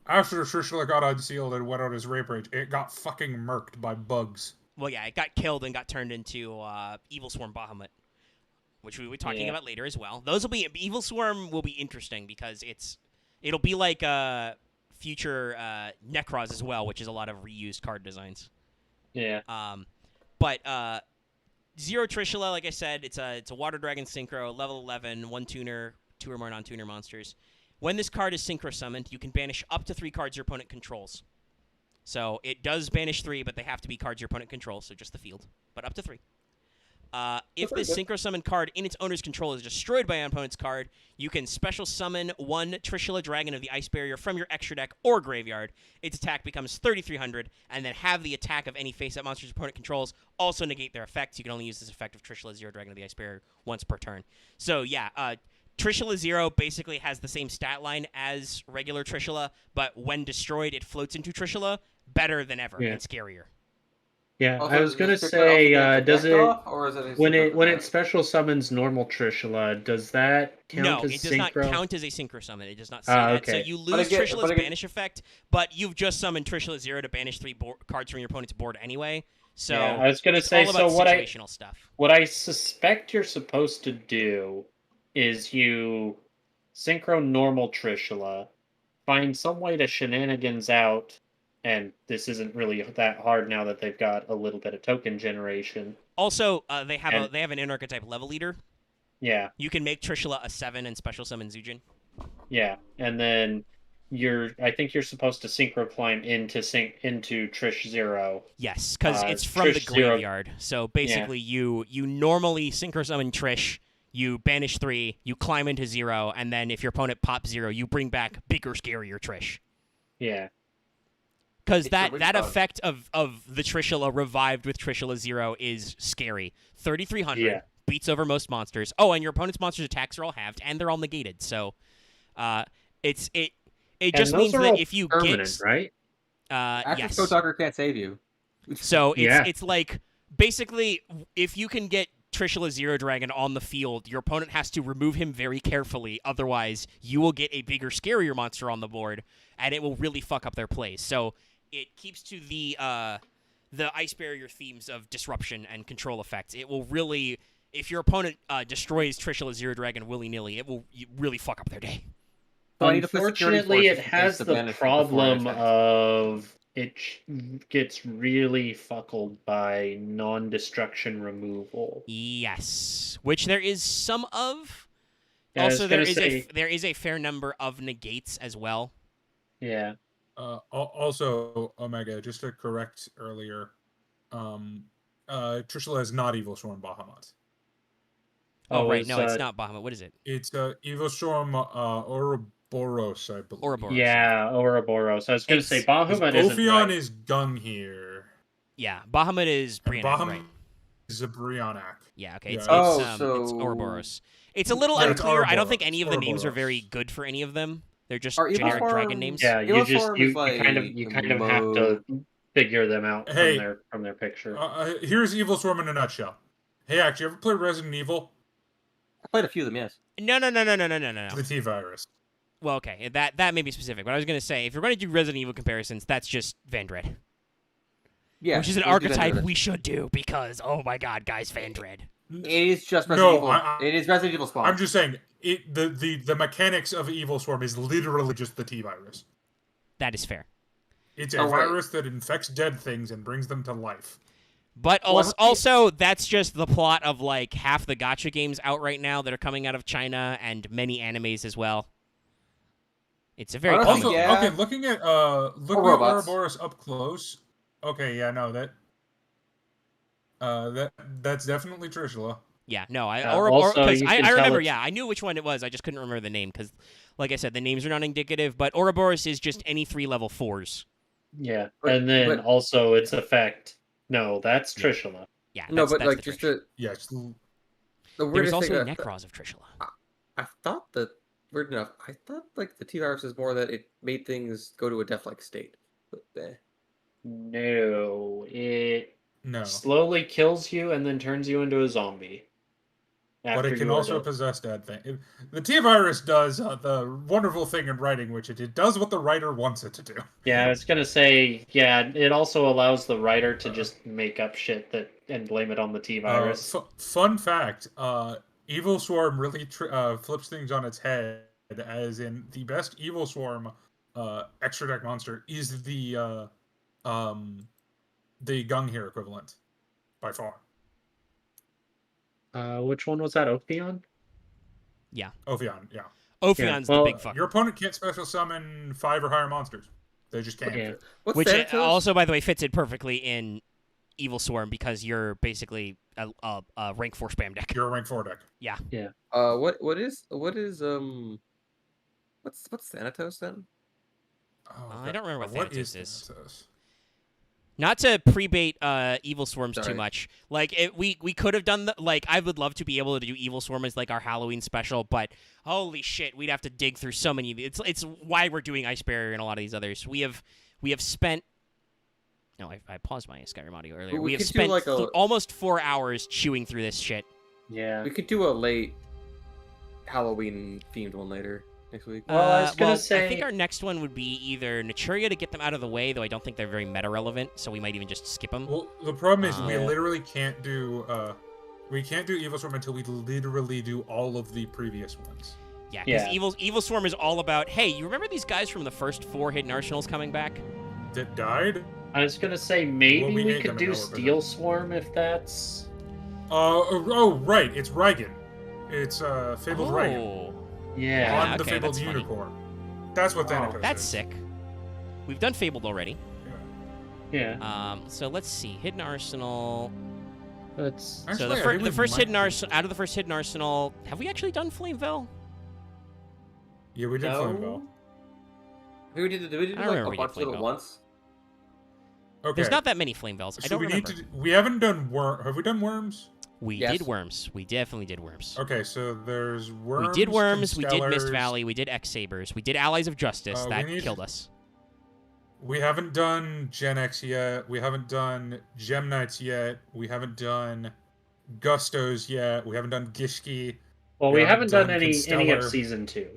After Trishula got unsealed and went on his rape rage, it got fucking murked by bugs. Well, yeah, it got killed and got turned into Evil Swarm Bahamut, which we'll be talking about later as well. Evil Swarm will be interesting because it'll be like future Necros as well, which is a lot of reused card designs. Yeah. But Zero Trishula, like I said, it's a Water Dragon Synchro, level 11, 1 tuner, 2 or more non-tuner monsters. When this card is Synchro summoned, you can banish up to 3 cards your opponent controls. So it does banish 3, but they have to be cards your opponent controls, so just the field, but up to 3. If this Synchro Summon card in its owner's control is destroyed by an opponent's card, you can special summon 1 Trishula Dragon of the Ice Barrier from your extra deck or graveyard. Its attack becomes 3,300, and then have the attack of any face-up monsters your opponent controls also negate their effects. You can only use this effect of Trishula Zero Dragon of the Ice Barrier once per turn. So, yeah, Trishula Zero basically has the same stat line as regular Trishula, but when destroyed, it floats into Trishula better than ever and scarier. Yeah, I was gonna say, does it, or is it when it special summons normal Trishula, does that count as Synchro? No, it does not count as a Synchro summon. It does not say that. Okay. So you lose Trishula's banish effect, but you've just summoned Trishula Zero to banish 3 cards from your opponent's board anyway. So yeah, I was gonna say, so what I suspect you're supposed to do is you Synchro normal Trishula, find some way to shenanigans out. And this isn't really that hard now that they've got a little bit of token generation. Also, they have an in-archetype level leader. Yeah. You can make Trishula a 7 and special summon Zujin. Yeah, and then I think you're supposed to synchro climb into Trish Zero. Yes, because it's from the graveyard. So basically, you normally synchro summon Trish. You banish 3, you climb into 0, and then if your opponent pops 0, you bring back bigger, scarier Trish. Yeah. Because that effect of the Trishula revived with Trishula Zero is scary. 3,300 beats over most monsters. Oh, and your opponent's monsters' attacks are all halved, and they're all negated. So, it just means that if you get right, Active Code Talker can't save you. So it's like basically if you can get Trishula Zero Dragon on the field, your opponent has to remove him very carefully. Otherwise, you will get a bigger, scarier monster on the board, and it will really fuck up their plays. So it keeps to the Ice Barrier themes of disruption and control effects. It will really, if your opponent destroys Trishula Zero Dragon willy-nilly, it will really fuck up their day. Unfortunately, it has the problem of it gets really fuckled by non-destruction removal. Yes, which there is some of. Yeah, also, there is a fair number of negates as well. Yeah. Also, Omega, just to correct earlier, Trishula is not Evil Swarm Bahamut. Oh, right. No, it's not Bahamut. What is it? It's Evil Swarm Ouroboros, I believe. Ouroboros. Yeah, Ouroboros. I was going to say Bahamut isn't Ophion is Gungnir. Yeah, Bahamut is Brionac, Bahamut right? is a Brionac. Yeah, okay. It's Ouroboros. It's a little unclear. I don't think any of the names are very good for any of them. They're just generic dragon names. Yeah, you kind of have to figure them out from their picture. Here's Evil Swarm in a nutshell. Hey, actually, you ever played Resident Evil? I played a few of them, yes. No. The T-Virus. Well, okay, that may be specific, but I was going to say, if you're going to do Resident Evil comparisons, that's just Vandred. Yeah. Which is an archetype we should do, because, oh my god, guys, Vandred. It is just Resident Evil. It is Resident Evil Spawn. I'm just saying, the mechanics of Evil Swarm is literally just the T-Virus. That is fair. It's a virus that infects dead things and brings them to life. But also, that's just the plot of, like, half the gacha games out right now that are coming out of China, and many animes as well. It's a very... Also, okay, looking at Ouroboros up close... Okay, yeah, no, that's definitely Trishula. Yeah, no, I remember. Yeah, I knew which one it was. I just couldn't remember the name because, like I said, the names are not indicative. But Ouroboros is just any 3 level 4s. Yeah, and then also its effect. No, that's Trishula. Yeah, no, but like just the there's also Necros of Trishula. I thought that weird enough. I thought like the T-Virus is more that it made things go to a death-like state. But no, it slowly kills you and then turns you into a zombie. But it can also possess dead things. The T-Virus does the wonderful thing in writing, which it does what the writer wants it to do. Yeah, I was going to say, it also allows the writer to just make up shit and blame it on the T-Virus. Fun fact, Evil Swarm really flips things on its head, as in the best Evil Swarm extra deck monster is the Gungnir equivalent, by far. Which one was that? Ophion? Yeah. Ophion, yeah. Ophion's the big fucker. Your opponent can't special summon 5 or higher monsters. They just can't. Yeah. Which also, by the way, fits in perfectly in Evil Swarm because you're basically a rank 4 spam deck. You're a rank 4 deck. Yeah. Yeah. What is what's Thanatos then? I don't remember what Thanatos is. Not to pre-bait Evil Swarms too much. Like, we could have done I would love to be able to do Evil Swarm as, like, our Halloween special, but holy shit, we'd have to dig through so many. It's why we're doing Ice Barrier and a lot of these others. We have spent... No, I paused my Skyrim audio earlier. We have spent almost 4 hours chewing through this shit. Yeah. We could do a late Halloween-themed one later. Next week. I was gonna say, I think our next one would be either Naturia to get them out of the way, though I don't think they're very meta relevant, so we might even just skip them. Well, the problem is we literally can't do Evil Swarm until we literally do all of the previous ones. Yeah, because Evil Swarm is all about, hey, you remember these guys from the first 4 Hidden Arsenals coming back? That died? I was gonna say maybe we could do Steel Swarm if that's. Right, it's Reigen. It's Fabled Reigen. Yeah. On the Fabled Unicorn. That's what Thanatos is. That's sick. We've done Fabled already. Yeah. So let's see. Hidden Arsenal. That's so the first Hidden Arsenal. Out of the first Hidden Arsenal, have we actually done Flameville? Yeah, we did Flameville. We did like a bunch of it once. Okay. There's not that many Flamevilles. I don't remember. We haven't done Have we done Worms? We did Worms. We definitely did Worms. Okay, so there's Worms. We did Worms. We did Mist Valley. We did X Sabers. We did Allies of Justice. That killed us. We haven't done Gen X yet. We haven't done Gem Knights yet. We haven't done Gustos yet. We haven't done Gishki. Well, we haven't done any of Season 2.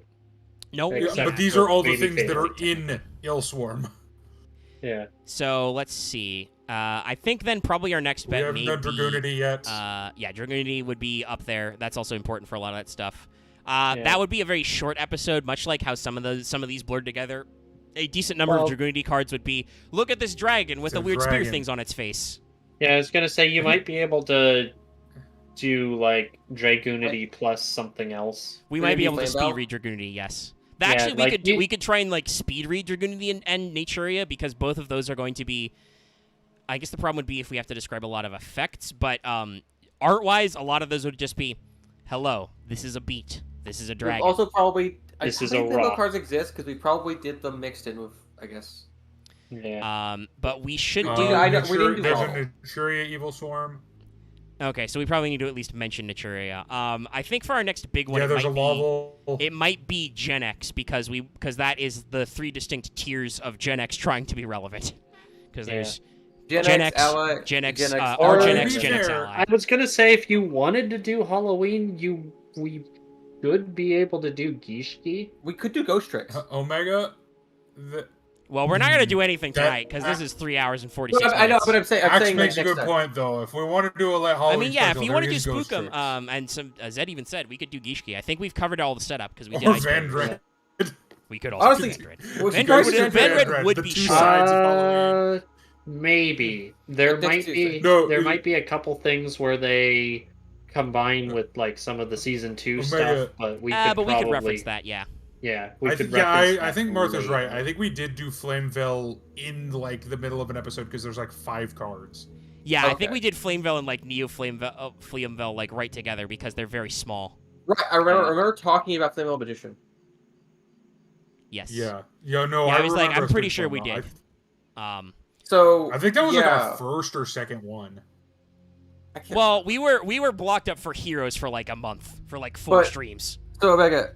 Nope. Yeah, but these are all the things that are in Illswarm. Yeah. So let's see. I think then probably our next bet we haven't done Dragoonity yet. Yeah, Dragoonity would be up there. That's also important for a lot of that stuff. That would be a very short episode, much like how some of these blurred together. A decent number of Dragoonity cards would be, look at this dragon with the weird spear things on its face. Yeah, I was going to say, you might be able to do, like, Dragoonity plus something else. We might be able to speed read Dragoonity, yes. Actually, we could try and, like, speed read Dragoonity and Naturia, because both of those are going to be... I guess the problem would be if we have to describe a lot of effects, but art-wise, a lot of those would just be, hello, this is a beat, this is a dragon. Also probably... This is a rock. Cards exist because we probably did them mixed in with, I guess. Yeah. But we should do. We didn't do there's a Naturia Evil Swarm. Okay, so we probably need to at least mention Naturia. I think for our next big one, it might be Gen X because that is the 3 distinct tiers of Gen X trying to be relevant. Because there's Gen X, Ally, Gen X, Gen X Ally. I was gonna say if you wanted to do Halloween, we should be able to do Gishki. We could do Ghost Tricks. Omega. Well, we're not going to do anything tonight because this is 3 hours and 46 minutes. I know, but I'm saying Axe makes a good point, though. If we want to do a Halloween I mean, yeah, special, if you want to do Ghost Spookum, Tricks. and some, Zed even said, we could do Gishki. I think we've covered all the setup because we did Or Iceberg. Vandred. We could also Honestly, do Vandred would the be two short. sides of Halloween. Maybe there might be a couple things where they combine with like some of the season 2 stuff, but we could reference that, yeah. Yeah, I think Martha's right. I think we did do Flameville in like the middle of an episode because there's like 5 cards. Yeah, okay. I think we did Flameville and like Neo Flameville like right together because they're very small. Right, I remember talking about Flameville Magician. Yes. Yeah. Yeah. No. Yeah, I was like, I'm pretty sure we did. So I think that was like our first or second one. Well, we were blocked up for Heroes for like a month for like 4 streams. So Omega,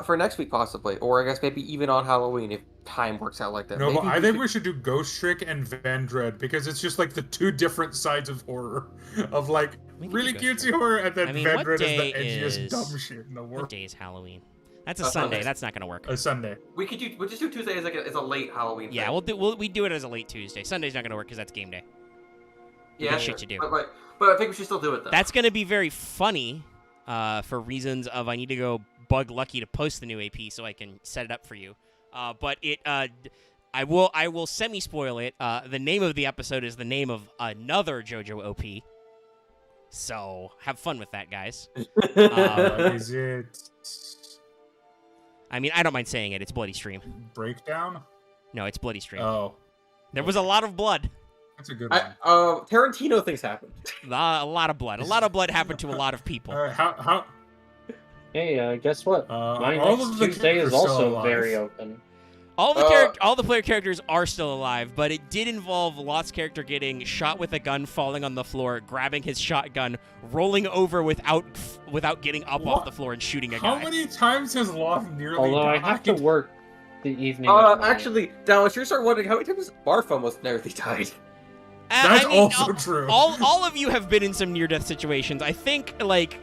for next week possibly, or I guess maybe even on Halloween if time works out like that. No, but I think we should do Ghost Trick and Vandred because it's just like the 2 different sides of horror, of like really cutesy horror, and then Vandred is the edgiest dumb shit in the world. What day is Halloween? That's a Sunday. That's not gonna work. A Sunday. We'll just do Tuesday as a late Halloween. Yeah, we do it as a late Tuesday. Sunday's not gonna work because that's game day. Yeah, shit to do. But I think we should still do it though. That's gonna be very funny, for reasons of I need to go bug Lucky to post the new AP so I can set it up for you. But I will semi-spoil it. The name of the episode is the name of another JoJo OP. So have fun with that, guys. Is it? I mean, I don't mind saying it. It's Bloody Stream. Breakdown? No, it's Bloody Stream. Oh. There was a lot of blood. That's a good one. Tarantino things happened. A lot of blood. A lot of blood happened to a lot of people. How? Hey, guess what? My next Tuesday is also very open. All the player characters are still alive, but it did involve Lot's character getting shot with a gun, falling on the floor, grabbing his shotgun, rolling over without getting up off the floor and shooting a guy. How many times has Lot nearly Although died? I have to work the evening. Actually, Dallas, you're start wondering how many times Barf almost nearly died. That's also true. All of you have been in some near-death situations. I think, like,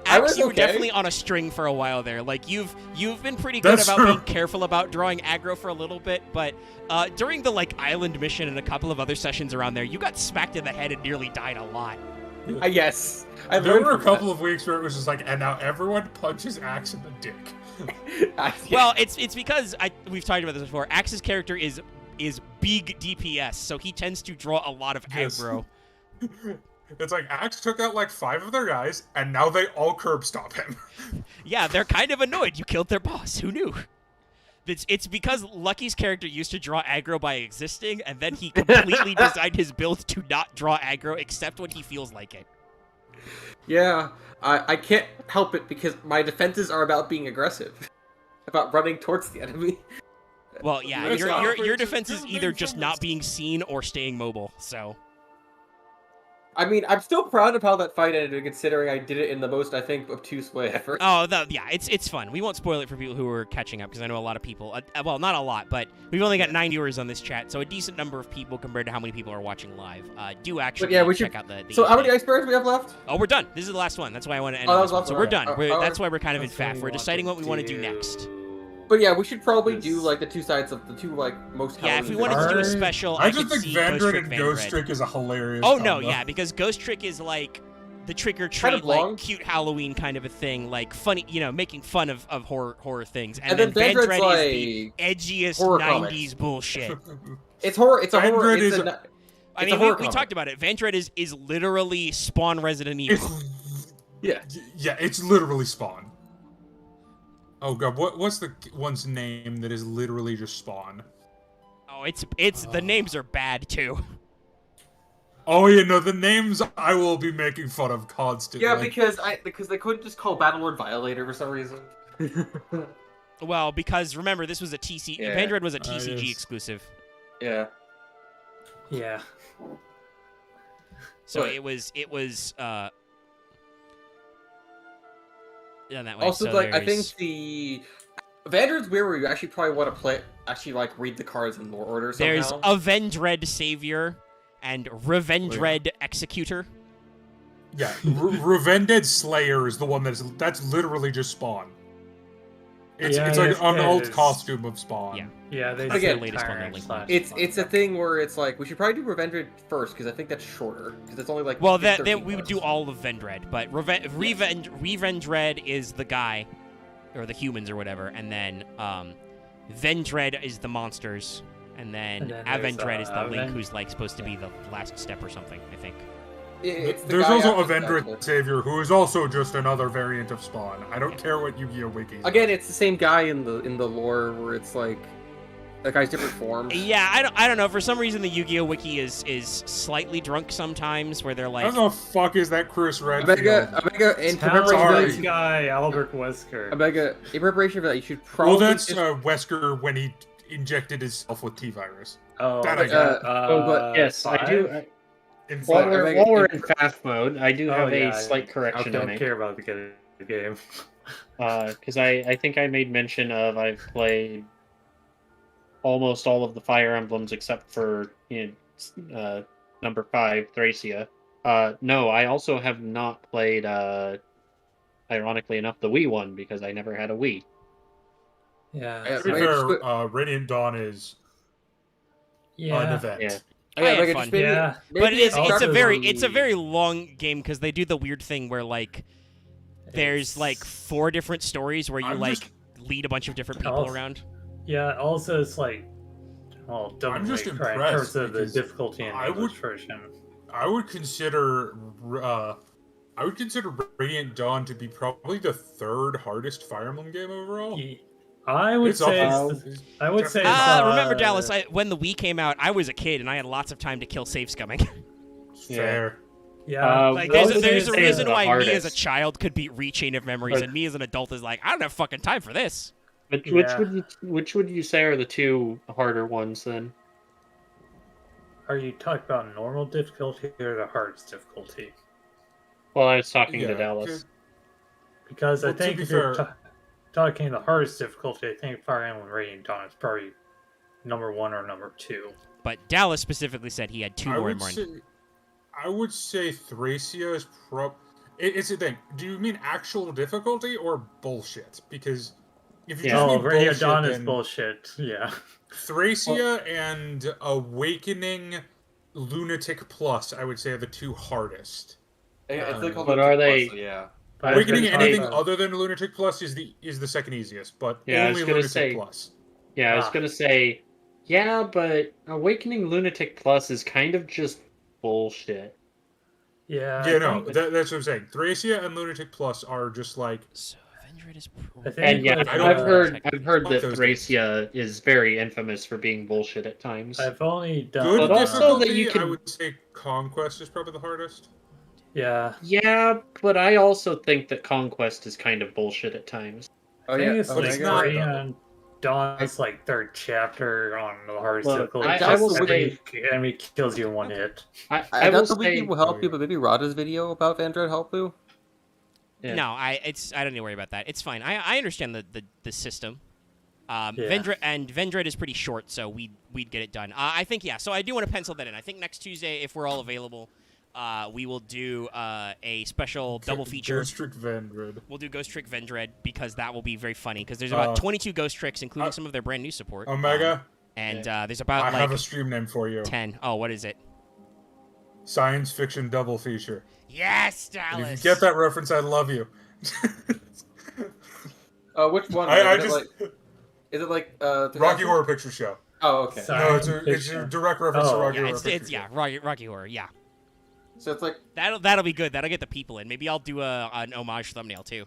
Axe, you were definitely on a string for a while there. Like, you've been pretty good about being careful about drawing aggro for a little bit, but during the, like, island mission and a couple of other sessions around there, you got smacked in the head and nearly died a lot. Yes. There were a couple of weeks where it was just like, and now everyone punches Axe in the dick. Well, it's because we've talked about this before. Axe's character is big DPS, so he tends to draw a lot of aggro. It's like Axe took out like 5 of their guys, and now they all curb stop him. Yeah, they're kind of annoyed. You killed their boss. Who knew? It's because Lucky's character used to draw aggro by existing, and then he completely designed his build to not draw aggro except when he feels like it. Yeah, I can't help it because my defenses are about being aggressive, about running towards the enemy. Well, yeah, your defense is either just not being seen or staying mobile, so... I mean, I'm still proud of how that fight ended, considering I did it in the most, I think, obtuse way ever. Oh, yeah, it's fun. We won't spoil it for people who are catching up, because I know a lot of people... well, not a lot, but we've only got 9 viewers on this chat, so a decent number of people compared to how many people are watching live. Do actually check out the... So how many icebergs we have left? Oh, we're done. This is the last one. That's why I want to end this one. So we're done. That's why we're kind of in faff. We're deciding what we want to do next. But yeah, we should probably do like the 2 sides of the 2 like most. Yeah, if we wanted to do a special, I just think Vandred and Ghost Trick is a hilarious. Oh no, yeah, because Ghost Trick is like the trick or treat, kind of like cute Halloween kind of a thing, like funny, making fun of horror things. And then Vandred like is the edgiest 90s comics. Bullshit. It's horror. It's a horror. I mean, we talked about it. Vandred is literally Spawn Resident Evil. Yeah, it's literally Spawn. Oh god, what's the one's name that is literally just Spawn? Oh, it's the names are bad too. Oh yeah, no, the names I will be making fun of constantly. Yeah, because they couldn't just call Battlelord Violator for some reason. Well, because remember this was a TC. Yeah. Vandred was a TCG exclusive. Yeah. Yeah. So it was. That way. Also, so like, I think the Vandred's weird where you actually probably want to read the cards in lore order somehow. There's Avendred Savior and Revendred Executor. Yeah, Revended Slayer is the one that's literally just Spawn. It's like an old costume of Spawn. Yeah. They the latest one. It's a thing where it's like we should probably do Revendred first because I think that's shorter because it's only like. Well, then we would do all of Vendred, but Revendred is the guy, or the humans or whatever, and then Vendred is the monsters, and then Avendred is the Link who's like supposed to be the last step or something. I think. There's also Avendred Savior, who is also just another variant of Spawn. I don't care what Yu-Gi-Oh! Wiki. Again, it's the same guy in the lore where it's like that guy's different forms. Yeah, I don't know. For some reason, the Yu-Gi-Oh! Wiki is slightly drunk sometimes, where they're like, "How the fuck is that Chris Redfield?" Omega, in preparation for this guy, Albert Wesker. Omega, in preparation for that, you should probably. Well, that's Wesker when he injected himself with T-virus. Oh, that I get. But yes, I do. While we're in fast mode, I do have a slight correction to make. I don't care about the game. Because I think I made mention of I've played almost all of the Fire Emblems except for number 5, Thracia. No, I also have not played, ironically enough, the Wii one because I never had a Wii. Yeah. To be fair, Radiant Dawn is an event. Yeah. I had fun. But it's a very long game because they do the weird thing where like there's like 4 different stories where you lead a bunch of different people around. Yeah, also it's like I'm just impressed in terms of the difficulty in the English version. I would consider Radiant Dawn to be probably the 3rd hardest Fire Emblem game overall. I would say. Remember, Dallas? When the Wii came out, I was a kid and I had lots of time to kill save scumming. Fair. Yeah. There's a reason why me as a child could beat Rechain of Memories, and me as an adult is like, I don't have fucking time for this. Which would you say are the 2 harder ones then? Are you talking about normal difficulty or the hardest difficulty? Well, I was talking to Dallas. Because I think if you're talking the hardest difficulty, I think Fire Emblem Radiant Dawn is probably number 1 or number 2. But Dallas specifically said he had 2 more in mind. I would say Thracia is it's the thing. Do you mean actual difficulty or bullshit? Because if you just mean Radiant Dawn is bullshit. Yeah. Thracia and Awakening Lunatic Plus, I would say, are the 2 hardest. But are they? Yeah. Awakening anything other than Lunatic Plus is the 2nd easiest, but only Lunatic Plus. Yeah, I was gonna say, but Awakening Lunatic Plus is kind of just bullshit. Yeah. Yeah, no, that's what I'm saying. Thracia and Lunatic Plus are just like. So Vendred is. I've heard that Thracia is very infamous for being bullshit at times. I've only done. Good difficulty, I would say Conquest is probably the hardest. Yeah. Yeah, but I also think that Conquest is kind of bullshit at times. But it's not. Radiant Dawn's like 3rd chapter on the hardest difficulty. I will say, enemy kills you in 1 hit. I will say, Wiki will help you, but maybe Rada's video about Vendred help you. Yeah. No, I don't need to worry about that. It's fine. I understand the system. Vendred is pretty short, so we'd get it done. I think so I do want to pencil that in. I think next Tuesday, if we're all available, we will do a special double feature. Ghost Trick Vendred. We'll do Ghost Trick Vendred because that will be very funny because there's about 22 Ghost Tricks, including some of their brand new support. Omega. There's about I have a stream name for you. 10. Oh, what is it? Science fiction double feature. Yes, Dallas. And if you get that reference, I love you. Which one? Is it like Rocky Horror Picture Show? Oh, okay. No, it's a direct reference to Rocky Horror Picture Show. Rocky Horror, yeah. So it's like that'll be good. That'll get the people in. Maybe I'll do an homage thumbnail too.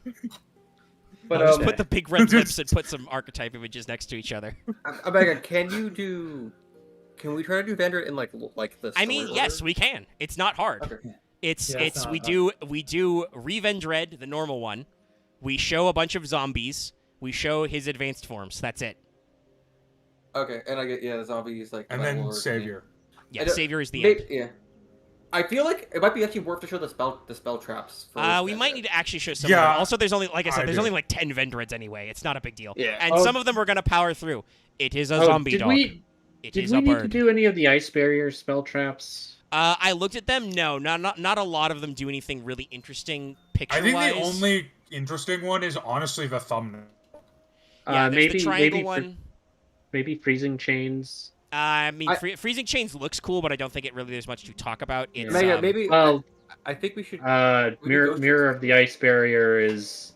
But just put the big red lips and put some archetype images next to each other. Omega, can we try to do Vendred in like the? I mean, yes, we can. It's not hard. Okay. We do Revendred, the normal one. We show a bunch of zombies. We show his advanced forms. That's it. Okay, and I get zombies like. And then Savior. Yeah, Savior is the end. Yeah. I feel like it might be actually worth to show the spell traps. We might need to actually show some of them. Also, there's only, like I said, there's only like 10 Vendreds anyway. It's not a big deal. Yeah. And some of them we're going to power through. It is a zombie dog. Did we need to do any of the ice barrier spell traps? I looked at them. No, not a lot of them do anything really interesting picture-wise. I think the only interesting one is honestly the thumbnail. Yeah, there's the triangle one. Maybe Freezing Chains. I mean, Freezing Chains looks cool, but I don't think there's much to talk about. It's, maybe. Well, I think we should. Mirror of the Ice Barrier is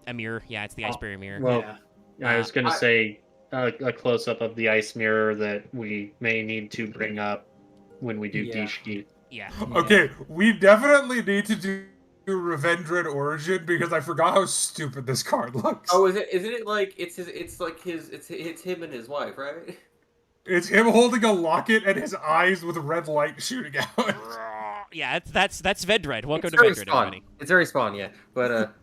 a mirror. Yeah, it's the Ice Barrier mirror. Well, I was gonna say a close-up of the ice mirror that we may need to bring up when we do Gishki. Yeah. Okay, we definitely need to do Revendred Origin because I forgot how stupid this card looks. Oh, isn't it like it's him and his wife, right? It's him holding a locket and his eyes with red light shooting out. Yeah, that's Vendred. Welcome to Vendred, everybody. It's very Spawn, yeah. But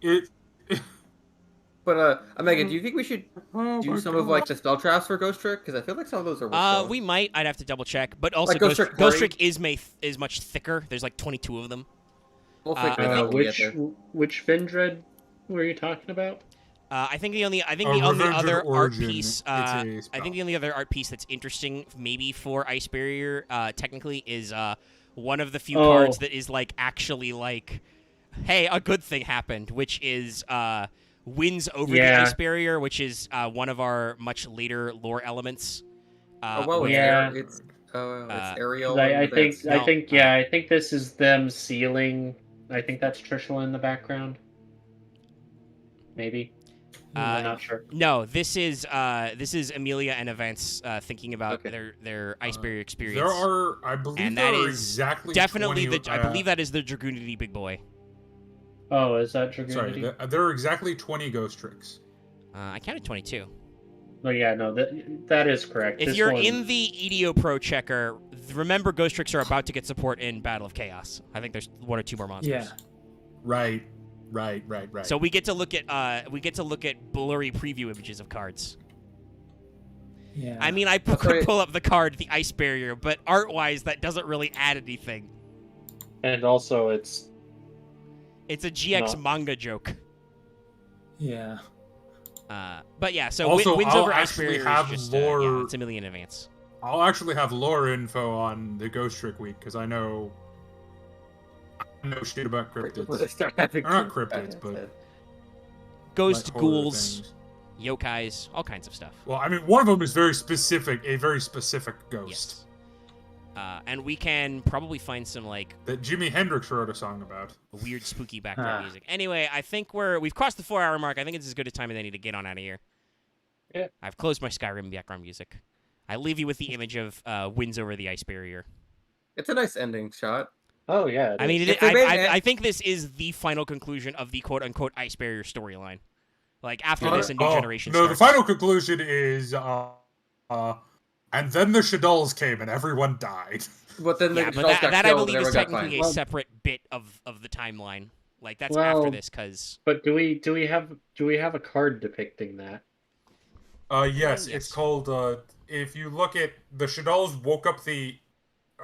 Omega, do you think we should do some of like the spell traps for Ghost Trick? Because I feel like some of those are. We might. I'd have to double check. But also, like Ghost Trick is much thicker. There's like 22 of them. Which Vendred were you talking about? I think the only other art piece that's interesting maybe for Ice Barrier technically is one of the few cards that is like actually like, hey, a good thing happened, which is wins over the Ice Barrier, which is one of our much later lore elements. It's Ariel. I think this is them sealing. I think that's Trishula in the background. Maybe. I'm not sure. No, this is Amelia and Events thinking about their Ice Barrier experience. I believe exactly definitely 20, I believe that is the Dragoonity Big Boy. Oh, is that Dragoonity? Sorry, there are exactly 20 Ghost Tricks. I counted 22. Oh yeah, no, that is correct. If you're in the EDO Pro checker, remember Ghost Tricks are about to get support in Battle of Chaos. I think there's 1 or 2 more monsters. Yeah. Right. So we get to look at blurry preview images of cards. Yeah. I mean, I could pull up the card, the Ice Barrier, but art-wise, that doesn't really add anything. And also, it's a GX manga joke. Yeah. But yeah, so also, wins I'll over Ice Barrier have is just lore, it's a million in advance. I'll actually have lore info on the Ghost Trick week because I know shit about cryptids. Or not cryptids, but ghost, ghouls, yokais, all kinds of stuff. Well, I mean, one of them is a very specific ghost. Yes. And we can probably find some like that Jimi Hendrix wrote a song about. Weird, spooky background music. Anyway, I think we've crossed the 4-hour mark. I think it's as good a time as any to get on out of here. Yeah. I've closed my Skyrim background music. I leave you with the image of wins over the Ice Barrier. It's a nice ending shot. Oh yeah. I mean, I think this is the final conclusion of the quote-unquote Ice Barrier storyline. Like after this, a new generation. No, starts. the final conclusion is, and then the Shaddolls came and everyone died. But then that I believe is technically a separate bit of the timeline. Like that's after this, because. But do we have a card depicting that? Yes, it's called. If you look at the Shaddolls woke up the.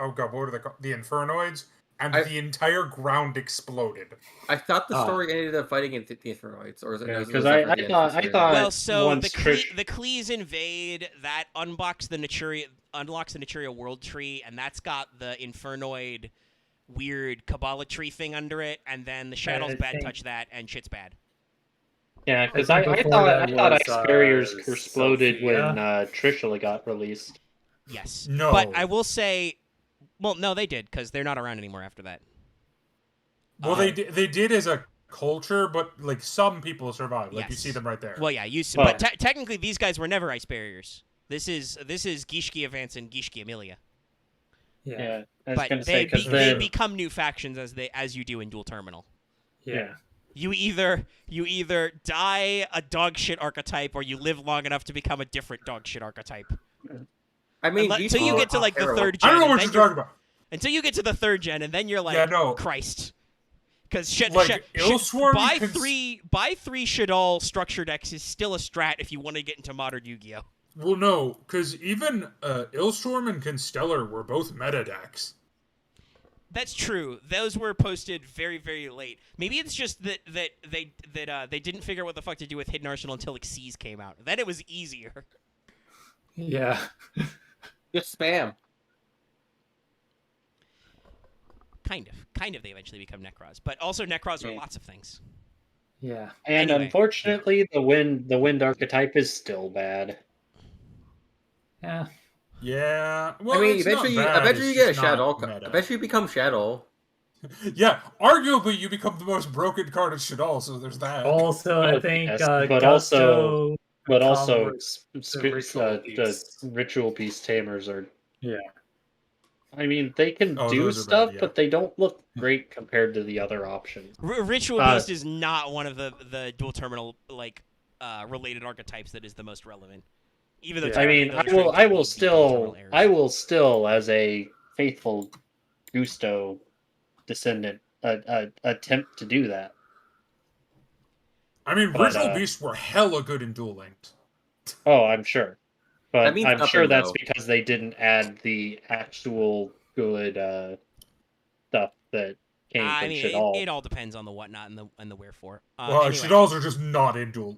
Oh god, what are they called? The Infernoids. And the entire ground exploded. I thought the story ended up fighting the Infernoids, or is it? Because I thought. Well, so the Klees invade. That unlocks the Naturia World Tree, and that's got the Infernoid weird Kabbalah tree thing under it, and then the Shadows bad touch that, and shit's bad. Yeah, because I thought Ice Barriers exploded when Trishula got released. Yes. No. But I will say. Well, no, they did, because they're not around anymore after that. Well, they did as a culture, but like some people survived. Like you see them right there. Well, yeah, but technically these guys were never Ice Barriers. This is Gishki Advance and Gishki Amelia. Yeah. But they become new factions as you do in Dual Terminal. Yeah. You either die a dog shit archetype or you live long enough to become a different dog shit archetype. I mean, until you get to like the 3rd gen. I don't know what you're talking about. Until you get to the 3rd gen, and then you're like, Christ. Because buy three Shaddol structure decks is still a strat if you want to get into modern Yu-Gi-Oh. Well, no, because even Illstorm and Constellar were both meta decks. That's true. Those were posted very, very late. Maybe it's just that they didn't figure out what the fuck to do with Hidden Arsenal until Xyz came out. Then it was easier. Yeah. Just spam. kind of they eventually become Necros, but also Necros are lots of things. Yeah. And anyway, unfortunately, the wind archetype is still bad. Yeah. Yeah. Well, I mean, it's eventually you get a shadow. Eventually you become shadow. Yeah, arguably you become the most broken card of Shadal, so there's that. Also, I think yes, but also ritual beast tamers are. Yeah. I mean, they can do stuff, bad, but they don't look great compared to the other options. Ritual beast is not one of the dual terminal related archetypes that is the most relevant. Even though I mean, I will still as a faithful Gusto descendant attempt to do that. I mean, Ritual Beasts were hella good in Duel Links. Oh, I'm sure. But I'm sure that's because they didn't add the actual good stuff that came from Shadal. It all depends on the whatnot and the wherefore. Well, anyway. Shadals are just not in Duel.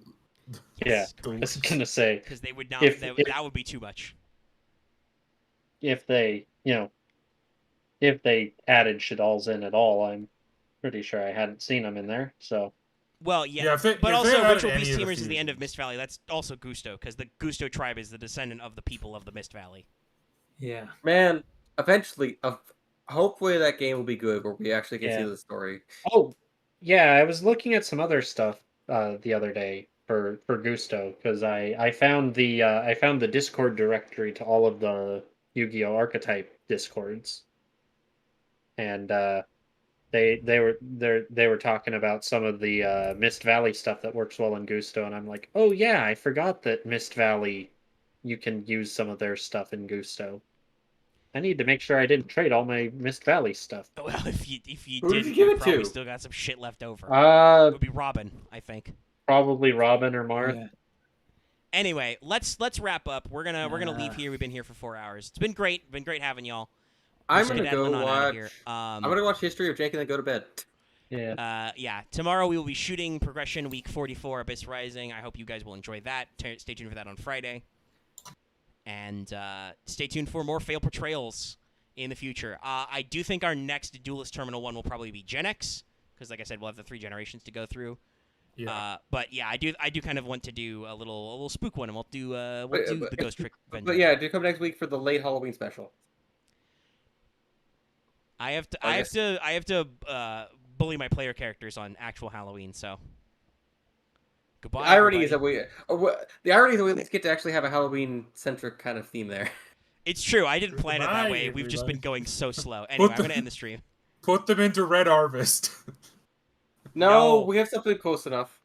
Yes, yeah, I was gonna say because they would not. That would be too much. If they, if they added Shadals in at all, I'm pretty sure I hadn't seen them in there. So. Well, yeah, but also Ritual Beast Teamers is the end of Mist Valley. That's also Gusto, because the Gusto tribe is the descendant of the people of the Mist Valley. Yeah. Man, eventually, hopefully that game will be good, where we actually can see the story. Oh, yeah, I was looking at some other stuff the other day for Gusto, because I found the Discord directory to all of the Yu-Gi-Oh! Archetype Discords, and They were talking about some of the Mist Valley stuff that works well in Gusto, and I'm like, oh yeah, I forgot that Mist Valley, you can use some of their stuff in Gusto. I need to make sure I didn't trade all my Mist Valley stuff. Well, if you did, you probably still got some shit left over. It would be Robin, I think. Probably Robin or Marth. Yeah. Anyway, let's wrap up. We're gonna leave here. We've been here for 4 hours. It's been great. Been great having y'all. I'm gonna go watch. I'm gonna watch History of Jake and then go to bed. Yeah. Yeah. Tomorrow we will be shooting Progression Week 44 Abyss Rising. I hope you guys will enjoy that. Stay tuned for that on Friday. And stay tuned for more failed portrayals in the future. I do think our next Duelist Terminal 1 will probably be Gen X, because like I said, we'll have the 3 generations to go through. Yeah. But yeah, I do kind of want to do a little spook one, and we'll do the Ghost Trick Vengeance. But yeah, do come next week for the late Halloween special. I have to bully my player characters on actual Halloween, so goodbye. The irony is that we at least get to actually have a Halloween centric kind of theme there. It's true. I didn't plan it that way. We've just been going so slow. Anyway, I'm gonna end the stream. Put them into Red Harvest. No, we have something close enough.